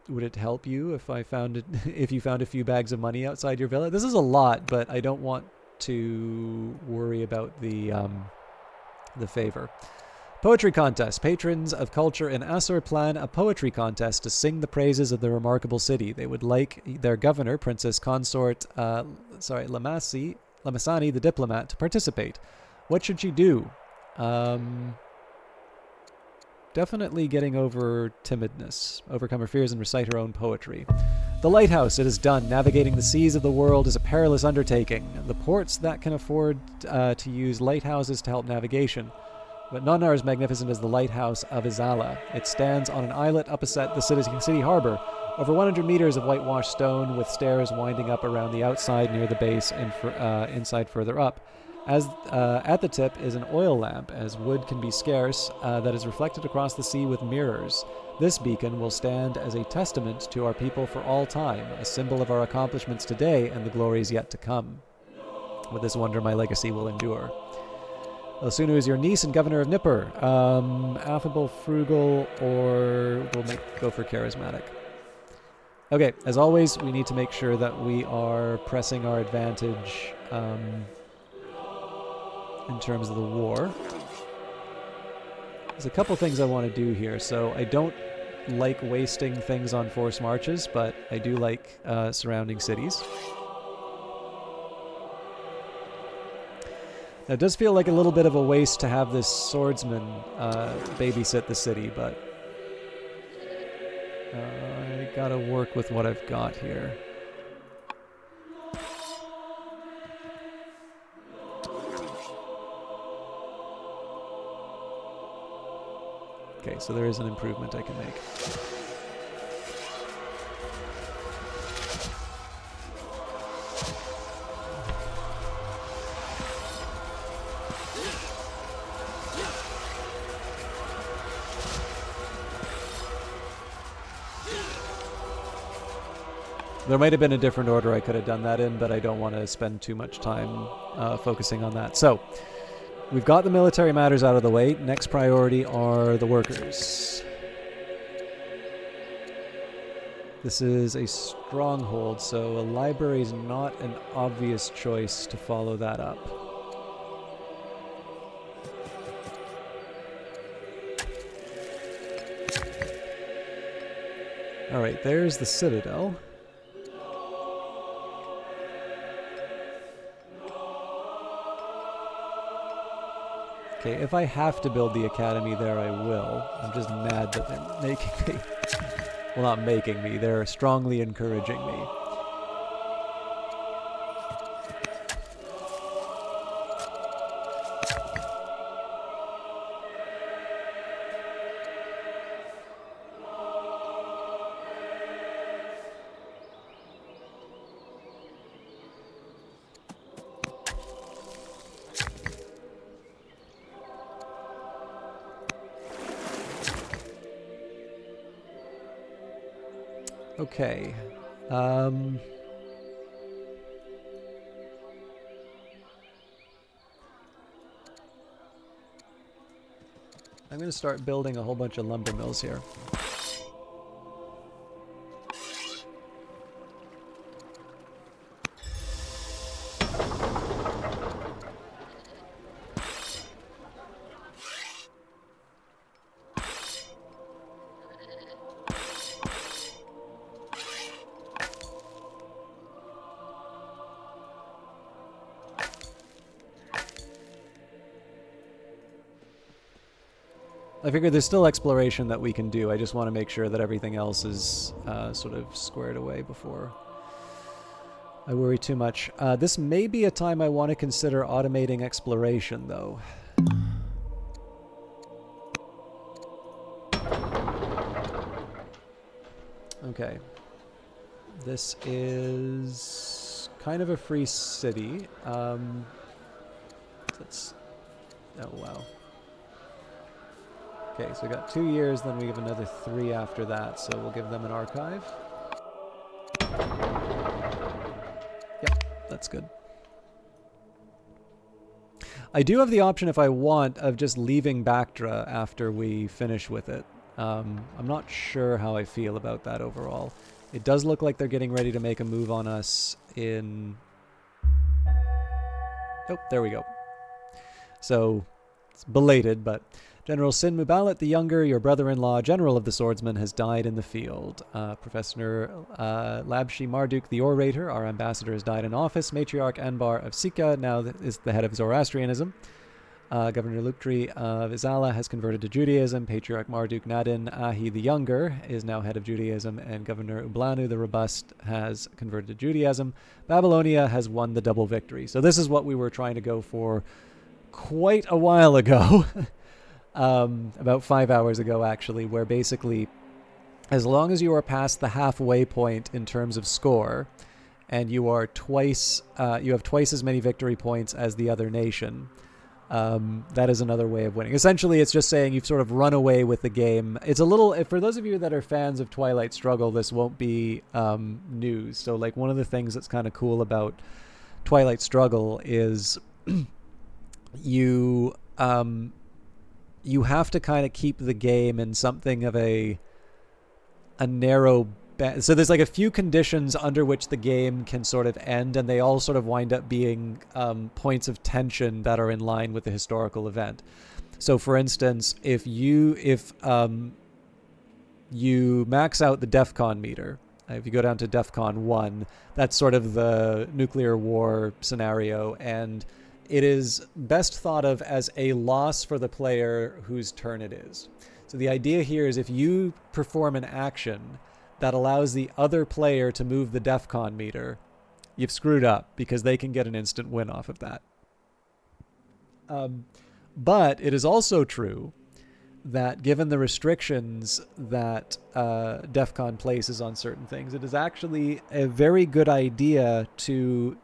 Would it help you if if you found a few bags of money outside your villa? This is a lot, but I don't want to worry about the favor. Poetry contest. Patrons of culture in Assur plan a poetry contest to sing the praises of the remarkable city. They would like their governor, Princess Consort Lamasani, the diplomat, to participate. What should she do? Definitely getting over timidness, overcome her fears, and recite her own poetry. The lighthouse, it is done. Navigating the seas of the world is a perilous undertaking. The ports that can afford to use lighthouses to help navigation. But none are as magnificent as the lighthouse of Izala. It stands on an islet opposite the city harbor, over 100 meters of whitewashed stone with stairs winding up around the outside near the base and inside further up. At the tip is an oil lamp, as wood can be scarce, that is reflected across the sea with mirrors. This beacon will stand as a testament to our people for all time, a symbol of our accomplishments today and the glories yet to come. With this wonder, my legacy will endure. Osunu is your niece and governor of Nippur. Affable, frugal, or we'll go for charismatic. Okay, as always, we need to make sure that we are pressing our advantage in terms of the war. There's a couple things I want to do here. So I don't like wasting things on forced marches, but I do like surrounding cities. Now, it does feel like a little bit of a waste to have this swordsman babysit the city, but I gotta work with what I've got here. Okay, so there is an improvement I can make. There might have been a different order I could have done that in, but I don't want to spend too much time focusing on that. So, we've got the military matters out of the way. Next priority are the workers. This is a stronghold, so a library is not an obvious choice to follow that up. Alright, there's the Citadel. Okay, if I have to build the academy there, I will. I'm just mad that they're making me. Well, not making me, they're strongly encouraging me. Okay. I'm going to start building a whole bunch of lumber mills here. I figure there's still exploration that we can do. I just want to make sure that everything else is sort of squared away before I worry too much. This may be a time I want to consider automating exploration, though. Okay. This is kind of a free city. Let's... Oh, wow. Okay, so we got 2 years, then we have another 3 after that, so we'll give them an archive. Yep, that's good. I do have the option, if I want, of just leaving Bactra after we finish with it. I'm not sure how I feel about that overall. It does look like they're getting ready to make a move on us in... Oh, there we go. So, it's belated, but... General Sin Mubalat the Younger, your brother-in-law, General of the Swordsmen, has died in the field. Professor Labshi Marduk the Orator, our ambassador, has died in office. Matriarch Anbar of Sika now is the head of Zoroastrianism. Governor Luktri of Izala has converted to Judaism. Patriarch Marduk Nadin Ahi the Younger is now head of Judaism. And Governor Ublanu the Robust has converted to Judaism. Babylonia has won the double victory. So this is what we were trying to go for quite a while ago. About 5 hours ago, actually, where basically, as long as you are past the halfway point in terms of score, and you are you have twice as many victory points as the other nation, that is another way of winning. Essentially, it's just saying you've sort of run away with the game. It's a little, for those of you that are fans of Twilight Struggle, this won't be news. So, like, one of the things that's kind of cool about Twilight Struggle is you have to kind of keep the game in something of a narrow so there's like a few conditions under which the game can sort of end, and they all sort of wind up being points of tension that are in line with the historical event. So for instance, if you max out the DEFCON meter, if you go down to DEFCON 1, that's sort of the nuclear war scenario, and it is best thought of as a loss for the player whose turn it is. So the idea here is if you perform an action that allows the other player to move the DEFCON meter, you've screwed up because they can get an instant win off of that. But it is also true that given the restrictions that DEF CON places on certain things, it is actually a very good idea to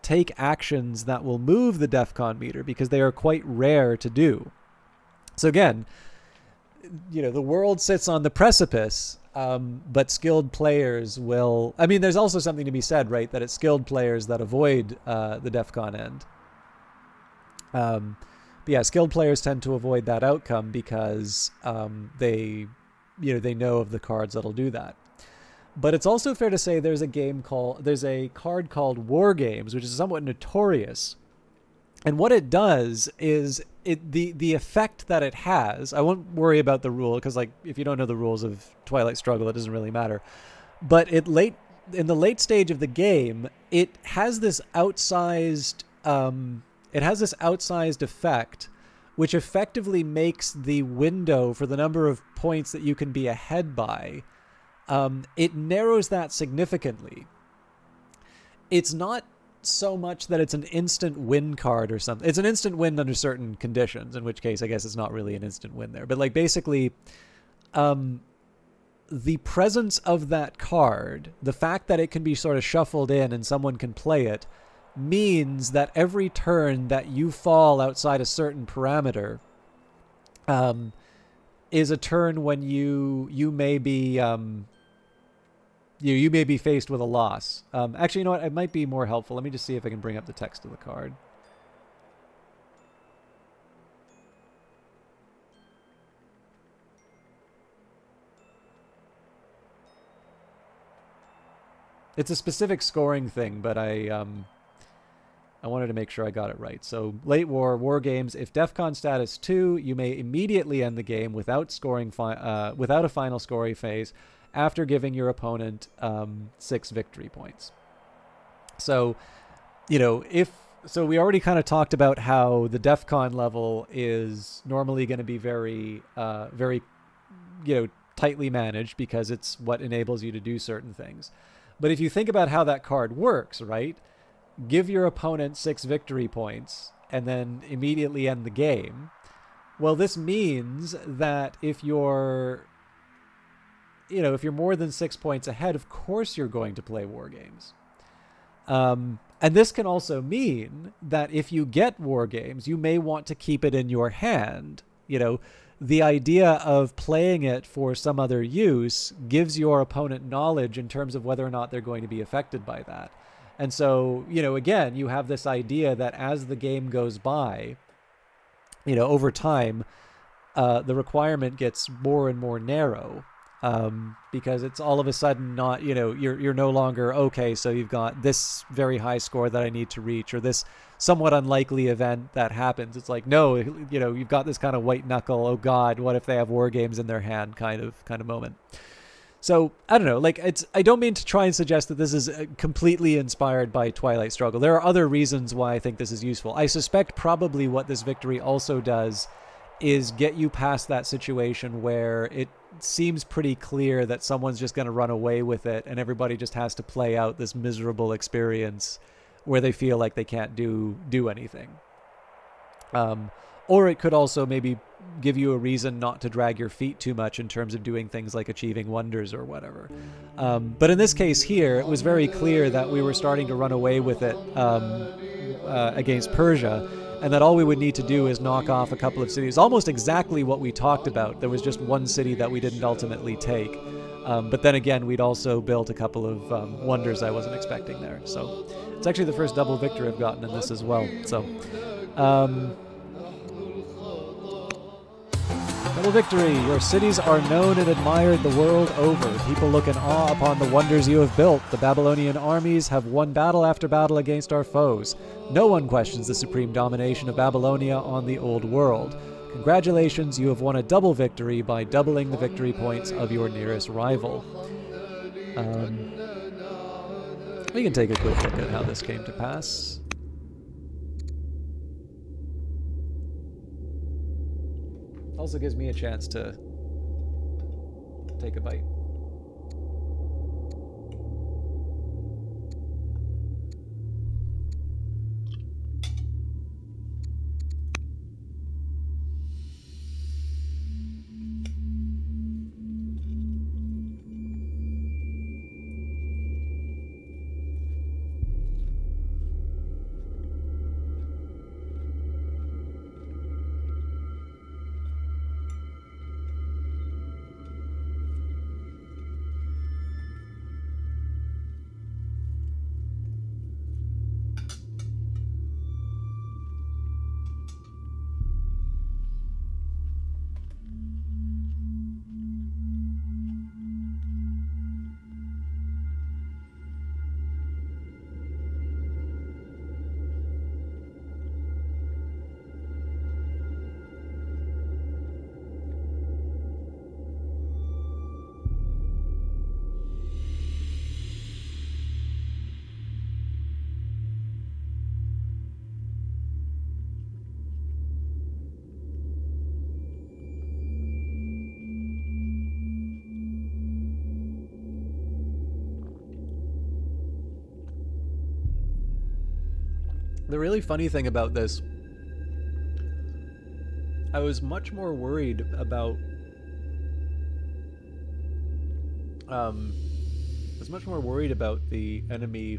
take actions that will move the DEF CON meter, because they are quite rare to do. So again, the world sits on the precipice, but skilled players will... I mean, there's also something to be said, right, that it's skilled players that avoid the DEF CON end. But yeah, skilled players tend to avoid that outcome because they know of the cards that'll do that. But it's also fair to say there's a card called War Games, which is somewhat notorious. And what it does is the effect that it has. I won't worry about the rule because, like, if you don't know the rules of Twilight Struggle, it doesn't really matter. But in the late stage of the game, it has this outsized effect, which effectively makes the window for the number of points that you can be ahead by. It narrows that significantly. It's not so much that it's an instant win card or something. It's an instant win under certain conditions, in which case I guess it's not really an instant win there. But like basically, the presence of that card, the fact that it can be sort of shuffled in and someone can play it, means that every turn that you fall outside a certain parameter is a turn when you may be you may be faced with a loss. Actually, you know what? It might be more helpful. Let me just see if I can bring up the text of the card. It's a specific scoring thing, but I wanted to make sure I got it right. So, late war games. If DEF CON status 2, you may immediately end the game without a final scoring phase, after giving your opponent 6 victory points. So, we already kind of talked about how the DEF CON level is normally going to be very, very, tightly managed because it's what enables you to do certain things. But if you think about how that card works, right? Give your opponent 6 victory points and then immediately end the game. Well, this means that if you're more than 6 points ahead, of course you're going to play War Games. And this can also mean that if you get War Games, you may want to keep it in your hand. The idea of playing it for some other use gives your opponent knowledge in terms of whether or not they're going to be affected by that. And so, again, you have this idea that as the game goes by, over time, the requirement gets more and more narrow. Because it's all of a sudden not, you're no longer, okay, so you've got this very high score that I need to reach, or this somewhat unlikely event that happens. It's like, no, you've got this kind of white knuckle, oh God, what if they have War Games in their hand kind of moment. So, I don't know, I don't mean to try and suggest that this is completely inspired by Twilight Struggle. There are other reasons why I think this is useful. I suspect probably what this victory also does is get you past that situation where it seems pretty clear that someone's just going to run away with it and everybody just has to play out this miserable experience where they feel like they can't do anything. Or it could also maybe give you a reason not to drag your feet too much in terms of doing things like achieving wonders or whatever. But in this case here, it was very clear that we were starting to run away with it against Persia, and that all we would need to do is knock off a couple of cities. Almost exactly what we talked about. There was just one city that we didn't ultimately take. But then again, we'd also built a couple of wonders I wasn't expecting there. So it's actually the first double victory I've gotten in this as well. So double victory. Your cities are known and admired the world over. People look in awe upon the wonders you have built. The Babylonian armies have won battle after battle against our foes. No one questions the supreme domination of Babylonia on the old world. Congratulations, you have won a double victory by doubling the victory points of your nearest rival. We can take a quick look at how this came to pass. Also gives me a chance to take a bite. The really funny thing about this, I was much more worried about the enemy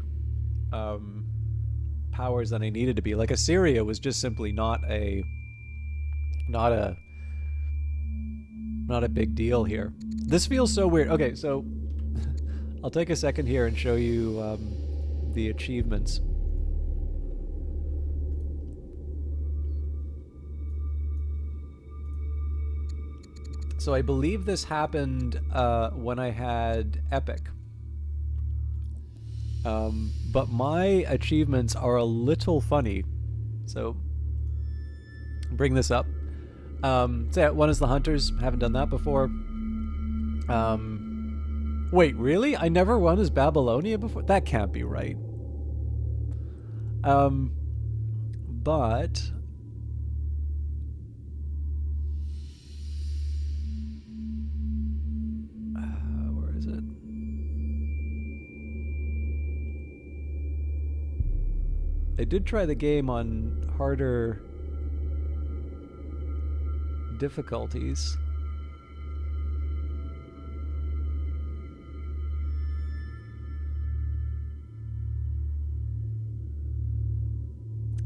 powers than I needed to be. Like Assyria was just simply not a big deal here. This feels so weird. Okay, so I'll take a second here and show you the achievements. So I believe this happened when I had Epic. But my achievements are a little funny. So bring this up. So yeah, one is the Hunters. Haven't done that before. Wait, really? I never won as Babylonia before? That can't be right. But where is it? I did try the game on harder difficulties.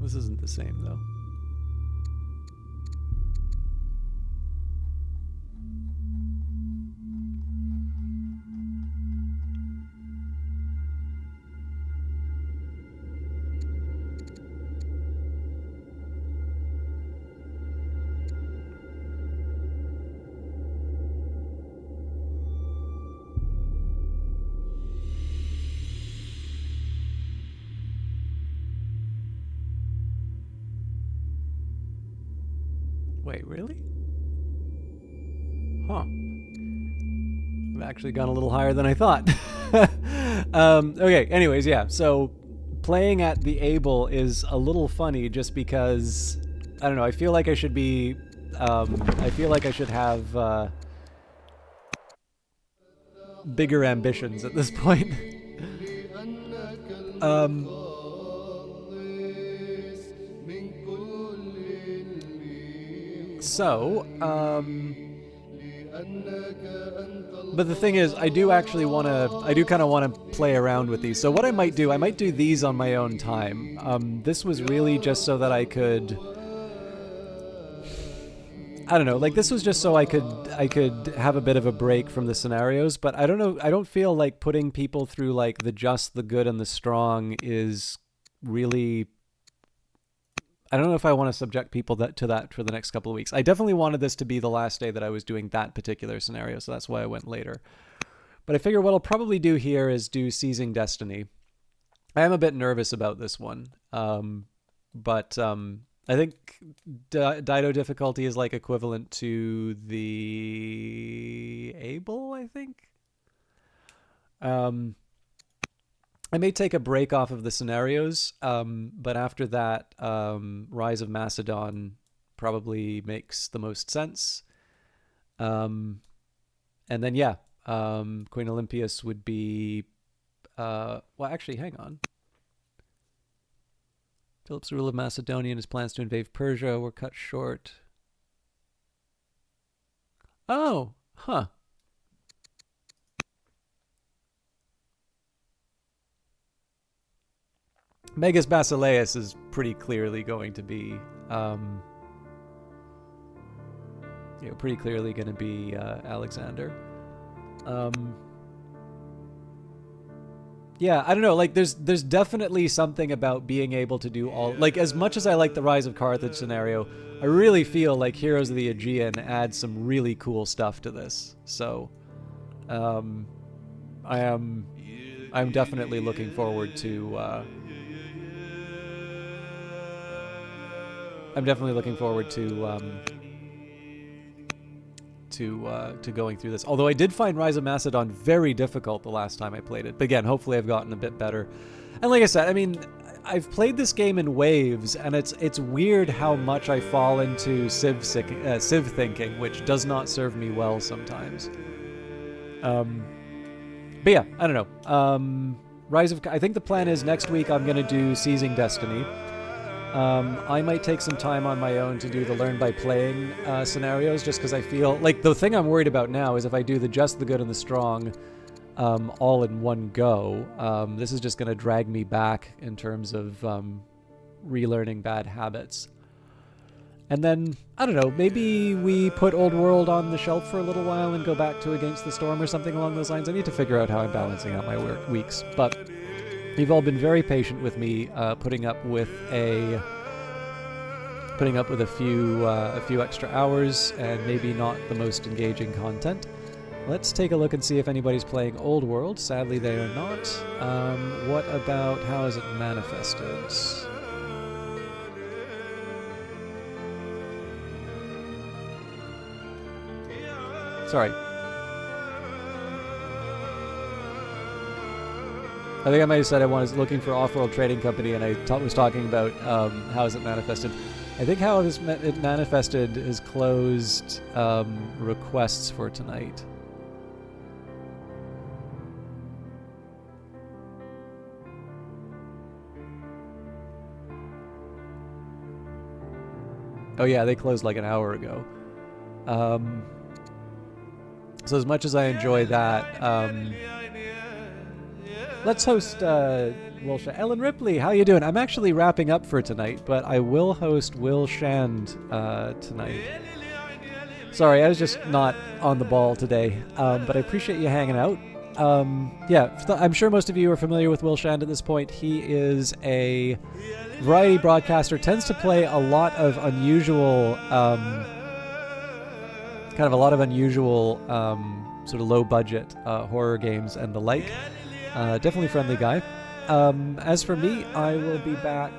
This isn't the same though. Wait, really? Huh. I've actually gone a little higher than I thought. Okay, anyways, yeah. So playing at the Able is a little funny just because, I don't know, I feel like I should be, I feel like I should have bigger ambitions at this point. So, but the thing is, I do kind of want to play around with these. So what I might do these on my own time. This was really just so that I could, I don't know, like this was just so I could have a bit of a break from the scenarios, but I don't know, I don't feel like putting people through like the just, the good, and the strong is really, I don't know if I want to subject people to that for the next couple of weeks. I definitely wanted this to be the last day that I was doing that particular scenario, so that's why I went later. But I figure what I'll probably do here is do Seizing Destiny. I am a bit nervous about this one, but I think Dido difficulty is like equivalent to the Able, I think. I may take a break off of the scenarios, but after that, Rise of Macedon probably makes the most sense. And then, yeah, Queen Olympias would be... well, actually, hang on. Philip's rule of Macedonia and his plans to invade Persia were cut short. Oh, huh. Megas Basileus is pretty clearly going to be, pretty clearly going to be Alexander. Yeah, I don't know. Like, there's definitely something about being able to do all. Like, as much as I like the Rise of Carthage scenario, I really feel like Heroes of the Aegean adds some really cool stuff to this. So, I'm definitely looking forward to. I'm definitely looking forward to going through this. Although I did find Rise of Macedon very difficult the last time I played it. But again, hopefully I've gotten a bit better. And like I said, I mean, I've played this game in waves, and it's weird how much I fall into Civ thinking, which does not serve me well sometimes. But yeah, I don't know. I think the plan is next week I'm going to do Seizing Destiny. I might take some time on my own to do the learn by playing scenarios, just because I feel like the thing I'm worried about now is if I do the just, the good, and the strong all in one go, this is just going to drag me back in terms of relearning bad habits. And then, I don't know, maybe we put Old World on the shelf for a little while and go back to Against the Storm or something along those lines. I need to figure out how I'm balancing out my weeks. But you've all been very patient with me, putting up with a few extra hours and maybe not the most engaging content. Let's take a look and see if anybody's playing Old World. Sadly, they are not. What about How Is It Manifested? Sorry. I think I might have said I was looking for Off-World Trading Company, and I was talking about How Is It Manifested. I think How Is It Manifested has closed requests for tonight. Oh yeah, they closed like an hour ago. So as much as I enjoy that, let's host Ellen Ripley. How you doing? I'm actually wrapping up for tonight, but I will host Will Shand tonight. Sorry, I was just not on the ball today, but I appreciate you hanging out. I'm sure most of you are familiar with Will Shand at this point. He is a variety broadcaster, tends to play a lot of unusual, sort of low-budget horror games and the like. Definitely friendly guy. As for me, I will be back.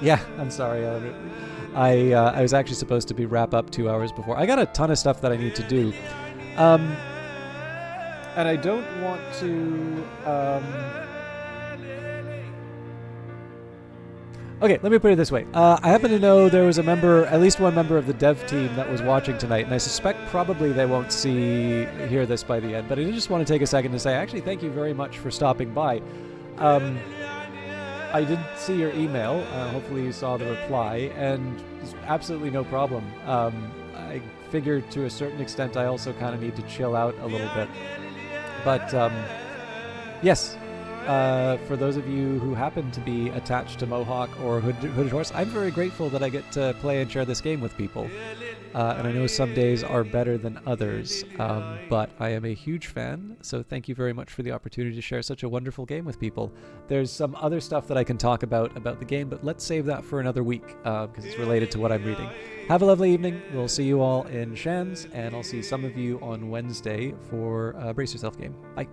Yeah, I'm sorry. I was actually supposed to wrap up 2 hours before. I got a ton of stuff that I need to do. And I don't want to... Okay, let me put it this way. I happen to know there was at least one member of the dev team that was watching tonight, and I suspect probably they won't hear this by the end, but I did just want to take a second to say, actually, thank you very much for stopping by. I did see your email. Hopefully you saw the reply, and it's absolutely no problem. I figured to a certain extent I also kind of need to chill out a little bit. But, yes. For those of you who happen to be attached to Mohawk or Hooded Horse, I'm very grateful that I get to play and share this game with people. And I know some days are better than others, but I am a huge fan, so thank you very much for the opportunity to share such a wonderful game with people. There's some other stuff that I can talk about the game, but let's save that for another week, because it's related to what I'm reading. Have a lovely evening. We'll see you all in Shands, and I'll see some of you on Wednesday for Brace Yourself game. Bye.